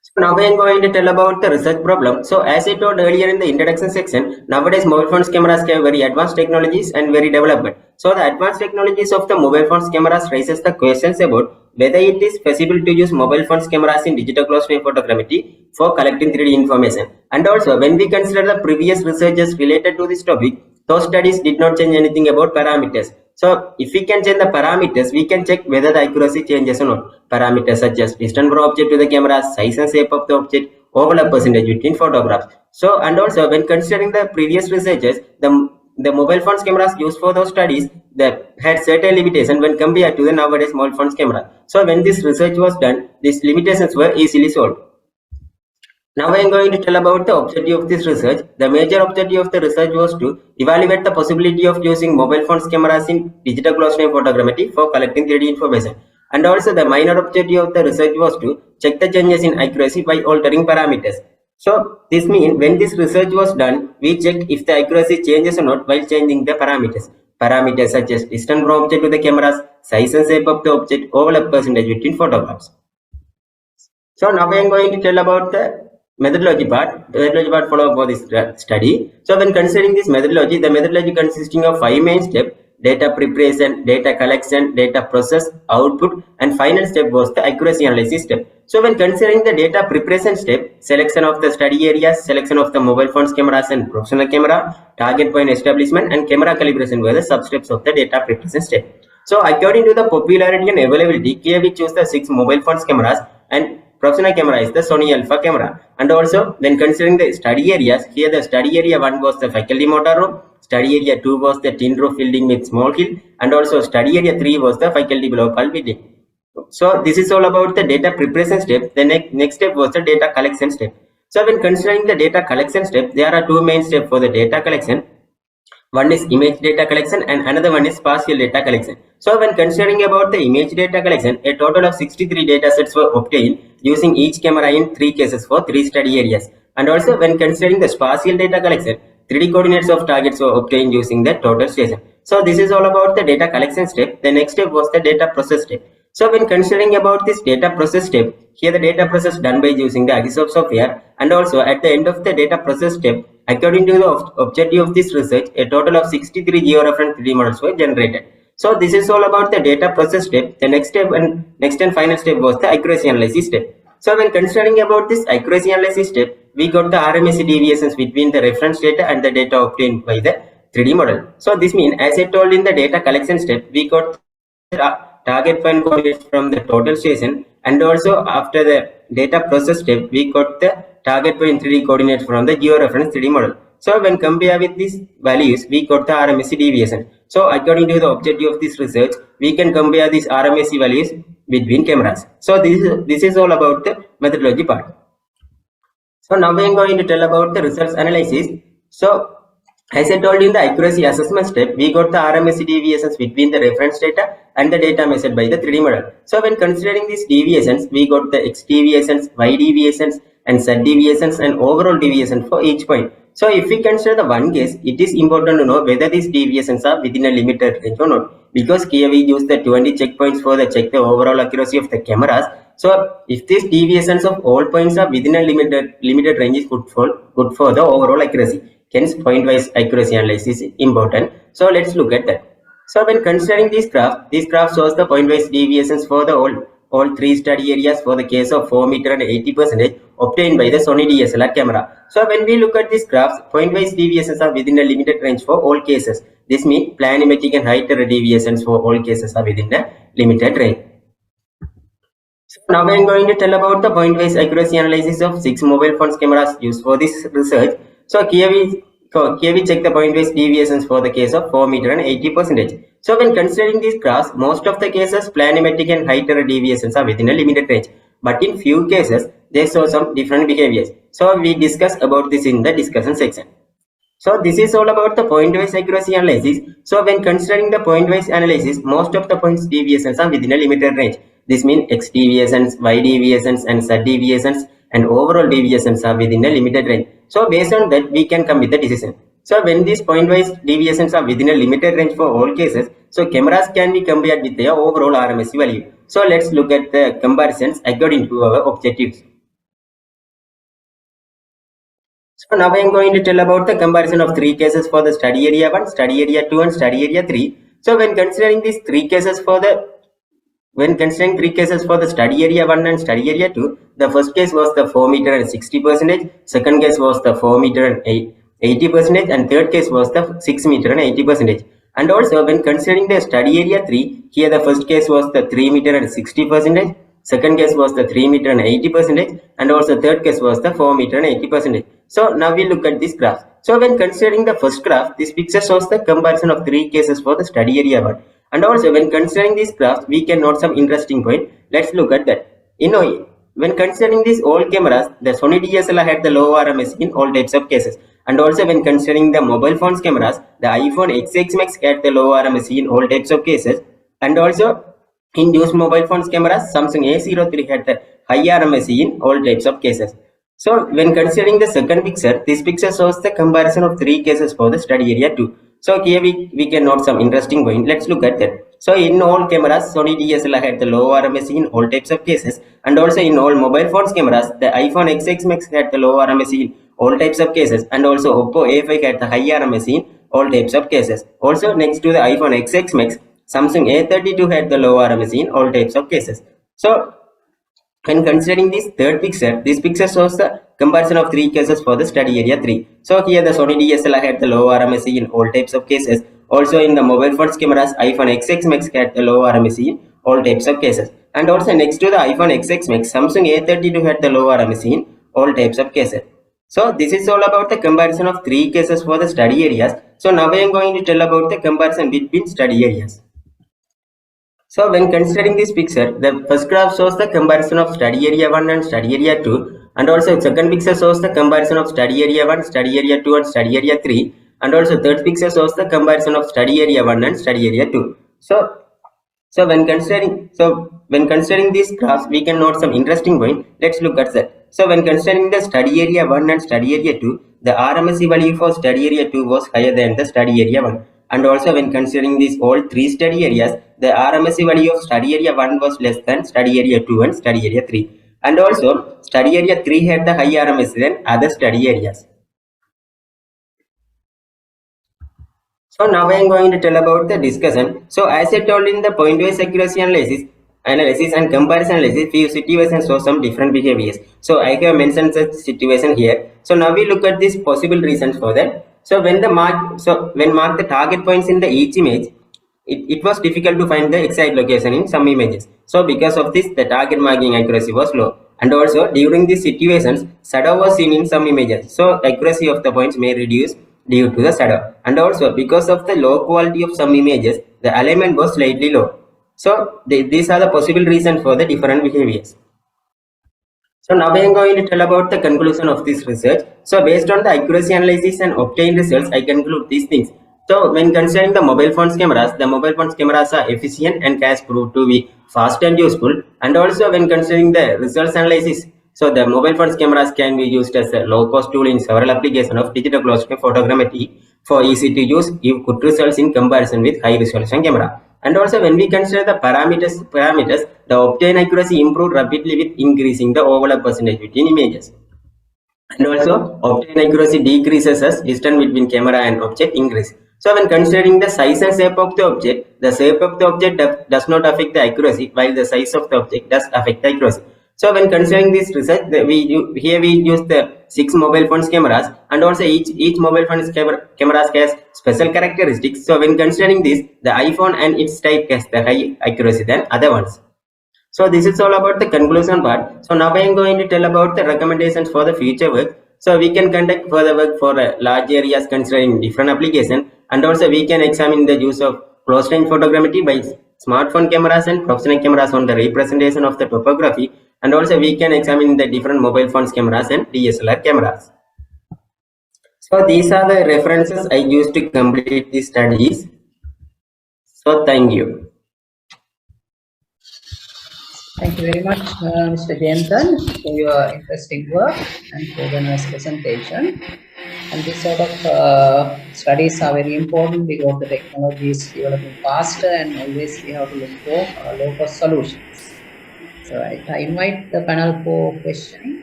So now I am going to tell about the research problem. So as I told earlier in the introduction section, nowadays mobile phones cameras have very advanced technologies and very development. So the advanced technologies of the mobile phones cameras raises the questions about whether it is feasible to use mobile phones cameras in digital close-frame photogrammetry for collecting 3D information. And also when we consider the previous researches related to this topic, those studies did not change anything about parameters. So if we can change the parameters, we can check whether the accuracy changes or not. Parameters such as distance from object to the camera, size and shape of the object, overlap percentage between photographs. So and also when considering the previous researches, the mobile phones cameras used for those studies that had certain limitations when compared to the nowadays mobile phones camera. So when this research was done, these limitations were easily solved. Now I am going to tell about the objective of this research. The major objective of the research was to evaluate the possibility of using mobile phones cameras in digital close-range photogrammetry for collecting 3D information. And also the minor objective of the research was to check the changes in accuracy by altering parameters. So this means when this research was done, we checked if the accuracy changes or not while changing the parameters. Parameters such as distance from object to the cameras, size and shape of the object, overlap percentage between photographs. So now I am going to tell about the methodology part. The methodology part followed for this study. So when considering this methodology, the methodology consisting of 5 main steps: data preparation, data collection, data process, output, and final step was the accuracy analysis step. So when considering the data preparation step, selection of the study areas, selection of the mobile phones cameras and professional camera, target point establishment, and camera calibration were the sub-steps of the data preparation step. So according to the popularity and availability, here we choose the 6 mobile phones cameras, and professional camera is the Sony Alpha camera. And also when considering the study areas, here the study area 1 was the faculty motor room, study area 2 was the tin roof building with small hill, and also study area 3 was the faculty block hall building. So this is all about the data preparation step. The next step was the data collection step. So when considering the data collection step, there are 2 main steps for the data collection. One is image data collection and another one is spatial data collection. So when considering about the image data collection, a total of 63 data sets were obtained using each camera in 3 cases for 3 study areas. And also when considering the spatial data collection, 3D coordinates of targets were obtained using the total station. So this is all about the data collection step. The next step was the data process step. So when considering about this data process step, here the data process done by using the Agisoft software, and also at the end of the data process step, according to the objective of this research, a total of 63 georeference 3D models were generated. So this is all about the data process step. The next and final step was the accuracy analysis step. So when considering about this accuracy analysis step, we got the RMSE deviations between the reference data and the data obtained by the 3D model. So this means, as I told in the data collection step, we got the target point coordinates from the total station, and also after the data process step, we got the target point 3D coordinates from the georeference 3D model. So when compared with these values, we got the RMSE deviation. So according to the objective of this research, we can compare these RMSE values between cameras. So this is all about the methodology part. So now I am going to tell about the results analysis. So as I told you in the accuracy assessment step, we got the RMSE deviations between the reference data and the data measured by the 3D model. So when considering these deviations, we got the X deviations, Y deviations, and Z deviations, and overall deviation for each point. So if we consider the one case, it is important to know whether these deviations are within a limited range or not, because here we use the 20 checkpoints for the check the overall accuracy of the cameras. So if these deviations of all points are within a limited range, is good for the overall accuracy. Hence, point-wise accuracy analysis is important. So let's look at that. So when considering this graph shows the point-wise deviations for the all 3 study areas for the case of 4 meter and 80% obtained by the Sony DSLR camera. So when we look at this graph, point-wise deviations are within a limited range for all cases. This means planimetric and height error deviations for all cases are within a limited range. So now I am going to tell about the point-wise accuracy analysis of 6 mobile phones cameras used for this research. So here we check the point-wise deviations for the case of 4 meter and 80%. So when considering these graphs, most of the cases planimetric and height error deviations are within a limited range. But in few cases, they show some different behaviors. So we discuss about this in the discussion section. So this is all about the point-wise accuracy analysis. So when considering the point-wise analysis, most of the points deviations are within a limited range. This means X deviations, Y deviations, and Z deviations, and overall deviations are within a limited range. So based on that, we can come with the decision. So when these point-wise deviations are within a limited range for all cases, so cameras can be compared with their overall RMSE value. So let's look at the comparisons according to our objectives. So now I am going to tell about the comparison of 3 cases for the study area 1, study area 2, and study area 3. So when considering these 3 cases for the study area 1 and study area 2, the first case was the 4 meter and 60%, second case was the 4 meter and 80%, and third case was the 6 meter and 80%. And also when considering the study area 3, here the first case was the 3 meter and 60%, second case was the 3 meter and 80%, and also third case was the 4 meter and 80%. So now we look at this graph. So when considering the first graph, this picture shows the comparison of 3 cases for the study area 1. And also when considering these graphs, we can note some interesting point. Let's look at that. when considering these old cameras, the Sony DSLR had the low RMS in all types of cases. And also when considering the mobile phones cameras, the iPhone XX Max had the low RMS in all types of cases. And also in used mobile phones cameras, Samsung A03 had the high RMS in all types of cases. So when considering the second picture, this picture shows the comparison of 3 cases for the study area 2. So here we can note some interesting point. Let's look at that. So in all cameras, Sony DSLR had the low RMS in all types of cases, and also in all mobile phones cameras, the iPhone XX Max had the low RMS in all types of cases, and also Oppo A5 had the high RMS in all types of cases. Also next to the iPhone XX Max, Samsung A32 had the low RMS in all types of cases. So when considering this third picture, this picture shows the comparison of 3 cases for the study area 3. So here the Sony DSLR had the low RMS in all types of cases. Also in the mobile phones cameras, iPhone XX Max had the low RMS in all types of cases. And also next to the iPhone XX Max, Samsung A32 had the low RMS in all types of cases. So this is all about the comparison of 3 cases for the study areas. So now I am going to tell about the comparison between study areas. So when considering this picture, the first graph shows the comparison of study area 1 and study area 2, and also second picture shows the comparison of study area 1, study area 2 and study area 3, and also third picture shows the comparison of study area 1 and study area 2. So when considering these graphs, we can note some interesting point. Let's look at that. So when considering the study area 1 and study area 2, the RMS value for study area 2 was higher than the study area 1. And also when considering these all 3 study areas, the RMS value of study area 1 was less than study area 2 and study area 3. And also study area 3 had the high RMS than other study areas. So now I am going to tell about the discussion. So as I told in the point-wise accuracy analysis and comparison analysis, few situations show some different behaviors. So I have mentioned such situation here. So now we look at these possible reasons for that. So when mark the target points in the each image, it was difficult to find the exact location in some images. So because of this, the target marking accuracy was low. And also during these situations, shadow was seen in some images. So accuracy of the points may reduce due to the shadow. And also because of the low quality of some images, the alignment was slightly low. So these are the possible reasons for the different behaviors. So now I am going to tell about the conclusion of this research. So based on the accuracy analysis and obtained results, I conclude these things. So when considering the mobile phones cameras are efficient and has proved to be fast and useful. And also when considering the results analysis, so the mobile phones cameras can be used as a low-cost tool in several applications of digital close-up photogrammetry for easy to use, give good results in comparison with high-resolution camera. And also when we consider the parameters, the obtained accuracy improved rapidly with increasing the overlap percentage between images. And also obtained accuracy decreases as distance between camera and object increase. So when considering the size and shape of the object, the shape of the object does not affect the accuracy, while the size of the object does affect the accuracy. So when considering this research, we use the 6 mobile phones cameras, and also each mobile phone's cameras has special characteristics. So when considering this, the iPhone and its type has the high accuracy than other ones. So this is all about the conclusion part. So now I am going to tell about the recommendations for the future work. So we can conduct further work for large areas considering different applications, and also we can examine the use of close-range photogrammetry by smartphone cameras and professional cameras on the representation of the topography, and also we can examine the different mobile phones cameras and DSLR cameras. So these are the references I used to complete these studies. So thank you. Thank you very much, Mr. Jayantan, for your interesting work and for the nice presentation. And this sort of studies are very important because the technology is developing faster and always we have to look for low-cost solutions. So I invite the panel for questioning.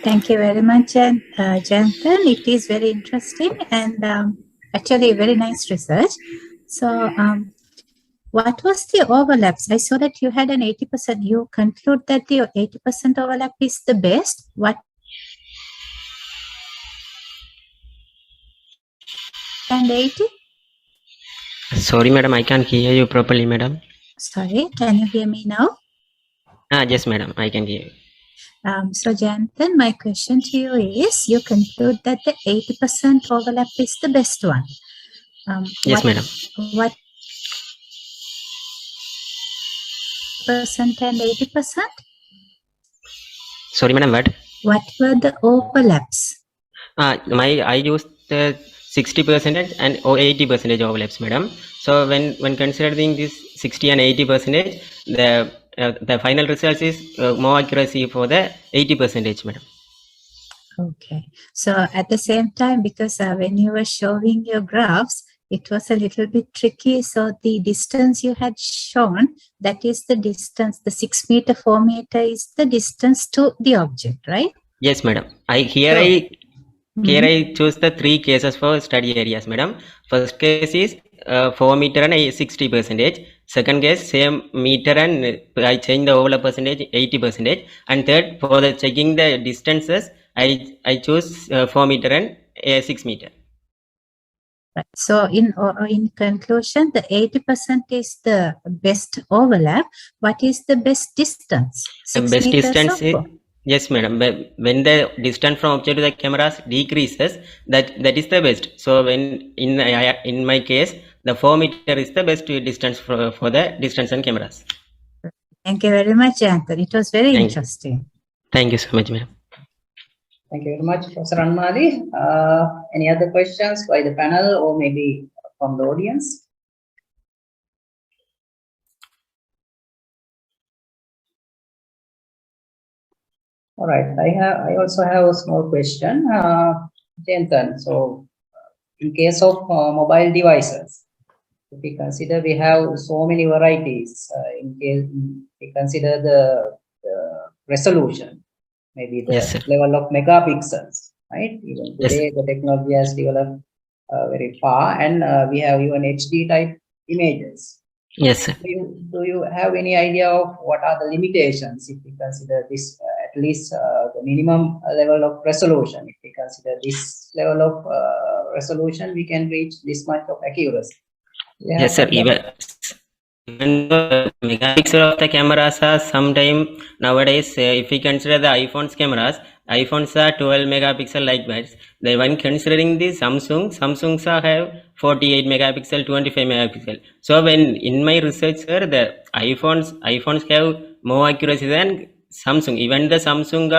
Thank you very much, Jayantan. It is very interesting and actually very nice research. So what was the overlaps? I saw that you had an 80%. You conclude that the 80% overlap is the best. What and 80? Sorry, madam, I can't hear you properly, madam. Sorry, can you hear me now? Yes, madam, I can hear you. So Jayantan, my question to you is, you conclude that the 80% overlap is the best one. Yes, madam. What and 80%? Sorry, madam, what? What were the overlaps? I used 60% and or 80% overlaps, madam. So when considering this 60 and 80%, the final result is more accuracy for the 80%, madam. Okay. So at the same time, because when you were showing your graphs, it was a little bit tricky. So the distance you had shown, that is the distance, the 6 meter, 4 meter is the distance to the object, right? Yes, madam. I choose the 3 cases for study areas, madam. First case is 4 meter and 60%. Second case, same meter and I change the overlap percentage 80%. And third, for the checking the distances, I choose 4 meter and 6 meter. Right. So in conclusion, the 80% is the best overlap. What is the best distance? 6 best meters distance or is, 4? yes, madam. When the distance from object to the cameras decreases, that is the best. So when in my case, the 4 meter is the best distance for the distance and cameras. Thank you very much, Anthony. It was very interesting. Thank you so much, madam. Thank you very much, Professor Anmali. Any other questions by the panel or maybe from the audience? All right, I also have a small question, Jensen. So, in case of mobile devices, if we consider we have so many varieties, in case we consider the resolution, maybe the level of megapixels, right? Even today, the technology has developed very far, and we have even HD type images. Yes, sir. Do you have any idea of what are the limitations if we consider this at least the minimum level of resolution? If we consider this level of resolution, we can reach this much of accuracy. Yes, sir. Even the megapixel of the cameras are sometime nowadays, if we consider the iPhone's cameras, iPhones are 12 megapixel like that. When considering the Samsungs have 48 megapixel, 25 megapixel. So when in my research, sir, the iPhones have more accuracy than Samsung. Even the Samsung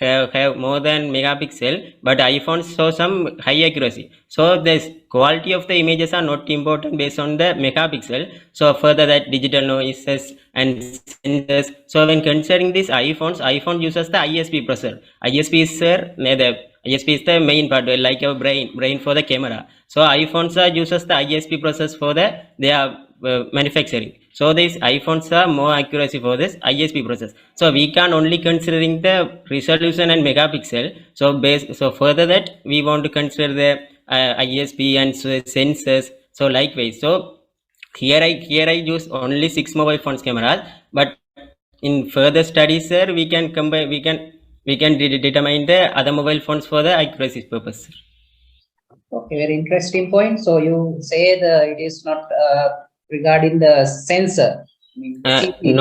have more than megapixel, but iPhones show some high accuracy. So the quality of the images are not important based on the megapixel. So further that digital noises and sensors. So when considering this iPhone uses the ISP processor. ISP is the main part, like our brain for the camera. So iPhones uses the ISP process for their manufacturing. So these iPhones are more accuracy for this ISP process. So we can only considering the resolution and megapixel. So further that we want to consider the ISP and sensors. So likewise, so here I use only 6 mobile phones cameras, but in further studies, sir, we can combine, we can determine the other mobile phones for the accuracy purpose. Okay, very interesting point. So you say it is not regarding the sensor. I mean,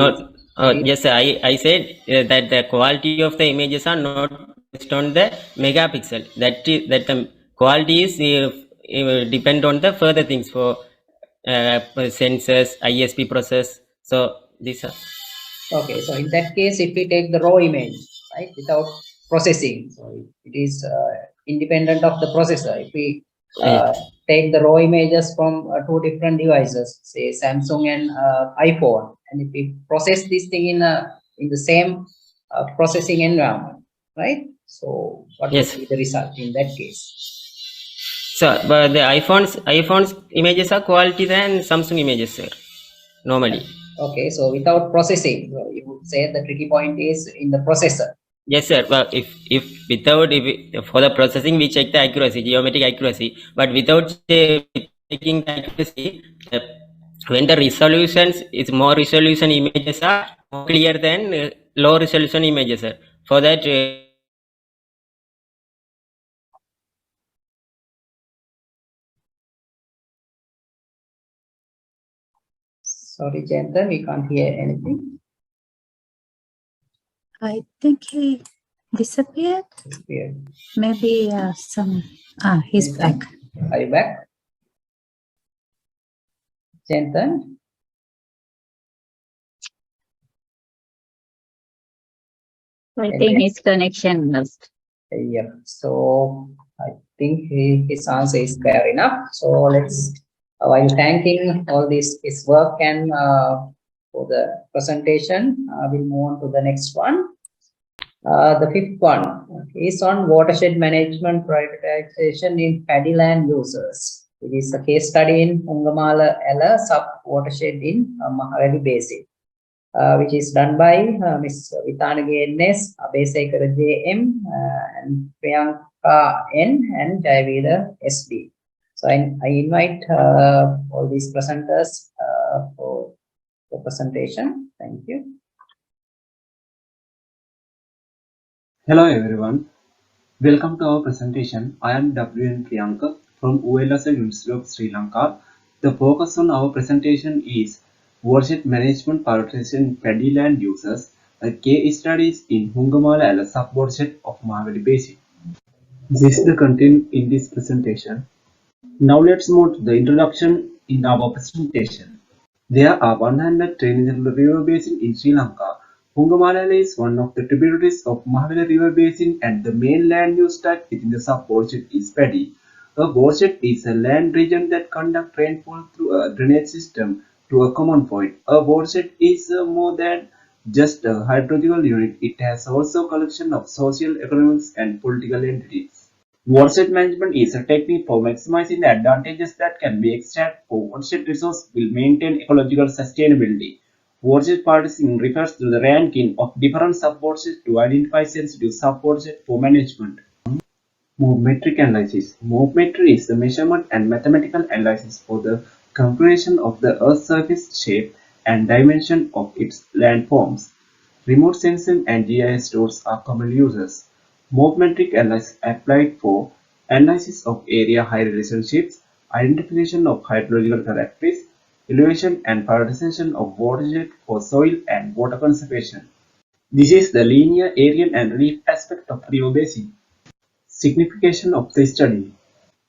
yes, sir, I said that the quality of the images are not based on the megapixel. That the quality is depend on the further things for sensors, ISP process. So these are. Okay, so in that case, if we take the raw image, right, without processing, so it is independent of the processor. If we take the raw images from 2 different devices, say Samsung and iPhone, and if we process this thing in the same processing environment, right? So what would be the result in that case? So, but the iPhone's images are quality than Samsung images, sir. Normally. Okay, so without processing, you would say the tricky point is in the processor. Yes, sir. Well, if for the processing we check the accuracy, geometric accuracy, but without checking the accuracy, when the resolutions is more resolution images are more clear than low resolution images, sir. For that. Sorry, Jensen, we can't hear anything. I think he disappeared. Maybe he's back. Are you back? Jensen? I think his connection lost. Yeah, so I think his answer is fair enough. So let's, while thanking all his work and for the presentation, we'll move on to the next one. The fifth one is on watershed management prioritization in paddyland users. It is a case study in Ungamala Ella sub-watershed in Mahaweli Basin, which is done by Ms. Vitanage NS, Abesekara JM, and Priyanka N, and Jayaveda SD. So I invite all these presenters for the presentation. Thank you. Hello everyone, welcome to our presentation. I am WN Priyanka from ULS University of Sri Lanka. The focus on our presentation is watershed management prioritization in paddyland users, a case studies in Hungamala and a sub-watershed of Mahaweli Basin. This is the content in this presentation. Now let's move to the introduction in our presentation. There are 100 drainage river basins in Sri Lanka. Hungamala is one of the tributaries of Mahaweli River Basin, and the main land use type within the sub-watershed is paddy. A watershed is a land region that conducts rainfall through a drainage system to a common point. A watershed is more than just a hydrological unit. It has also a collection of social, economic, and political entities. Watershed management is a technique for maximizing the advantages that can be extracted for watershed resource will maintain ecological sustainability. Watershed partitioning refers to the ranking of different sub-watersheds to identify sensitive sub-watershed for management. Movemetric analysis. Movemetry is the measurement and mathematical analysis for the computation of the Earth's surface shape and dimension of its landforms. Remote sensing and GIS tools are common uses. Movemetric analysis applied for analysis of area-height relationships, identification of hydrological characteristics, elevation and prioritization of watershed for soil and water conservation. This is the linear, aerial and relief aspect of river basin. Signification of the study.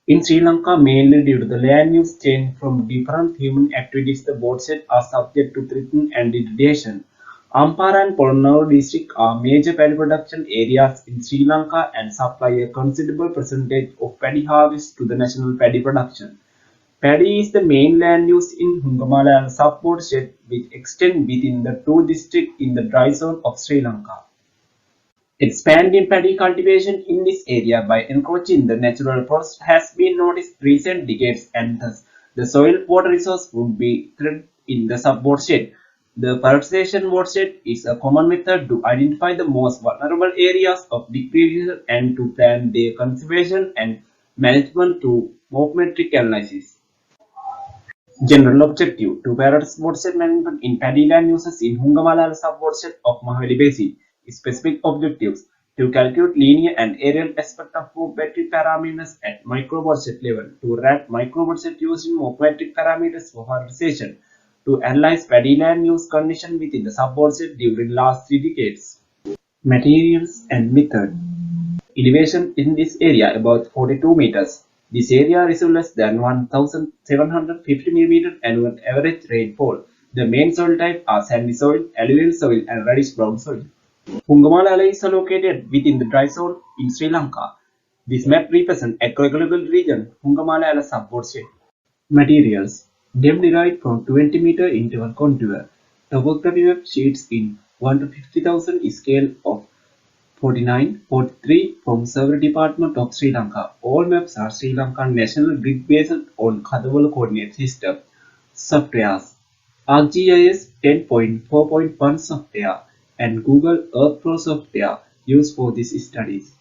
In Sri Lanka, mainly due to the land use change from different human activities, the watersheds are subject to threatening and degradation. Ampara and Polonnaruwa district are major paddy production areas in Sri Lanka and supply a considerable percentage of paddy harvest to the national paddy production. Paddy is the main land use in Hungamala and sub-watershed, which extend within the two districts in the dry zone of Sri Lanka. Expanding paddy cultivation in this area by encroaching the natural forest has been noticed recent decades, and thus the soil water resource would be threatened in the sub-watershed. The prioritization watershed is a common method to identify the most vulnerable areas of depletion and to plan their conservation and management through movemetric analysis. General objective: to prioritize watershed management in paddyland uses in Hungamala sub-watershed of Mahaweli Basin. Specific objectives: to calculate linear and aerial aspect of movemetric parameters at micro-watershed level, to rank micro-watershed using movemetric parameters for prioritization, to analyze paddyland use condition within the sub-watershed during last 3 decades. Materials and method. Elevation in this area about 42 meters. This area receives less than 1,750 mm annual average rainfall. The main soil types are sandy soil, alluvial soil, and reddish brown soil. Hungamala is located within the dry zone in Sri Lanka. This map represents a ecological region, Hungamala sub-watershed. Materials. Depth derived from 20-meter interval contour. Topography map sheets in 1 to 50,000 scale of 4943 from Survey Department of Sri Lanka. All maps are Sri Lankan national grid based on Kadavala coordinate system. Softwares. ArcGIS 10.4.1 software and Google Earth Pro software used for these studies.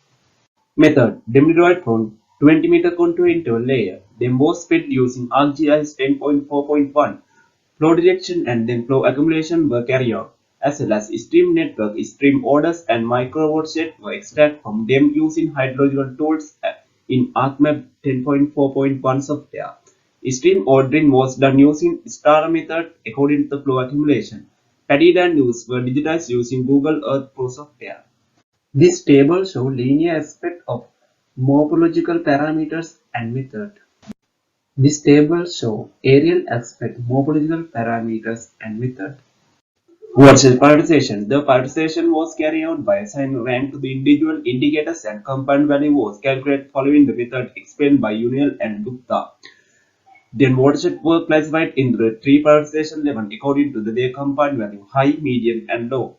Method. Depth derived from 20-meter contour interval layer. Then was fed using ArcGIS 10.4.1. Flow detection and then flow accumulation were carried out, as well as stream network, stream orders, and micro-watershed were extracted from them using hydrological tools in ArcMap 10.4.1 software. Stream ordering was done using star method according to the flow accumulation. Paddyland use were digitized using Google Earth Pro software. This table shows linear aspect of morphological parameters and method. This table shows aerial aspect, morphological parameters, and method. Watershed prioritization. The prioritization was carried out by assigning rank to the individual indicators, and compound value was calculated following the method explained by Unial and Gupta. Then watershed were classified into the three prioritization levels according to their compound value: high, medium, and low.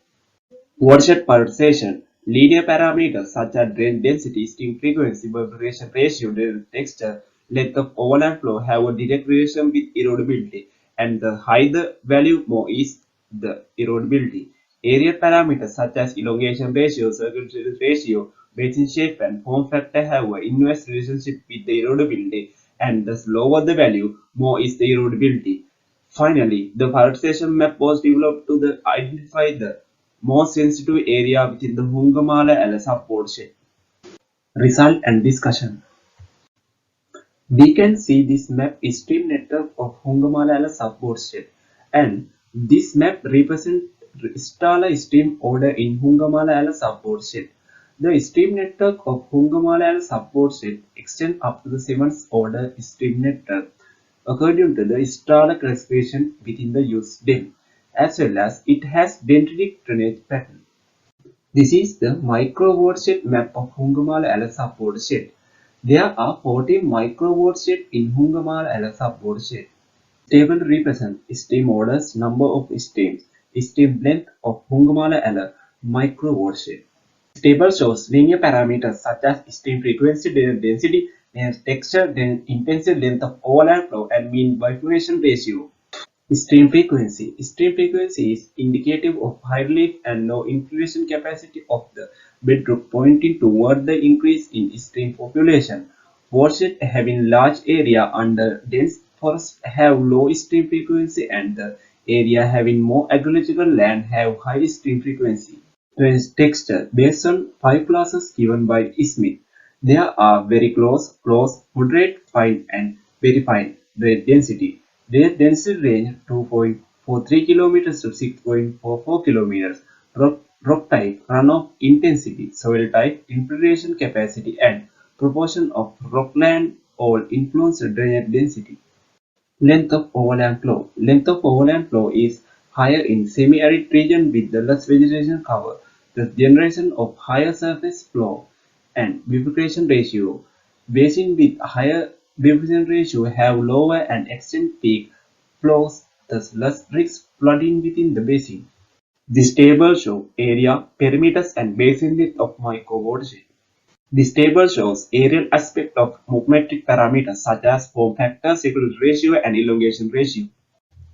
Watershed prioritization. Linear parameters such as drain density, stream frequency, evaporation ratio, drain texture, length of overland flow have a direct relation with erodibility, and the higher the value, more is the erodibility. Area parameters such as elongation ratio, circumference ratio, basin shape, and form factor have an inverse relationship with the erodibility, and thus lower the value, more is the erodibility. Finally, the prioritization map was developed to identify the most sensitive area within the Hungamala subwatershed. Result and discussion. We can see this map is stream network of Hungamala subwatershed, and this map represents Istala stream order in Hungamala subwatershed. The stream network of Hungamala subwatershed extends up to the 7th order stream network according to the Istala classification within the GEOSYM, as well as it has dendritic drainage pattern. This is the micro-watershed map of Hungamala subwatershed. There are 14 micro-watersheds in Hungamala subwatershed. Table represents stream orders, number of streams, stream length of Hungamala micro-watershed. This table shows linear parameters such as stream frequency, density, texture, intensity, length of overland flow, and mean bifurcation ratio. Stream frequency. Stream frequency is indicative of high relief and low infiltration capacity of the bedrock, pointing toward the increase in stream population. Watersheds having large area under dense forests have low stream frequency, and the area having more agricultural land have high stream frequency. Texture. Based on 5 classes given by Smith, there are very close, moderate, fine, and very fine. Their density. Their density range 2.43 km to 6.44 km. Rock type, runoff intensity, soil type, infiltration capacity, and proportion of rockland all influence drainage density. Length of overland flow. Length of overland flow is higher in semi-arid region with the less vegetation cover. The generation of higher surface flow and bifurcation ratio. Basin with higher bifurcation ratio have lower and extended peak flows, thus less risk flooding within the basin. This table shows area, perimeters, and basin width of micro-watershed. This table shows areal aspect of metric parameters such as form factor, circulation ratio, and elongation ratio.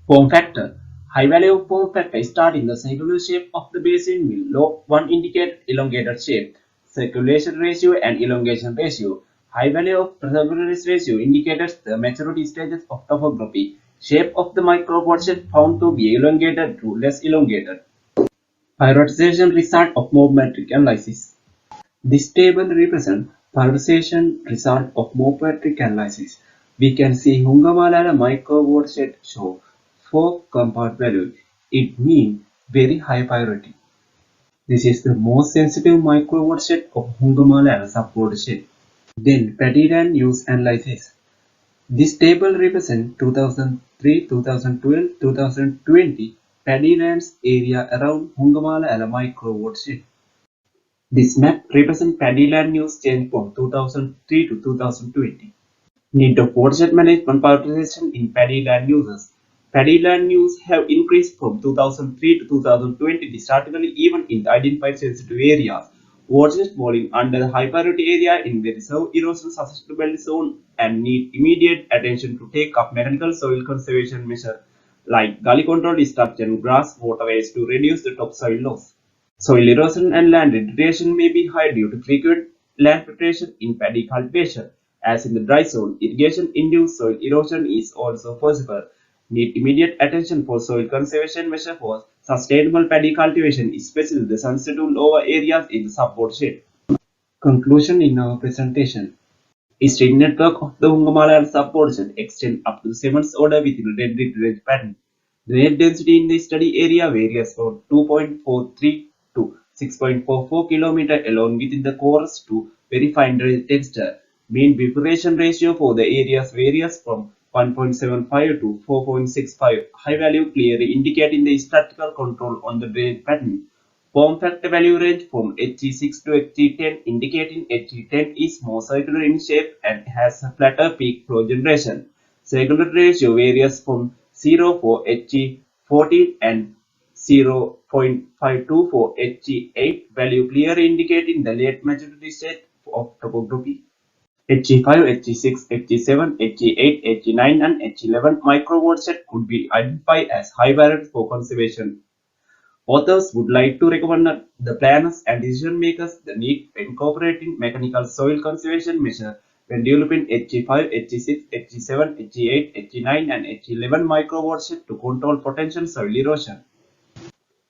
Form factor. High value of form factor start in the circular shape of the basin, will low 1 indicate elongated shape, circulation ratio, and elongation ratio. High value of circulation ratio indicates the maturity stages of topography. Shape of the micro-watershed found to be elongated to less elongated. Prioritization result of metric analysis. This table represents prioritization result of metric analysis. We can see Hungamala micro-watershed show 4 compound values. It means very high priority. This is the most sensitive micro-watershed of Hungamala subwatershed. Then Paddyland use analysis. This table represents 2003, 2012, 2020 paddylands area around Hungamala micro-watershed. This map represents paddyland use change from 2003 to 2020. Need of watershed management prioritization in paddyland uses. Paddyland use have increased from 2003 to 2020 startlingly even in the identified sensitive areas. Watershed falling under the high priority area in the reserve erosion susceptible zone and need immediate attention to take up mechanical soil conservation measures like gully control destruction, grass waterways to reduce the topsoil loss. Soil erosion and land degradation may be high due to frequent land filtration in paddy cultivation. As in the dry zone, irrigation-induced soil erosion is also possible. Need immediate attention for soil conservation measures for sustainable paddy cultivation, especially the sensitive lower areas in the subwatershed. Conclusion in our presentation. A stream network of the Hungamala subwatershed extends up to the 7th order within a dendritic drainage pattern. The net density in the study area varies from 2.43 to 6.44 km along within the coarse to very fine drainage texture. Mean bifurcation ratio for the areas varies from 1.75 to 4.65. High value clearly indicating the statistical control on the drainage pattern. Form factor value range from HE6 to HE10, indicating HE10 is more circular in shape and has a flatter peak flow generation. Circularity ratio varies from 0 for HE14 and 0.52 for HE8, value clearly indicating the late maturity state of topography. HE5, HE6, HE7, HE8, HE9 and HE11 microwatershed could be identified as high value for conservation. Authors would like to recommend the planners and decision makers the need for incorporating mechanical soil conservation measures when developing HE5, HE6, HE7, HE8, HE9 and HE11 microwatershed to control potential soil erosion.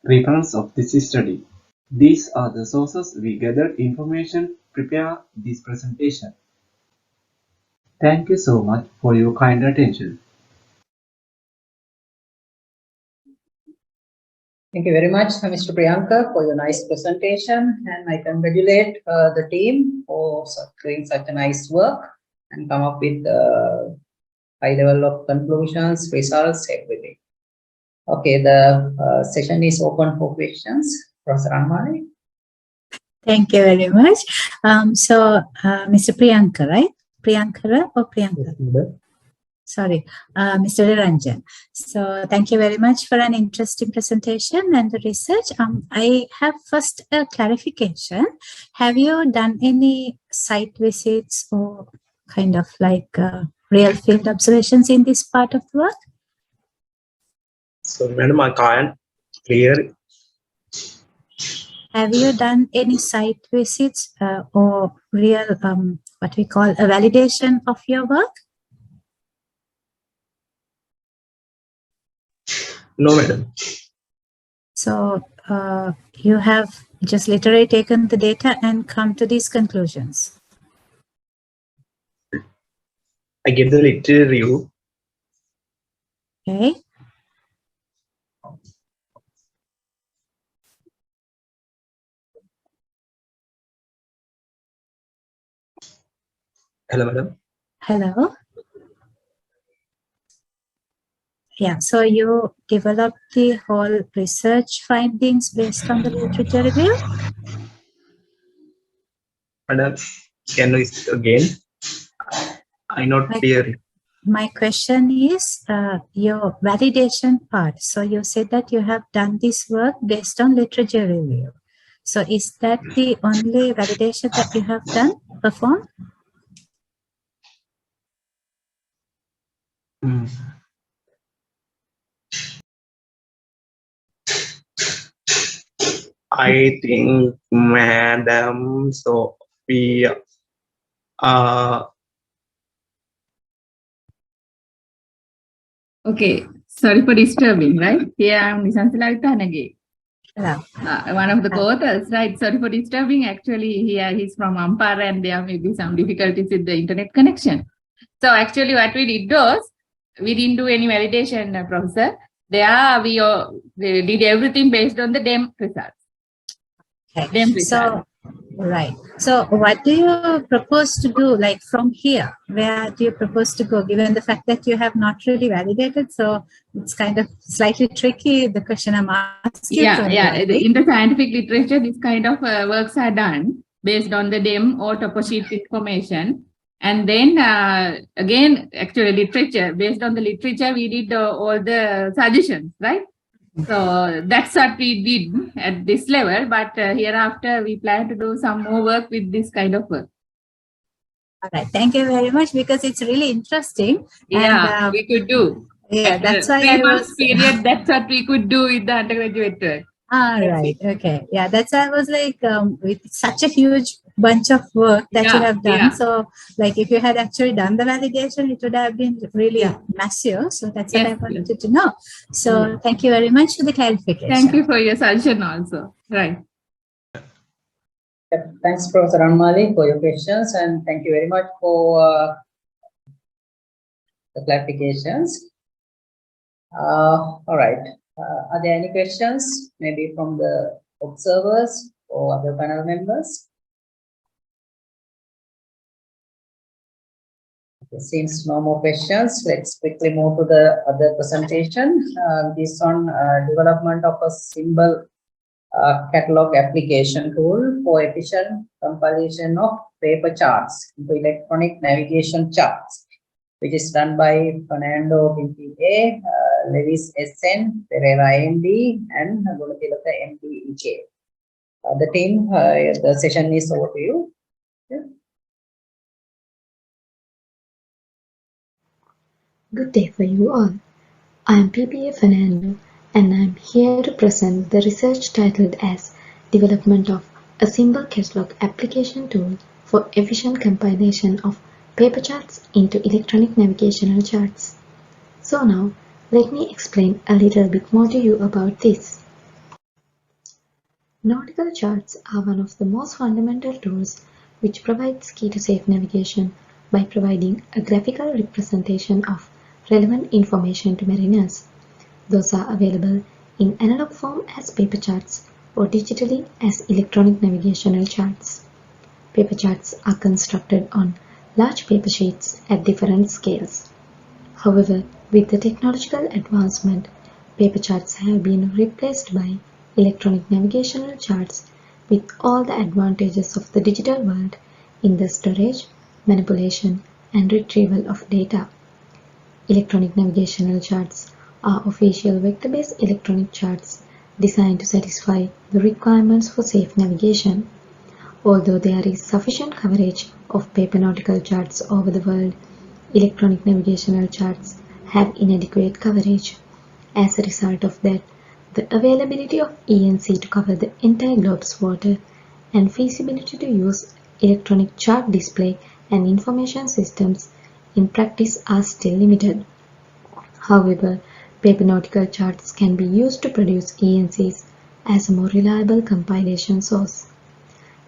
Reference of this study. These are the sources we gathered information to prepare this presentation. Thank you so much for your kind attention. Thank you very much, Mr. Priyanka, for your nice presentation, and I congratulate the team for doing such a nice work and come up with high level of conclusions, results, everything. Okay, the session is open for questions. Professor Anmali. Thank you very much. Mr. Priyanka, right? Priyankara or Priyanka? Sorry, Mr. Ranjan. So thank you very much for an interesting presentation and the research. I have first a clarification. Have you done any site visits or kind of like real field observations in this part of the work? So, madam, I can't clear. Have you done any site visits or real, what we call a validation of your work? No, madam. So you have just literally taken the data and come to these conclusions. I get the literature review. Okay. Hello, madam. Hello. Yeah, so you developed the whole research findings based on the literature review? Madam, can you speak again? I not clear. My question is your validation part. So you said that you have done this work based on literature review. So is that the only validation that you have done, performed? I think, madam, so we Okay, sorry for disturbing, right? Here I am Nisanthila Tanage. One of the co-authors, right? Sorry for disturbing. Actually, here he's from Ampara and there may be some difficulties with the internet connection. So actually what we did was, we didn't do any validation, Professor. There we did everything based on the DEM results. Okay. DEM results. Right. So what do you propose to do, like from here? Where do you propose to go, given the fact that you have not really validated? So it's kind of slightly tricky, the question I'm asking. In the scientific literature, this kind of works are done based on the DEM or topo sheet information. And then again, actually literature, based on the literature, we did all the suggestions, right? So that's what we did at this level, but hereafter we plan to do some more work with this kind of work. All right, thank you very much, because it's really interesting. Yeah, we could do. Yeah, that's why 3 months period, that's what we could do with the undergraduate work. All right, okay. Yeah, that's why I was like, with such a huge bunch of work that you have done. So like if you had actually done the validation, it would have been really massive. So that's what I wanted to know. So thank you very much for the clarification. Thank you for your suggestion also. Right. Thanks, Professor Anmali, for your questions, and thank you very much for the clarifications. All right. Are there any questions, maybe from the observers or other panel members? It seems no more questions. Let's quickly move to the other presentation. This on development of a symbol catalog application tool for efficient compilation of paper charts into electronic navigation charts, which is done by Fernando PPA, Lewis SN, Pereira MD, and Gunatilaka MD EJ. The team, the session is over to you. Yeah. Good day for you all. I am PPA Fernando and I am here to present the research titled as Development of a Symbol Catalog Application Tool for Efficient Compilation of Paper Charts into Electronic Navigational Charts. So now, let me explain a little bit more to you about this. Nautical charts are one of the most fundamental tools which provides key to safe navigation by providing a graphical representation of relevant information to mariners. Those are available in analog form as paper charts or digitally as electronic navigational charts. Paper charts are constructed on large paper sheets at different scales. However, with the technological advancement, paper charts have been replaced by electronic navigational charts with all the advantages of the digital world in the storage, manipulation, and retrieval of data. Electronic navigational charts are official vector-based electronic charts designed to satisfy the requirements for safe navigation. Although there is sufficient coverage of paper nautical charts over the world, electronic navigational charts have inadequate coverage. As a result of that, the availability of ENC to cover the entire globe's water and feasibility to use electronic chart display and information systems in practice are still limited. However, paper nautical charts can be used to produce ENCs as a more reliable compilation source.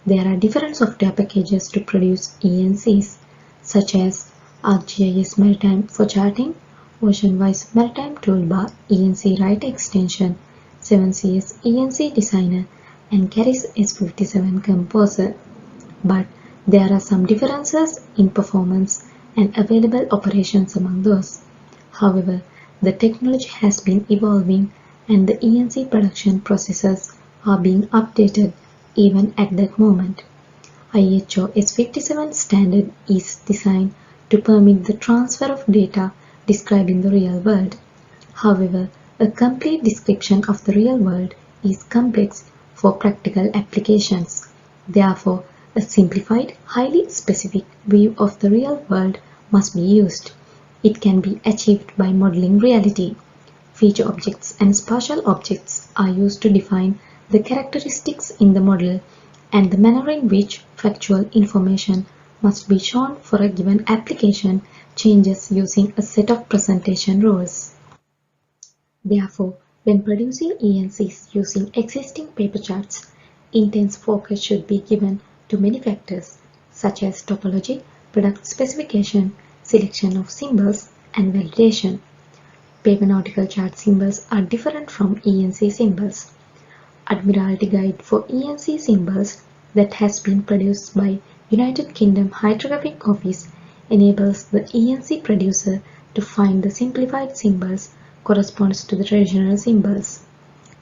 There are different software packages to produce ENCs, such as ArcGIS Maritime for charting, OceanWise Maritime Toolbar ENC Writer Extension, 7CS ENC Designer, and Caris S57 Composer. But there are some differences in performance and available operations among those. However, the technology has been evolving and the ENC production processes are being updated even at that moment. IHO S57 standard is designed to permit the transfer of data described in the real world. However, a complete description of the real world is complex for practical applications. Therefore, a simplified, highly specific view of the real world must be used. It can be achieved by modeling reality. Feature objects and spatial objects are used to define the characteristics in the model and the manner in which factual information must be shown for a given application changes using a set of presentation rules. Therefore, when producing ENCs using existing paper charts, intense focus should be given to many factors such as topology, product specification, selection of symbols, and validation. Paper nautical chart symbols are different from ENC symbols. Admiralty Guide for ENC symbols that has been produced by United Kingdom Hydrographic Office enables the ENC producer to find the simplified symbols corresponds to the traditional symbols.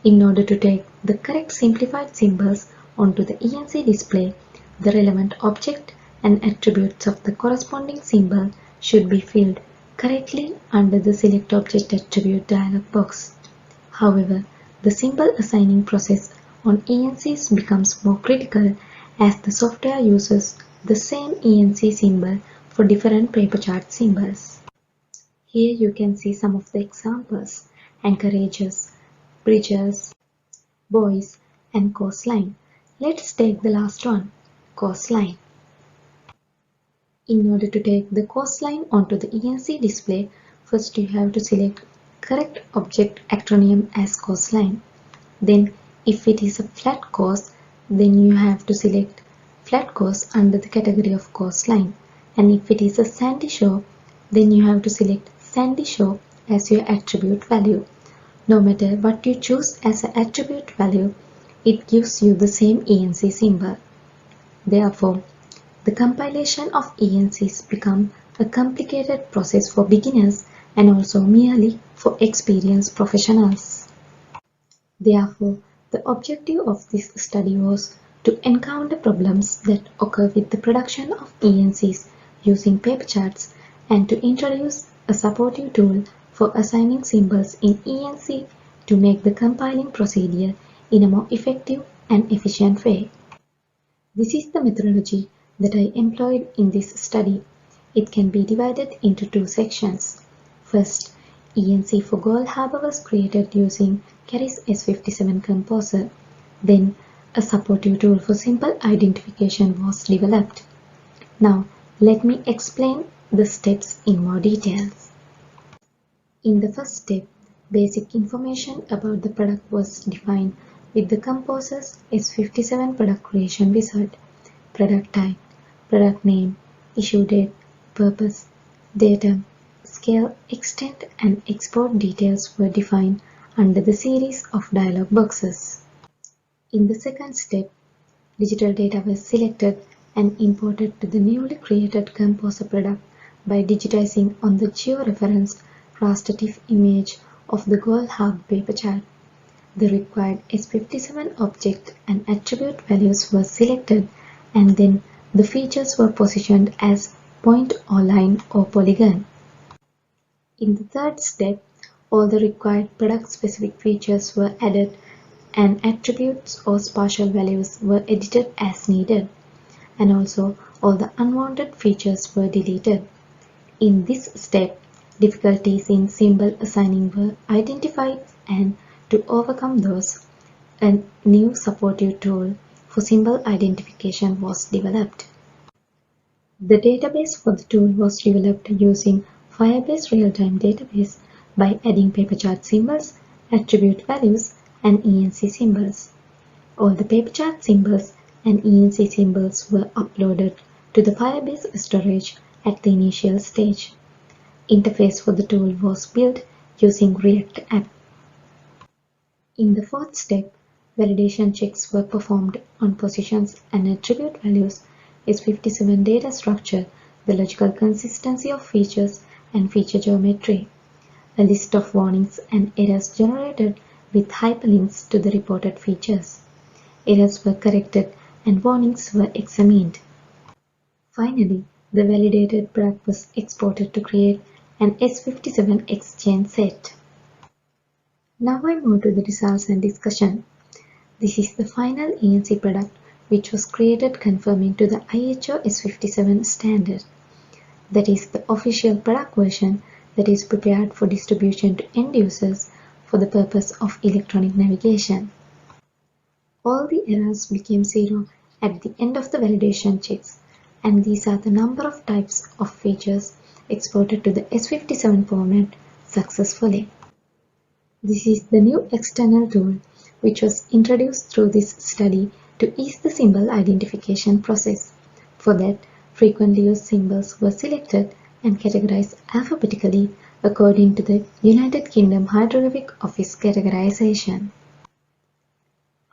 In order to take the correct simplified symbols onto the ENC display, the relevant object and attributes of the corresponding symbol should be filled correctly under the Select Object Attribute dialog box. However, the symbol assigning process on ENCs becomes more critical as the software uses the same ENC symbol for different paper chart symbols. Here you can see some of the examples: anchorages, bridges, buoys, and coastline. Let's take the last one, coastline. In order to take the coastline onto the ENC display, first you have to select correct object acronym as coastline. Then if it is a flat coast, then you have to select flat coast under the category of coastline. And if it is a sandy shore, then you have to select sandy shore as your attribute value. No matter what you choose as an attribute value, it gives you the same ENC symbol. Therefore, the compilation of ENCs become a complicated process for beginners and also merely for experienced professionals. Therefore, the objective of this study was to encounter problems that occur with the production of ENCs using paper charts and to introduce a supportive tool for assigning symbols in ENC to make the compiling procedure in a more effective and efficient way. This is the methodology that I employed in this study. It can be divided into two sections. First, ENC for Gold Harbor was created using Keris S57 Composer. Then, a supportive tool for simple identification was developed. Now, let me explain the steps in more details. In the first step, basic information about the product was defined with the Composer's S57 product creation wizard. Product type, product name, issue date, purpose, datum, scale, extent, and export details were defined under the series of dialog boxes. In the second step, digital data was selected and imported to the newly created Composer product by digitizing on the georeferenced raster TIFF image of the Gold Harbor paper chart. The required S57 object and attribute values were selected, and then the features were positioned as point or line or polygon. In the third step, all the required product-specific features were added and attributes or spatial values were edited as needed, and also all the unwanted features were deleted. In this step, difficulties in symbol assigning were identified, and to overcome those, a new supportive tool for symbol identification was developed. The database for the tool was developed using Firebase real-time database by adding paper chart symbols, attribute values, and ENC symbols. All the paper chart symbols and ENC symbols were uploaded to the Firebase storage at the initial stage. Interface for the tool was built using React app. In the fourth step, validation checks were performed on positions and attribute values, S57 data structure, the logical consistency of features, and feature geometry. A list of warnings and errors generated with hyperlinks to the reported features. Errors were corrected and warnings were examined. Finally, the validated product was exported to create an S57 exchange set. Now I move to the results and discussion. This is the final ENC product which was created conforming to the IHO S57 standard. That is the official product version that is prepared for distribution to end users for the purpose of electronic navigation. All the errors became zero at the end of the validation checks, and these are the number of types of features exported to the S57 format successfully. This is the new external tool which was introduced through this study to ease the symbol identification process. For that, frequently used symbols were selected and categorized alphabetically according to the United Kingdom Hydrographic Office categorization.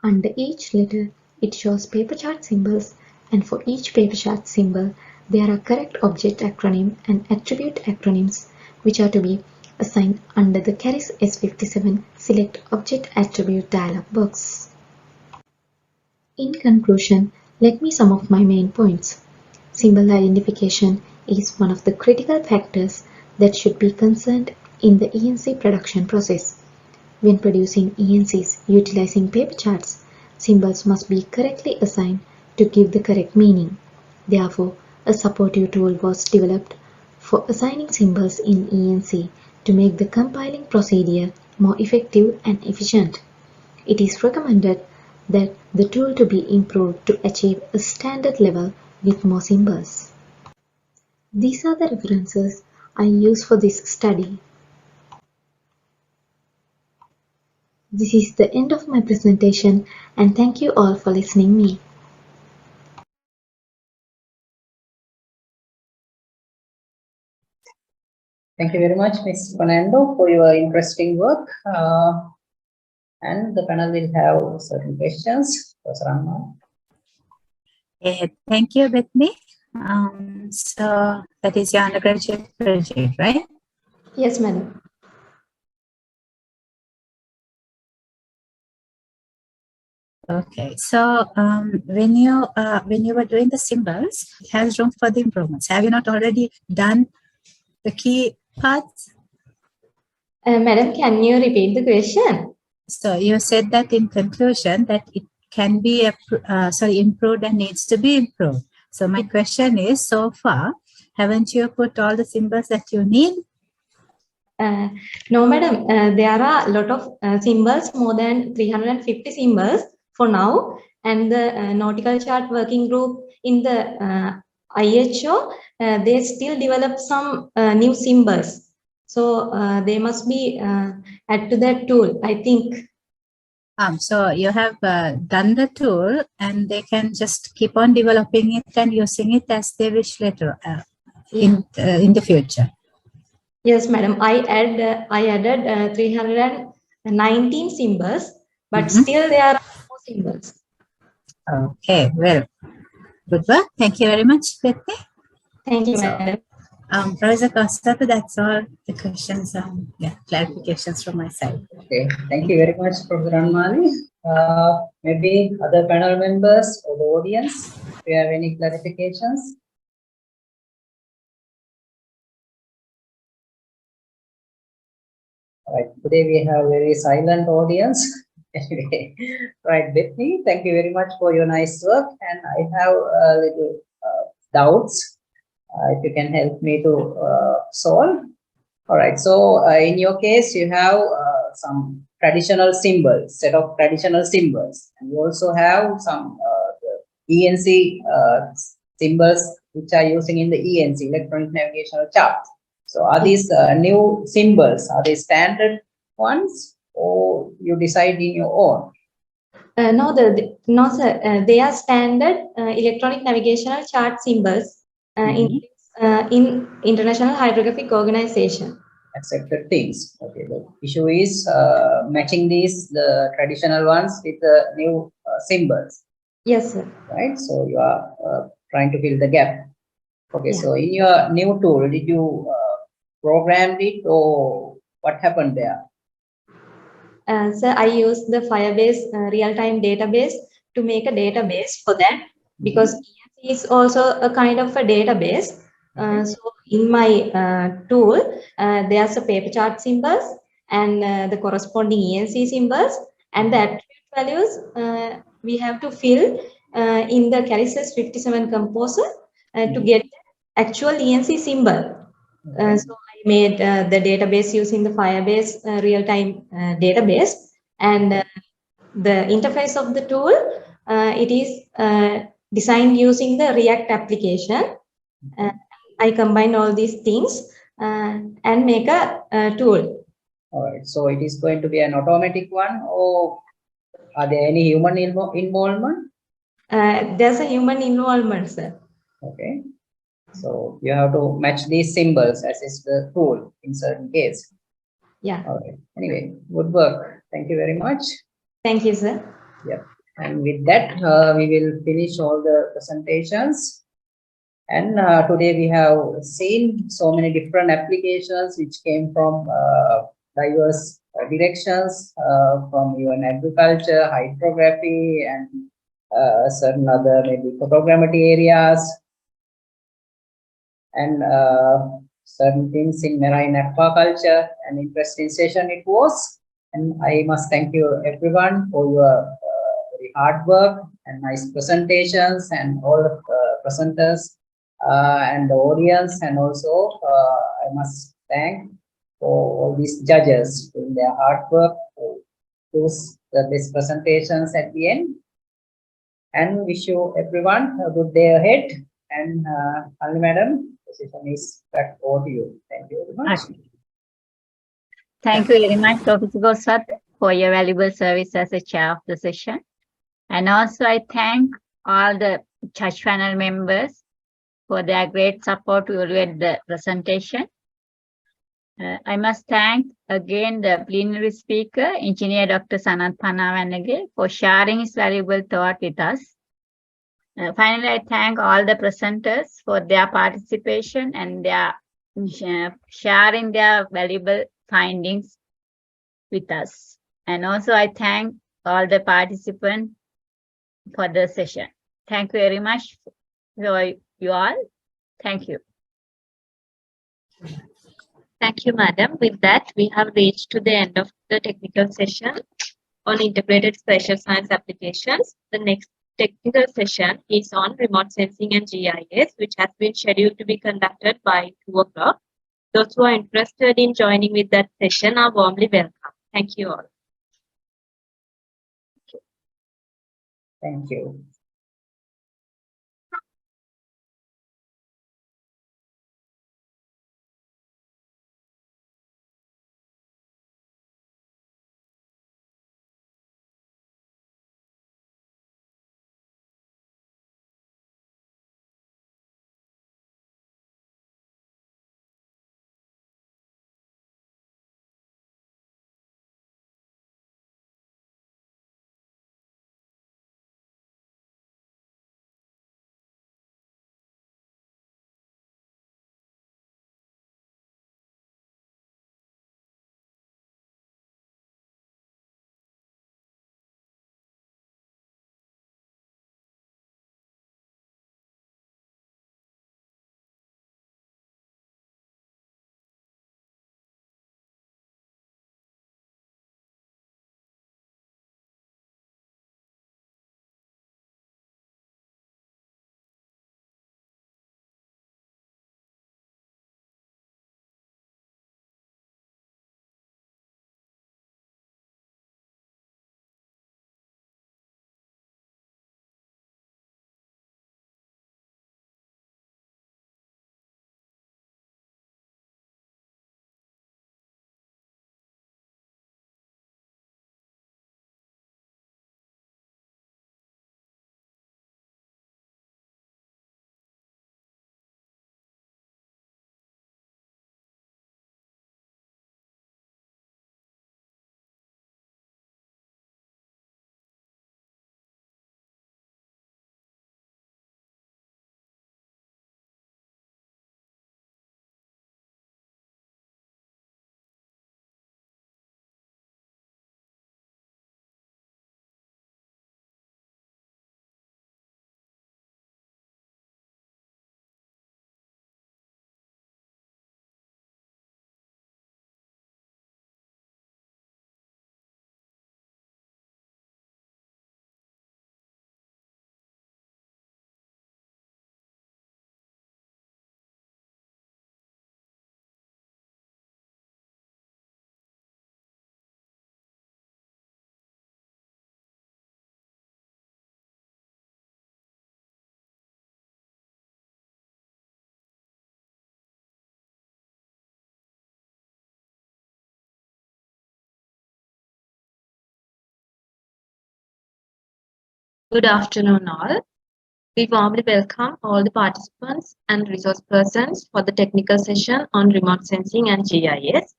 Under each letter, it shows paper chart symbols, and for each paper chart symbol, there are correct object acronym and attribute acronyms which are to be assigned under the Keris S57 Select Object Attribute dialog box. In conclusion, let me sum up my main points. Symbol identification is one of the critical factors that should be concerned in the ENC production process. When producing ENCs utilizing paper charts, symbols must be correctly assigned to give the correct meaning. Therefore, a supportive tool was developed for assigning symbols in ENC to make the compiling procedure more effective and efficient. It is recommended that the tool to be improved to achieve a standard level with more symbols. These are the references I use for this study. This is the end of my presentation, and thank you all for listening me. Thank you very much, Ms. Fernando, for your interesting work. And the panel will have certain questions. Thank you, Bethany. So that is your undergraduate project, right? Yes, madam. Okay, so when you were doing the symbols, it has room for the improvements. Have you not already done the key parts? Madam, can you repeat the question? So you said that in conclusion that it can be improved and needs to be improved. So my question is, so far, haven't you put all the symbols that you need? No, madam. There are a lot of symbols, more than 350 symbols for now. And the nautical chart working group in the IHO, they still develop some new symbols. So they must be add to that tool, I think. So you have done the tool and they can just keep on developing it and using it as they wish later in the future. Yes, madam. I added 319 symbols, but still there are more symbols. Okay, well, good work. Thank you very much, Betty. Thank you, madam. Professor Costa, that's all the questions, clarifications from my side. Okay, thank you very much, Professor Anmali. Maybe other panel members or the audience, if you have any clarifications. Right, today we have very silent audience. Anyway, right, Bethany, thank you very much for your nice work. And I have a little doubts. If you can help me to solve. All right, so in your case, you have some traditional symbols, set of traditional symbols. And you also have some the ENC symbols which are using in the ENC, electronic navigational charts. So are these new symbols, are they standard ones or you decide in your own? No, sir. They are standard electronic navigational chart symbols in International Hydrographic Organization. Accepted things. Okay, the issue is matching the traditional ones with the new symbols. Yes, sir. Right, so you are trying to fill the gap. Okay, so in your new tool, did you program it or what happened there? Sir, I use the Firebase real-time database to make a database for that because ENC is also a kind of a database. So in my tool, there's a paper chart symbols and the corresponding ENC symbols and the attribute values we have to fill in the Carisys 57 composer to get actual ENC symbol. So I made the database using the Firebase real-time database, and the interface of the tool, it is designed using the React application. I combine all these things and make a tool. All right, so it is going to be an automatic one, or are there any human involvement? There's a human involvement, sir. Okay. So you have to match these symbols as is the tool in certain case. Yeah. All right. Anyway, good work. Thank you very much. Thank you, sir. Yeah. And with that, we will finish all the presentations. And today we have seen so many different applications which came from diverse directions from even agriculture, hydrography, and certain other maybe photogrammetry areas. And certain things in marine aquaculture. An interesting session it was, and I must thank you everyone for your very hard work and nice presentations, and all the presenters and the audience, and also I must thank for all these judges doing their hard work to choose the best presentations at the end. And wish you everyone a good day ahead. And Madam, the session is back over to you. Thank you very much. Thank you very much, Professor Goswat, for your valuable service as a chair of the session. And also I thank all the judge panel members for their great support to evaluate the presentation. I must thank again the plenary speaker, Engineer Dr. Sanat Panawanage, for sharing his valuable thought with us. Finally, I thank all the presenters for their participation and their sharing their valuable findings with us. And also I thank all the participants for the session. Thank you very much for you all. Thank you. Thank you, madam. With that, we have reached to the end of the technical session on integrated spatial science applications. The next technical session is on remote sensing and GIS, which has been scheduled to be conducted by 2 o'clock. Those who are interested in joining with that session are warmly welcome. Thank you all. Thank you. Good afternoon, all. We warmly welcome all the participants and resource persons for the technical session on remote sensing and GIS.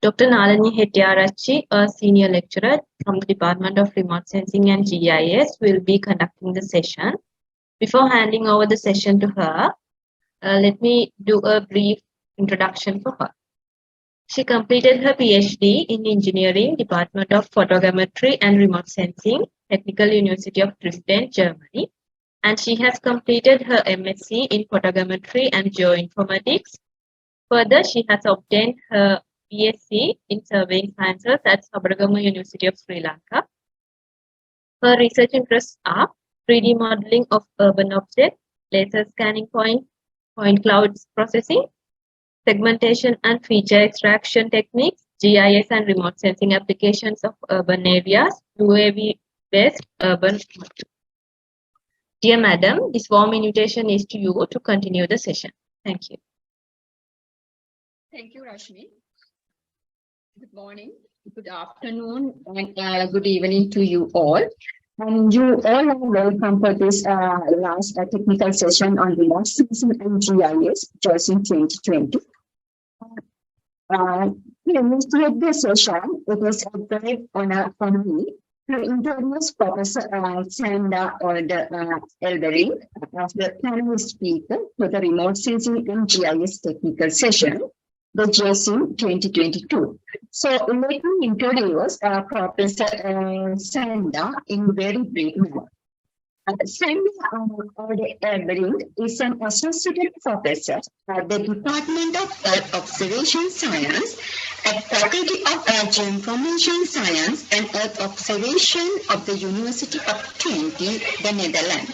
Dr. Nalini Hettiarachchi, a senior lecturer from the Department of Remote Sensing and GIS, will be conducting the session. Before handing over the session to her, let me do a brief introduction for her. She completed her PhD in Engineering, Department of Photogrammetry and Remote Sensing, Technical University of Dresden, Germany. And she has completed her MSc in Photogrammetry and Geoinformatics. Further, she has obtained her BSc in Surveying Sciences at Sabaragamu University of Sri Lanka. Her research interests are 3D modeling of urban objects, laser scanning point clouds processing, segmentation and feature extraction techniques, GIS and remote sensing applications of urban areas, UAV-based urban. Dear Madam, this warm invitation is to you to continue the session. Thank you. Thank you, Rashmi. Good morning, good afternoon, and good evening to you all. And you all are welcome for this last technical session on remote sensing and GIS, GEOSYM2022. To initiate the session, it is a great honor for me to introduce Professor Sanda Elbering as the panel speaker for the remote sensing and GIS technical session, the GEOSYM 2022. So let me introduce Professor Sanda in very brief manner. Sanda Elbering is an associate professor at the Department of Earth Observation Science at Faculty of Geoinformation Science and Earth Observation of the University of Twente, the Netherlands.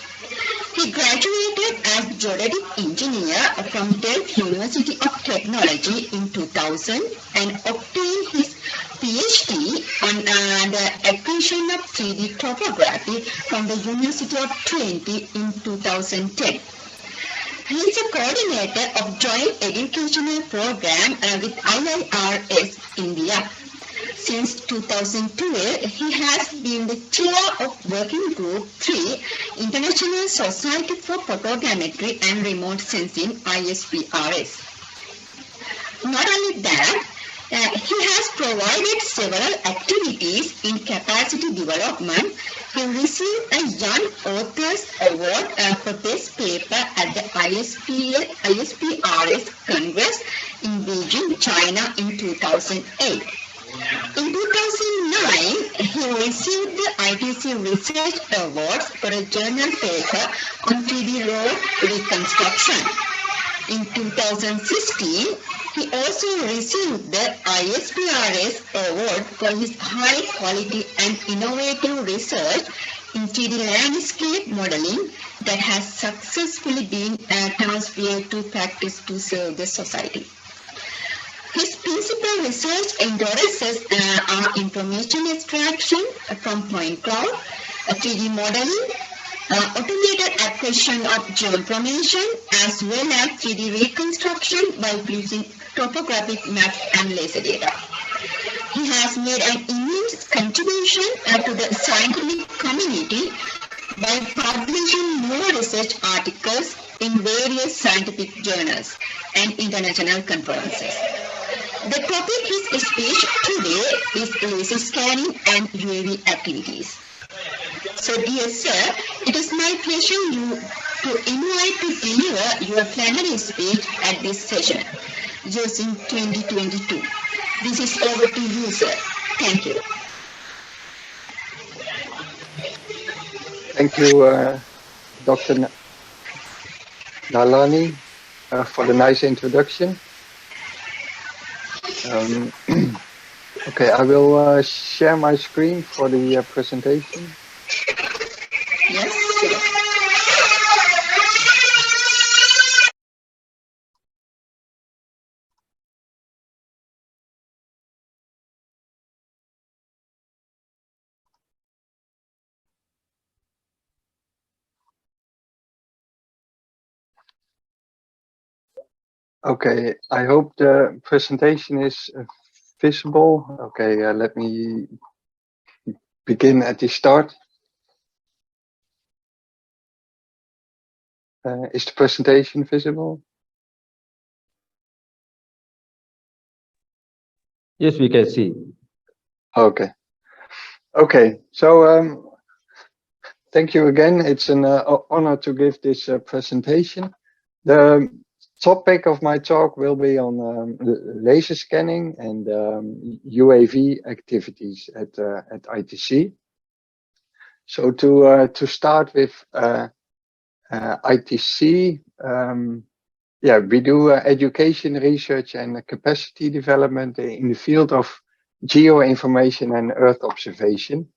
He graduated as geodetic engineer from Delft University of Technology in 2000 and obtained his PhD on the acquisition of 3D topography from the University of Twente in 2010. He is a coordinator of Joint Educational Program with IIRS India. Since 2012, he has been the chair of Working Group 3, International Society for Photogrammetry and Remote Sensing, ISPRS. Not only that, he has provided several activities in capacity development. He received a Young Authors Award for Best Paper at the ISPRS Congress in Beijing, China in 2008. In 2009, he received the ITC Research Awards for a journal paper on 3D road reconstruction. In 2016, he also received the ISPRS Award for his high quality and innovative research in 3D landscape modeling that has successfully been transferred to practice to serve the society. His principal research interests are information extraction from point cloud, 3D modeling, automated acquisition of geoinformation, as well as 3D reconstruction by using topographic maps and laser data. He has made an immense contribution to the scientific community by publishing more research articles in various scientific journals and international conferences. The topic of his speech today is laser scanning and UAV activities. So dear sir, it is my pleasure to invite to deliver your plenary speech at this session, GEOSYM 2022. This is over to you, sir. Thank you. Thank you, Dr. Nalani, for the nice introduction. Okay, I will share my screen for the presentation. Yes, sure. Okay, I hope the presentation is visible. Okay, let me begin at the start. Is the presentation visible? Yes, we can see. Okay. Okay, so thank you again. It's an honor to give this presentation. The topic of my talk will be on laser scanning and UAV activities at ITC. So to start with ITC, yeah, we do education, research, and capacity development in the field of geoinformation and Earth observation,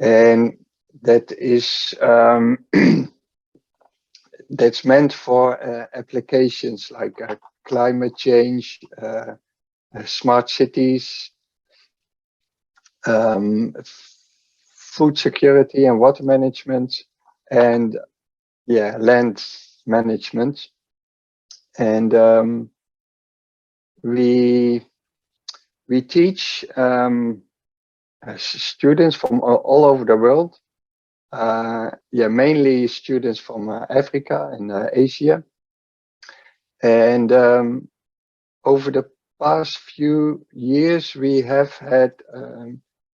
and that is that's meant for applications like climate change, smart cities, food security and water management, and yeah, land management. And we teach students from all over the world. Yeah, mainly students from Africa and Asia. And over the past few years, we have had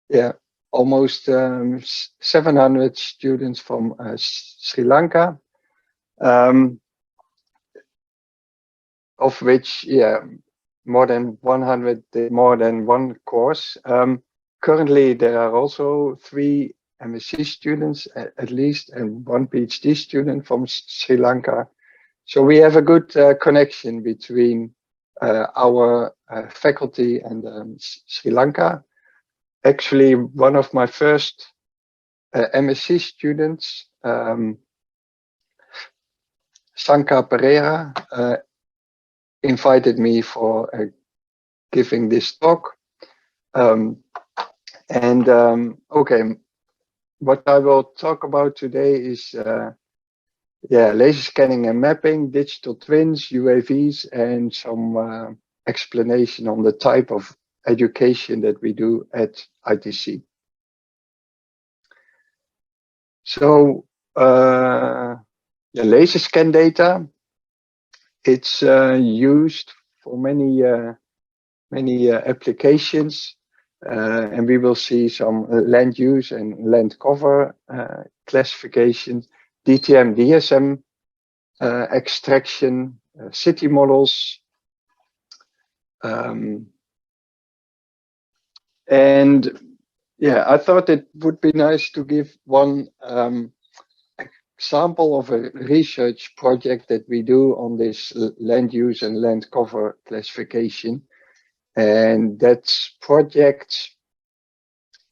yeah, almost 700 students from Sri Lanka, of which, more than 100 did more than one course. Currently, there are also 3 MSc students at least, and 1 PhD student from Sri Lanka. So we have a good connection between our faculty and Sri Lanka. Actually, one of my first MSc students, Sanka Pereira, invited me for giving this talk. Okay, what I will talk about today is laser scanning and mapping, digital twins, UAVs, and some explanation on the type of education that we do at ITC. So, laser scan data, it's used for many applications, and we will see some land use and land cover classifications, DTM, DSM extraction, city models, and I thought it would be nice to give one example of a research project that we do on this land use and land cover classification. And that project,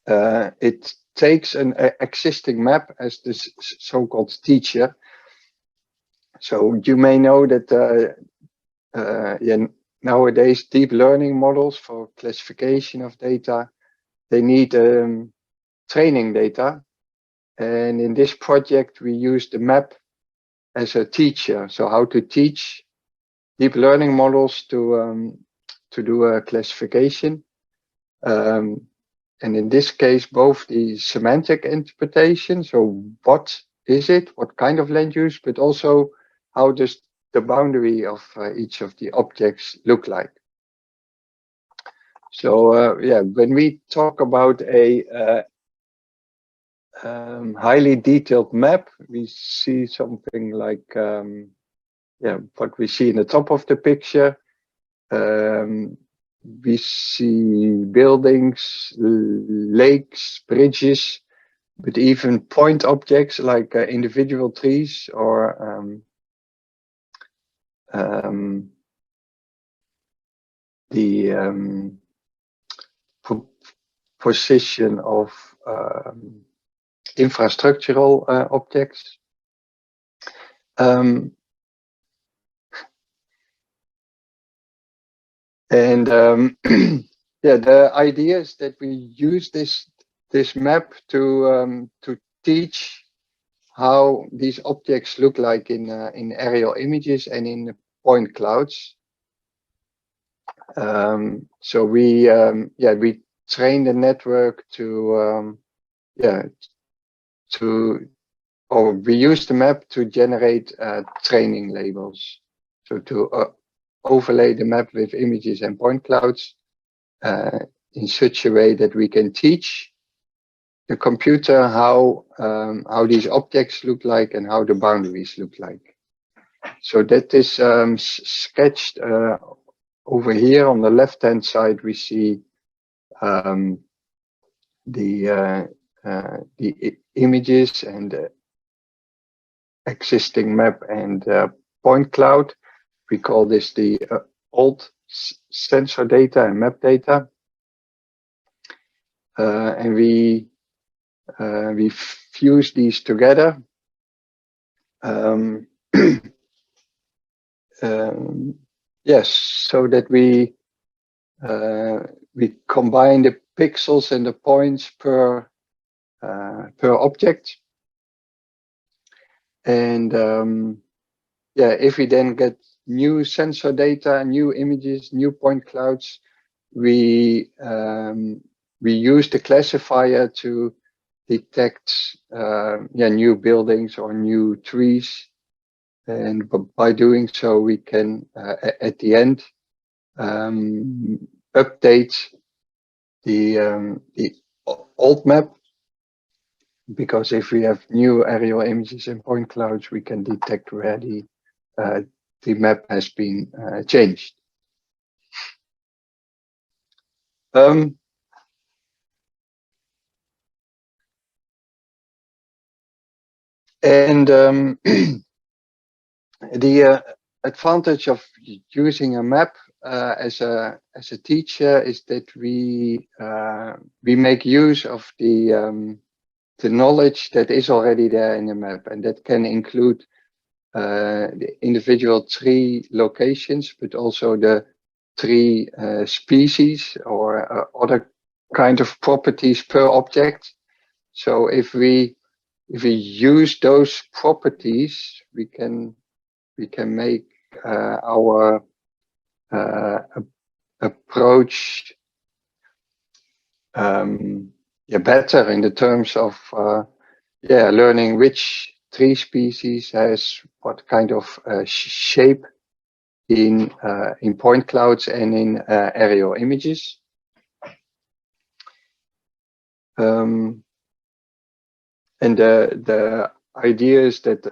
it takes an existing map as the so-called teacher. So you may know that nowadays deep learning models for classification of data, they need training data. And in this project, we use the map as a teacher. So how to teach deep learning models to do a classification. And in this case, both the semantic interpretation, so what is it, what kind of land use, but also how does the boundary of each of the objects look like. So when we talk about a highly detailed map, we see something like what we see in the top of the picture. We see buildings, lakes, bridges, but even point objects like individual trees or the position of infrastructural objects. The idea is that we use this map to teach how these objects look like in aerial images and in point clouds. So we train the network or we use the map to generate training labels. So to overlay the map with images and point clouds in such a way that we can teach the computer how these objects look like and how the boundaries look like. So that is sketched over here on the left-hand side. We see the images and the existing map and point cloud. We call this the old sensor data and map data, and we fuse these together. Yes, so that we combine the pixels and the points per object, and if we then get new sensor data, new images, new point clouds, we use the classifier to detect new buildings or new trees, and by doing so we can at the end update the old map, because if we have new aerial images and point clouds, we can detect where the map has been changed. The advantage of using a map as a teacher is that we make use of the knowledge that is already there in the map, and that can include the individual tree locations, but also the tree species or other kind of properties per object. So if we use those properties, we can make our approach better in the terms of learning which tree species has what kind of shape in point clouds and in aerial images. And the idea is that,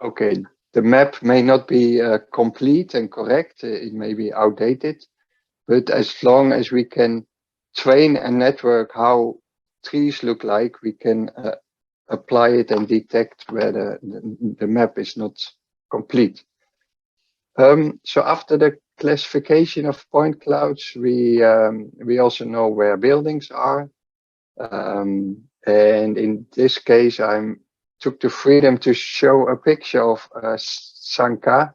okay, the map may not be complete and correct, it may be outdated, but as long as we can train a network how trees look like, we can apply it and detect where the map is not complete. So after the classification of point clouds, we also know where buildings are. And in this case, I took the freedom to show a picture of Sanka,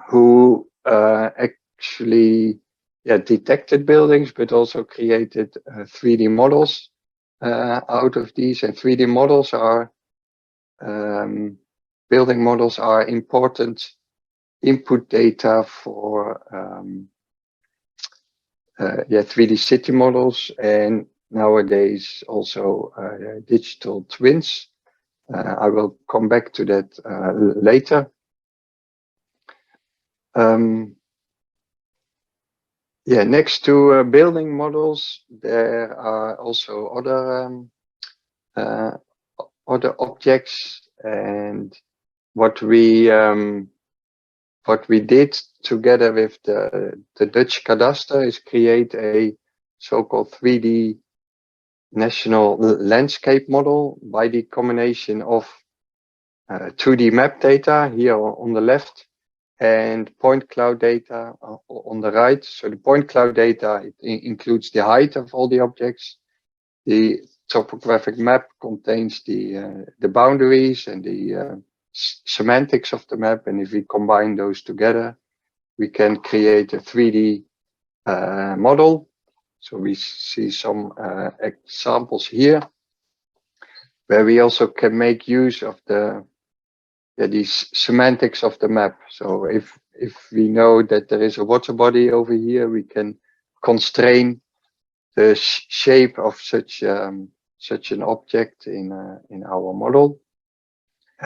who actually detected buildings, but also created 3D models out of these. And 3D models are building models are important input data for 3D city models, and nowadays also digital twins. I will come back to that later. Next to building models, there are also other objects, and what we did together with the Dutch Cadastre is create a so-called 3D national landscape model by the combination of 2D map data here on the left and point cloud data on the right. So the point cloud data includes the height of all the objects. The topographic map contains the boundaries and the semantics of the map, and if we combine those together, we can create a 3D model. So we see some examples here, where we also can make use of these semantics of the map. So if we know that there is a water body over here, we can constrain the shape of such an object in our model.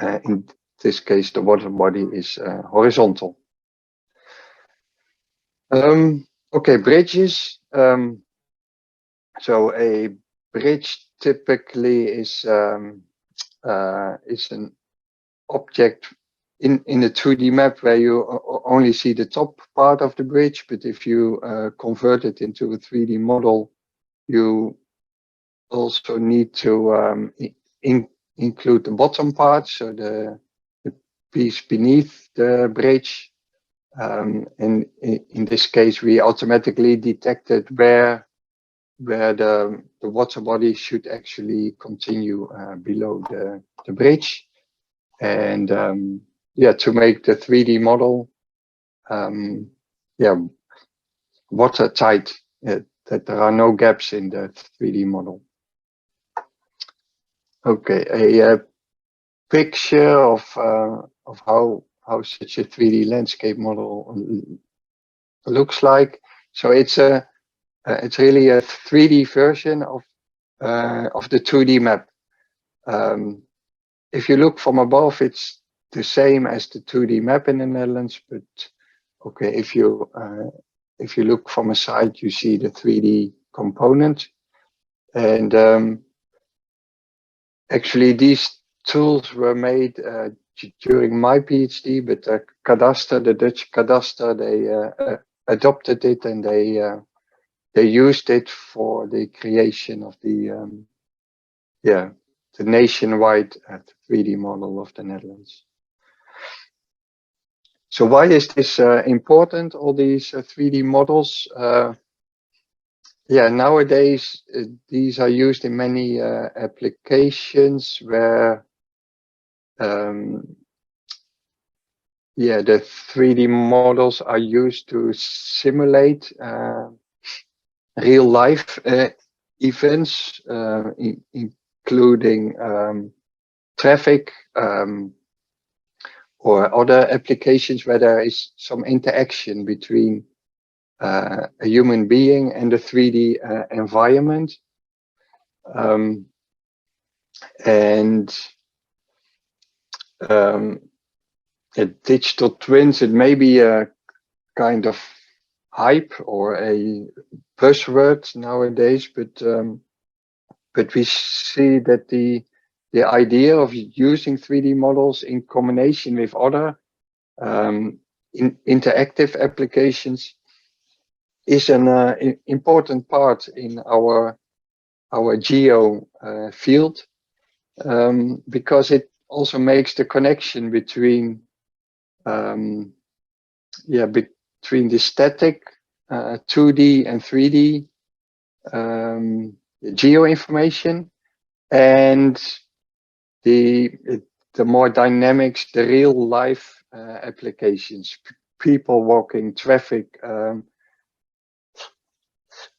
In this case, the water body is horizontal. Okay, bridges. So a bridge typically is an object in a 2D map where you only see the top part of the bridge, but if you convert it into a 3D model, you also need to include the bottom part, so the piece beneath the bridge. And in this case, we automatically detected where the water body should actually continue below the bridge. And to make the 3D model watertight, that there are no gaps in the 3D model. Okay, a picture of how such a 3D landscape model looks like. So it's really a 3D version of the 2D map. If you look from above, it's the same as the 2D map in the Netherlands, but okay, if you look from a side, you see the 3D component. And actually, these tools were made during my PhD, but the Dutch Cadastre, they adopted it, and they used it for the creation of the nationwide 3D model of the Netherlands. So why is this important, all these 3D models? Nowadays, these are used in many applications where the 3D models are used to simulate real life events, including traffic or other applications where there is some interaction between a human being and the 3D environment. Digital twins, it may be a kind of hype or a buzzword nowadays, but we see that the idea of using 3D models in combination with other interactive applications is an important part in our geo field, because it also makes the connection between between the static 2D and 3D geo information and the more dynamics, the real life applications, people walking, traffic, the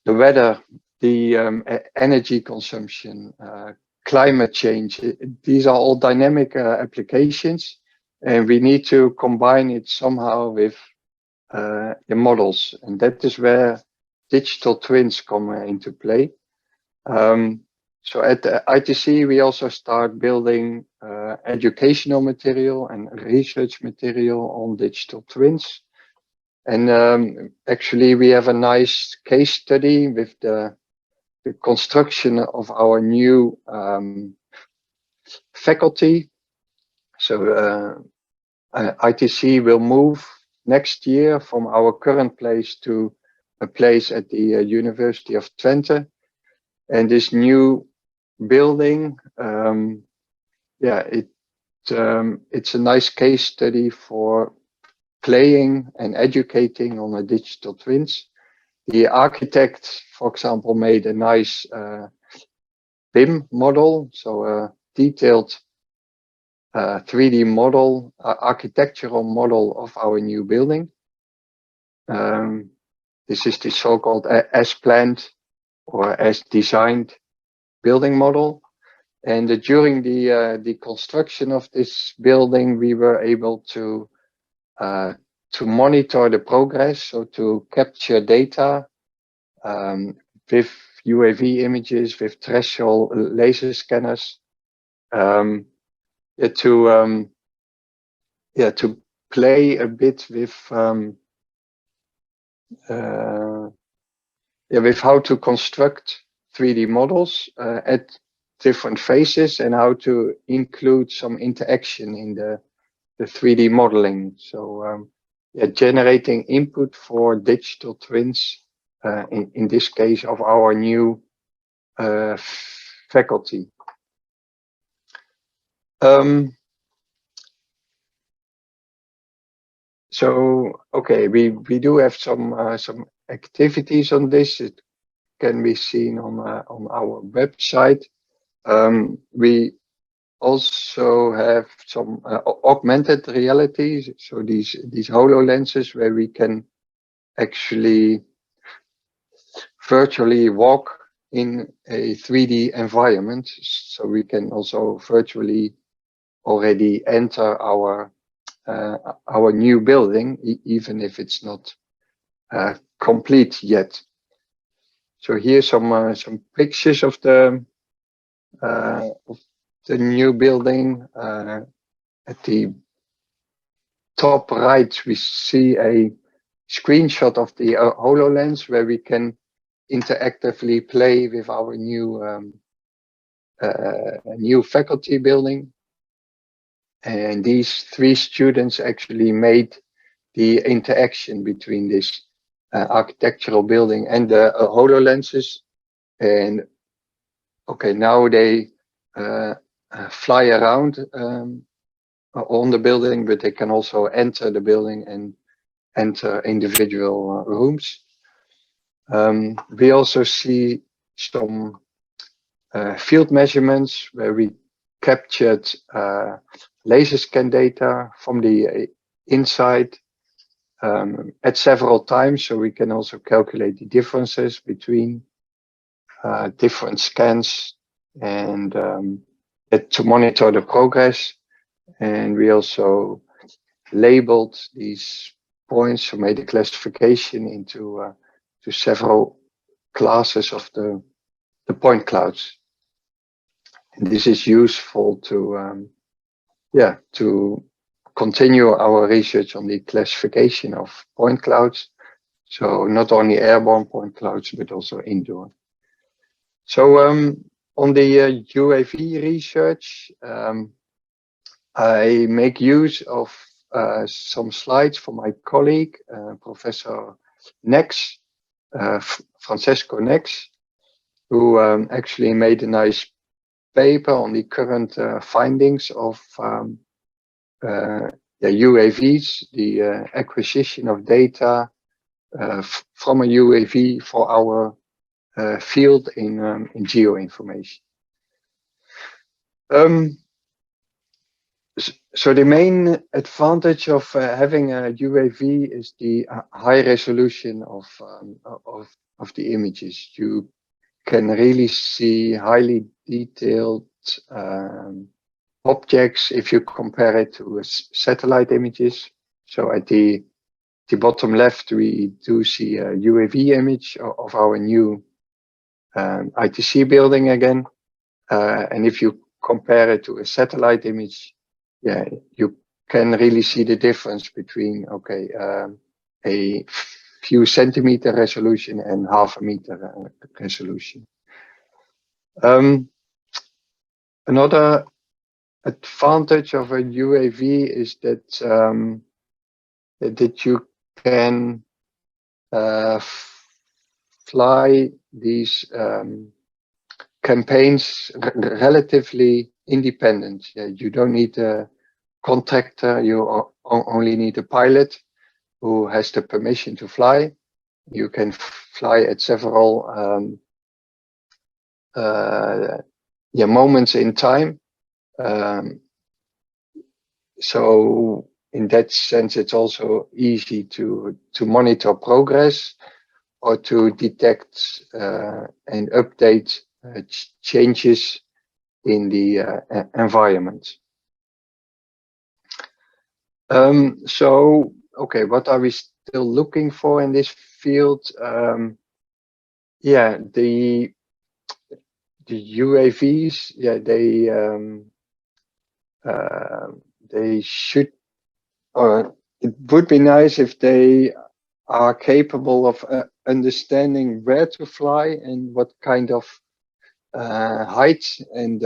weather, the energy consumption, climate change. These are all dynamic applications, and we need to combine it somehow with the models, and that is where digital twins come into play. So at the ITC, we also start building educational material and research material on digital twins. And actually, we have a nice case study with the construction of our new faculty. So ITC will move next year from our current place to a place at the University of Twente. And this new building, it's a nice case study for playing and educating on the digital twins. The architect, for example, made a nice BIM model, so a detailed 3D model, architectural model of our new building. This is the so-called as planned or as designed building model. And during the construction of this building, we were able to monitor the progress, so to capture data with UAV images, with threshold laser scanners, to play a bit with how to construct 3D models at different phases and how to include some interaction in the 3D modeling. So generating input for digital twins, in this case of our new faculty. So okay, we do have some activities on this. It can be seen on our website. We also have some augmented realities, so these HoloLenses where we can actually virtually walk in a 3D environment, so we can also virtually already enter our new building, even if it's not complete yet. So here's some pictures of the new building. At the top right, we see a screenshot of the HoloLens where we can interactively play with our new faculty building. And these 3 students actually made the interaction between this architectural building and the HoloLenses. And okay, now they fly around on the building, but they can also enter the building and enter individual rooms. We also see some field measurements where we captured laser scan data from the inside at several times, so we can also calculate the differences between different scans and to monitor the progress. And we also labeled these points, so made a classification into to several classes of the point clouds. And this is useful to to continue our research on the classification of point clouds. So not only airborne point clouds, but also indoor. So on the UAV research, I make use of some slides from my colleague, Professor Nex, Francesco Nex, who actually made a nice paper on the current findings of the UAVs, the acquisition of data from a UAV for our field in geoinformation. So the main advantage of having a UAV is the high resolution of the images. You can really see highly detailed objects if you compare it to satellite images. So at the bottom left, we do see a UAV image of our new ITC building again. And if you compare it to a satellite image, yeah, you can really see the difference between, okay, a few centimeter resolution and half a meter resolution. Another advantage of a UAV is that that you can fly these campaigns relatively independent. Yeah, you don't need a contractor, you only need a pilot who has the permission to fly. You can fly at several moments in time. So in that sense, it's also easy to monitor progress or to detect and update changes in the environment. So, okay, what are we still looking for in this field? Yeah, the UAVs, yeah, they should, or it would be nice if they are capable of understanding where to fly and what kind of height and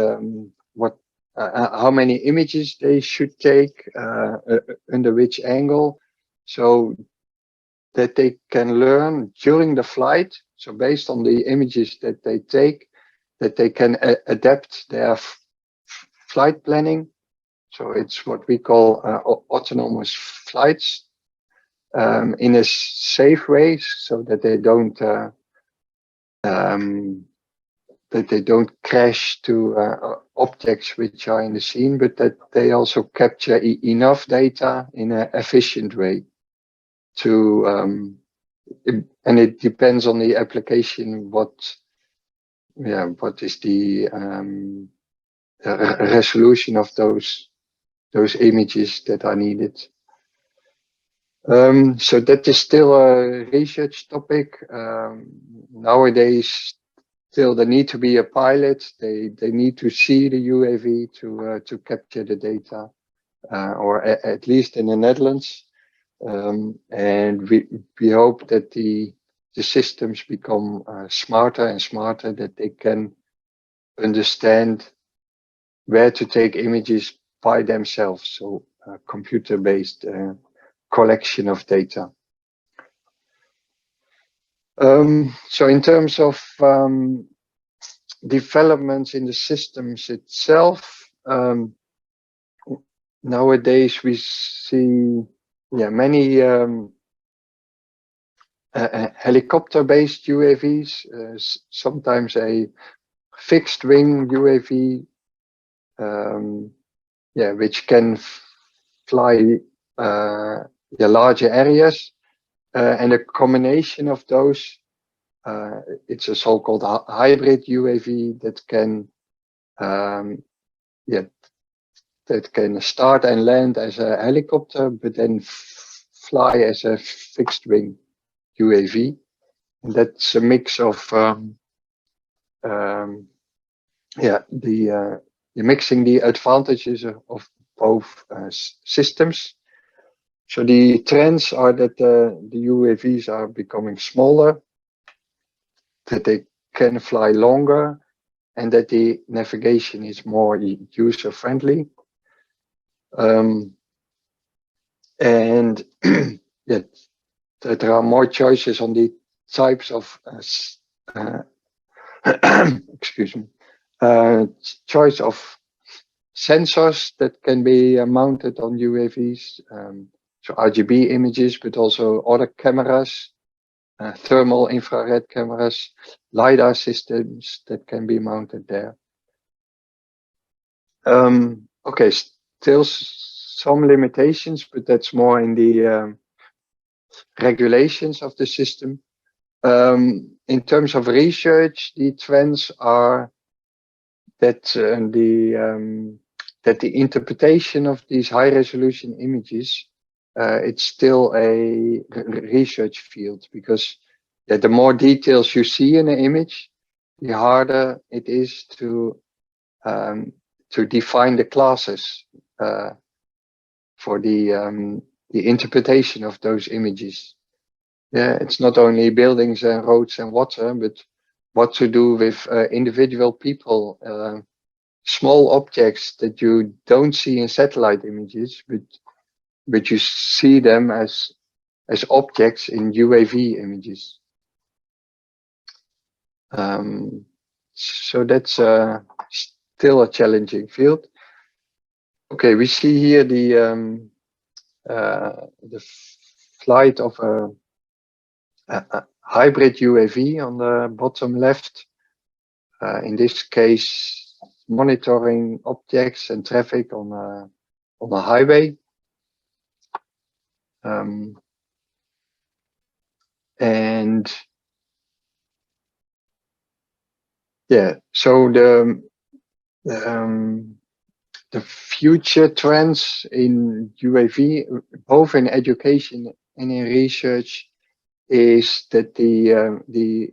what how many images they should take under which angle, so that they can learn during the flight. So based on the images that they take, that they can adapt their flight planning. So it's what we call autonomous flights in a safe way, so that they don't crash to objects which are in the scene, but that they also capture enough data in an efficient way to and it depends on the application what is the resolution of those images that are needed. So that is still a research topic. Nowadays, still there need to be a pilot. They need to see the UAV to capture the data, or at least in the Netherlands. And we hope that the the systems become smarter and smarter, that they can understand where to take images by themselves. So computer-based collection of data. So in terms of developments in the systems itself, nowadays we see many helicopter-based UAVs, sometimes a fixed-wing UAV, which can fly larger areas, and a combination of those. It's a so-called hybrid UAV that can, that can start and land as a helicopter, but then fly as a fixed-wing UAV. And that's a mix of mixing the advantages of both systems. So the trends are that the UAVs are becoming smaller, that they can fly longer, and that the navigation is more user-friendly. And that there are more choices on the types of excuse me, choice of sensors that can be mounted on UAVs. So RGB images, but also other cameras, thermal infrared cameras, LiDAR systems that can be mounted there. Okay, still some limitations, but that's more in the regulations of the system. In terms of research, the trends are that that the interpretation of these high-resolution images, it's still a research field, because the more details you see in an image, the harder it is to define the classes for the interpretation of those images. Yeah, it's not only buildings and roads and water, but what to do with individual people, small objects that you don't see in satellite images, but you see them as objects in UAV images. So that's still a challenging field. Okay, we see here the flight of a hybrid UAV on the bottom left. In this case, monitoring objects and traffic on a highway. And so the future trends in UAV, both in education and in research, is that the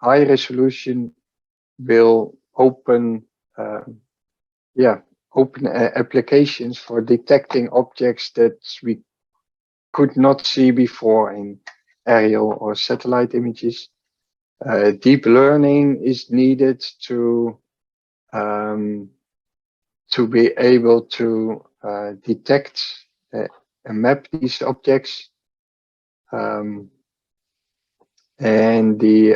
high resolution will open applications for detecting objects that we could not see before in aerial or satellite images. Deep learning is needed to be able to detect and map these objects. And the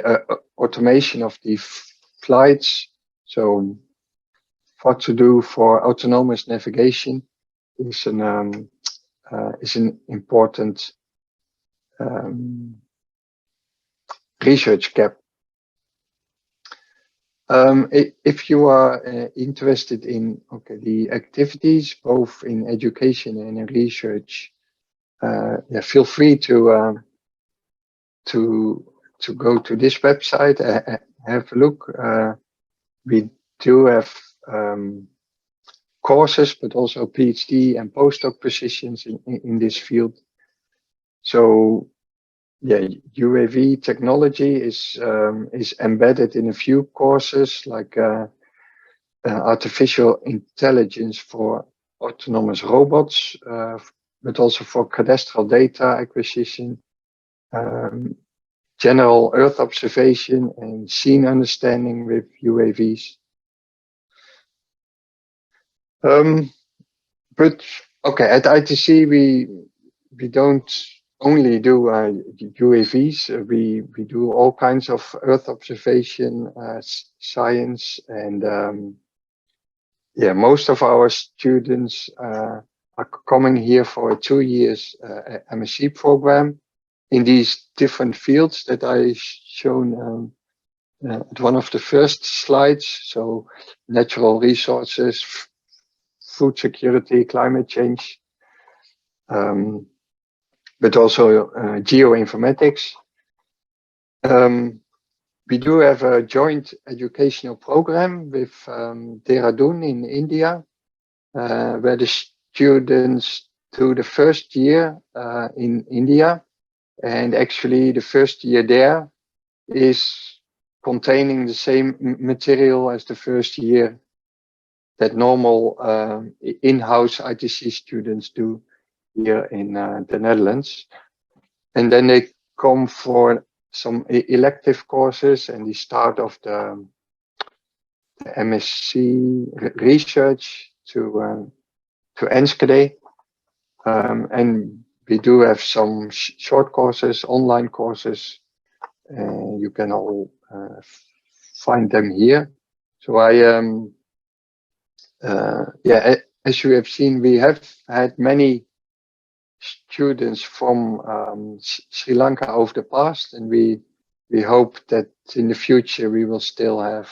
automation of the flights, so what to do for autonomous navigation, is an important research gap. If you are interested in the activities both in education and in research, feel free to go to this website, have a look. We do have courses, but also PhD and postdoc positions in this field. So UAV technology is embedded in a few courses, like artificial intelligence for autonomous robots, but also for cadastral data acquisition, general Earth observation and scene understanding with UAVs. But okay, at ITC we don't only do UAVs. We do all kinds of Earth observation science, and yeah, most of our students are coming here for a 2 years MSc program in these different fields that I shown at one of the first slides. So natural resources, food security, climate change, but also geoinformatics. We do have a joint educational program with Dehradun in India, where the students do the first year in India, and actually the first year there is containing the same material as the first year that normal in-house ITC students do here in the Netherlands. And then they come for some elective courses and the start of the MSc research to Enschede. And we do have some short courses, online courses. You can all find them here. So yeah, as you have seen, we have had many students from Sri Lanka over the past, and we hope that in the future we will still have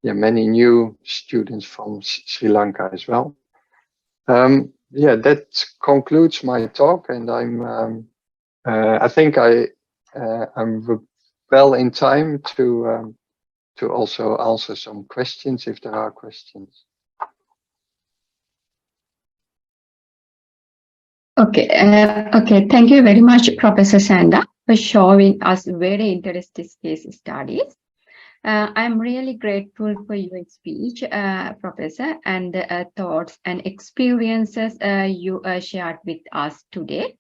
yeah, many new students from Sri Lanka as well. Yeah, that concludes my talk, and I think I'm well in time to also answer some questions if there are questions. Okay, okay. Thank you very much, Professor Sanda, for showing us very interesting case studies. I'm really grateful for your speech, Professor, and the thoughts and experiences you shared with us today.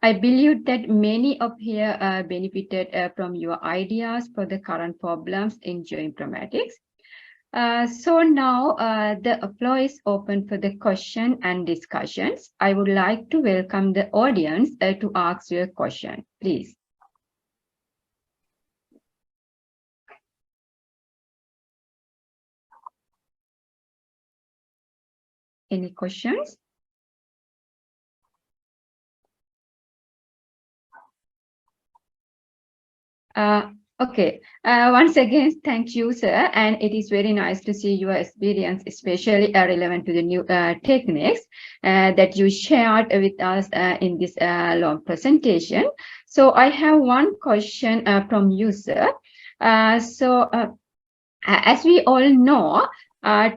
I believe that many of here benefited from your ideas for the current problems in geoinformatics. So now the floor is open for the question and discussions. I would like to welcome the audience to ask your question, please. Any questions? Okay, once again, thank you, sir. And it is very nice to see your experience, especially relevant to the new techniques that you shared with us in this long presentation. So I have one question from you, sir. As we all know,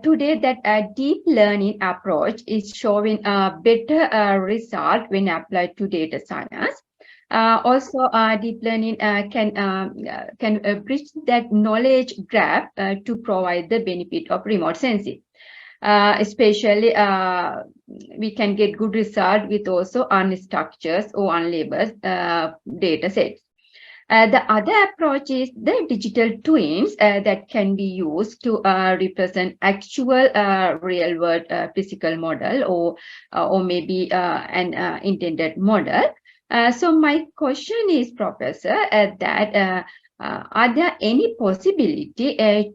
today that deep learning approach is showing a better result when applied to data science. Also, deep learning can bridge that knowledge gap to provide the benefit of remote sensing. Especially, we can get good result with also unstructured or unlabeled data sets. The other approach is the digital twins that can be used to represent actual real-world physical model or maybe an intended model. So my question is, Professor, that are there any possibility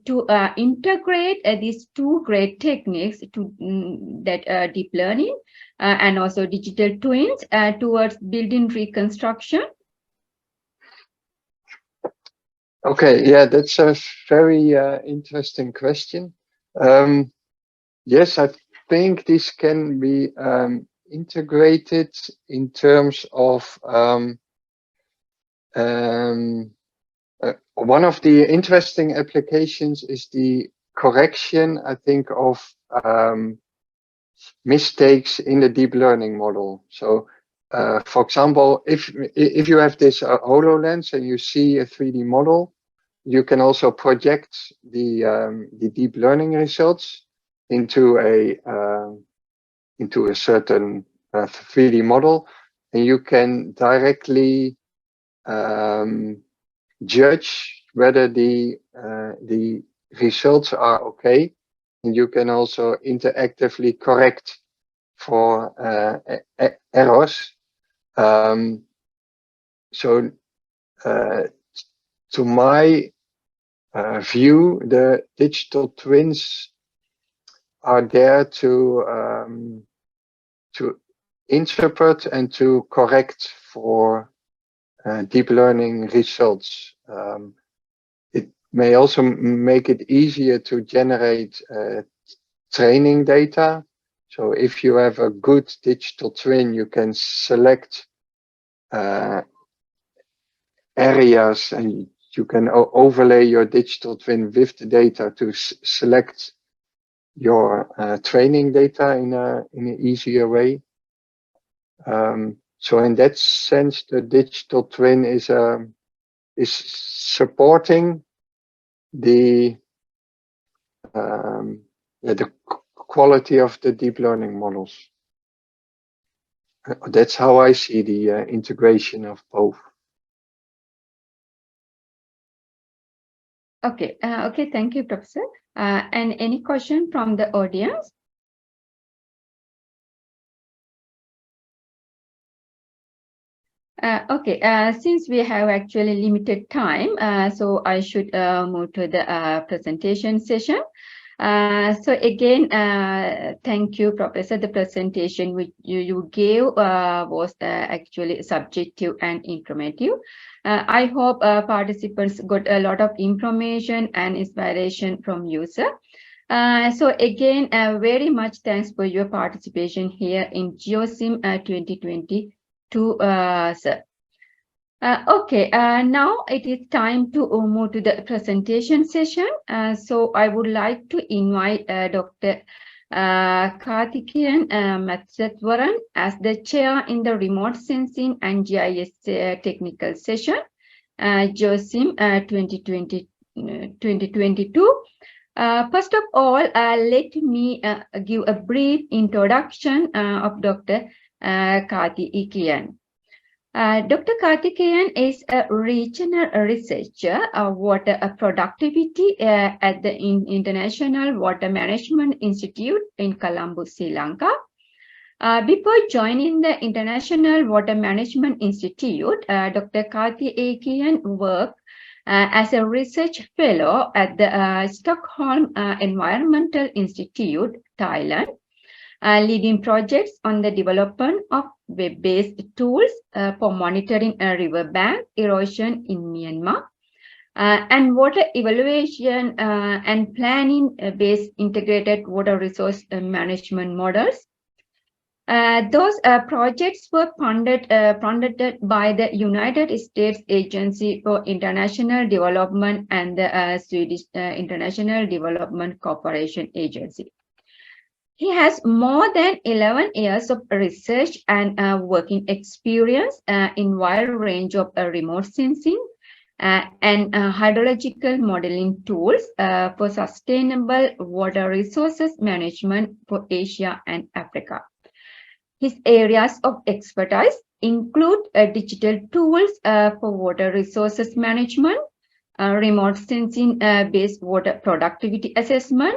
to integrate these two great techniques to that deep learning and also digital twins towards building reconstruction? Okay, yeah, that's a very interesting question. Yes, I think this can be integrated in terms of one of the interesting applications is the correction, I think, of mistakes in the deep learning model. So, for example, if you have this HoloLens and you see a 3D model, you can also project the deep learning results into a certain 3D model, and you can directly judge whether the results are okay, and you can also interactively correct for errors. So to my view, the digital twins are there to interpret and to correct for deep learning results. It may also make it easier to generate training data. So if you have a good digital twin, you can select areas and you can overlay your digital twin with the data to select your training data in an easier way. So in that sense, the digital twin is supporting the quality of the deep learning models. That's how I see the integration of both. Okay, okay, thank you, Professor. And any question from the audience? Okay, since we have actually limited time, so I should move to the presentation session. So again, thank you, Professor. The presentation which you gave was actually subjective and informative. I hope participants got a lot of information and inspiration from you, sir. So again, very much thanks for your participation here in GEOSYM 2022, sir. Okay, now it is time to move to the presentation session. So I would like to invite Dr. Karthikeyan Matsatwaran as the chair in the remote sensing and GIS technical session, GEOSYM 2022. First of all, let me give a brief introduction of Dr. Karthikeyan. Dr. Karthikeyan is a regional researcher of water productivity at the International Water Management Institute in Colombo, Sri Lanka. Before joining the International Water Management Institute, Dr. Karthikeyan worked as a research fellow at the Stockholm Environmental Institute, Thailand, leading projects on the development of web-based tools for monitoring riverbank erosion in Myanmar, and water evaluation and planning-based integrated water resource management models. Those projects were funded by the United States Agency for International Development and the Swedish International Development Cooperation Agency. He has more than 11 years of research and working experience in wide range of remote sensing and hydrological modeling tools for sustainable water resources management for Asia and Africa. His areas of expertise include digital tools for water resources management, remote sensing based water productivity assessment,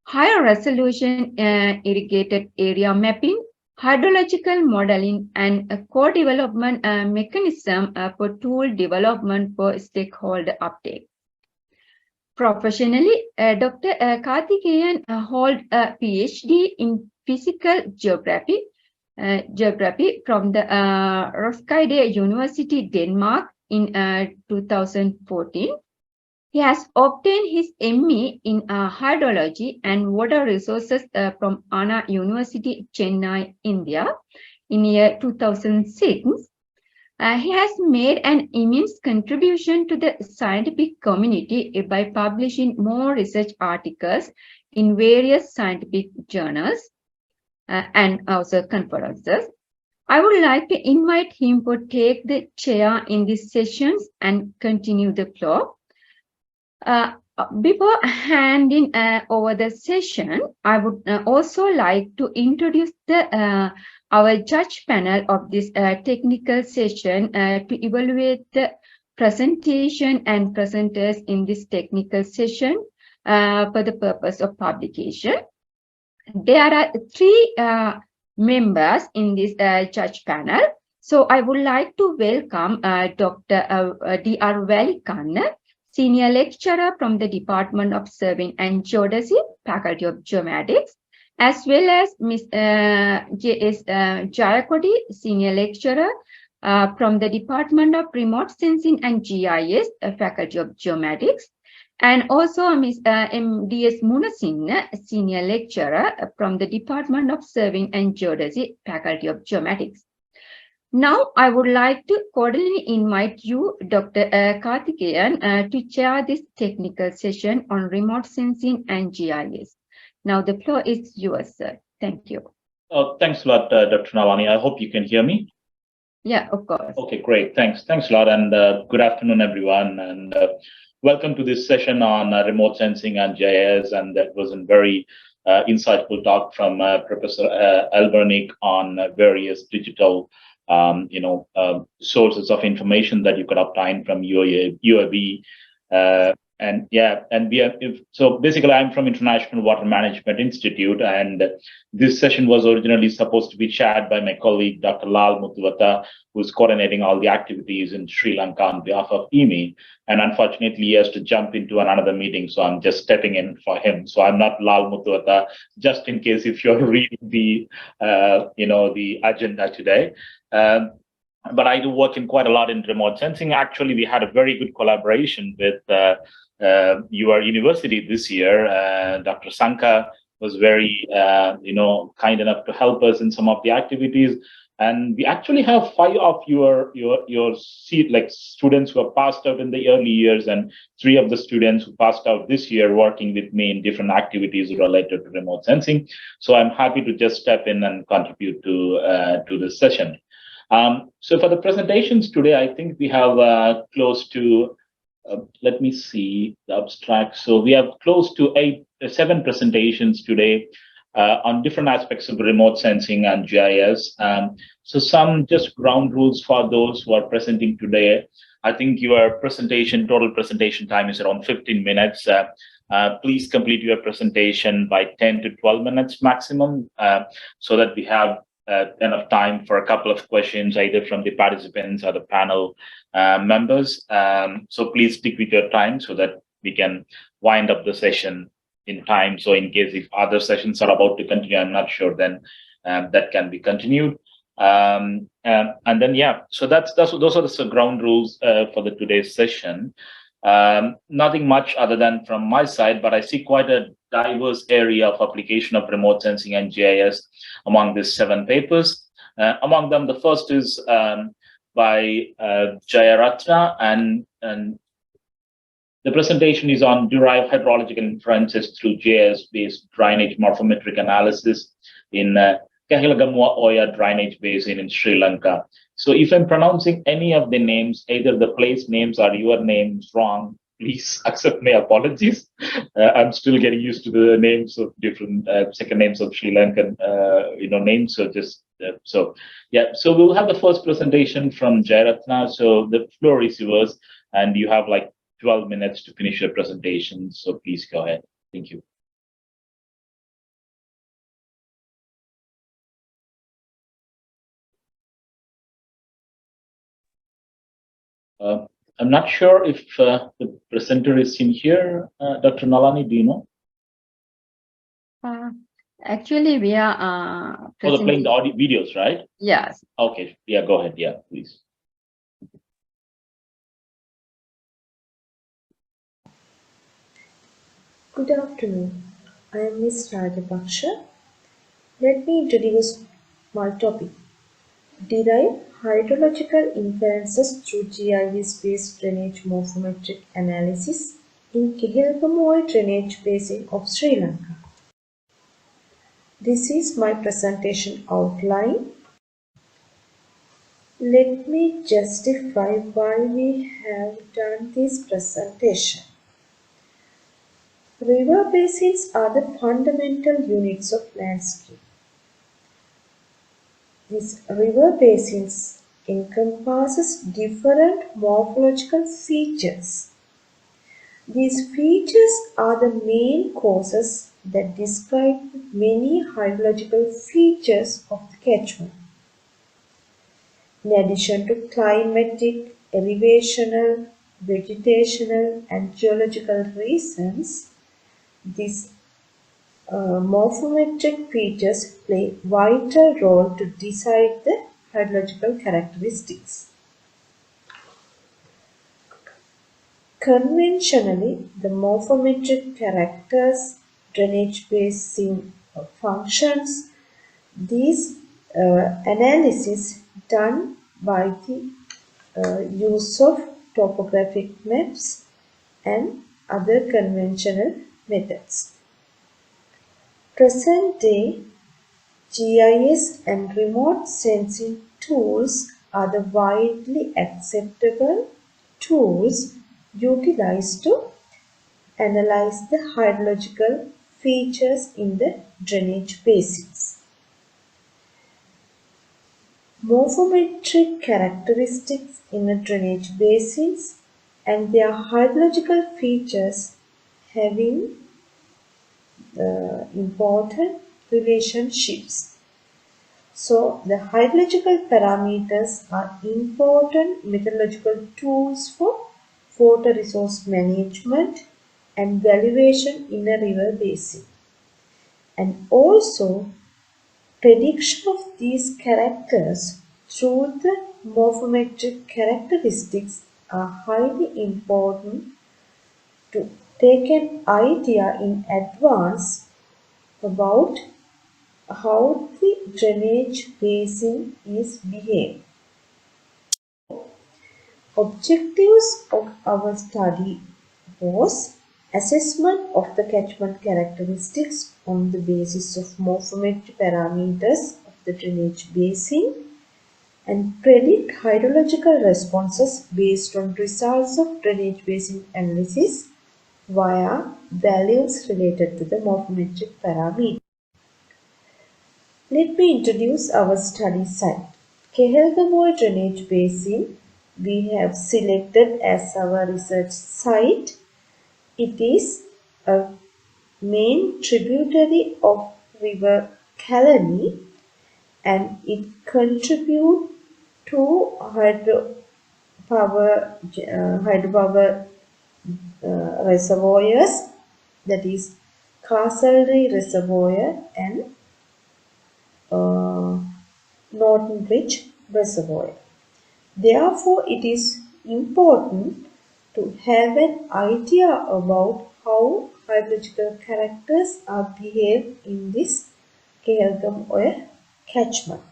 higher resolution irrigated area mapping, hydrological modeling, and a co-development mechanism for tool development for stakeholder uptake. Professionally, Dr. Karthikeyan holds a PhD in physical geography from the Roskilde University, Denmark in 2014. He has obtained his ME in hydrology and water resources from Anna University, Chennai, India in year 2006. He has made an immense contribution to the scientific community by publishing more research articles in various scientific journals and also conferences. I would like to invite him to take the chair in these sessions and continue the floor. Before handing over the session, I would also like to introduce our judge panel of this technical session to evaluate the presentation and presenters in this technical session for the purpose of publication. There are 3 members in this judge panel. So I would like to welcome Dr. D.R. Valikanna, Senior Lecturer from the Department of Surveying and Geodesy, Faculty of Geomatics, as well as Ms. J.S. Jayakodi, Senior Lecturer from the Department of Remote Sensing and GIS, Faculty of Geomatics, and also Ms. M.D.S. Munasinna, Senior Lecturer from the Department of Surveying and Geodesy, Faculty of Geomatics. Now, I would like to cordially invite you, Dr. Karthikeyan, to chair this technical session on remote sensing and GIS. Now, the floor is yours, sir. Thank you. Thanks a lot, Dr. Nalani. I hope you can hear me. Yeah, of course. Okay, great. Thanks a lot, and good afternoon, everyone. And welcome to this session on remote sensing and GIS. And that was a very insightful talk from Professor Elbernick on various digital sources of information that you could obtain from UAV. So basically, I'm from International Water Management Institute, and this session was originally supposed to be chaired by my colleague, Dr. Lal Muthuwata, who's coordinating all the activities in Sri Lanka on behalf of IMI. And unfortunately, he has to jump into another meeting, so I'm just stepping in for him. So I'm not Lal Muthuwata, just in case if you're reading the agenda today. But I do work in quite a lot in remote sensing. Actually, we had a very good collaboration with your university this year. Dr. Sanka was very, kind enough to help us in some of the activities. And we actually have 5 of your students who have passed out in the early years, and 3 of the students who passed out this year working with me in different activities related to remote sensing. So I'm happy to just step in and contribute to this session. So for the presentations today, I think we have close to, let me see the abstract. So we have close to 7 presentations today on different aspects of remote sensing and GIS. So some just ground rules for those who are presenting today. I think your total presentation time is around 15 minutes. Please complete your presentation by 10 to 12 minutes maximum, so that we have enough time for a couple of questions, either from the participants or the panel members. So please stick with your time so that we can wind up the session in time. So in case if other sessions are about to continue, I'm not sure, then that can be continued. And then, yeah, so those are the ground rules for the today's session. Nothing much other than from my side, but I see quite a diverse area of application of remote sensing and GIS among these 7 papers. Among them, the first is by Jayaratna, and the presentation is on derived hydrological inferences through GIS-based drainage morphometric analysis in Kahilagamuwa Oya drainage basin in Sri Lanka. So if I'm pronouncing any of the names, either the place names or your names wrong, please accept my apologies. I'm still getting used to the names of different second names of Sri Lankan, names. So just so we'll have the first presentation from Jayaratna. So the floor is yours, and you have like 12 minutes to finish your presentation. So please go ahead. Thank you. I'm not sure if the presenter is in here. Dr. Nalani, do you know? Actually, we are playing the audio videos, right? Yes. Okay. Yeah, go ahead. Yeah, please. Good afternoon. I am Ms. Rajapaksha. Let me introduce my topic. Derive hydrological inferences through GIS-based drainage morphometric analysis in Kahilagamuwa drainage basin of Sri Lanka. This is my presentation outline. Let me justify why we have done this presentation. River basins are the fundamental units of landscape. These river basins encompasses different morphological features. These features are the main causes that describe many hydrological features of the catchment. In addition to climatic, elevational, vegetational, and geological reasons, these morphometric features play a vital role to decide the hydrological characteristics. Conventionally, the morphometric characters drainage basin functions. These analysis done by the use of topographic maps and other conventional methods. Present-day GIS and remote sensing tools are the widely acceptable tools utilized to analyze the hydrological features in the drainage basins. Morphometric characteristics in the drainage basins and their hydrological features having important relationships. So, the hydrological parameters are important methodological tools for water resource management and valuation in a river basin. And also, prediction of these characters through the morphometric characteristics are highly important to take an idea in advance about how the drainage basin is behaving. Objectives of our study was assessment of the catchment characteristics on the basis of morphometric parameters of the drainage basin and predict hydrological responses based on results of drainage basin analysis via values related to the morphometric parameter. Let me introduce our study site. Kehelgamoy Drainage Basin we have selected as our research site. It is a main tributary of river Kalani and it contributes to hydropower reservoirs, that is Castledy Reservoir and Norton Bridge Reservoir. Therefore, it is important to have an idea about how hydrological characters are behaved in this Kehelgamoy catchment.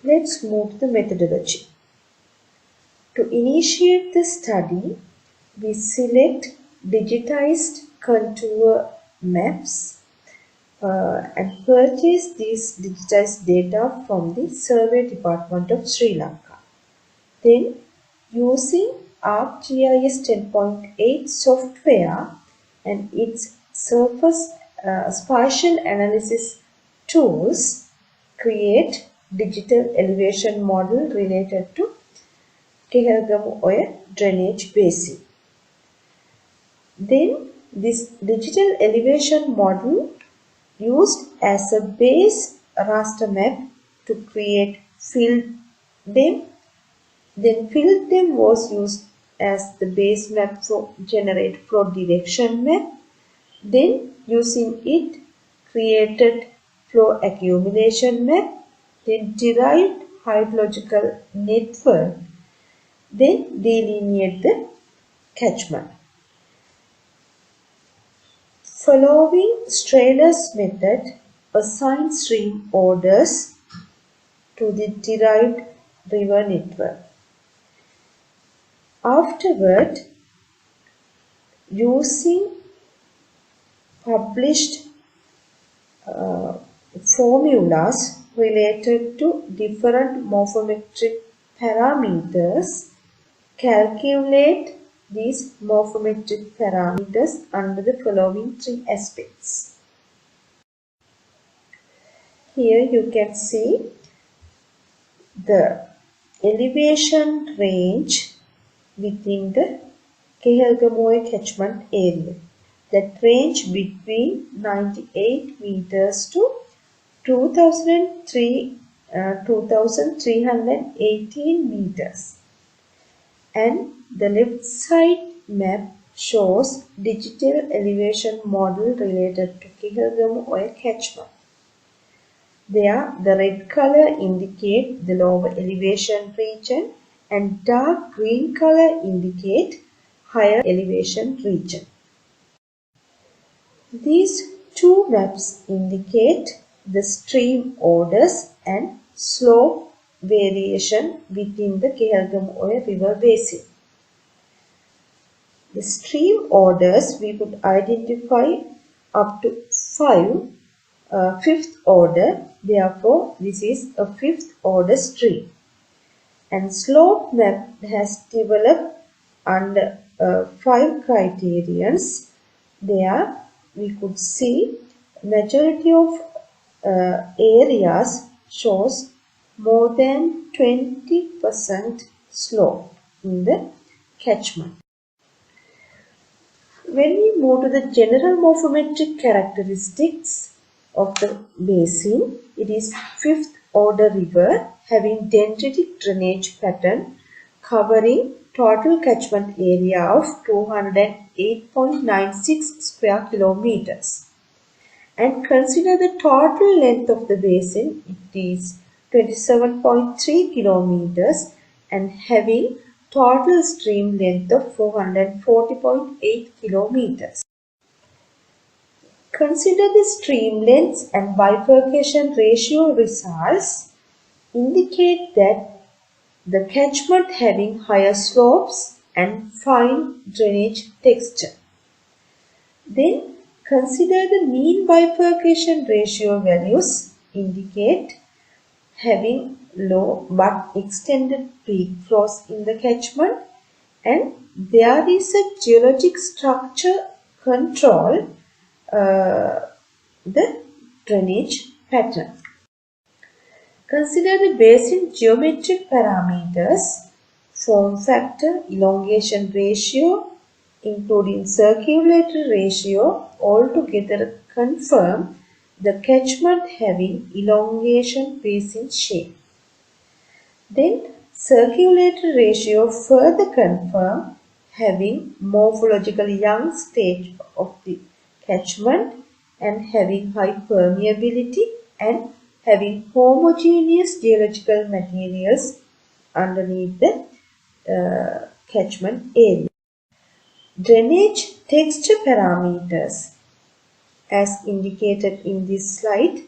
Let's move to the methodology. To initiate the study, we select digitized contour maps and purchase these digitized data from the Survey Department of Sri Lanka. Then, using ArcGIS 10.8 software and its surface spatial analysis tools, create digital elevation model related to Kehelgamoy drainage basin. Then, this digital elevation model used as a base raster map to create field dem. Then field dem was used as the base map for generate flow direction map. Then using it created flow accumulation map. Then derived hydrological network. Then delineate the catchment. Following Strahler's method, assign stream orders to the derived river network. Afterward, using published formulas related to different morphometric parameters, calculate these morphometric parameters under the following three aspects. Here you can see the elevation range within the Kehelgamoy catchment area. That range between 98 meters to 2318 meters. And the left side map shows digital elevation model related to Kehelgamoy catchment. There, the red color indicate the lower elevation region and dark green color indicate higher elevation region. These two maps indicate the stream orders and slope variation within the Kehelgamoy river basin. The stream orders we could identify up to 5 fifth order, therefore this is a fifth order stream. And slope map has developed under 5 criterions. There we could see majority of areas shows more than 20% slope in the catchment. When we move to the general morphometric characteristics of the basin, it is fifth order river having dendritic drainage pattern covering total catchment area of 208.96 square kilometers. And consider the total length of the basin, it is 27.3 kilometers and having total stream length of 440.8 kilometers. Consider the stream lengths and bifurcation ratio results indicate that the catchment having higher slopes and fine drainage texture. Then consider the mean bifurcation ratio values indicate having low but extended peak flows in the catchment, and there is a geologic structure control the drainage pattern. Consider the basin geometric parameters, form factor, elongation ratio, including circulatory ratio, altogether confirm the catchment having elongation basin shape. Then circulatory ratio further confirm having morphological young stage of the catchment and having high permeability and having homogeneous geological materials underneath the catchment area. Drainage texture parameters, as indicated in this slide,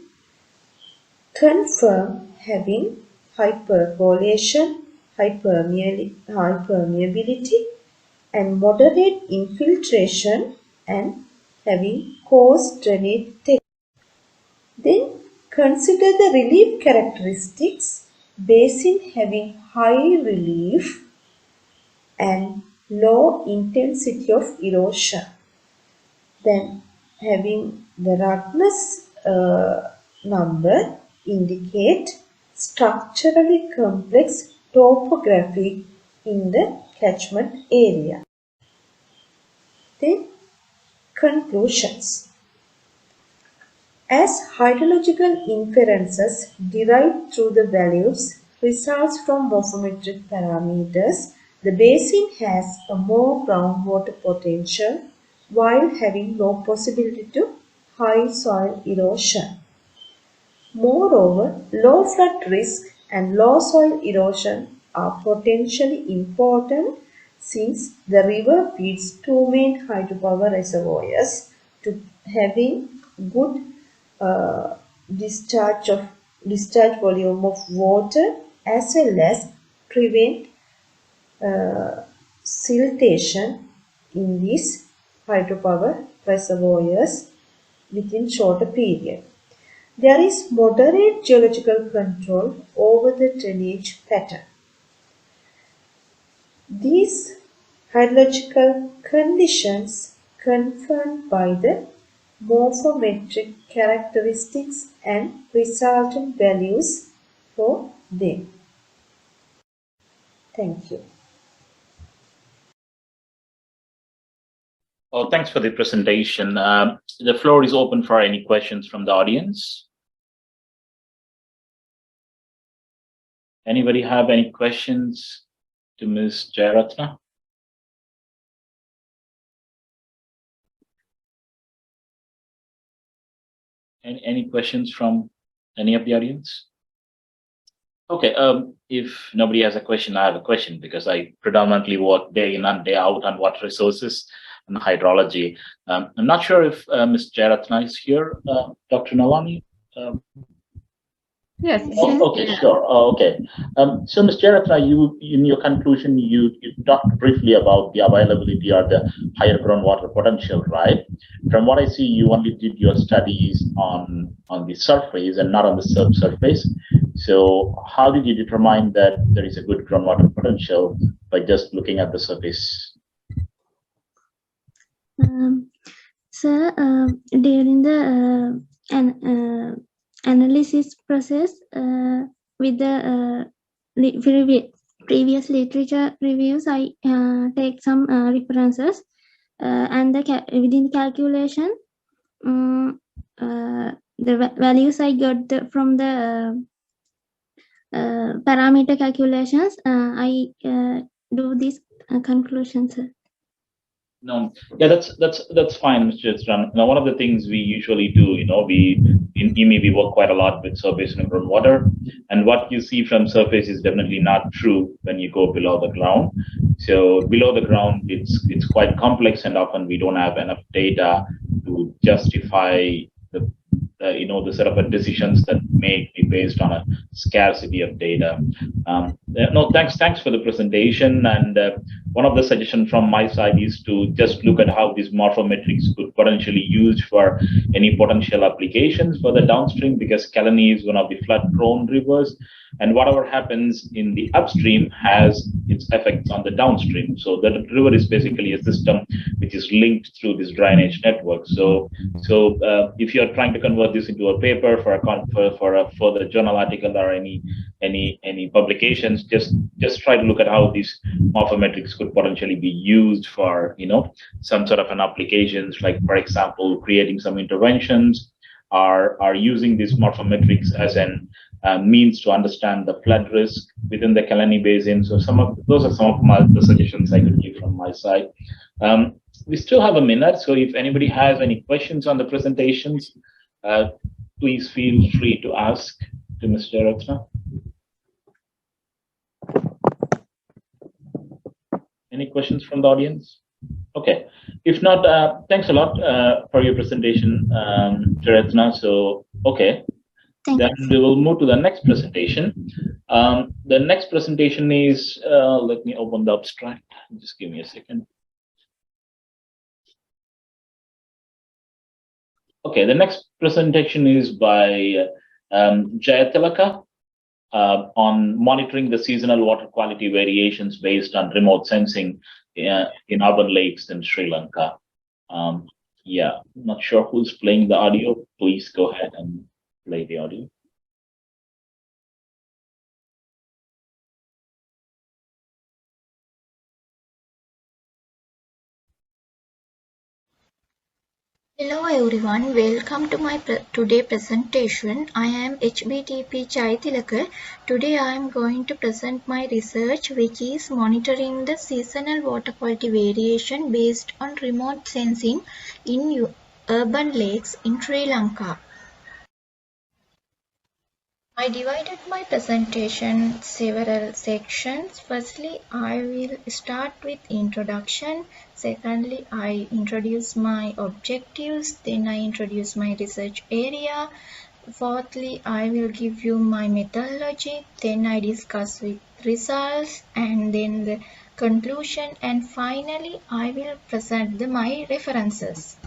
confirm having high percolation, high permeability and moderate infiltration and having coarse drainage texture. Then consider the relief characteristics, basin having high relief and low intensity of erosion. Then having the roughness number indicate structurally complex topography in the catchment area. Then conclusions. As hydrological inferences derived through the values results from morphometric parameters, the basin has a more groundwater potential while having low possibility to high soil erosion. Moreover, low flood risk and low soil erosion are potentially important since the river feeds two main hydropower reservoirs to having good discharge volume of water as well as prevent siltation in these hydropower reservoirs within shorter period. There is moderate geological control over the drainage pattern. These hydrological conditions confirmed by the morphometric characteristics and resultant values for them. Thank you. Oh, thanks for the presentation. The floor is open for any questions from the audience. Anybody have any questions to Ms. Jayaratna? Any questions from any of the audience? Okay, if nobody has a question, I have a question because I predominantly work day in and day out on water resources and hydrology. I'm not sure if Ms. Jayaratna is here, Dr. Nalani. Yes. Oh, okay, sure. Oh, okay. So, Ms. Jayaratna, you in your conclusion, you talked briefly about the availability or the higher groundwater potential, right? From what I see, you only did your studies on the surface and not on the subsurface. So, how did you determine that there is a good groundwater potential by just looking at the surface? Sir, during the analysis process with the previous literature reviews, I take some references and within the calculation, the values I got from the parameter calculations, I do this conclusion, sir. No, yeah, that's fine, Mr. Chitran. Now, one of the things we usually do, we in EME we work quite a lot with surface and groundwater, and what you see from surface is definitely not true when you go below the ground. So below the ground, it's quite complex, and often we don't have enough data to justify the the set of decisions that may be based on a scarcity of data. No, thanks for the presentation. And one of the suggestions from my side is to just look at how these morphometrics could potentially used for any potential applications for the downstream, because Kalani is one of the flood-prone rivers, and whatever happens in the upstream has its effects on the downstream. So the river is basically a system which is linked through this drainage network. So if you're trying to convert this into a paper for a further journal article or any publications, just try to look at how these morphometrics could potentially be used for some sort of an applications, like for example creating some interventions, or using these morphometrics as an means to understand the flood risk within the Kalani Basin. So those are some of the suggestions I could give from my side. We still have a minute, so if anybody has any questions on the presentations, please feel free to ask to Mr. Jayaratna. Any questions from the audience? Okay. If not, thanks a lot for your presentation, Jayaratna. So, okay. Then we will move to the next presentation. The next presentation is, let me open the abstract. Just give me a second. Okay, the next presentation is by Jayatilaka on monitoring the seasonal water quality variations based on remote sensing in urban lakes in Sri Lanka. Yeah, I'm not sure who's playing the audio. Please go ahead and play the audio. Hello everyone, welcome to my today presentation. I am HBTP Chaitilaka. Today I am going to present my research, which is monitoring the seasonal water quality variation based on remote sensing in urban lakes in Sri Lanka. I divided my presentation several sections. Firstly, I will start with introduction. Secondly, I introduce my objectives. Then I introduce my research area. Fourthly, I will give you my methodology. Then I discuss with results and then the conclusion. And finally, I will present my references.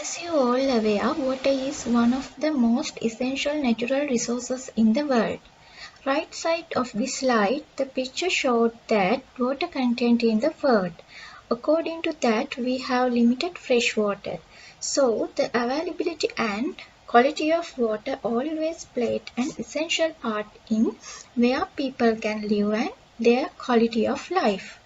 As you all aware, water is one of the most essential natural resources in the world. Right side of the slide, the picture showed that water content in the world. According to that, we have limited fresh water. So the availability and quality of water always played an essential part in where people can live and their quality of life.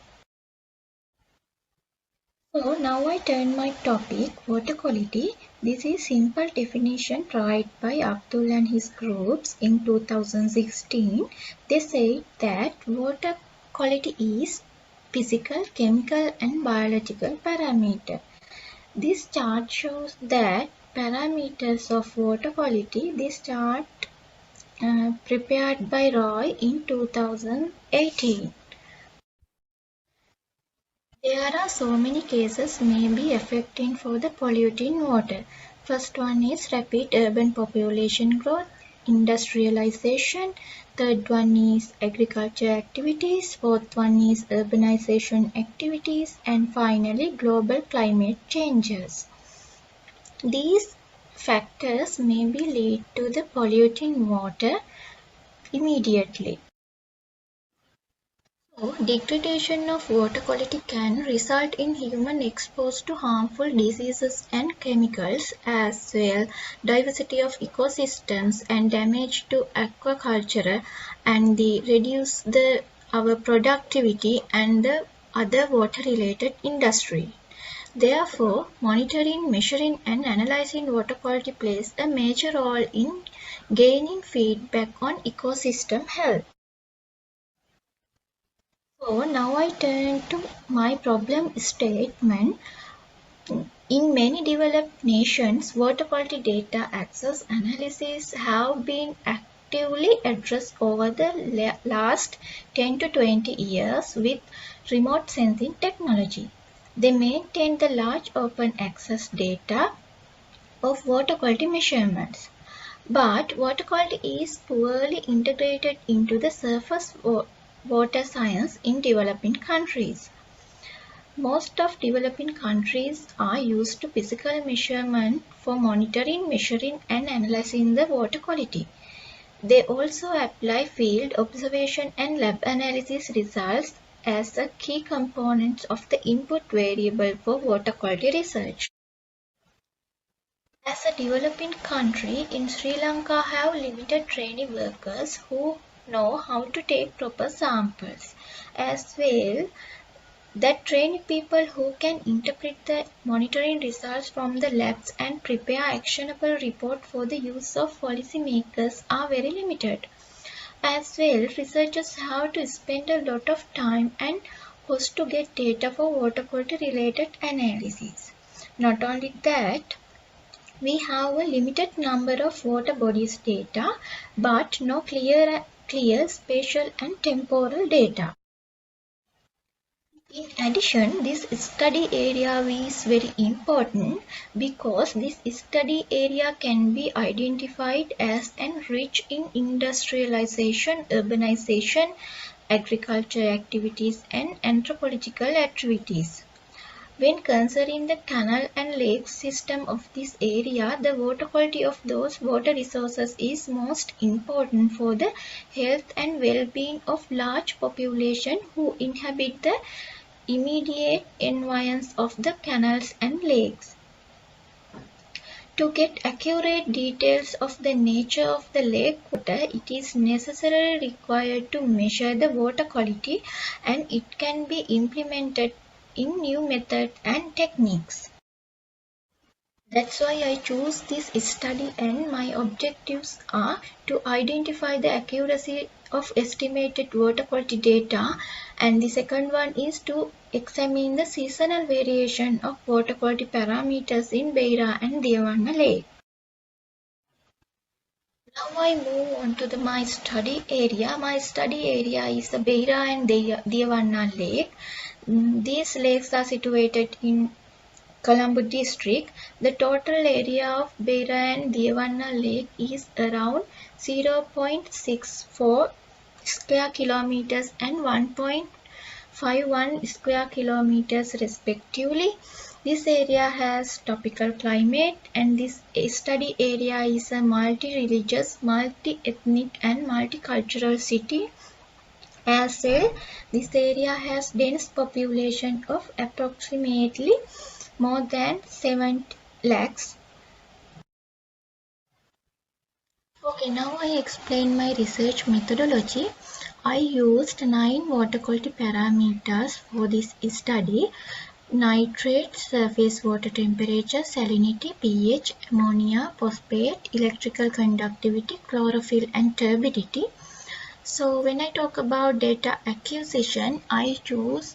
So now I turn my topic, water quality. This is simple definition provided by Abdul and his groups in 2016. They say that water quality is physical, chemical and biological parameter. This chart shows that parameters of water quality. This chart prepared by Roy in 2018. There are so many cases may be affecting for the polluting water. First one is rapid urban population growth, industrialization. Third one is agriculture activities. Fourth one is urbanization activities. And finally, global climate changes. These factors may be lead to the polluting water immediately. So, degradation of water quality can result in human exposed to harmful diseases and chemicals, as well diversity of ecosystems and damage to aquaculture, and reduce our productivity and the other water-related industry. Therefore, monitoring, measuring and analyzing water quality plays a major role in gaining feedback on ecosystem health. So now I turn to my problem statement. In many developed nations, water quality data access analysis have been actively addressed over the last 10 to 20 years with remote sensing technology. They maintain the large open access data of water quality measurements. But water quality is poorly integrated into the surface water science in developing countries. Most of developing countries are used to physical measurement for monitoring, measuring and analyzing the water quality. They also apply field observation and lab analysis results as a key components of the input variable for water quality research. As a developing country, in Sri Lanka have limited trainee workers who know how to take proper samples, as well that trainee people who can interpret the monitoring results from the labs and prepare actionable report for the use of policymakers are very limited. As well, researchers have to spend a lot of time and cost to get data for water quality related analysis. Not only that, we have a limited number of water bodies data, but no clear spatial and temporal data. In addition, this study area is very important because this study area can be identified as enriched in industrialization, urbanization, agriculture activities, and anthropological activities. When considering the canal and lake system of this area, the water quality of those water resources is most important for the health and well-being of large population who inhabit the immediate environs of the canals and lakes. To get accurate details of the nature of the lake water, it is necessarily required to measure the water quality, and it can be implemented in new methods and techniques. That's why I choose this study, and my objectives are to identify the accuracy of estimated water quality data, and the second one is to examine the seasonal variation of water quality parameters in Beira and Devanna Lake. Now I move on to my study area. My study area is the Beira and Devanna Lake. These lakes are situated in Colombo district. The total area of Beira and Devanna Lake is around 0.64 square kilometers and 1.51 square kilometers respectively. This area has tropical climate, and this study area is a multi-religious, multi-ethnic and multicultural city As well, this area has dense population of approximately more than 7 lakhs. Okay, now I explain my research methodology. I used 9 water quality parameters for this study: nitrate, surface water temperature, salinity, pH, ammonia, phosphate, electrical conductivity, chlorophyll and turbidity. So when I talk about data acquisition, I choose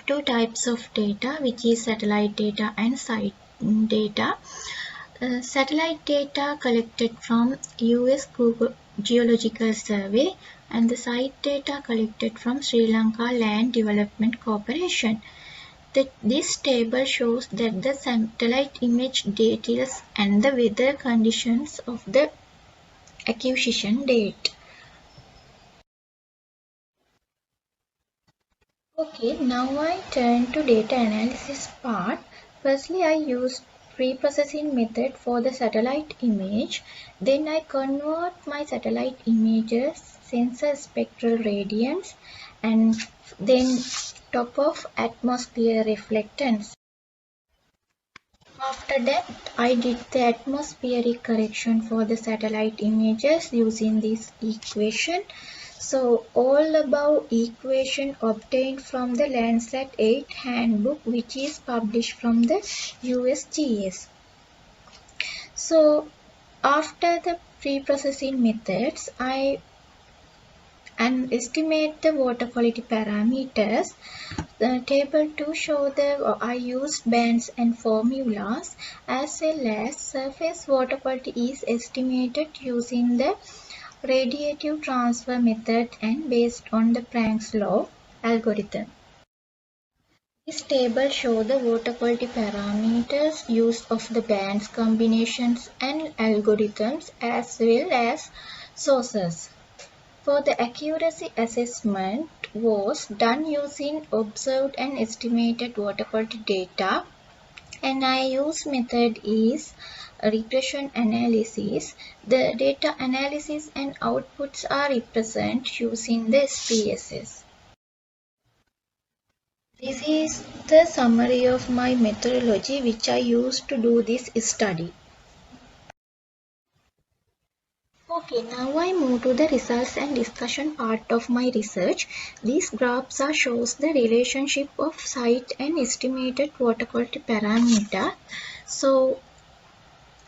2 types of data, which is satellite data and site data. Satellite data collected from US Geological Survey and the site data collected from Sri Lanka Land Development Corporation. This table shows that the satellite image details and the weather conditions of the acquisition date. Okay, now I turn to data analysis part. Firstly, I used pre-processing method for the satellite image. Then I convert my satellite images, sensor spectral radiance, and then top of atmosphere reflectance. After that, I did the atmospheric correction for the satellite images using this equation. So all above equation obtained from the Landsat 8 handbook, which is published from the USGS. So after the pre-processing methods, I estimate the water quality parameters. The table 2 show I used bands and formulas, as well as surface water quality is estimated using the radiative transfer method and based on the Planck's law algorithm. This table shows the water quality parameters, use of the bands, combinations and algorithms, as well as sources. For the accuracy assessment was done using observed and estimated water quality data, and I use method is regression analysis. The data analysis and outputs are represented using the SPSS. This is the summary of my methodology which I used to do this study. Okay, now I move to the results and discussion part of my research. These graphs shows the relationship of site and estimated water quality parameter. So,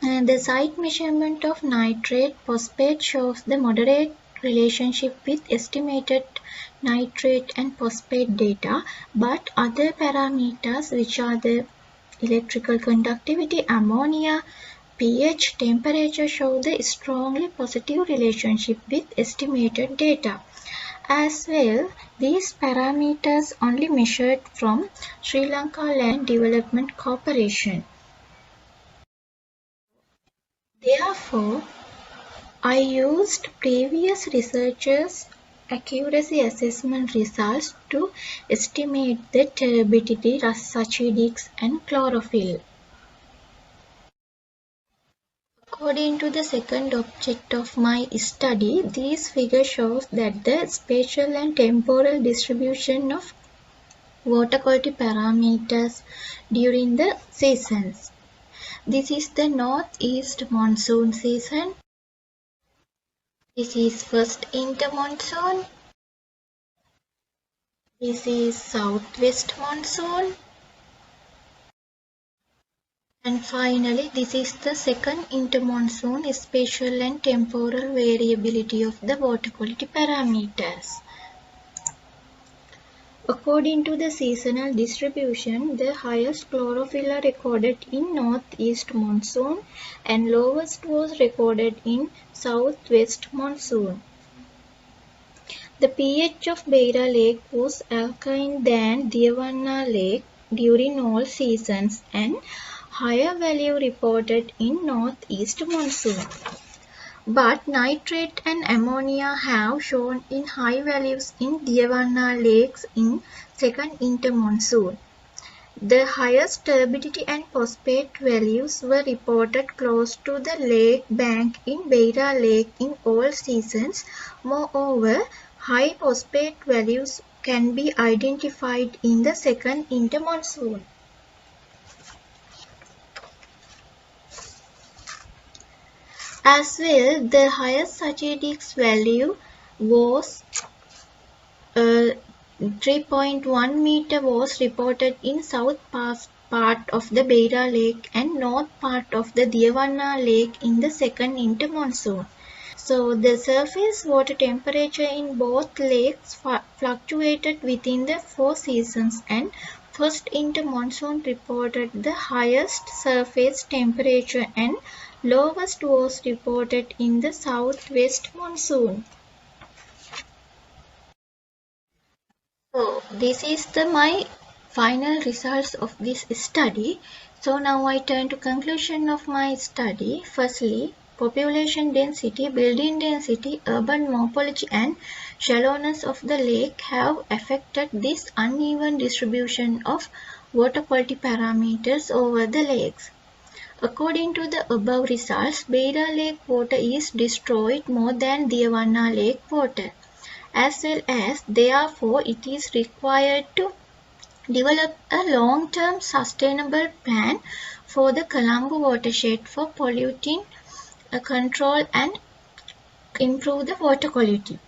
the site measurement of nitrate phosphate shows the moderate relationship with estimated nitrate and phosphate data, but other parameters, which are the electrical conductivity, ammonia, pH, temperature, show the strongly positive relationship with estimated data. As well, these parameters only measured from Sri Lanka Land Development Corporation. Therefore, I used previous researchers' accuracy assessment results to estimate the turbidity, acidics, and chlorophyll. According to the second object of my study, this figure shows that the spatial and temporal distribution of water quality parameters during the seasons. This is the northeast monsoon season. This is first intermonsoon. This is southwest monsoon. And finally, this is the second intermonsoon spatial and temporal variability of the water quality parameters. According to the seasonal distribution, the highest chlorophyll are recorded in northeast monsoon and lowest was recorded in southwest monsoon. The pH of Beira Lake was alkaline than Devanna Lake during all seasons and higher value reported in northeast monsoon. But nitrate and ammonia have shown in high values in Devanna lakes in second intermonsoon. The highest turbidity and phosphate values were reported close to the lake bank in Beira Lake in all seasons. Moreover, High phosphate values can be identified in the second intermonsoon. As well, the highest Sachedix value was 3.1 meter was reported in south part of the Beira Lake and north part of the Devanna Lake in the second intermonsoon. So the surface water temperature in both lakes fluctuated within the 4 seasons, and first intermonsoon reported the highest surface temperature and lowest was reported in the southwest monsoon. So this is my final results of this study. So now I turn to conclusion of my study. Firstly, population density, building density, urban morphology and shallowness of the lake have affected this uneven distribution of water quality parameters over the lakes. According to the above results, Beira Lake water is destroyed more than Devanna Lake water. As well as, therefore, it is required to develop a long-term sustainable plan for the Colombo watershed for polluting control and improve the water quality.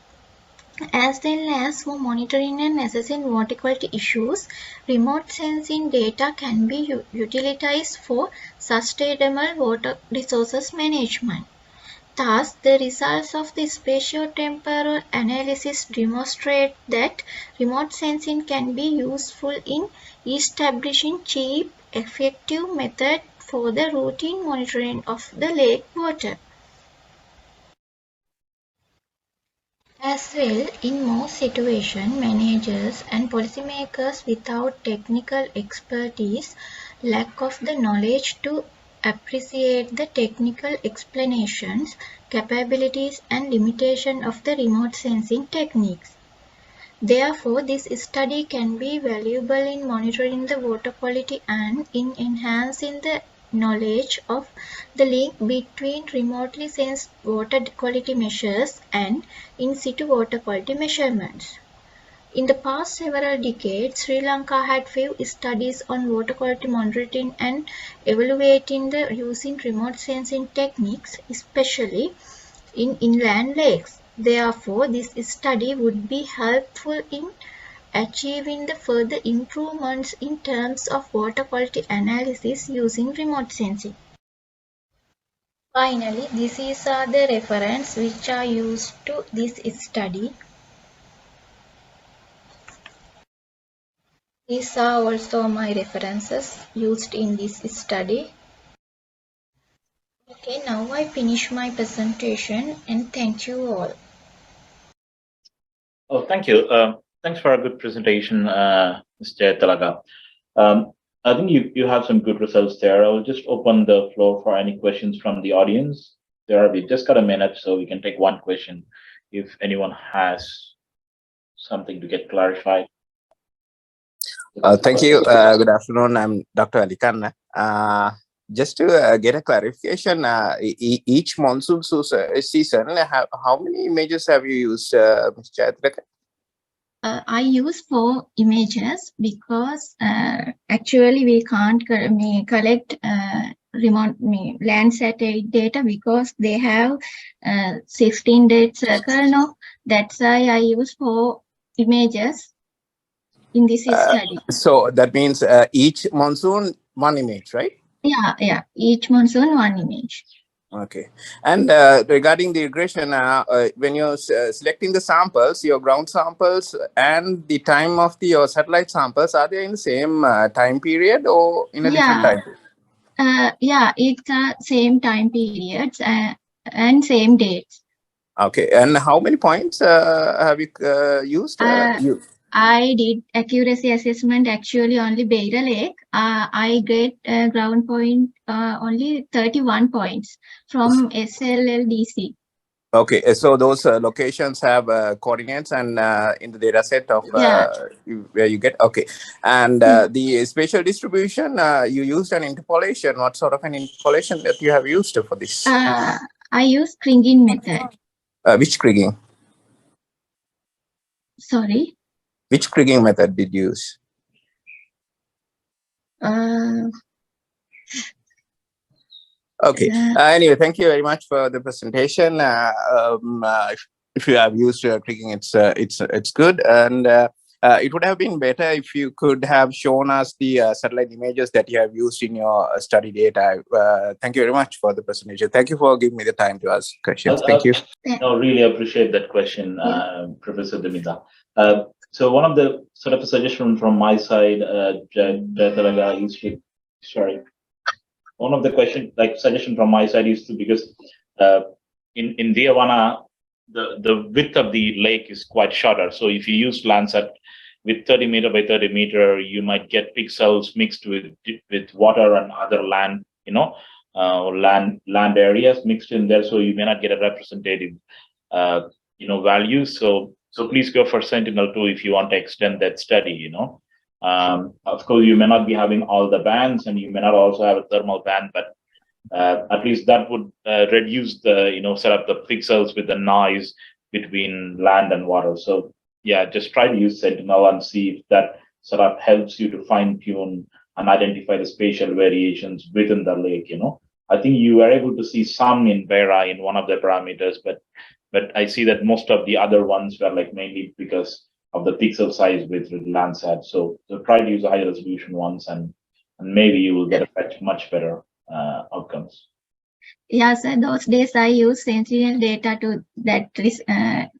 As well as for monitoring and assessing water quality issues, remote sensing data can be utilized for sustainable water resources management. Thus, the results of the spatio-temporal analysis demonstrate that remote sensing can be useful in establishing cheap, effective method for the routine monitoring of the lake water. As well, in most situations, managers and policymakers without technical expertise lack of the knowledge to appreciate the technical explanations, capabilities and limitation of the remote sensing techniques. Therefore, this study can be valuable in monitoring the water quality and in enhancing the knowledge of the link between remotely sensed water quality measures and in situ water quality measurements. In the past several decades, Sri Lanka had few studies on water quality monitoring and evaluating the using remote sensing techniques, especially in inland lakes. Therefore, this study would be helpful in achieving the further improvements in terms of water quality analysis using remote sensing. Finally, these are the references which are used to this study. These are also my references used in this study. Okay, now I finish my presentation and thank you all. Oh, thank you. Thanks for a good presentation, Mr. Talaga. I think you have some good results there. I will just open the floor for any questions from the audience. We've just got a minute, so we can take one question if anyone has something to get clarified. Thank you. Good afternoon. I'm Dr. Alikan. Just to get a clarification, each monsoon season, how many images have you used, Ms. Chaitra? I use 4 images because actually we can't collect remote Landsat data because they have 16-day circle now. That's why I use 4 images in this study. So that means each monsoon, 1 image, right? Yeah. Each monsoon, 1 image. Okay. And regarding the regression, when you're selecting the samples, your ground samples and the time of your satellite samples, are they in the same time period or in a different time period? Yeah, it's same time periods and same dates. Okay. And how many points have you used? I did accuracy assessment actually only Beira Lake. I get ground point only 31 points from SLLDC. Okay, so those locations have coordinates and in the data set of where you get, okay. And the spatial distribution, you used an interpolation. What sort of an interpolation that you have used for this? I use Kringin method. Which Kringin? Sorry. Which kriging method did you use? Okay. Anyway, thank you very much for the presentation. If you have used kriging, it's good, and it would have been better if you could have shown us the satellite images that you have used in your study data. Thank you very much for the presentation. Thank you for giving me the time to ask questions. Thank you. No, really appreciate that question, Professor Dimita. So one of the sort of a suggestion from my side, one of the suggestion from my side is to, because in Diawana, the width of the lake is quite shorter. So if you use Landsat with 30 meter by 30 meter, you might get pixels mixed with water and other land, land areas mixed in there. So you may not get a representative, value. So please go for Sentinel-2 if you want to extend that study, Of course, you may not be having all the bands, and you may not also have a thermal band, but at least that would reduce the, sort of the pixels with the noise between land and water. So yeah, just try to use Sentinel and see if that sort of helps you to fine tune and identify the spatial variations within the lake, I think you were able to see some in Vera in one of the parameters, but I see that most of the other ones were like mainly because of the pixel size with Landsat. So try to use high resolution ones, and maybe you will get a much better outcomes. Yes, those days I use Sentinel data to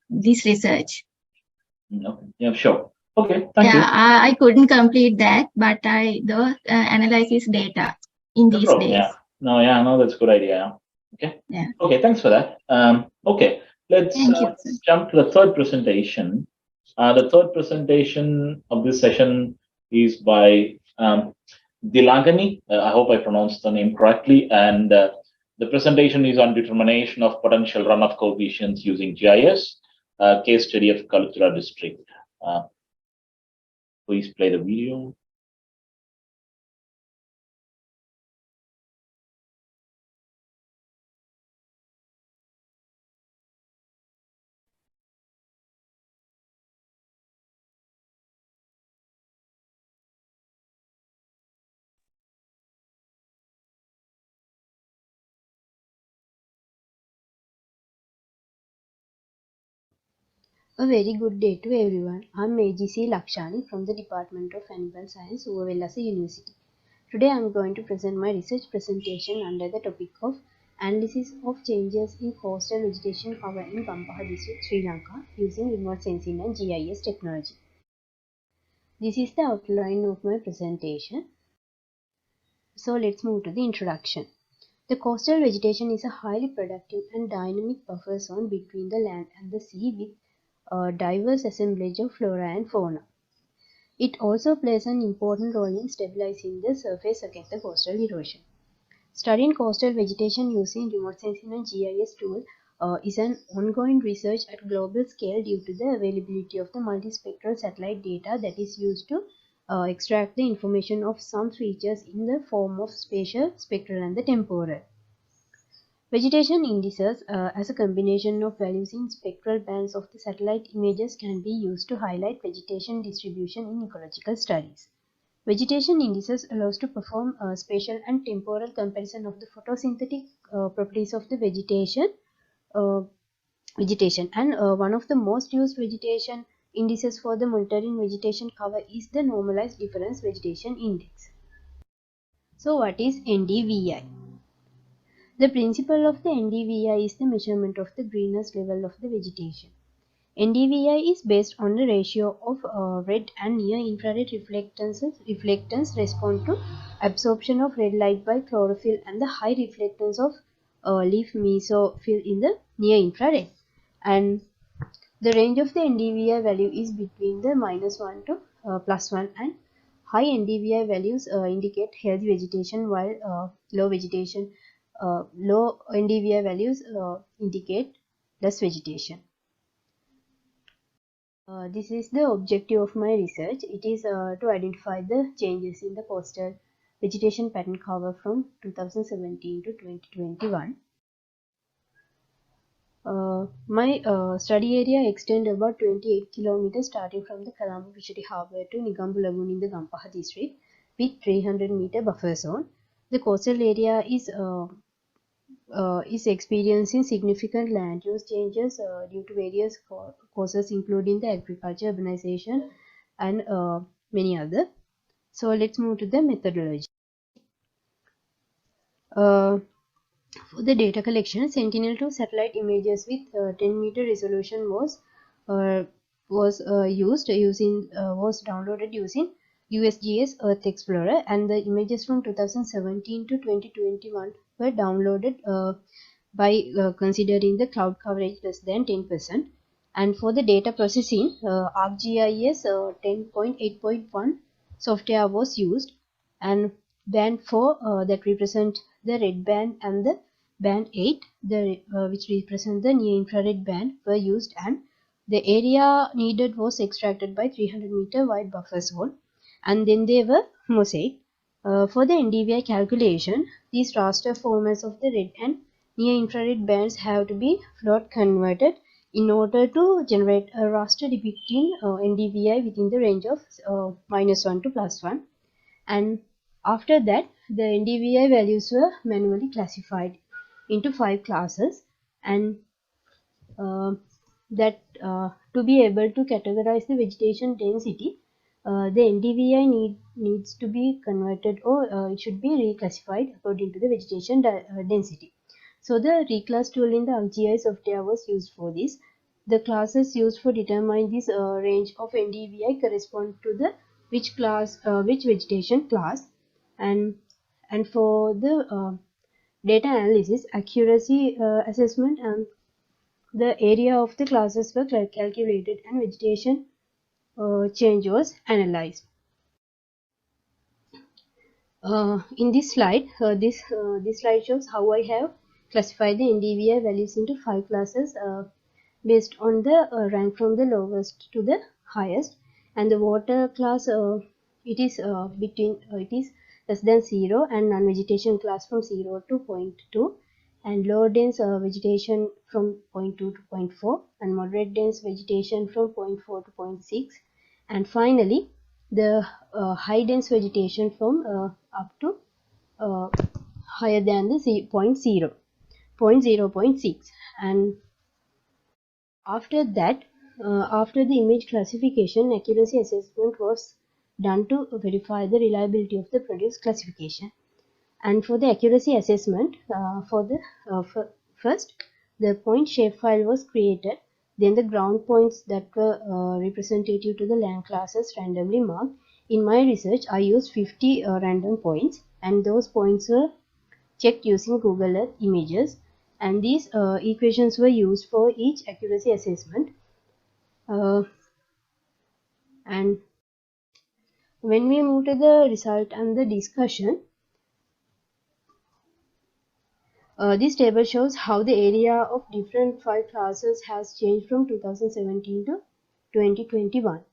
this research. Okay. Yeah, sure. Okay, thank you. I couldn't complete that, but I analysis data in these days. Yeah. No, that's a good idea. Okay. Yeah. Okay, thanks for that. Okay, let's jump to the third presentation. The third presentation of this session is by Dilagani. I hope I pronounced the name correctly. And the presentation is on determination of potential runoff coefficients using GIS, case study of Kalutura district. Please play the video. A very good day to everyone. I'm AGC Lakshani from the Department of Animal Science, Uvellasa University. Today I'm going to present my research presentation under the topic of analysis of changes in coastal vegetation cover in Gampaha district, Sri Lanka using remote sensing and GIS technology. This is the outline of my presentation. So let's move to the introduction. The coastal vegetation is a highly productive and dynamic buffer zone between the land and the sea with a diverse assemblage of flora and fauna. It also plays an important role in stabilizing the surface against the coastal erosion. Studying coastal vegetation using remote sensing and GIS tool is an ongoing research at global scale due to the availability of the multispectral satellite data that is used to extract the information of some features in the form of spatial, spectral, and the temporal. Vegetation indices as a combination of values in spectral bands of the satellite images can be used to highlight vegetation distribution in ecological studies. Vegetation indices allows to perform a spatial and temporal comparison of the photosynthetic properties of the vegetation, and one of the most used vegetation indices for the monitoring vegetation cover is the normalized difference vegetation index. So what is NDVI? The principle of the NDVI is the measurement of the greenness level of the vegetation. NDVI is based on the ratio of red and near-infrared reflectance respond to absorption of red light by chlorophyll and the high reflectance of leaf mesophyll in the near-infrared. And the range of the NDVI value is between the -1 to +1, and high NDVI values indicate healthy vegetation, while low NDVI values indicate less vegetation. This is the objective of my research. It is to identify the changes in the coastal vegetation pattern cover from 2017 to 2021. My study area extends about 28 kilometers starting from the Colombo Fishery Harbour to Nigambu Lagoon in the Gampaha district with 300-meter buffer zone. The coastal area is experiencing significant land use changes due to various causes including the agriculture, urbanization and many other. So let's move to the methodology. For the data collection, Sentinel-2 satellite images with 10-meter resolution was downloaded using USGS Earth Explorer, and the images from 2017 to 2021 were downloaded by considering the cloud coverage less than 10%. And for the data processing, ArcGIS 10.8.1 software was used, and band 4 that represent the red band and the band 8 which represent the near infrared band were used, and the area needed was extracted by 300-meter wide buffer zone, and then they were mosaic. For the NDVI calculation, these raster formats of the red and near infrared bands have to be float converted in order to generate a raster depicting NDVI within the range of -1 to +1. And after that, the NDVI values were manually classified into 5 classes, and to be able to categorize the vegetation density, the NDVI needs to be converted, or it should be reclassified according to the vegetation density. So the reclass tool in the ArcGIS software was used for this. The classes used for determining this range of NDVI correspond to the which vegetation class, and for the data analysis, accuracy assessment, and the area of the classes were calculated and vegetation change was analyzed. In this slide, this slide shows how I have classified the NDVI values into 5 classes based on the rank from the lowest to the highest. And the water class, it is less than 0, and non-vegetation class from 0 to 0.2, and low dense vegetation from 0.2 to 0.4, and moderate dense vegetation from 0.4 to 0.6, and finally the high dense vegetation from up to higher than the 0.6. And after that, after the image classification, accuracy assessment was done to verify the reliability of the produced classification. And for the accuracy assessment, first the point shapefile was created, then the ground points that were representative to the land classes randomly marked. In my research, I used 50 random points, and those points were checked using Google Earth images, and these equations were used for each accuracy assessment. And when we move to the result and the discussion, this table shows how the area of different 5 classes has changed from 2017 to 2021.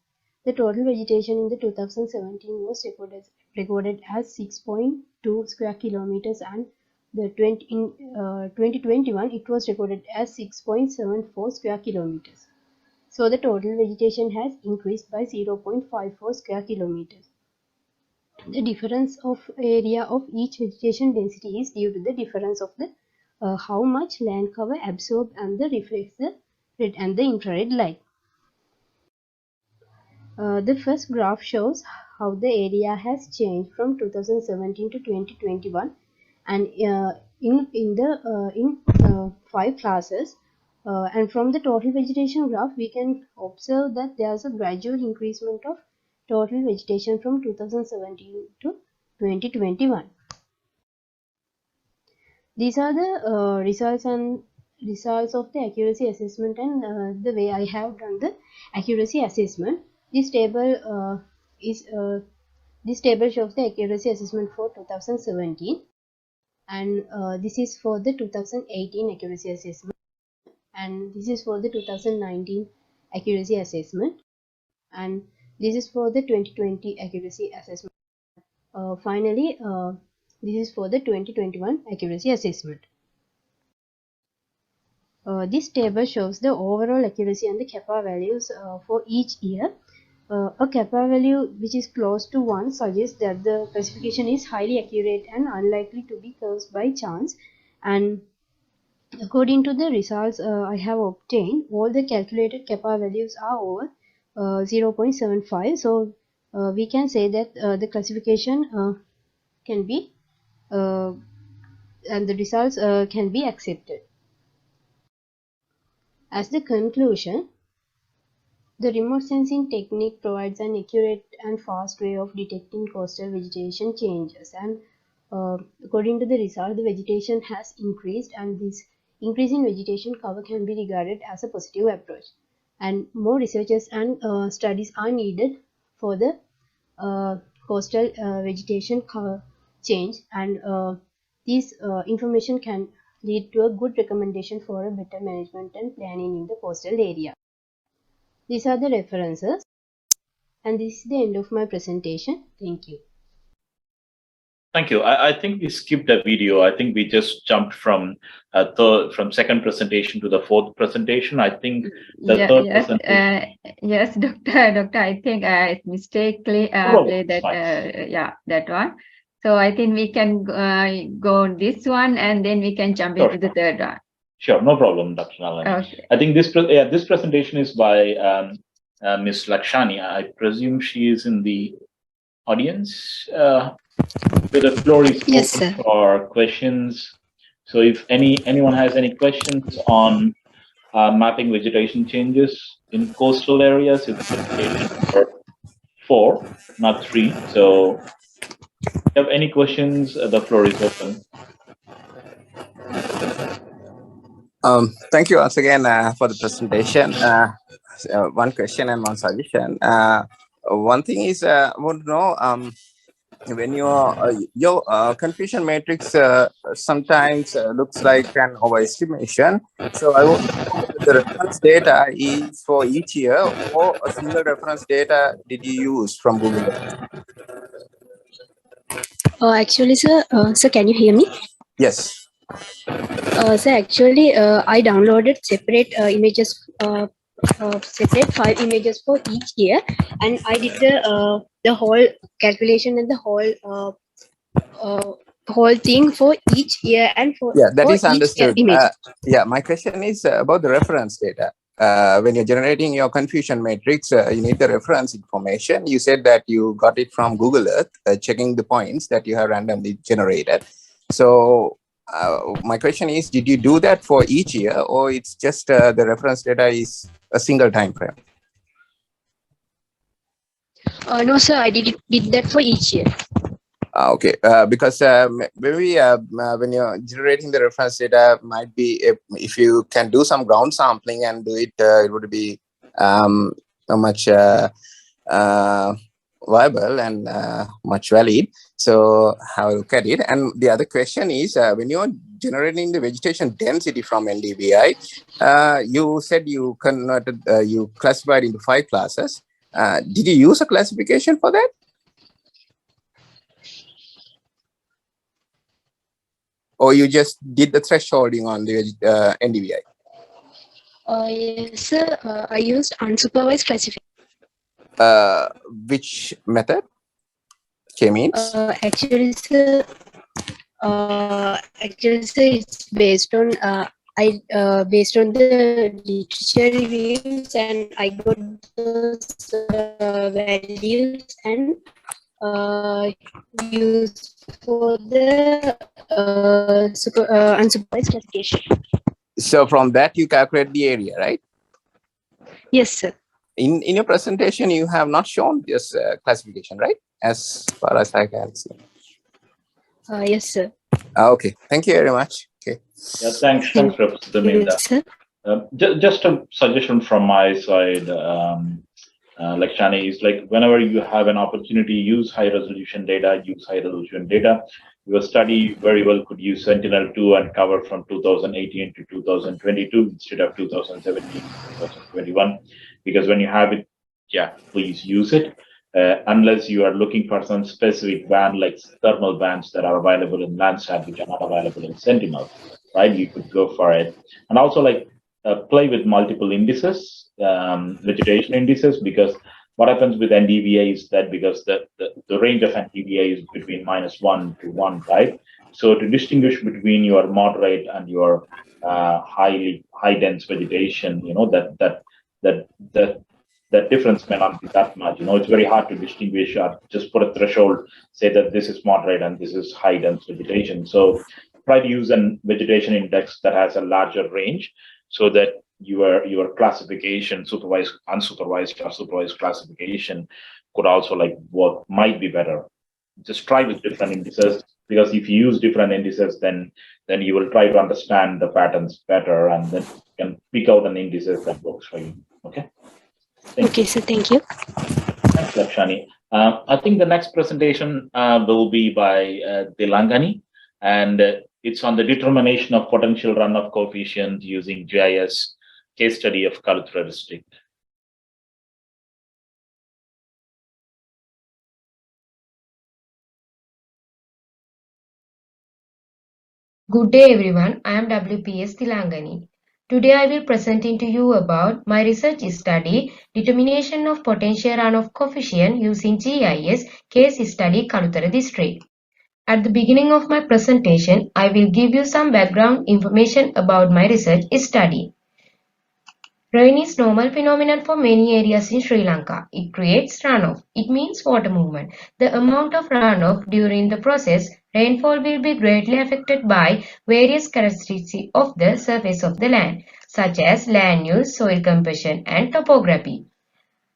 The total vegetation in the 2017 was recorded as 6.2 square kilometers, and in 2021 it was recorded as 6.74 square kilometers. So the total vegetation has increased by 0.54 square kilometers. The difference of area of each vegetation density is due to the difference of the how much land cover absorbed and the reflects the red and the infrared light. The first graph shows how the area has changed from 2017 to 2021, and in 5 classes. And from the total vegetation graph, we can observe that there is a gradual increasement of total vegetation from 2017 to 2021. These are the results of the accuracy assessment, and the way I have done the accuracy assessment. This table shows the accuracy assessment for 2017, and this is for the 2018 accuracy assessment, and this is for the 2019 accuracy assessment, and this is for the 2020 accuracy assessment. Finally, this is for the 2021 accuracy assessment. This table shows the overall accuracy and the kappa values for each year. A kappa value which is close to 1 suggests that the classification is highly accurate and unlikely to be caused by chance. And according to the results I have obtained, all the calculated kappa values are over 0.75. So we can say that the classification can be and the results can be accepted. As the conclusion, the remote sensing technique provides an accurate and fast way of detecting coastal vegetation changes, and according to the result, the vegetation has increased, and this increase in vegetation cover can be regarded as a positive approach. And more researches and studies are needed for the coastal vegetation cover change, and this information can lead to a good recommendation for a better management and planning in the coastal area. These are the references, and this is the end of my presentation. Thank you. Thank you. I think we skipped a video. I think we just jumped from second presentation to the fourth presentation. I think the third presentation. Yes, Doctor. I think I mistakenly played that. That one. So I think we can go on this one, and then we can jump into the third one. Sure, no problem, Dr. Nalini. Okay. I think this presentation is by Ms. Lakshani. I presume she is in the audience. The floor is open for questions. So if anyone has any questions on mapping vegetation changes in coastal areas, it's presentation number 4, not 3. So if you have any questions, the floor is open. Thank you once again for the presentation. One question and one suggestion. One thing is, I want to know when your confusion matrix sometimes looks like an overestimation. So I want to know whether the reference data is for each year or a single reference data did you use from Google Earth? Actually, sir, can you hear me? Yes. Sir, actually, I downloaded separate images, separate 5 images for each year, and I did the whole calculation and the whole thing for each year and for that for is understood. My question is about the reference data. When you're generating your confusion matrix, you need the reference information. You said that you got it from Google Earth, checking the points that you have randomly generated. So my question is, did you do that for each year, or it's just the reference data is a single time frame? No, sir, I did that for each year. Okay, because maybe when you're generating the reference data, might be if you can do some ground sampling and do it, it would be much viable and much valid. So have a look at it. And the other question is, when you're generating the vegetation density from NDVI, you said you converted, you classified into 5 classes. Did you use a classification for that? Or you just did the thresholding on the NDVI? Yes, sir. I used unsupervised classification. Which method? K-means? Actually, sir, it's based on based on the literature reviews, and I got those values and used for the unsupervised classification. So from that you calculate the area, right? Yes, sir. In your presentation, you have not shown this classification, right? As far as I can see. Yes, sir. Okay, thank you very much. Okay. Yeah, thanks, Professor Minda. Just a suggestion from my side, Lakshani, is like whenever you have an opportunity, use high resolution data, use high resolution data. Your study very well could use Sentinel-2 and cover from 2018 to 2022 instead of 2017 to 2021, because when you have it, yeah, please use it. Unless you are looking for some specific band like thermal bands that are available in Landsat, which are not available in Sentinel, right? You could go for it. And also, like, play with multiple indices, vegetation indices, because what happens with NDVI is that because the range of NDVI is between -1 to 1, right? So to distinguish between your moderate and your high dense vegetation, that difference may not be that much. It's very hard to distinguish or just put a threshold, say that this is moderate and this is high dense vegetation. So try to use a vegetation index that has a larger range, so that your classification, supervised, unsupervised, or supervised classification could also might be better. Just try with different indices, because if you use different indices, then you will try to understand the patterns better, and then you can pick out an indices that works for you. Okay. Okay, so thank you. Thanks, Lakshani. I think the next presentation will be by Dilangani, and it's on the determination of potential runoff coefficient using GIS case study of Kaluthura district. Good day everyone, I am WPS Dilangani. Today I will presenting to you about my research study, determination of potential runoff coefficient using GIS case study Kaluthura district. At the beginning of my presentation, I will give you some background information about my research study. Rain is normal phenomenon for many areas in Sri Lanka. It creates runoff. It means water movement. The amount of runoff during the process, rainfall will be greatly affected by various characteristics of the surface of the land, such as land use, soil composition, and topography.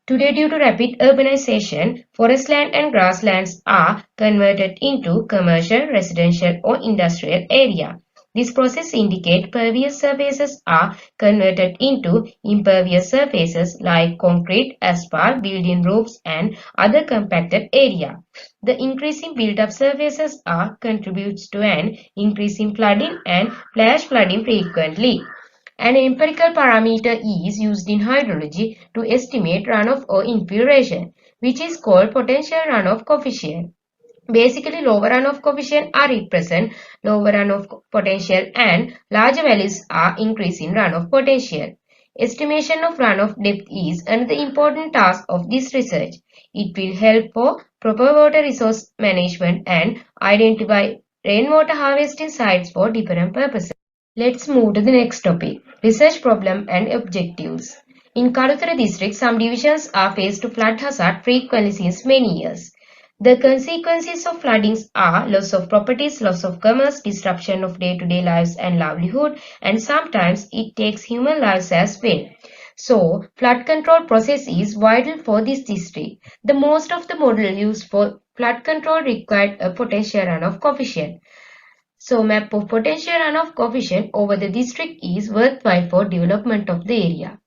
Today, due to rapid urbanization, forest land and grasslands are converted into commercial, residential, or industrial area. This process indicates pervious surfaces are converted into impervious surfaces like concrete, asphalt, building roofs, and other compacted area. The increasing built-up surfaces contributes to an increase in flooding and flash flooding frequently. An empirical parameter is used in hydrology to estimate runoff or infiltration, which is called potential runoff coefficient. Basically, lower runoff coefficient are represent lower runoff potential and larger values are increase in runoff potential. Estimation of runoff depth is another important task of this research. It will help for proper water resource management and identify rainwater harvesting sites for different purposes. Let's move to the next topic, research problem and objectives. In Kaluthura district, some divisions are faced to flood hazard frequently since many years. The consequences of floodings are loss of properties, loss of commerce, disruption of day-to-day lives and livelihood, and sometimes it takes human lives as well. So, flood control process is vital for this district. The most of the model used for flood control required a potential runoff coefficient. So, map of potential runoff coefficient over the district is worthwhile for development of the area.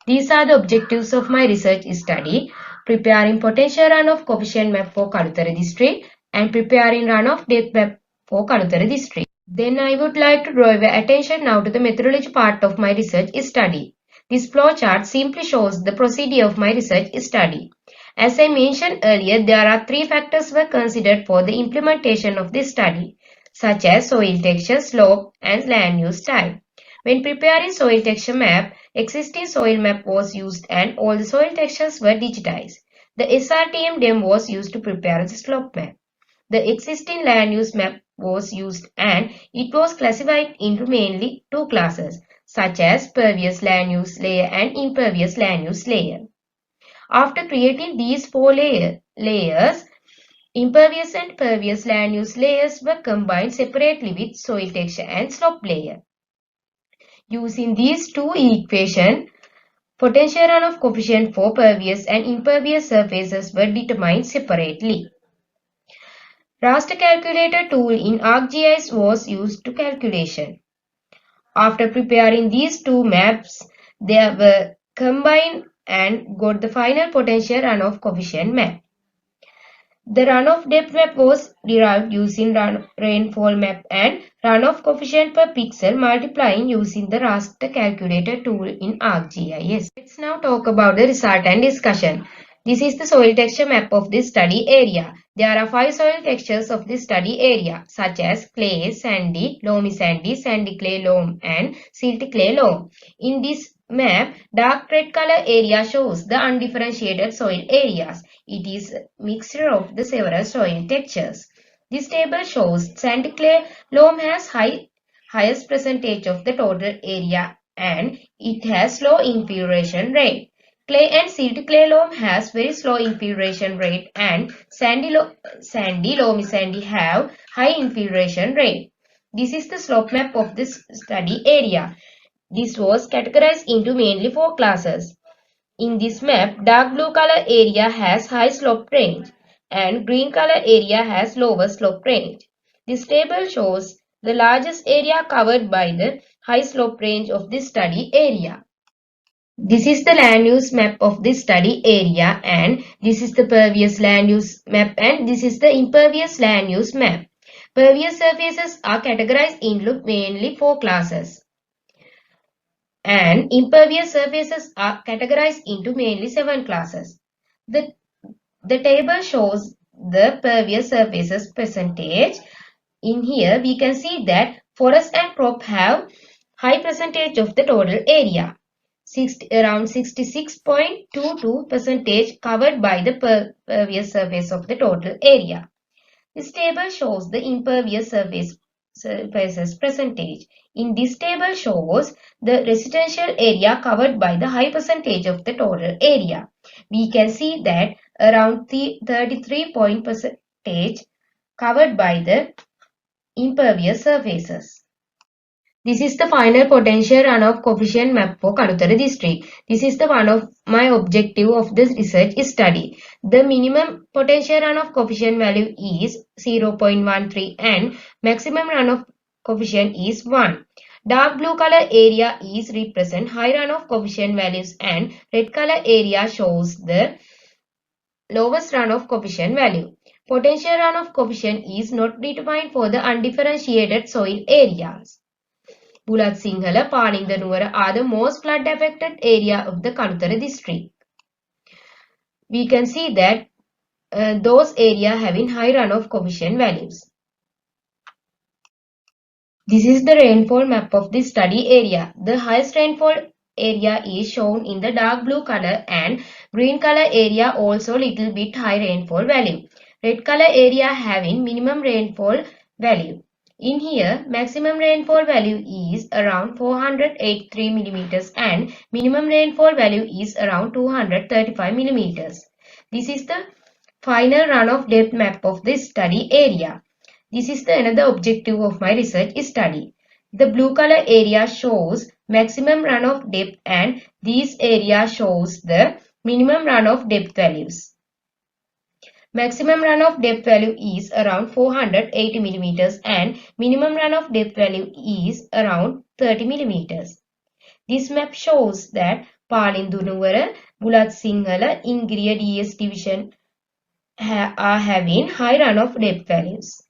These are the objectives of my research study, preparing potential runoff coefficient map for Kaluthura district and preparing runoff depth map for Kaluthura district. Then I would like to draw your attention now to the methodology part of my research study. This flowchart simply shows the procedure of my research study. As I mentioned earlier, there are three factors were considered for the implementation of this study, such as soil texture, slope, and land use type. When preparing soil texture map, existing soil map was used and all the soil textures were digitized. The SRTM DEM was used to prepare the slope map. The existing land use map was used and it was classified into mainly two classes, such as pervious land use layer and impervious land use layer. After creating these four layers, impervious and pervious land use layers were combined separately with soil texture and slope layer. Using these two equations, potential runoff coefficient for pervious and impervious surfaces were determined separately. Raster calculator tool in ArcGIS was used to calculation. After preparing these two maps, they were combined and got the final potential runoff coefficient map. The runoff depth map was derived using rainfall map and runoff coefficient per pixel multiplying using the raster calculator tool in ArcGIS. Let's now talk about the result and discussion. This is the soil texture map of this study area. There are 5 soil textures of this study area, such as clay, sandy, loamy sandy, sandy clay loam, and silty clay loam. In this map, dark red color area shows the undifferentiated soil areas. It is a mixture of the several soil textures. This table shows sandy clay loam has highest percentage of the total area and it has low infiltration rate. Clay and silty clay loam has very slow infiltration rate and sandy loamy sandy have high infiltration rate. This is the slope map of this study area. This was categorized into mainly 4 classes. In this map, dark blue color area has high slope range and green color area has lower slope range. This table shows the largest area covered by the high slope range of this study area. This is the land use map of this study area and this is the pervious land use map and this is the impervious land use map. Pervious surfaces are categorized into mainly 4 classes and impervious surfaces are categorized into mainly 7 classes. The table shows the pervious surfaces percentage. In here we can see that forest and crop have high percentage of the total area. Around 66.22% covered by the pervious surface of the total area. This table shows the impervious surfaces percentage. In this table shows the residential area covered by the high percentage of the total area. We can see that around 33% covered by the impervious surfaces. This is the final potential runoff coefficient map for Kaluthara district. This is the one of my objective of this research study. The minimum potential runoff coefficient value is 0.13 and maximum runoff coefficient is 1. Dark blue color area is represent high runoff coefficient values and red color area shows the lowest runoff coefficient value. Potential runoff coefficient is not determined for the undifferentiated soil areas. Bulat Sinhala, Paninda Nuwara are the most flood affected area of the Kaluthara district. We can see that those areas having high runoff coefficient values. This is the rainfall map of this study area. The highest rainfall area is shown in the dark blue color and green color area also little bit high rainfall value. Red color area having minimum rainfall value. In here, maximum rainfall value is around 483 millimeters and minimum rainfall value is around 235 millimeters. This is the final runoff depth map of this study area. This is another objective of my research study. The blue color area shows maximum runoff depth and this area shows the minimum runoff depth values. Maximum runoff depth value is around 480 millimeters and minimum runoff depth value is around 30 millimeters. This map shows that Palindu Nuwara, Bulat Sinhala, Ingriya DS division are having high runoff depth values.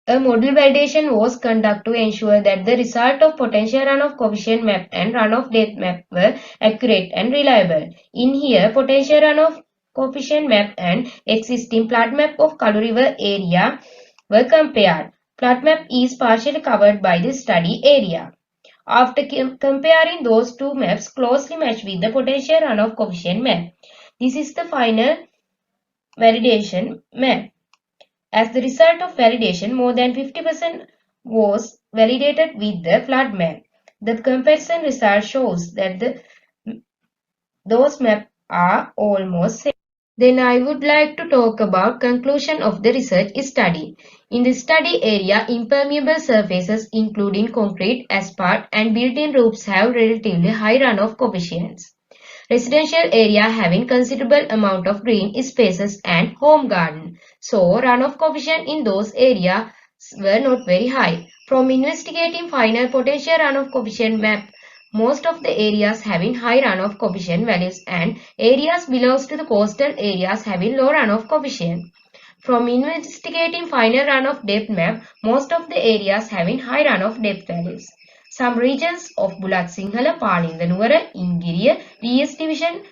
A model validation was conducted to ensure that the result of potential runoff coefficient map and runoff depth map were accurate and reliable. In here, potential runoff coefficient map and existing flood map of Kalu River area were compared. Flood map is partially covered by the study area. After comparing those two maps closely matched with the potential runoff coefficient map, this is the final validation map. As the result of validation, more than 50% was validated with the flood map. The comparison result shows that those maps are almost same. Then I would like to talk about conclusion of the research study. In the study area, impermeable surfaces including concrete, asphalt and built-in roofs have relatively high runoff coefficients. Residential area having considerable amount of green spaces and home garden. So runoff coefficient in those areas were not very high. From investigating final potential runoff coefficient map, most of the areas having high runoff coefficient values and areas belongs to the coastal areas having low runoff coefficient. From investigating final runoff depth map, most of the areas having high runoff depth values. Some regions of Bulat Sinhala, Palinda Nuwara, Ingiriya, DS division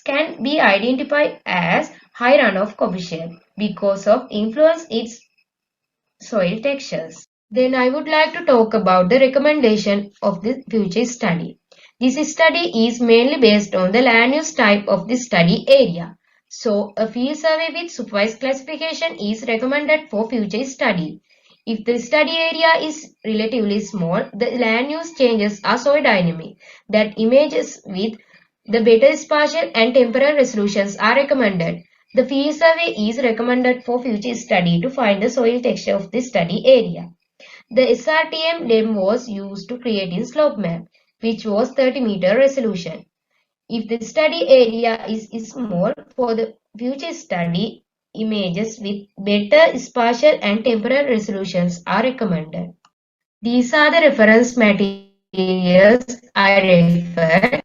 can be identified as high runoff coefficient because of influence its soil textures. Then I would like to talk about the recommendation of the future study. This study is mainly based on the land use type of the study area. So a field survey with supervised classification is recommended for future study. If the study area is relatively small, the land use changes are so dynamic that images with the better spatial and temporal resolutions are recommended. The field survey is recommended for future study to find the soil texture of the study area. The SRTM DEM was used to create a slope map, which was 30-meter resolution. If the study area is small, for the future study, images with better spatial and temporal resolutions are recommended. These are the reference materials I refer.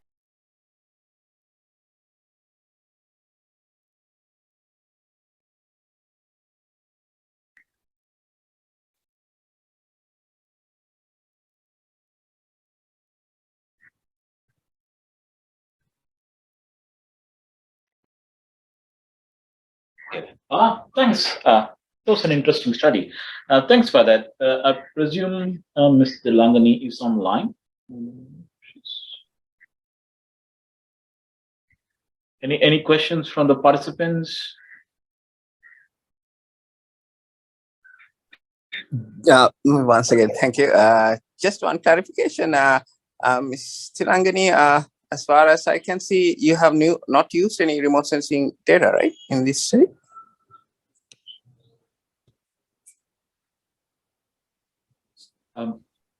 Thanks. That was an interesting study. Thanks for that. I presume Ms. Tilangani is online. Any questions from the participants? Once again, thank you. Just one clarification, Ms. Tilangani, as far as I can see, you have not used any remote sensing data, right, in this study?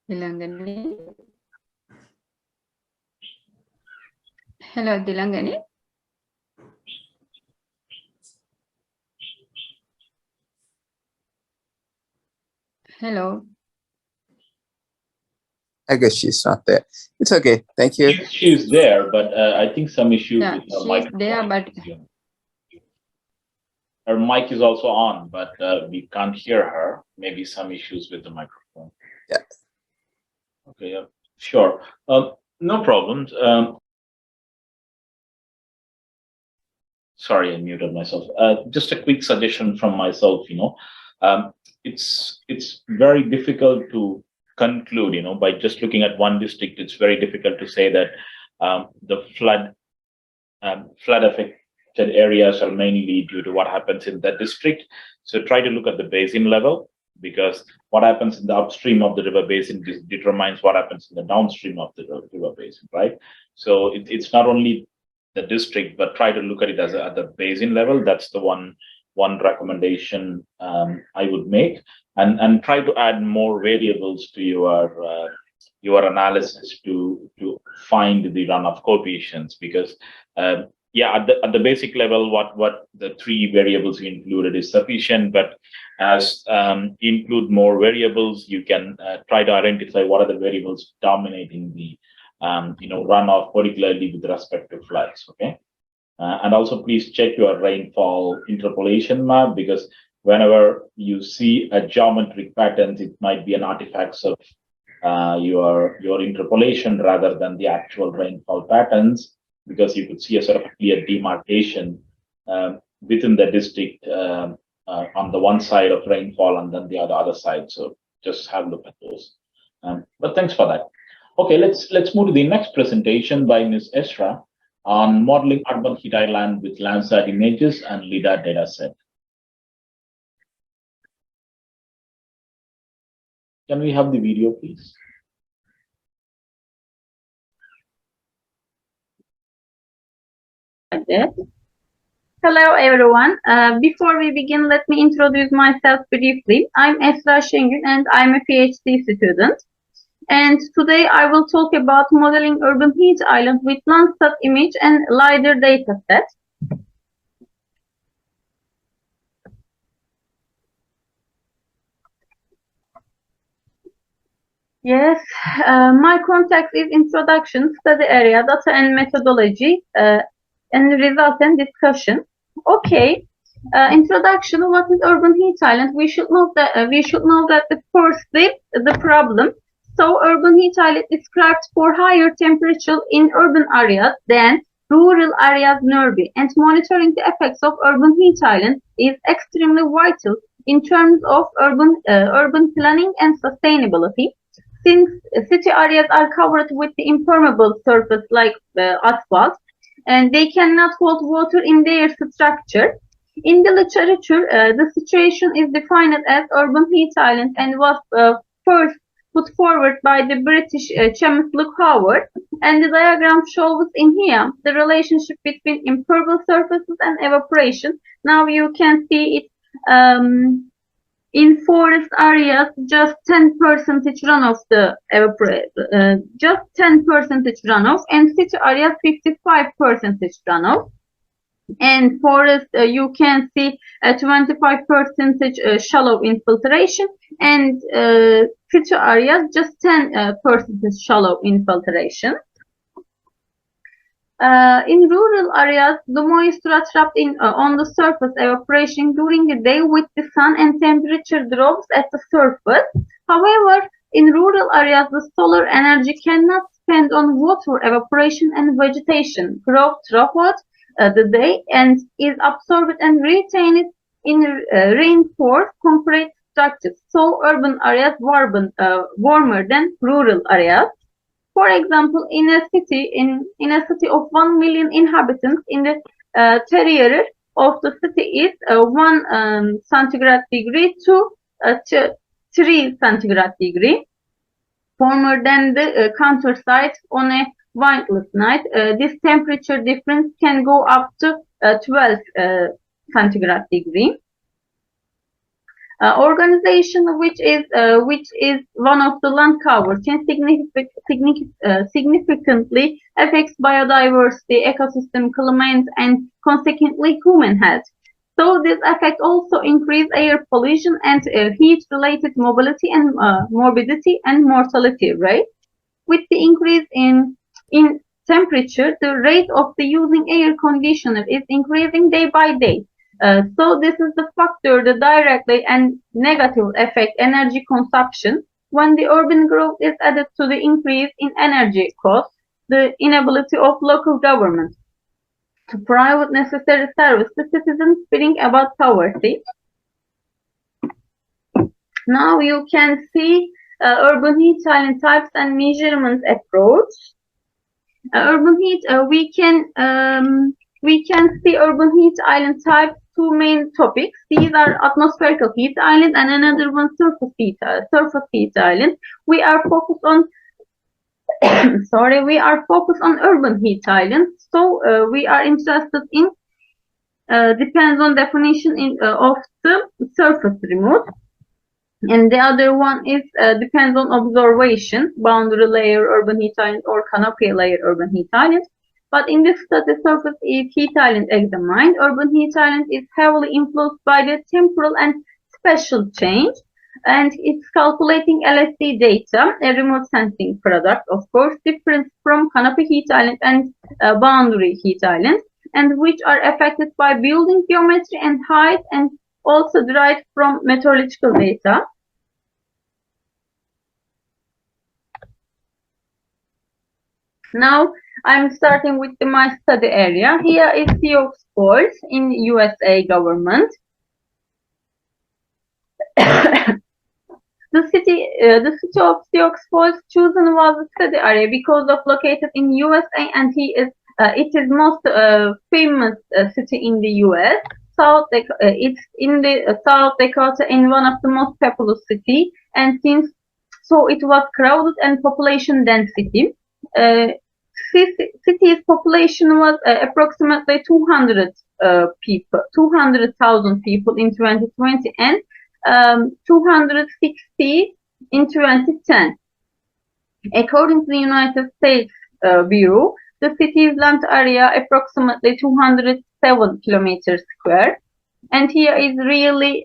Dilangani. Hello, Dilangani. Hello. I guess she's not there. It's okay. Thank you. She's there, but I think some issue with her She's microphone. there, but her mic is also on, but we can't hear her. Maybe some issues with the microphone. Yeah. Okay. Yeah. Sure. No problems. Sorry, I muted myself. Just a quick suggestion from myself. It's very difficult to conclude. By just looking at one district, it's very difficult to say that the flood affected areas are mainly due to what happens in that district. So try to look at the basin level, because what happens in the upstream of the river basin determines what happens in the downstream of the river basin, right? So it's not only the district, but try to look at it as at the basin level. That's the one recommendation I would make, and try to add more variables to your analysis to find the runoff coefficients, because yeah, at the basic level, what the three variables you included is sufficient, but as include more variables, you can try to identify what are the variables dominating the runoff, particularly with respect to floods. Okay, and also please check your rainfall interpolation map, because whenever you see a geometric patterns, it might be an artifacts of your interpolation rather than the actual rainfall patterns, because you could see a sort of clear demarcation within the district on the one side of rainfall and then the other side. So just have a look at those. But thanks for that. Okay, let's move to the next presentation by Ms. Esra on modeling urban heat island with Landsat images and LIDAR dataset. Can we have the video, please? Hello, everyone. Before we begin, let me introduce myself briefly. I'm Esra Şengül, and I'm a PhD student. And today I will talk about modeling urban heat island with Landsat image and LiDAR dataset. Yes, my context is introduction, study area, data and methodology, and result and discussion. Okay, introduction. What is urban heat island? We should know that firstly the problem. So urban heat island described for higher temperature in urban areas than rural areas nearby, and monitoring the effects of urban heat islands is extremely vital in terms of urban planning and sustainability. Since city areas are covered with the impermeable surface like asphalt, and they cannot hold water in their structure. In the literature, the situation is defined as urban heat island and was first put forward by the British chemist Luke Howard, and the diagram shows in here the relationship between impermeable surfaces and evaporation. Now you can see it in forest areas, just 10% runoff the just 10% runoff, and city areas 55% runoff. And forest, you can see 25% shallow infiltration, and city areas just 10% shallow infiltration. In rural areas, the moisture trapped on the surface evaporation during the day with the sun, and temperature drops at the surface. However, in rural areas, the solar energy cannot depend on water evaporation and vegetation growth throughout the day, and is absorbed and retained in reinforced concrete structures. So urban areas warmer than rural areas. For example, in a city of 1 million inhabitants, in the interior of the city is 1 centigrade degree to 3 centigrade degree warmer than the countryside on a windless night. This temperature difference can go up to 12 centigrade degree. Organization which is one of the land cover can significantly affects biodiversity, ecosystem, climate, and consequently human health. So this affect also increase air pollution and heat-related mobility and morbidity and mortality rate. With the increase in temperature, the rate of the using air conditioner is increasing day by day. So this is the factor that directly and negatively affect energy consumption. When the urban growth is added to the increase in energy costs, the inability of local government to provide necessary service to citizens bring about poverty. Now you can see urban heat island types and measurement approach. Urban heat, we can see urban heat island types. Two main topics. These are atmospheric heat island and another one surface heat island. We are focused on we are focused on urban heat islands. So we are interested in depends on definition of the surface remote, and the other one is depends on observation, boundary layer urban heat island or canopy layer urban heat island. But in this study, surface heat island examined. Urban heat island is heavily influenced by the temporal and spatial change, and it's calculating LSD data, a remote sensing product, of course, different from canopy heat island and boundary heat island, and which are affected by building geometry and height, and also derived from meteorological data. Now, I'm starting with my study area. Here is Sioux Falls in USA government. The city of Sioux Falls chosen was a study area because of located in USA, and it is most famous city in the US. It's in the South Dakota, in one of the most populous city, and since so it was crowded and population density. City's population was approximately 200,000 people in 2020 and 260 in 2010. According to the United States Bureau, the city's land area approximately 207 kilometers square, and here is really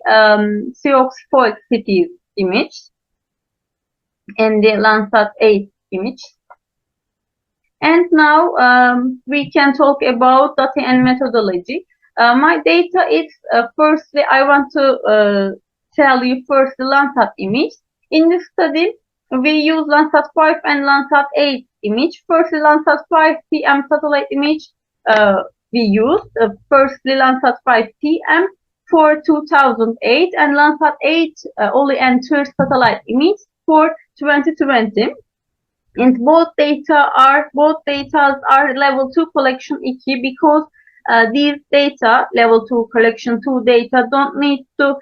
Sioux Falls city's image and the Landsat 8 image. And now we can talk about data and methodology. My data is firstly, I want to tell you first the Landsat image. In this study, we use Landsat 5 and Landsat 8 image. First, Landsat 5 PM satellite image we used. Firstly, Landsat 5TM for 2008, and Landsat 8 only entered satellite image for 2020. And both data are level 2 collection 2 because these data, level 2 collection 2 data, don't need to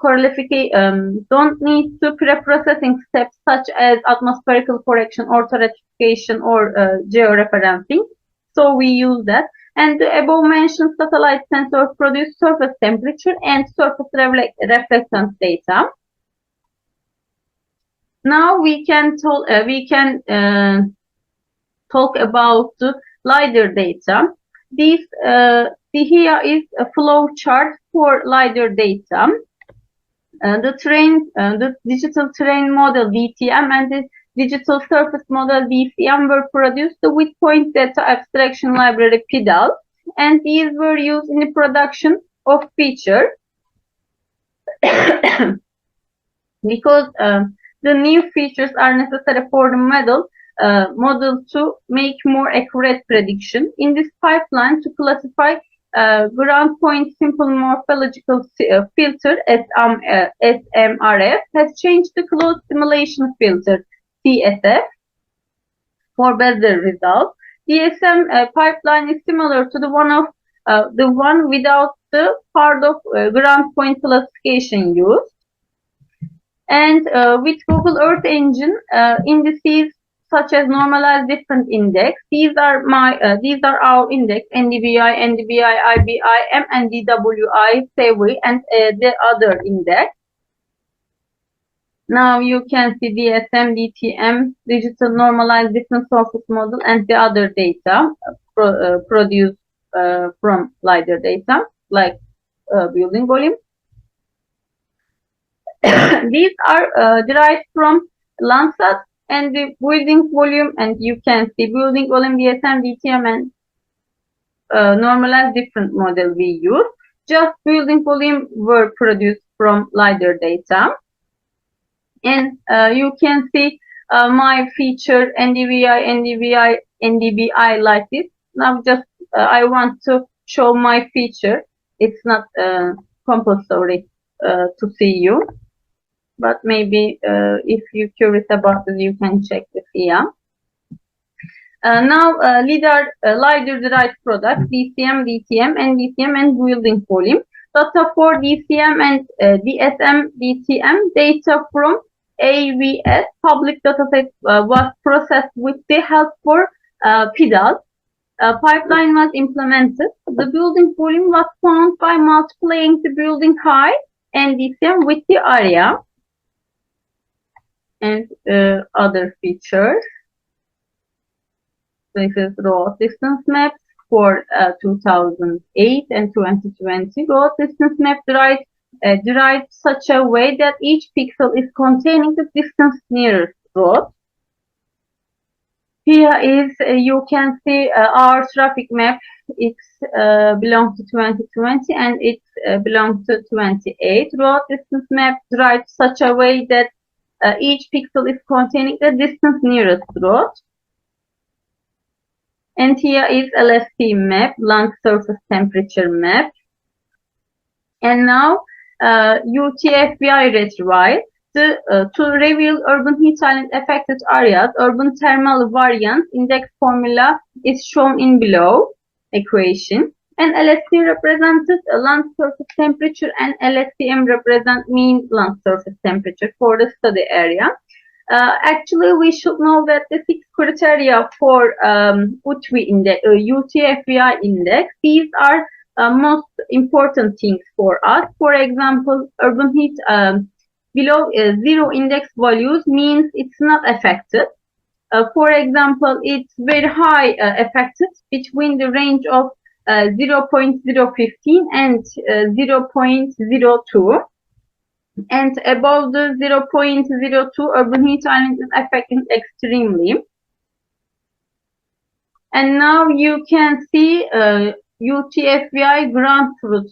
don't need to pre-processing steps such as atmospherical correction, orthorectification, or georeferencing. So we use that. And the above mentioned satellite sensor produce surface temperature and surface reflectance data. Now we can talk about the LiDAR data. This here is a flow chart for LiDAR data. The digital terrain model DTM and the digital surface model DCM were produced with point data abstraction library PDAL, and these were used in the production of feature because the new features are necessary for the model to make more accurate prediction. In this pipeline, to classify ground point simple morphological filter SMRF has changed the closed simulation filter CSF for better results. DSM pipeline is similar to the one without the part of ground point classification used. And with Google Earth Engine, indices such as normalized difference index, these are our index: NDVI, NDVI, IBI, MNDWI, SAVI, and the other index. Now you can see DSM, DTM, digital normalized difference surface model, and the other data produced from LiDAR data, like building volume. These are derived from Landsat and the building volume, and you can see building volume, DSM, DTM, and normalized different model we use. Just building volume were produced from LiDAR data. And you can see my feature NDVI, NDVI like this. Now just I want to show my feature. It's not compulsory to see you. But maybe if you're curious about this, you can check this here. Now, LiDAR derived products, DCM, DTM, NDCM, and building volume. Data for DCM and DSM, DTM, data from AVS public dataset was processed with the help for PDAL. Pipeline was implemented. The building volume was found by multiplying the building height and DCM with the area. And other features. This is road distance maps for 2008 and 2020. Road distance map derived such a way that each pixel is containing the distance nearest road. Here is you can see our traffic map. It belongs to 2020 and it belongs to 28. Road distance map derived such a way that each pixel is containing the distance nearest road. And here is LST map, land surface temperature map. And now UTFBI retrieve to reveal urban heat island affected areas. Urban thermal variance index formula is shown in below equation. And LST represented land surface temperature, and LSTM represent mean land surface temperature for the study area. Actually, we should know that the 6 criteria for UTFBI index, these are most important things for us. For example, urban heat below 0 index values means it's not affected. For example, it's very high affected between the range of 0.015 and 0.02, and above the 0.02 urban heat island is affecting extremely. And now you can see UTFBI ground truth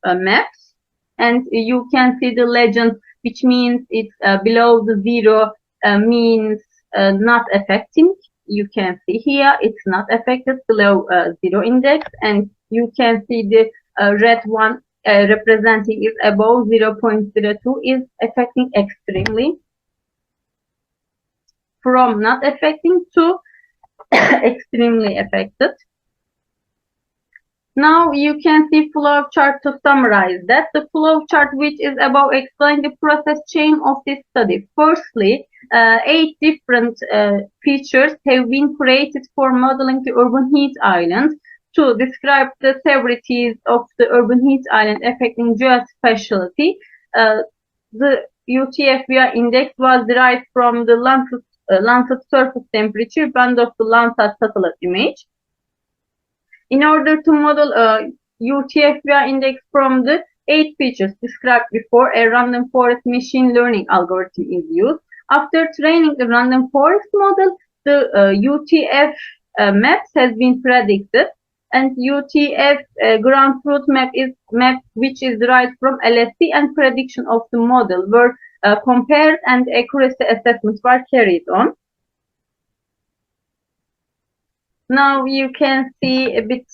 maps, and you can see the legend, which means it's below the 0 means not affecting, you can see here it's not affected below 0 index, and you can see the red one representing is above 0.02 is affecting extremely, from not affecting to extremely affected. Now you can see flow chart to summarize that. The flow chart, which is about explaining the process chain of this study. Firstly, 8 different features have been created for modeling the urban heat island to describe the severities of the urban heat island affecting geospatiality. The UTFVI index was derived from the Landsat surface temperature band of the Landsat satellite image. In order to model a UTFVI index from the 8 features described before, a random forest machine learning algorithm is used. After training the random forest model, the UTF maps has been predicted, and UTF ground truth map which is derived from LSC and prediction of the model were compared, and accuracy assessments were carried on. Now you can see a bit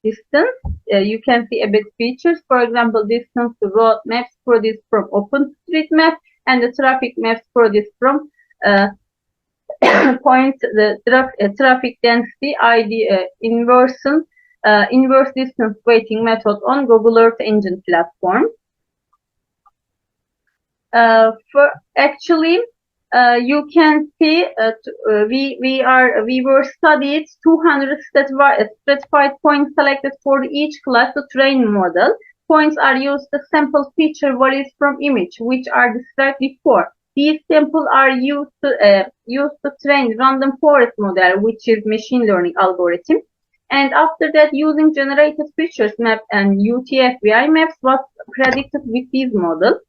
distance. You can see a bit features. For example, distance to road maps produced from OpenStreetMap, and the traffic maps produced from traffic density ID inverse distance weighting method on Google Earth Engine platform. You can see we were studied 200 stratified points selected for each class to train model. Points are used to sample feature values from image, which are described before. These samples are used to train random forest model, which is machine learning algorithm. And after that, using generated features map and UTFVI maps was predicted with these models.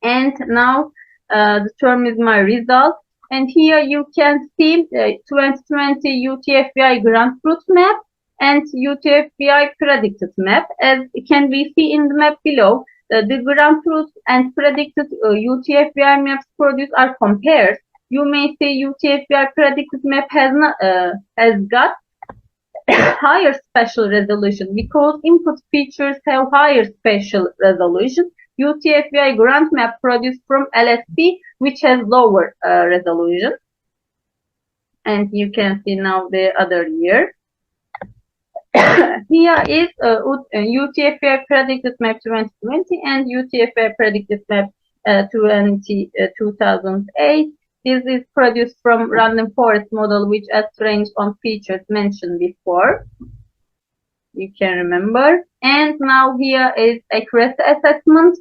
And now the term is my result, and here you can see 2020 UTFVI ground truth map and UTFVI predicted map. As can be seen in the map below, the ground truth and predicted UTFVI maps produced are compared. You may say UTFVI predicted map has got higher spatial resolution because input features have higher spatial resolution. UTFVI ground map produced from LSP, which has lower resolution. And you can see now the other year. Here is UTFVI predicted map 2020 and UTFVI predicted map 2008. This is produced from random forest model, which has trained on features mentioned before. You can remember. And now here is accuracy assessment.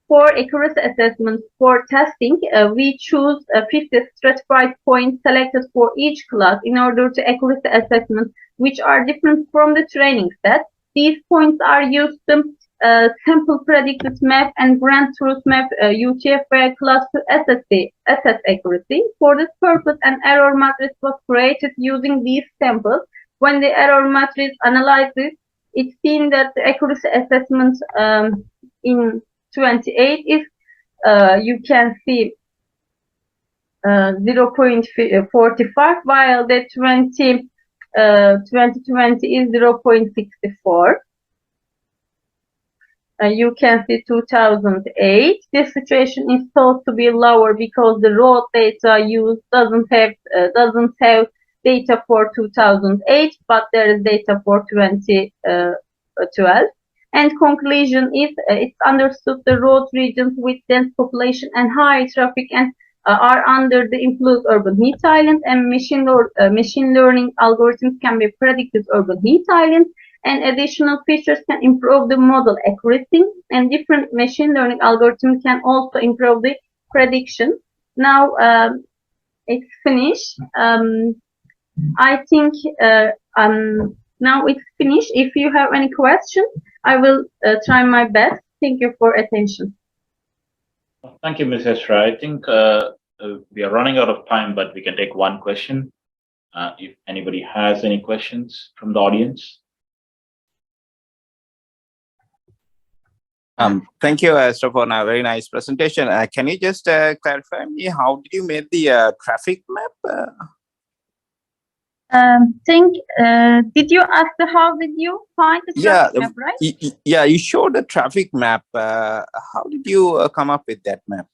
For accuracy assessment for testing, we choose 50 stratified points selected for each class in order to accuracy assessment, which are different from the training set. These points are used to sample predicted map and ground truth map UTFVI class to assess accuracy. For this purpose, an error matrix was created using these samples. When the error matrix analyzes, it's seen that the accuracy assessment in 28 is, you can see 0.45, while the 2020 is 0.64. You can see 2008. This situation is thought to be lower because the raw data used doesn't have data for 2008, but there is data for 2012. And conclusion is it's understood the road regions with dense population and high traffic and are under the influence of urban heat island, and machine learning algorithms can be predicted urban heat island, and additional features can improve the model accuracy, and different machine learning algorithms can also improve the prediction. Now it's finished. I think now it's finished. If you have any questions, I will try my best. Thank you for attention. Thank you, Ms. Esra. I think we are running out of time, but we can take one question. If anybody has any questions from the audience. Thank you, Esther, for a very nice presentation. Can you just clarify me, how did you make the traffic map? Did you ask how did you find the traffic map, right? Yeah, you showed the traffic map. How did you come up with that map?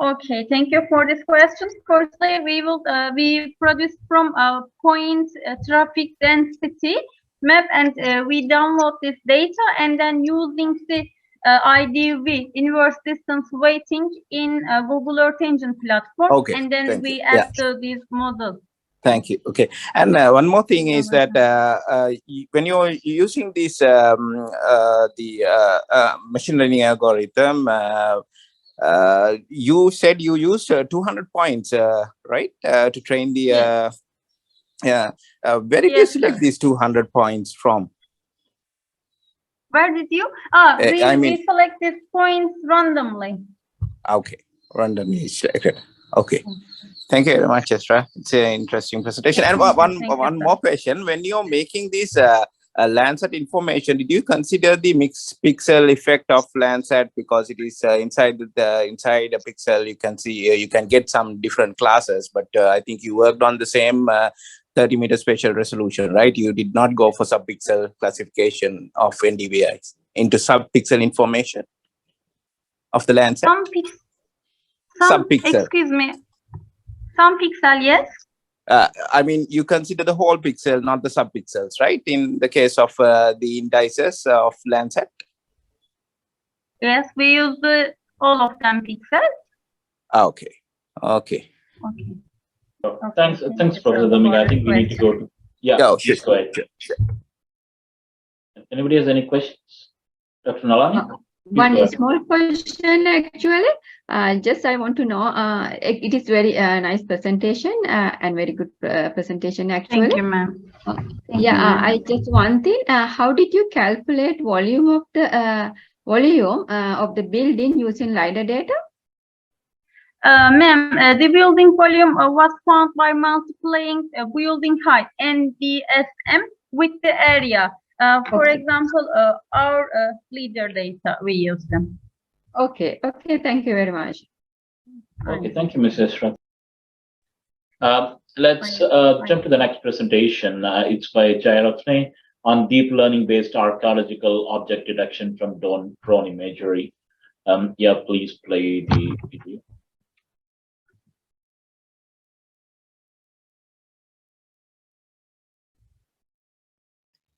Okay, thank you for this question. Firstly, we produce from a point traffic density map, and we download this data, and then using the IDV, inverse distance weighting, in Google Earth Engine platform, and then we add these models. Thank you. Okay, and one more thing is that when you're using this machine learning algorithm, you said you used 200 points, right, to train the. Where did you select these 200 points from? Where did you? We select these points randomly. Okay, randomly selected. Okay. Thank you very much, Estra. It's an interesting presentation. And one more question. When you're making this Landsat information, did you consider the mixed pixel effect of Landsat, because it is inside a pixel? You can see you can get some different classes, but I think you worked on the same 30-meter spatial resolution, right? You did not go for subpixel classification of NDVIs into subpixel information of the Landsat. Subpixel. Excuse me. Some pixel, yes. I mean, you consider the whole pixel, not the subpixels, right? In the case of the indices of Landsat. Yes, we use all of them pixels. Okay. Okay. Thanks, Professor Domingo. I think we need to go to. Please go ahead. Sure. Anybody has any questions? Dr. Nalani? One small question, actually. Just I want to know, it is very nice presentation and very good presentation, actually. Thank you, ma'am. I just one thing. How did you calculate volume of the building using LiDAR data? Ma'am, the building volume was found by multiplying building height NDSM with the area. For example, our LiDAR data, we use them. Okay, thank you very much. Okay, thank you, Mrs. Esra. Let's jump to the next presentation. It's by Jayarathne on deep learning based archaeological object detection from drone imagery. Please play the video.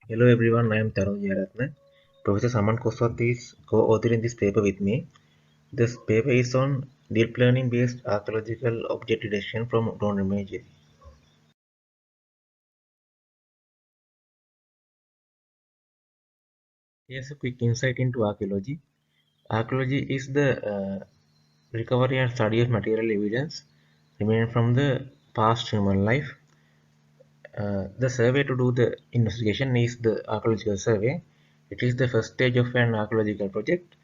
Hello everyone, I am Tarun Jayarathne. Professor Saman Koswat is co-authoring this paper with me. This paper is on deep learning based archaeological object detection from drone imagery. Here's a quick insight into archaeology. Archaeology is the recovery and study of material evidence remaining from the past human life. The survey to do the investigation is the archaeological survey. It is the first stage of an archaeological project.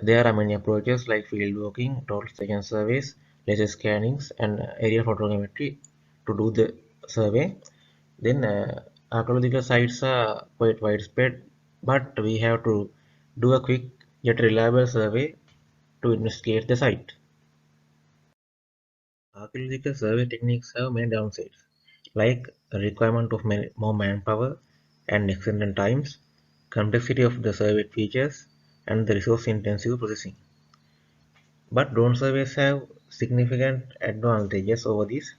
There are many approaches like field walking, total station surveys, laser scannings, and aerial photogrammetry to do the survey. Then archaeological sites are quite widespread, but we have to do a quick yet reliable survey to investigate the site. Archaeological survey techniques have many downsides, like a requirement of more manpower and extended times, complexity of the surveyed features, and the resource-intensive processing. But drone surveys have significant advantages over these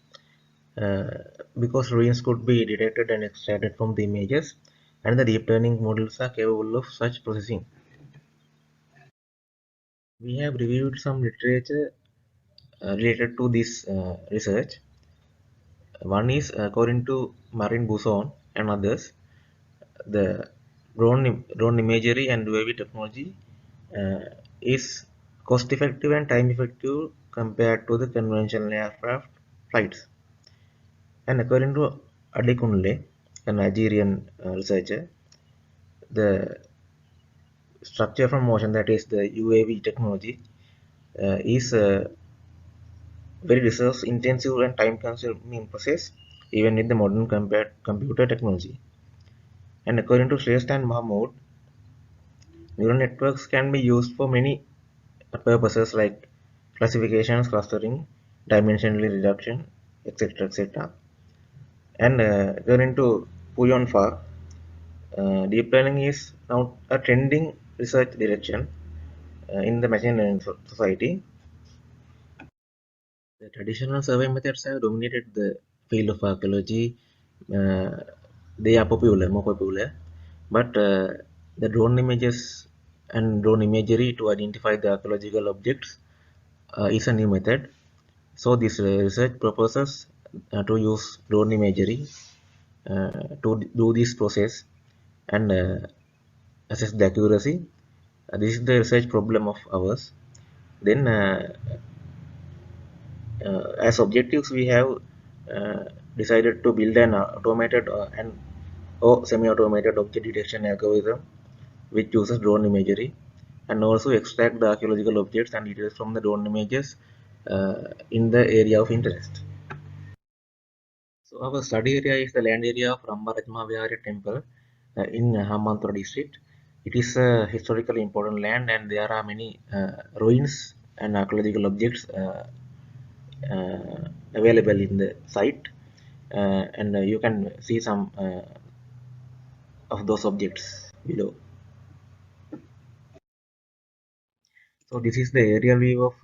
because ruins could be detected and extracted from the images, and the deep learning models are capable of such processing. We have reviewed some literature related to this research. One is according to Marin Buson and others, the drone imagery and UAV technology is cost effective and time effective compared to the conventional aircraft flights. And according to Adekunle, a Nigerian researcher, the structure from motion, that is the UAV technology, is very resource intensive and time consuming process even in the modern computer technology. And according to Shrestha and Mahmood, Neural networks can be used for many purposes like classifications, clustering, dimensional reduction, etc. etc. And going to Puyon Fa, deep learning is now a trending research direction in the machine learning society. The traditional survey methods have dominated the field of archaeology. They are more popular, but the drone images and drone imagery to identify the archaeological objects is a new method. So this research proposes to use drone imagery to do this process and assess the accuracy. This is the research problem of ours. Then as objectives we have decided to build an automated or semi-automated object detection algorithm which uses drone imagery and also extract the archaeological objects and details from the drone images in the area of interest. So our study area is the land area of Ramba Rajma Vihara temple in Hambantota district. It is a historically important land and there are many ruins and archaeological objects available in the site, and you can see some of those objects below. So this is the aerial view of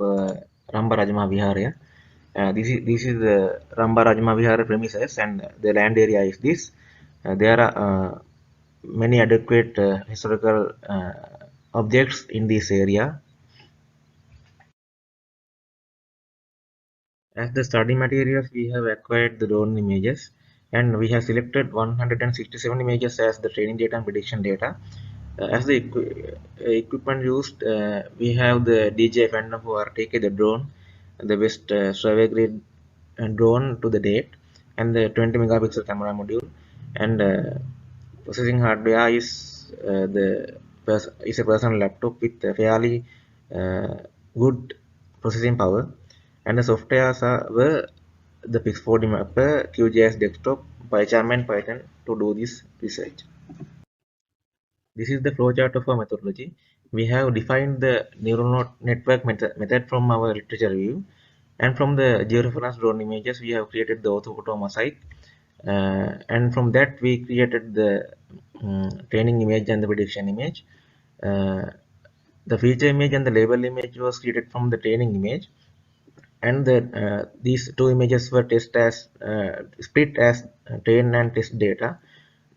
Ramba Rajma Vihara. This is the Ramba Rajma Vihara premises, and the land area is this. There are many adequate historical objects in this area. As the study materials, we have acquired the drone images and we have selected 167 images as the training data and prediction data. As the equipment used, we have the DJI Phantom 4 RTK, the drone, the best survey grade drone to the date, and the 20 megapixel camera module. And processing hardware is a personal laptop with a fairly good processing power. And the softwares were the Pix4D Mapper, QGIS Desktop, PyCharm and Python to do this research. This is the flowchart of our methodology. We have defined the neural network method from our literature review, and from the georeference drone images we have created the orthophoto mosaic, and from that we created the training image and the prediction image. The feature image and the label image was created from the training image, and these two images were split as train and test data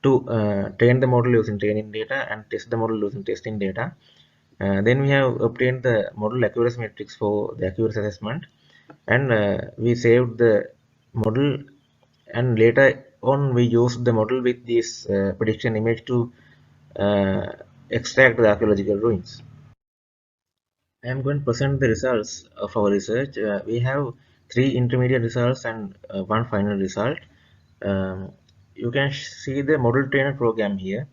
to train the model using training data and test the model using testing data. Then we have obtained the model accuracy metrics for the accuracy assessment, and we saved the model, and later on we used the model with this prediction image to extract the archaeological ruins. I am going to present the results of our research. We have 3 intermediate results and 1 final result. You can see the model trainer program here.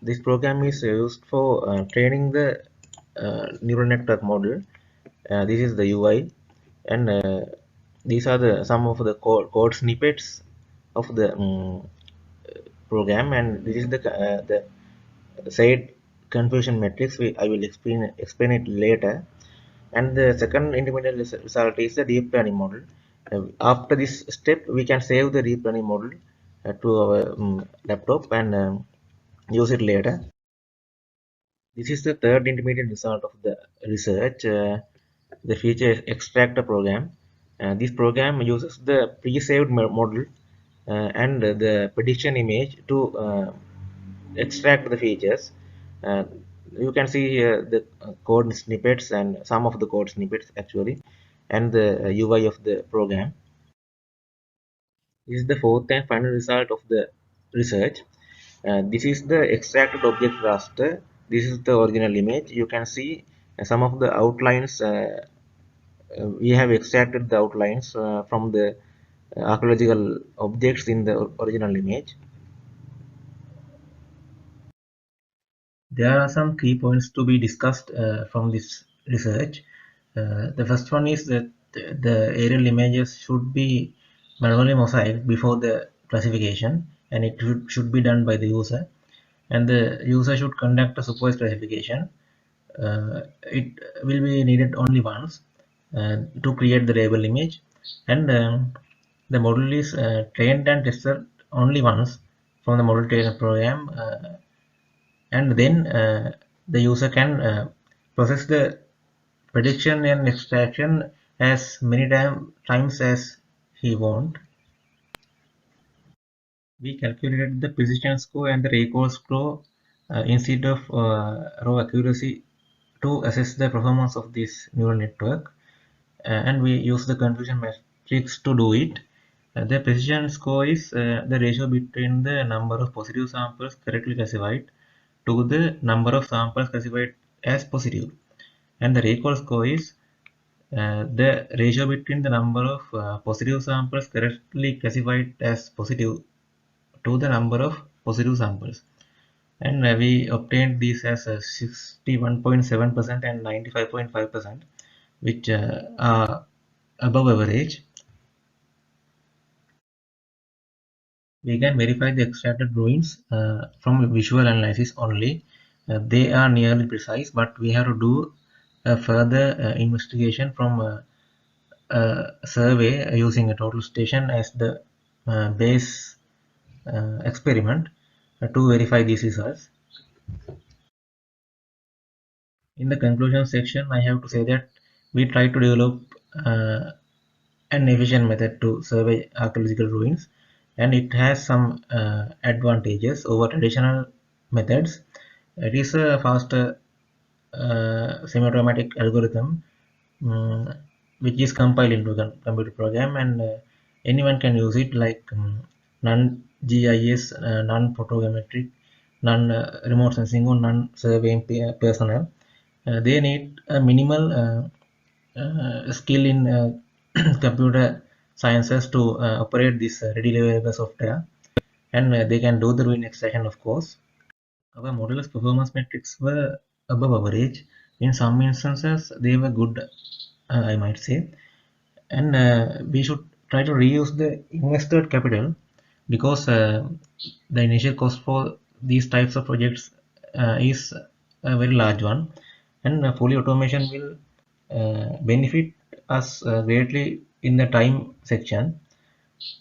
This program is used for training the neural network model. This is the UI, and these are some of the code snippets of the program, and this is the side confusion matrix. I will explain it later. And the second intermediate result is the deep learning model. After this step, we can save the deep learning model to our laptop and use it later. This is the third intermediate result of the research, the feature extractor program. This program uses the pre-saved model and the prediction image to extract the features. You can see here the code snippets and some of the code snippets actually, and the UI of the program. This is the fourth and final result of the research. This is the extracted object raster. This is the original image. You can see some of the outlines. We have extracted the outlines from the archaeological objects in the original image. There are some key points to be discussed from this research. The first one is that the aerial images should be manually mosaiced before the classification, and it should be done by the user. and the user should conduct a supervised classification. It will be needed only once to create the label image, and the model is trained and tested only once from the model trainer program, and then the user can process the prediction and extraction as many times as he wants. We calculated the precision score and the recall score instead of raw accuracy to assess the performance of this neural network, and we use the confusion matrix to do it. The precision score is the ratio between the number of positive samples correctly classified to the number of samples classified as positive, and the recall score is the ratio between the number of positive samples correctly classified as positive to the number of positive samples, and we obtained these as 61.7% and 95.5%, which are above average. We can verify the extracted drawings from visual analysis only. They are nearly precise, but we have to do a further investigation from a survey using a total station as the base experiment to verify these results. In the conclusion section, I have to say that we try to develop an efficient method to survey archaeological ruins, and it has some advantages over traditional methods. It is a faster semi-automatic algorithm which is compiled into a computer program, and anyone can use it, like non-GIS, non-photogrammetric, non-remote sensing, or non-surveying personnel. They need a minimal skill in computer sciences to operate this readily available software, and they can do the ruin extraction, of course. Our model's performance metrics were above average. In some instances, they were good, I might say, and we should try to reuse the invested capital, because the initial cost for these types of projects is a very large one, and fully automation will benefit us greatly in the time section,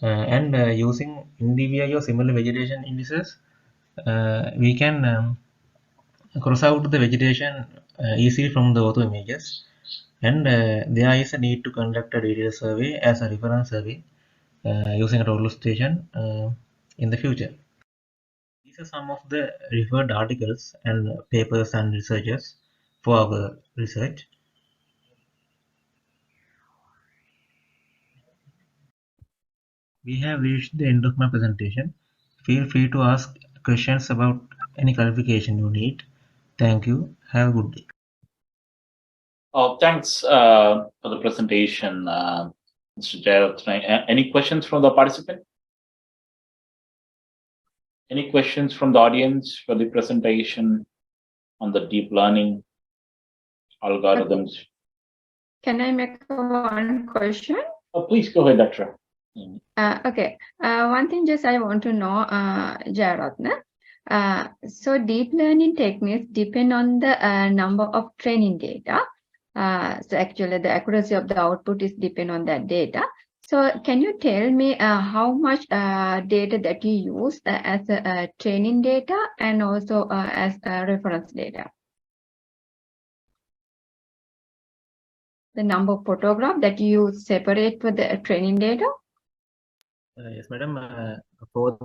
and using NDVI or similar vegetation indices, we can cross out the vegetation easily from the ortho images, and there is a need to conduct a detailed survey as a reference survey using a total station in the future. These are some of the referred articles and papers and researchers for our research. We have reached the end of my presentation. Feel free to ask questions about any clarification you need. Thank you. Have a good day. Thanks for the presentation, Mr. Jayarath. Any questions from the participant? Any questions from the audience for the presentation on the deep learning algorithms? Can I make one question? Oh, please go ahead, Dr. Okay. One thing just I want to know, Jayarath. So deep learning techniques depend on the number of training data. So actually the accuracy of the output is depend on that data. So can you tell me how much data that you use as a training data and also as a reference data? The number of photograph that you separate for the training data? Yes, madam. For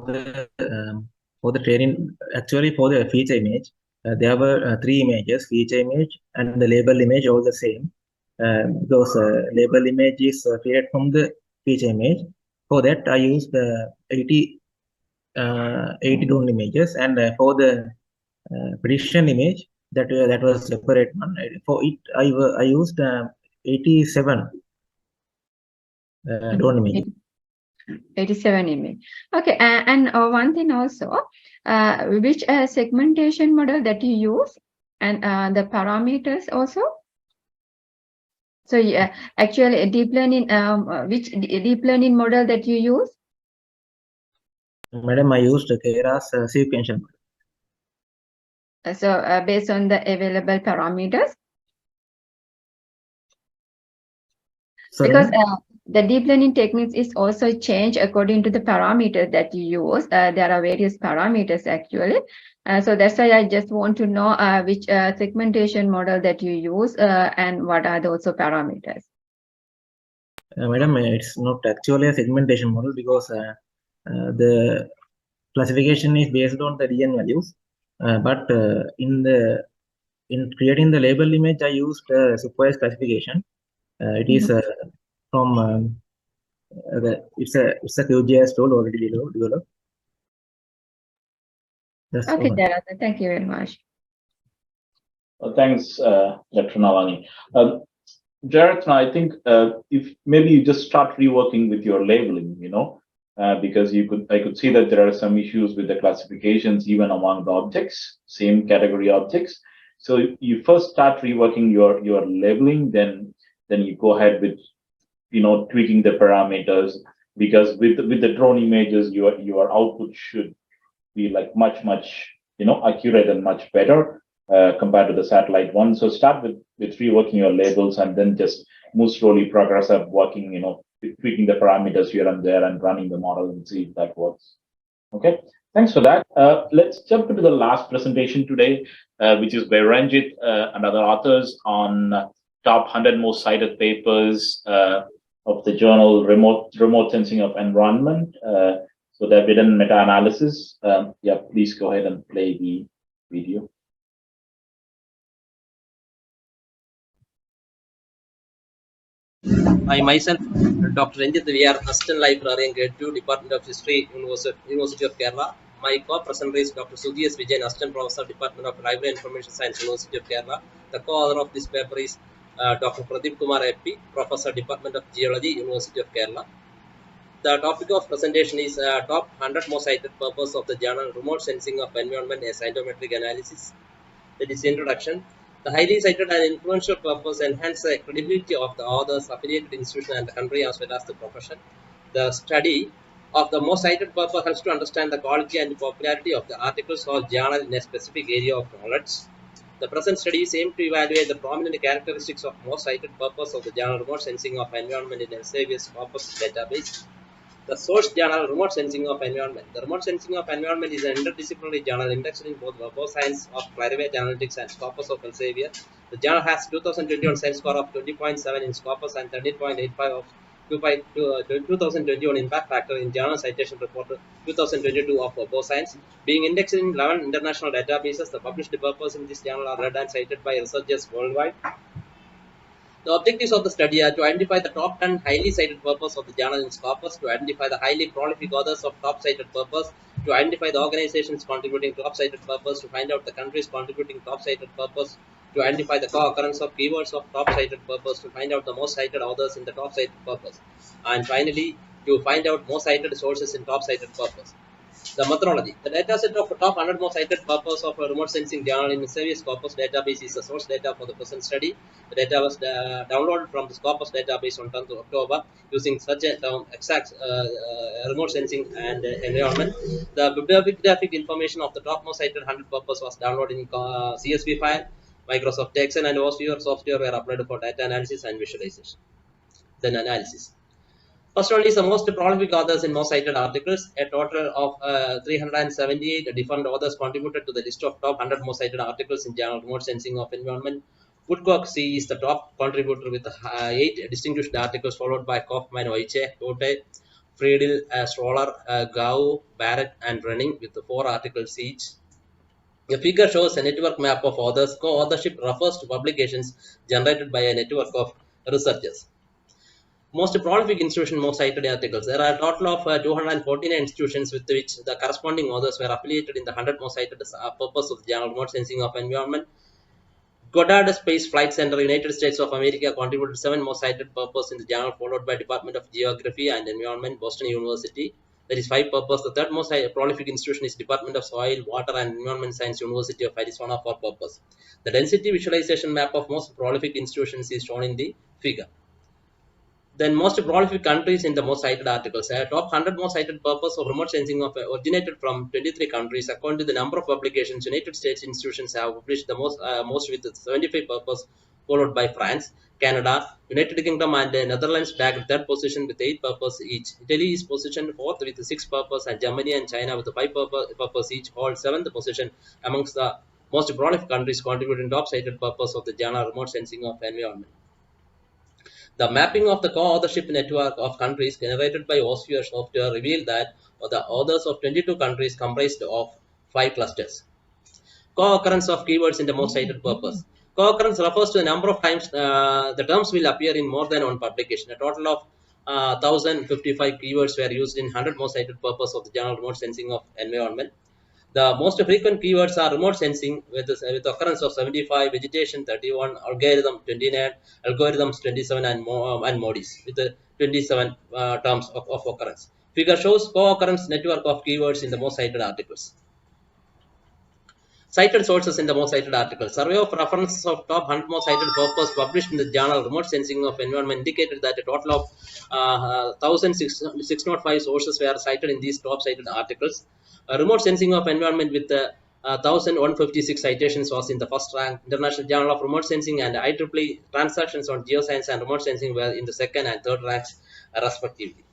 the training, actually for the feature image, there were 3 images: feature image and the label image, all the same. Because label image is created from the feature image. For that, I used the 80 drone images, and for the prediction image, that was separate one. For it, I used 87 drone images. 87 image. Okay, and one thing also, which segmentation model that you use, and the parameters also. So yeah, actually deep learning, which deep learning model that you use? Madam, I used Keras sequential model. So based on the available parameters. Sorry, Because the deep learning techniques is also changed according to the parameters that you use. There are various parameters actually. So that's why I just want to know which segmentation model that you use and what are those parameters. Madam, it's not actually a segmentation model because the classification is based on the DN values. But in creating the label image, I used supervised classification. It is from it's a QGIS tool already developed. That's Okay, all. Jarathan, thank you very much. Thanks, Dr. Nalani. Jarathan, I think if maybe you just start reworking with your labeling, because I could see that there are some issues with the classifications even among the objects, same category objects. So you first start reworking your labeling, then you go ahead with tweaking the parameters, because with the drone images, your output should be like much accurate and much better compared to the satellite one. So start with reworking your labels and then just move slowly, progress up working, tweaking the parameters here and there and running the model and see if that works. Okay, thanks for that. Let's jump into the last presentation today, which is by Ranjit and other authors on top 100 most cited papers of the journal Remote Sensing of Environment. So they've done meta-analysis. Yeah, please go ahead and play the video. I myself, Dr. Ranjit, we are Assistant Librarian Grade 2, Department of History, University of Kerala. My co-presenter is Dr. Sudhis Vijayan, Assistant Professor, Department of Library and Information Science, University of Kerala. The co-author of this paper is Dr. Pradeep Kumar AP, Professor, Department of Geology, University of Kerala. The topic of presentation is top 100 most cited purpose of the journal Remote Sensing of Environment, a Scientific Analysis. That is introduction. The highly cited and influential purpose enhance the credibility of the authors, affiliated institution, and the country as well as the profession. The study of the most cited purpose helps to understand the quality and popularity of the articles or journal in a specific area of knowledge. The present studies aim to evaluate the prominent characteristics of most cited purpose of the journal Remote Sensing of Environment in Elsevier's corpus database. The source journal Remote Sensing of Environment. The Remote Sensing of Environment is an interdisciplinary journal indexed in both Web of Science of Climate Analytics and Scopus of Elsevier. The journal has 2021 science score of 20.7 in Scopus and 13.85 of 2021 impact factor in Journal Citation Report 2022 of Web of Science. Being indexed in 11 international databases, the published papers in this journal are read and cited by researchers worldwide. The objectives of the study are to identify the top 10 highly cited purpose of the journal in Scopus, to identify the highly prolific authors of top cited purpose, to identify the organizations contributing top cited purpose, to find out the countries contributing top cited purpose, to identify the co-occurrence of keywords of top cited purpose, to find out the most cited authors in the top cited purpose, and finally to find out most cited sources in top cited purpose. The methodology. The dataset of the top 100 most cited purpose of a remote sensing journal in the Elsevier Scopus database is the source data for the present study. The data was downloaded from the Scopus database on 10th of October using such a term exact remote sensing and environment. The bibliographic information of the top most cited 100 purpose was downloaded in CSV file. Microsoft Excel and OSPure software were uploaded for data analysis and visualization. Then analysis. First one is the most prolific authors in most cited articles. A total of 378 different authors contributed to the list of top 100 most cited articles in journal Remote Sensing of Environment. Woodcock C is the top contributor with 8 distinguished articles, followed by Kaufman, Oiche, Tote, Friedel, Stroller, Gao, Barrett, and Renning with 4 articles each. The figure shows a network map of authors. Co-authorship refers to publications generated by a network of researchers. Most prolific institution, most cited articles. There are a total of 249 institutions with which the corresponding authors were affiliated in the 100 most cited purpose of the journal Remote Sensing of Environment. Goddard Space Flight Center, United States of America, contributed 7 most cited purpose in the journal, followed by Department of Geography and Environment, Boston University. That is 5 purpose. The third most prolific institution is Department of Soil, Water and Environment Science, University of Arizona, for purpose. The density visualization map of most prolific institutions is shown in the figure. Then most prolific countries in the most cited articles. Top 100 most cited purpose of remote sensing originated from 23 countries. According to the number of publications, United States institutions have published the most with 75 purpose, followed by France, Canada, United Kingdom, and Netherlands bagged third position with 8 purpose each. Italy is positioned fourth with 6 purpose, and Germany and China with 5 purpose each hold 7th position amongst the most prolific countries contributing top cited purpose of the journal remote sensing of environment. The mapping of the co-authorship network of countries generated by OSPHERE software revealed that the authors of 22 countries comprised of 5 clusters. Co-occurrence of keywords in the most cited purpose. Co-occurrence refers to the number of times the terms will appear in more than one publication. A total of 1,055 keywords were used in 100 most cited purpose of the journal remote sensing of environment. The most frequent keywords are remote sensing with occurrence of 75, vegetation 31, algorithm 29, algorithms 27, and MODIs with 27 terms of occurrence. Figure shows co-occurrence network of keywords in the most cited articles. Cited sources in the most cited articles. Survey of references of top 100 most cited purpose published in the journal Remote Sensing of Environment indicated that a total of 1,605 sources were cited in these top cited articles. Remote Sensing of Environment with 1,156 citations was in the first rank. International Journal of Remote Sensing and IEEE Transactions on Geoscience and Remote Sensing were in the second and third ranks respectively.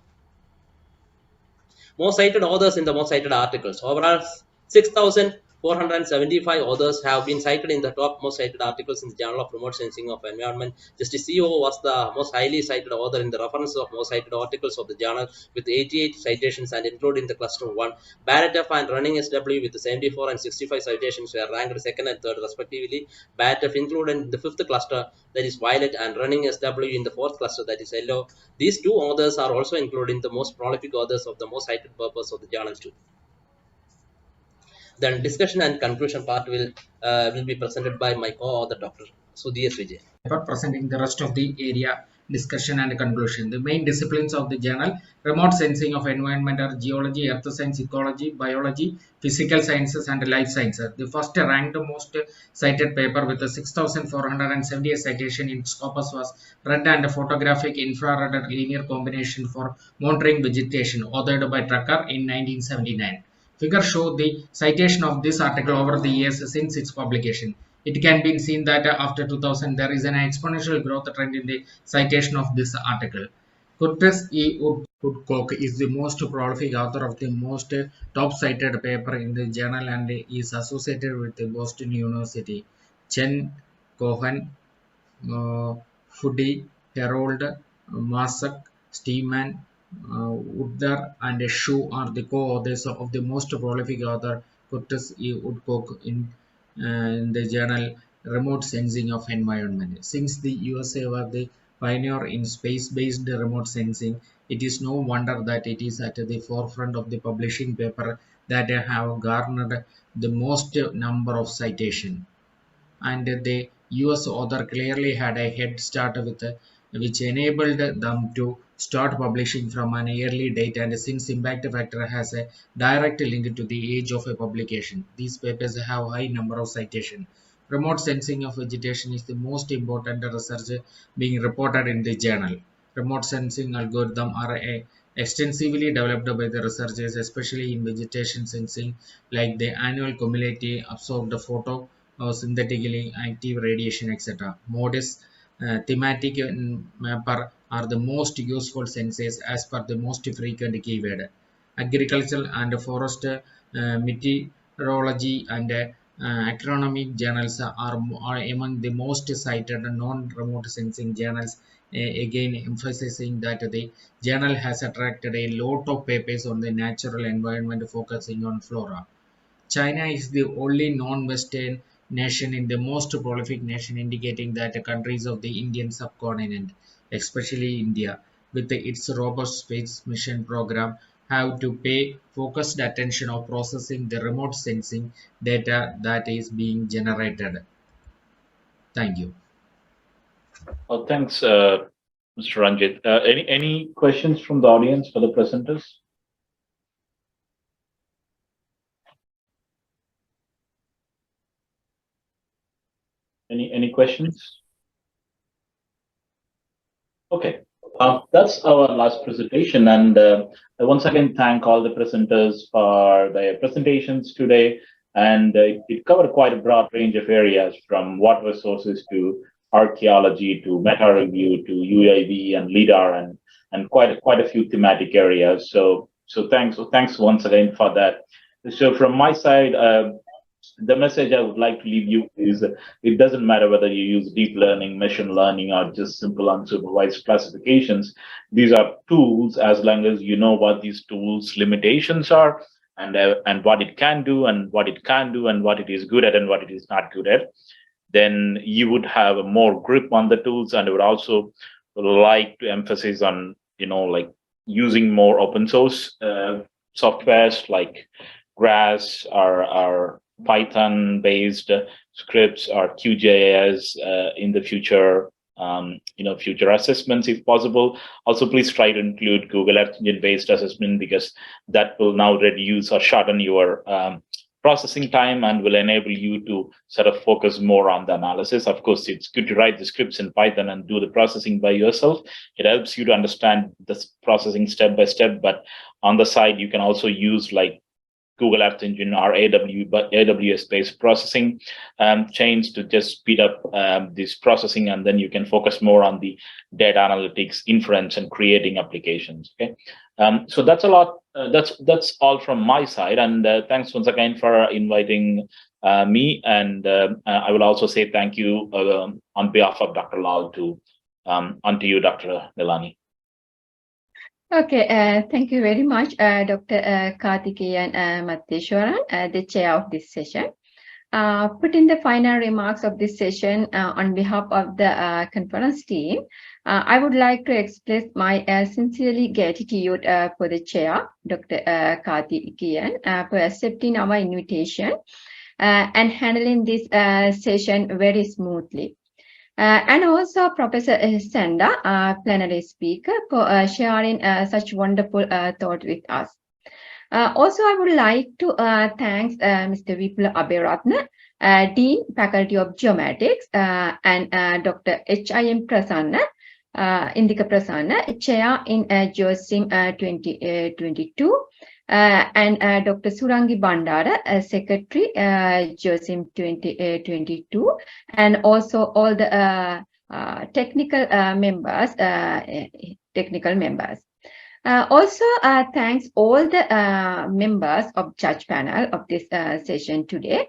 Most cited authors in the most cited articles. Overall, 6,475 authors have been cited in the top most cited articles in the Journal of Remote Sensing of Environment. Justice CEO was the most highly cited author in the references of most cited articles of the journal with 88 citations and included in the cluster 1. Barrett F and Running SW with 74 and 65 citations were ranked second and third respectively. Barrett F included in the fifth cluster, that is violet, and Running SW in the fourth cluster, that is yellow. These two authors are also included in the most prolific authors of the most cited purpose of the journal too. Then discussion and conclusion part will be presented by my co-author Dr. Sudhir Vijay. For presenting the rest of the area discussion and conclusion. The main disciplines of the journal: remote sensing of environment are geology, earth science, ecology, biology, physical sciences, and life sciences. The first ranked most cited paper with a 6,478 citation in Scopus was Red and Photographic Infrared Linear Combination for Monitoring Vegetation, authored by Trucker in 1979. Figures show the citation of this article over the years since its publication. It can be seen that after 2000 there is an exponential growth trend in the citation of this article. Curtis E. Woodcock is the most prolific author of the most top cited paper in the journal and is associated with the Boston University. Chen, Cohen, Fuddy, Herold, Masak, Steeman, Woodler, and Shu are the co-authors of the most prolific author Curtis E. Woodcock in the journal Remote Sensing of Environment. Since the USA were the pioneer in space-based remote sensing, it is no wonder that it is at the forefront of the publishing paper that have garnered the most number of citations. And the US author clearly had a head start with which enabled them to start publishing from an early date, and since impact factor has a direct link to the age of a publication, these papers have high number of citations. Remote sensing of vegetation is the most important research being reported in the journal. Remote sensing algorithms are extensively developed by the researchers, especially in vegetation sensing, like the annual cumulative absorbed photo or synthetically active radiation, etc. MODIS, thematic mapper are the most useful sensors as per the most frequent keyword. Agricultural and forest meteorology and agronomic journals are among the most cited non-remote sensing journals, again emphasizing that the journal has attracted a lot of papers on the natural environment focusing on flora. China is the only non-Western nation in the most prolific nation, indicating that the countries of the Indian subcontinent, especially India, with its robust space mission program, have to pay focused attention of processing the remote sensing data that is being generated. Thank you. Oh, thanks, Mr. Ranjit. Any questions from the audience for the presenters? Any questions? Okay. That's our last presentation, and I once again thank all the presenters for their presentations today. And it covered quite a broad range of areas, from water resources to archaeology to meta review to UAV and LIDAR, and quite a few thematic areas. So thanks once again for that. So from my side, the message I would like to leave you is it doesn't matter whether you use deep learning, machine learning, or just simple unsupervised classifications. These are tools as long as you know what these tools' limitations are and what it can do and what it can't do and what it is good at and what it is not good at. Then you would have a more grip on the tools, and I would also like to emphasize on like using more open source softwares like GRASS or Python-based scripts or QGIS in the future, future assessments if possible. Also, please try to include Google Earth Engine-based assessment, because that will now reduce or shorten your processing time and will enable you to sort of focus more on the analysis. Of course, it's good to write the scripts in Python and do the processing by yourself. It helps you to understand the processing step by step, but on the side, you can also use like Google Earth Engine or AWS-based processing chains to just speed up this processing, and then you can focus more on the data analytics, inference, and creating applications. Okay, so that's a lot. That's all from my side, and thanks once again for inviting me. And I will also say thank you on behalf of Dr. Lal onto you, Dr. Nilani. Okay, thank you very much, Dr. Karthikeyan Matheshwaran, the chair of this session. Putting the final remarks of this session on behalf of the conference team, I would like to express my sincerely gratitude for the chair, Dr. Karthikeyan, for accepting our invitation and handling this session very smoothly. And also Professor Sanda, plenary speaker, for sharing such wonderful thought with us. Also, I would like to thank Mr. Vipula Aberatna, Dean, Faculty of Geomatics, and Dr. H.I.M. Prasanna, Indika Prasanna, Chair in GEOSYM2022, and Dr. Surangi Bandara, Secretary, GEOSYM2022, and also all the technical members. Also, thanks all the members of judge panel of this session today.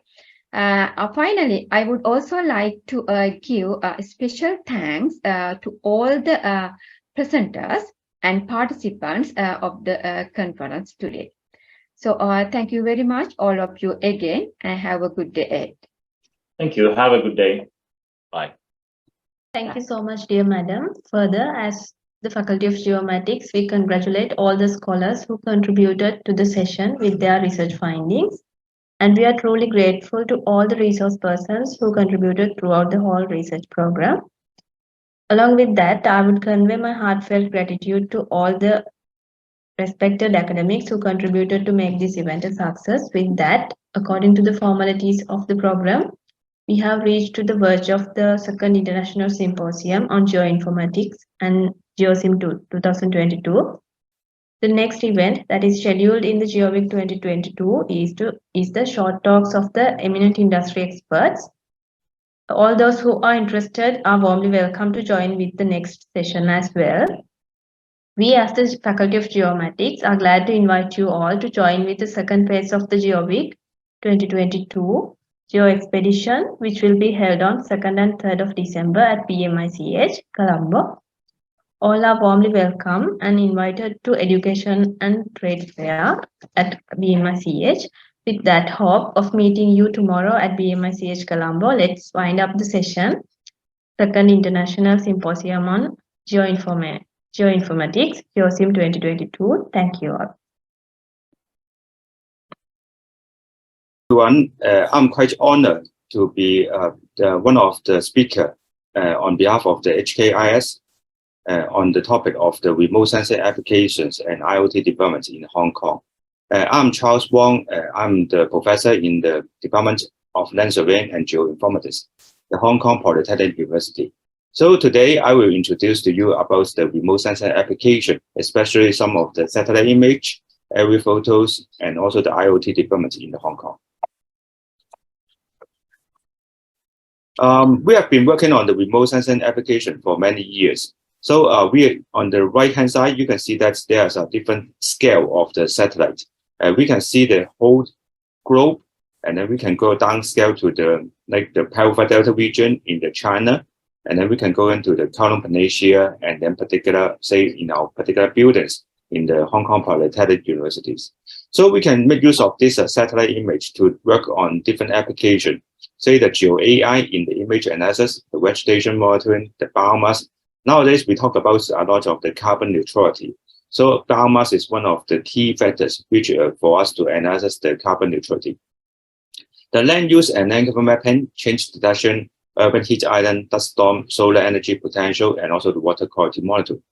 Finally, I would also like to give special thanks to all the presenters and participants of the conference today. So thank you very much, all of you again, and have a good day. Thank you. Have a good day. Bye. Thank you so much, dear madam. Further, as the Faculty of Geomatics, we congratulate all the scholars who contributed to the session with their research findings. And we are truly grateful to all the resource persons who contributed throughout the whole research program. Along with that, I would convey my heartfelt gratitude to all the respected academics who contributed to make this event a success. With that, according to the formalities of the program, we have reached to the verge of the second International Symposium on Geoinformatics and GEOSYM2022. The next event that is scheduled in the GEOWEEK2022 is the short talks of the eminent industry experts. All those who are interested are warmly welcome to join with the next session as well. We as the Faculty of Geomatics are glad to invite you all to join with the second phase of the GEOWEEK2022 Geo Expedition, which will be held on 2nd and 3rd of December at BMICH, Colombo. All are warmly welcome and invited to Education and Trade Fair at BMICH. With that hope of meeting you tomorrow at BMICH Colombo, let's wind up the session. Second International Symposium on Geoinformatics, GEOSYM2022. Thank you all. Everyone, I'm quite honored to be one of the speakers on behalf of the HKIS on the topic of the remote sensing applications and IoT development in Hong Kong. I'm Charles Wong. I'm the professor in the Department of Land Surveying and Geoinformatics, the Hong Kong Polytechnic University. So today I will introduce to you about the remote sensing application, especially some of the satellite image, aerial photos, and also the IoT development in Hong Kong. We have been working on the remote sensing application for many years. So we on the right-hand side, you can see that there's a different scale of the satellite. We can see the whole globe, and then we can go down scale to the Alpha Delta region in the China, and then we can go into the Kowloon Peninsula, and then particular, say, in our particular buildings in the Hong Kong Polytechnic universities. So we can make use of this satellite image to work on different applications, say the GeoAI in the image analysis, the vegetation monitoring, the biomass. Nowadays, we talk about a lot of the carbon neutrality. So biomass is one of the key factors which for us to analyze the carbon neutrality. The land use and land cover mapping, change detection, urban heat island, dust storm, solar energy potential, and also the water quality monitoring.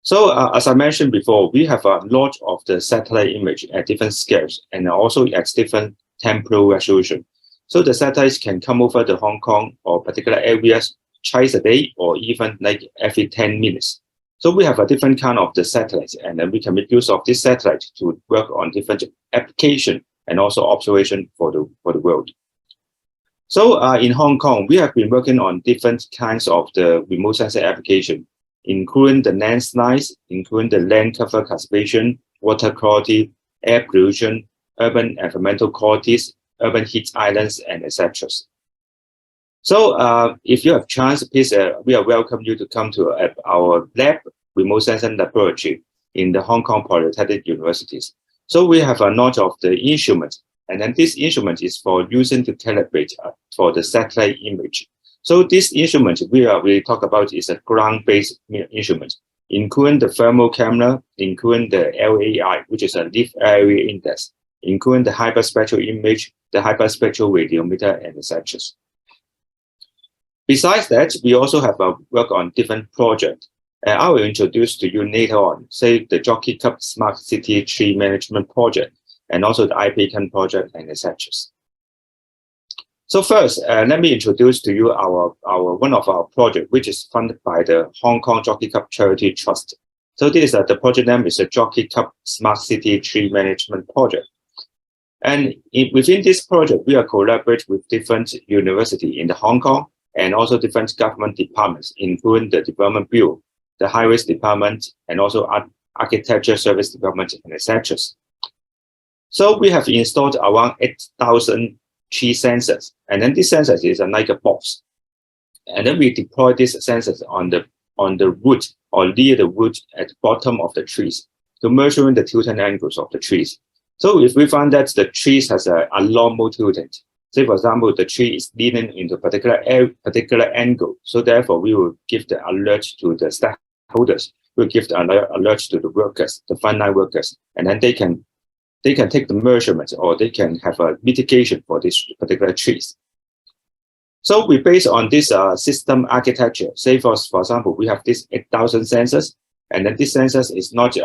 So as I mentioned before, we have a lot of the satellite image at different scales and also at different temporal resolution. So the satellites can come over to Hong Kong or particular areas twice a day or even like every 10 minutes. So we have a different kind of the satellites, and then we can make use of this satellite to work on different application and also observation for the world. So in Hong Kong, we have been working on different kinds of the remote sensing application, including the landslides, including the land cover classification, water quality, air pollution, urban environmental qualities, urban heat islands, and etc. So if you have chance, please, we are welcome you to come to our lab, remote sensing laboratory in the Hong Kong Polytechnic universities. So we have a lot of the instruments, and then this instrument is for using to calibrate for the satellite image. So this instrument we talk about is a ground-based instrument, including the thermal camera, including the LAI, which is a leaf area index, including the hyperspectral image, the hyperspectral radiometer, and etc. Besides that, we also have a work on different projects. I will introduce to you later on, say the Jockey Cup Smart City Tree Management Project, and also the IPCAN project, and etc. So first, let me introduce to you our one of our projects, which is funded by the Hong Kong Jockey Cup Charity Trust. So this the project name is the Jockey Cup Smart City Tree Management Project. And within this project, we are collaborating with different universities in the Hong Kong and also different government departments, including the Development Bureau, the Highways Department, and also Architecture Service Department, and etc. So we have installed around 8,000 tree sensors, and then this sensor is like a box. And then we deploy these sensors on the wood or near the wood at the bottom of the trees to measuring the tilting angles of the trees. So if we find that the trees has a normal tilting, say for example, the tree is leaning into a particular angle, so therefore we will give the alert to the stakeholders. We'll give the alert to the workers, the frontline workers, and then they can take the measurements or they can have a mitigation for these particular trees. So we base on this system architecture. Say for example, we have this 8,000 sensors, and then this sensors is not,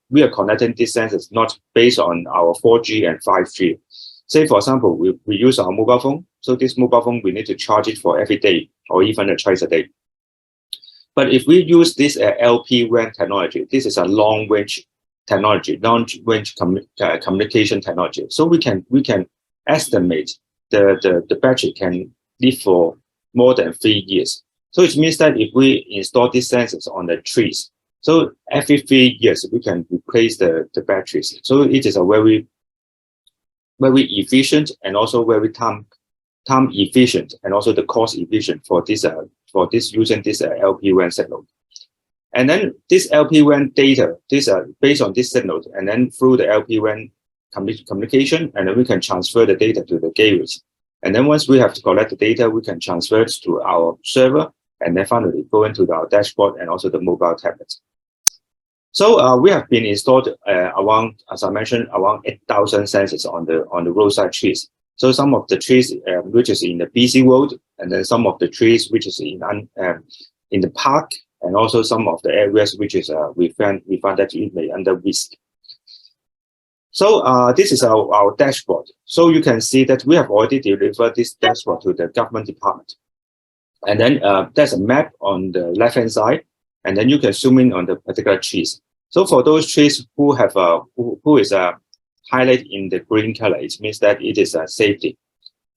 we are connecting these sensors not based on our 4G and 5G. Say for example, we use our mobile phone. So this mobile phone, we need to charge it for every day or even twice a day. But if we use this LPWAN technology, this is a long-range technology, long-range communication technology. So we can estimate the battery can live for more than 3 years. So it means that if we install these sensors on the trees, so every 3 years we can replace the batteries. So it is a very efficient and also very time efficient and also the cost efficient for this using this LPWAN signal. And then this LPWAN data, based on this signal, and then through the LPWAN communication, and then we can transfer the data to the gateways. And then once we have to collect the data, we can transfer it to our server, and then finally go into our dashboard and also the mobile tablets. So we have been installed around, as I mentioned, around 8,000 sensors on the roadside trees. So some of the trees which is in the busy road, and then some of the trees which is in the park, and also some of the areas which is we found that it may under risk. So this is our dashboard. So you can see that we have already delivered this dashboard to the government department. And then there's a map on the left-hand side, and then you can zoom in on the particular trees. So for those trees who have who is highlighted in the green color, it means that it is a safety.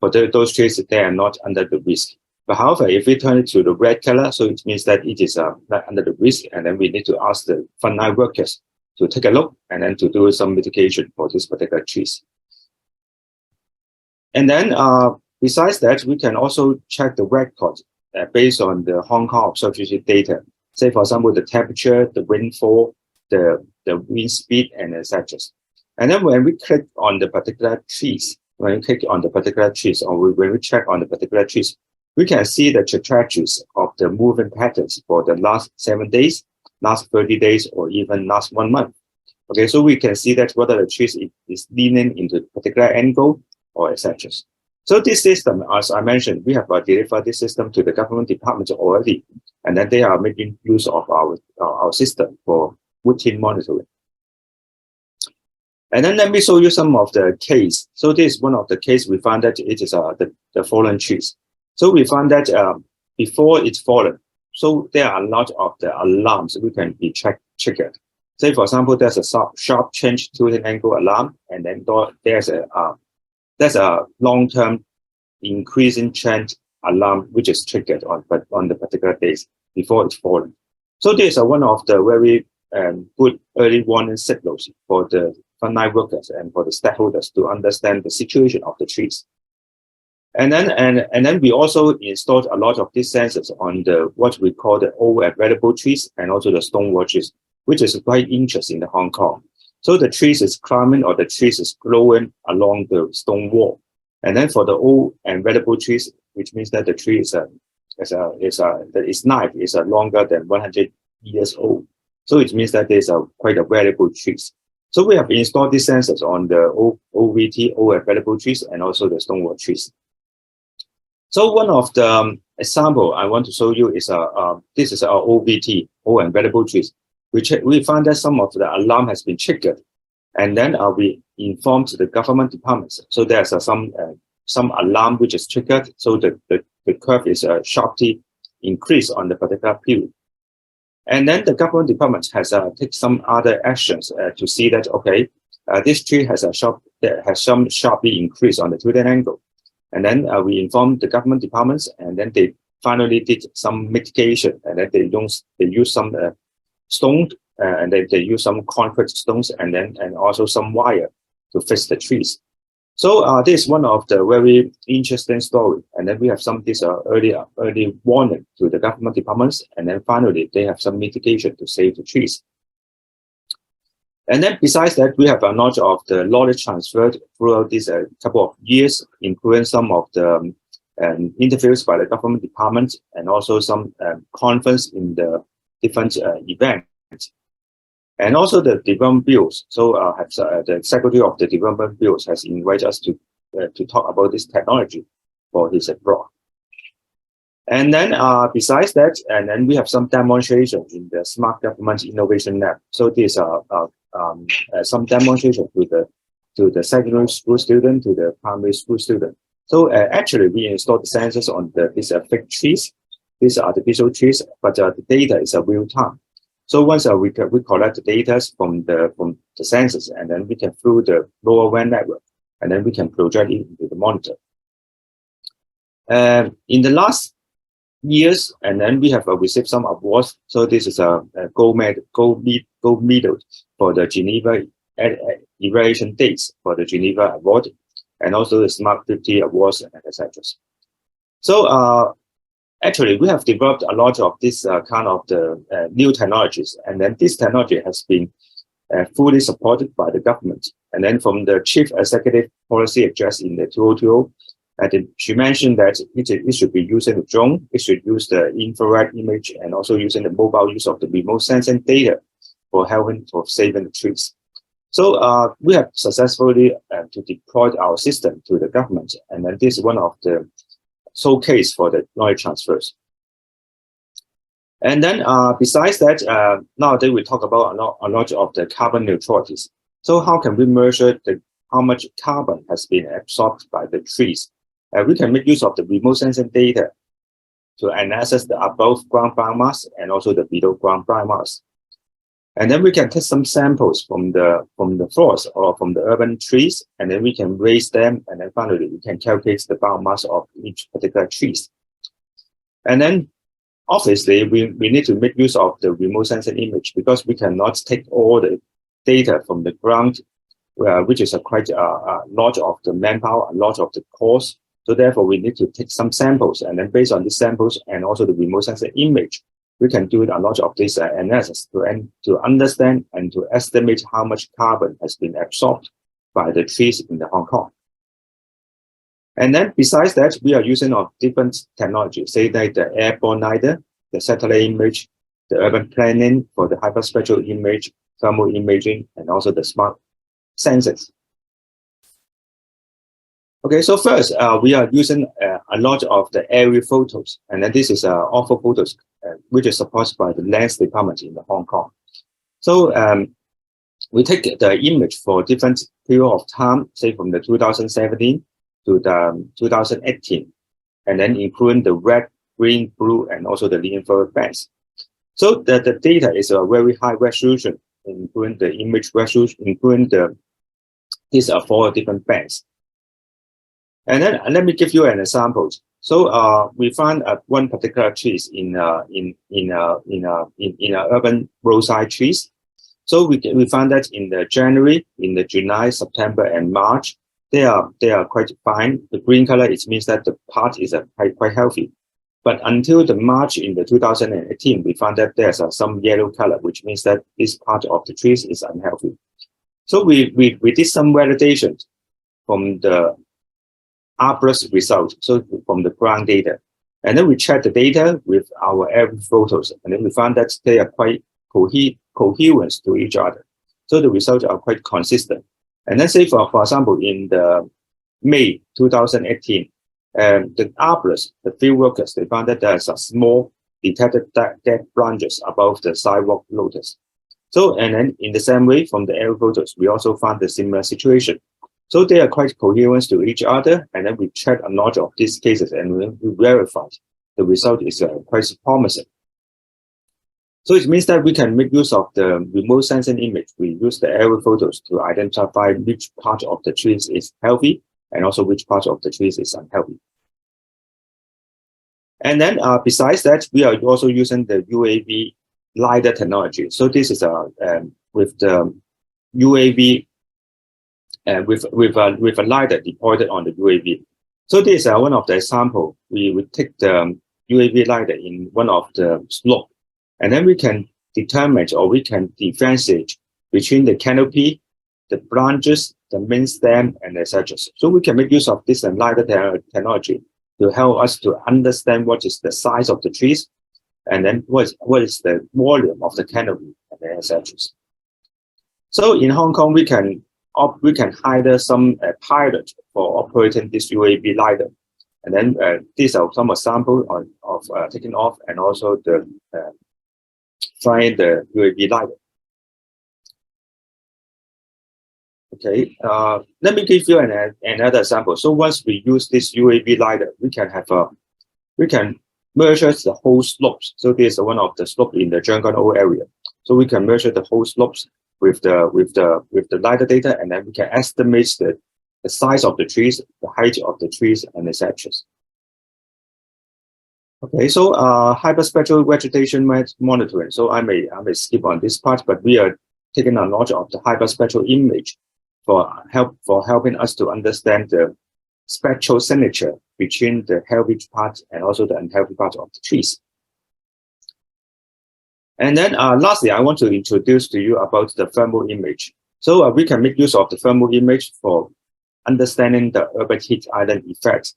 For those trees, they are not under the risk. But however, if we turn it to the red color, so it means that it is not under the risk, and then we need to ask the frontline workers to take a look and then to do some mitigation for these particular trees. And then besides that, we can also check the record based on the Hong Kong observatory data. Say, for example, the temperature, the rainfall, the wind speed, and etc. And then when we click on the particular trees, or when we check on the particular trees, we can see the trajectories of the moving patterns for the last 7 days, last 30 days, or even last 1 month. Okay, so we can see that whether the trees is leaning into a particular angle or etc. So this system, as I mentioned, we have delivered this system to the government departments already, and then they are making use of our system for routine monitoring. And then let me show you some of the case. So this is one of the case we found that it is the fallen trees. So we found that before it's fallen, so there are a lot of the alarms we can be triggered. Say, for example, there's a sharp change to the angle alarm, and then there's a long-term increasing trend alarm which is triggered on the particular days before it's fallen. So this is one of the very good early warning signals for the frontline workers and for the stakeholders to understand the situation of the trees. And then we also installed a lot of these sensors on the what we call the old available trees and also the stone wall trees, which is quite interesting in Hong Kong. So the trees is climbing or the trees is growing along the stone wall. And then for the old and valuable trees, which means that the tree its life is longer than 100 years old. So it means that there's quite a valuable trees. So we have installed these sensors on the OVT, old and valuable trees, and also the stone wall trees. So one of the example I want to show you is this is our OVT, old and valuable trees. We found that some of the alarm has been triggered, and then we informed the government departments. So there's some alarm which is triggered, so the curve is sharply increased on the particular period. And then the government department has taken some other actions to see that okay, this tree has some sharply increase on the tilted angle. And then we informed the government departments, and then they finally did some mitigation, and then they use some stone, and they use some concrete stones, and also some wire to fix the trees. So this is one of the very interesting story. And then we have some this early warning to the government departments, and then finally they have some mitigation to save the trees. And then besides that, we have a lot of the knowledge transferred throughout this couple of years, including some of the interviews by the government departments and also some conference in the different events. And also the development bills. So the Secretary of the Development Bills has invited us to talk about this technology for his abroad. And then besides that, and then we have some demonstration in the Smart Government Innovation Lab. So these are some demonstration to the secondary school student, to the primary school student. So actually, we installed the sensors on these fake trees. These are artificial trees, but the data is real time. So once we collect the data from the sensors, and then we can through the lower WAN network, and then we can project it into the monitor. In the last years, and then we have received some awards. So this is a gold medal for the Geneva Evaluation Days for the Geneva Award, and also the Smart 50 Awards, and etc. So actually, we have developed a lot of this kind of the new technologies, and then this technology has been fully supported by the government. And then from the Chief Executive Policy Address in the 2020, she mentioned that it should be using the drone, it should use the infrared image, and also using the mobile use of the remote sensing data for helping for saving the trees. So we have successfully to deploy our system to the government, and then this is one of the showcase for the knowledge transfers. And then besides that, nowadays we talk about a lot of the carbon neutralities. So how can we measure how much carbon has been absorbed by the trees? We can make use of the remote sensing data. to analyze the above ground biomass and also the below ground biomass. And then we can take some samples from the forest or from the urban trees, and then we can raise them, and then finally we can calculate the biomass of each particular trees. And then obviously we need to make use of the remote sensing image, because we cannot take all the data from the ground, which is quite a lot of the manpower, a lot of the cost. So therefore we need to take some samples, and then based on these samples and also the remote sensing image, we can do a lot of this analysis to understand and to estimate how much carbon has been absorbed by the trees in the Hong Kong. And then besides that, we are using different technologies, say like the airborne LiDAR, the satellite image, the urban planning for the hyperspectral image, thermal imaging, and also the smart sensors. Okay, so first, we are using a lot of the aerial photos, and then this is ortho photos, which is supported by the Lands Department in Hong Kong. So we take the image for different period of time, say from the 2017 to the 2018, and then including the red, green, blue, and also the infrared bands. So the data is a very high resolution, including the image resolution, including these are 4 different bands. And then let me give you an example. So we found one particular trees in urban roadside trees. So we found that in the January, in the July, September, and March, they are quite fine. The green color, it means that the part is quite healthy. But until the March in the 2018, we found that there's some yellow color, which means that this part of the trees is unhealthy. So we did some validation from the arborist result, so from the ground data. And then we checked the data with our aerial photos, and then we found that they are quite coherent to each other. So the results are quite consistent. And then say, for example, in the May 2018, the arborists, the field workers, they found that there's a small detected dead branches above the sidewalk lotus. So, and then in the same way, from the aerial photos, we also found the similar situation. So they are quite coherent to each other, and then we checked a lot of these cases and we verified the result is quite promising. So it means that we can make use of the remote sensing image. We use the aerial photos to identify which part of the trees is healthy and also which part of the trees is unhealthy. And then besides that, we are also using the UAV LiDAR technology. So this is with the UAV with a LiDAR deployed on the UAV. So this is one of the example. We take the UAV LiDAR in one of the slope, and then we can determine or we can differentiate between the canopy, the branches, the main stem, and etc. So we can make use of this LiDAR technology to help us to understand what is the size of the trees, and then what is the volume of the canopy, and etc. So in Hong Kong, we can hire some pilot for operating this UAV LiDAR. And then these are some examples of taking off and also the flying the UAV LiDAR. Okay, let me give you another example. So once we use this UAV LiDAR, we can measure the whole slopes. So this is one of the slopes in the Jungle O area. So we can measure the whole slopes with the LiDAR data, and then we can estimate the size of the trees, the height of the trees, and etc. Okay, so hyperspectral vegetation monitoring. So I may skip on this part, but we are taking a lot of the hyperspectral image for helping us to understand the spectral signature between the healthy part and also the unhealthy part of the trees. And then lastly, I want to introduce to you about the thermal image. So we can make use of the thermal image for understanding the urban heat island effect.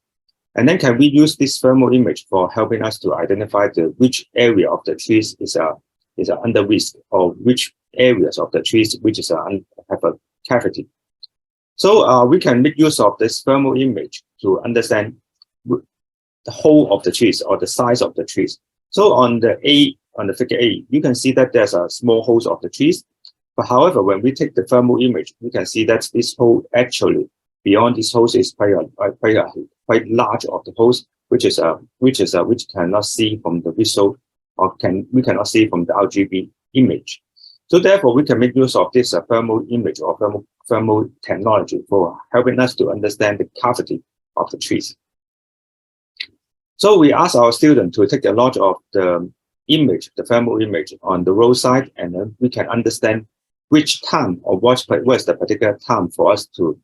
And then can we use this thermal image for helping us to identify which area of the trees is under risk, or which areas of the trees which have a cavity. So we can make use of this thermal image to understand the whole of the trees or the size of the trees. So on the figure A, you can see that there's a small holes of the trees. But however, when we take the thermal image, we can see that this hole actually, beyond this hole is quite large of the holes. which cannot see from the visual, or we cannot see from the RGB image. So therefore, we can make use of this thermal image or thermal technology for helping us to understand the cavity of the trees. So we ask our students to take a lot of the image, the thermal image on the roadside, and then we can understand which time or what is the particular time for us to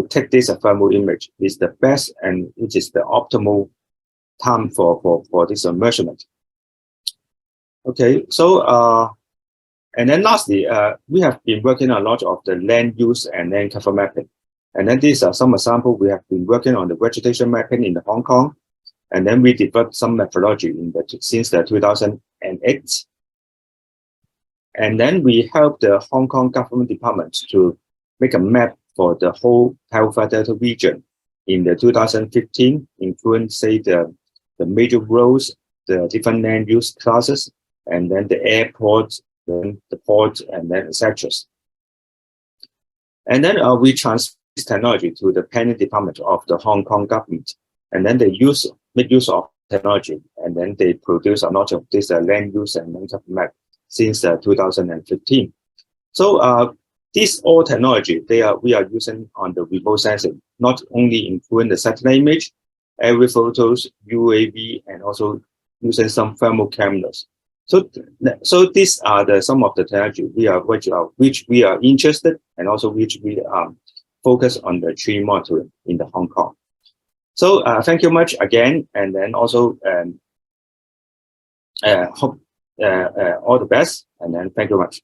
take this thermal image is the best and which is the optimal time for this measurement. Okay, so and then lastly, we have been working on a lot of the land use and land cover mapping. And then these are some examples. We have been working on the vegetation mapping in Hong Kong. And then we developed some methodology since 2008. And then we helped the Hong Kong government department to make a map for the whole Telfer Delta region in 2015, including, say, the major roads, the different land use classes, and then the airports, then the ports, and then etc. And then we transfer this technology to the planning department of the Hong Kong government, and then they make use of technology, and then they produce a lot of this land use and land cover map since 2015. So this all technology we are using on the remote sensing, not only including the satellite image, aerial photos, UAV, and also using some thermal cameras. So these are some of the technology which we are interested, and also which we focus on the tree monitoring in the Hong Kong. So thank you much again, and then also hope all the best, and then thank you much.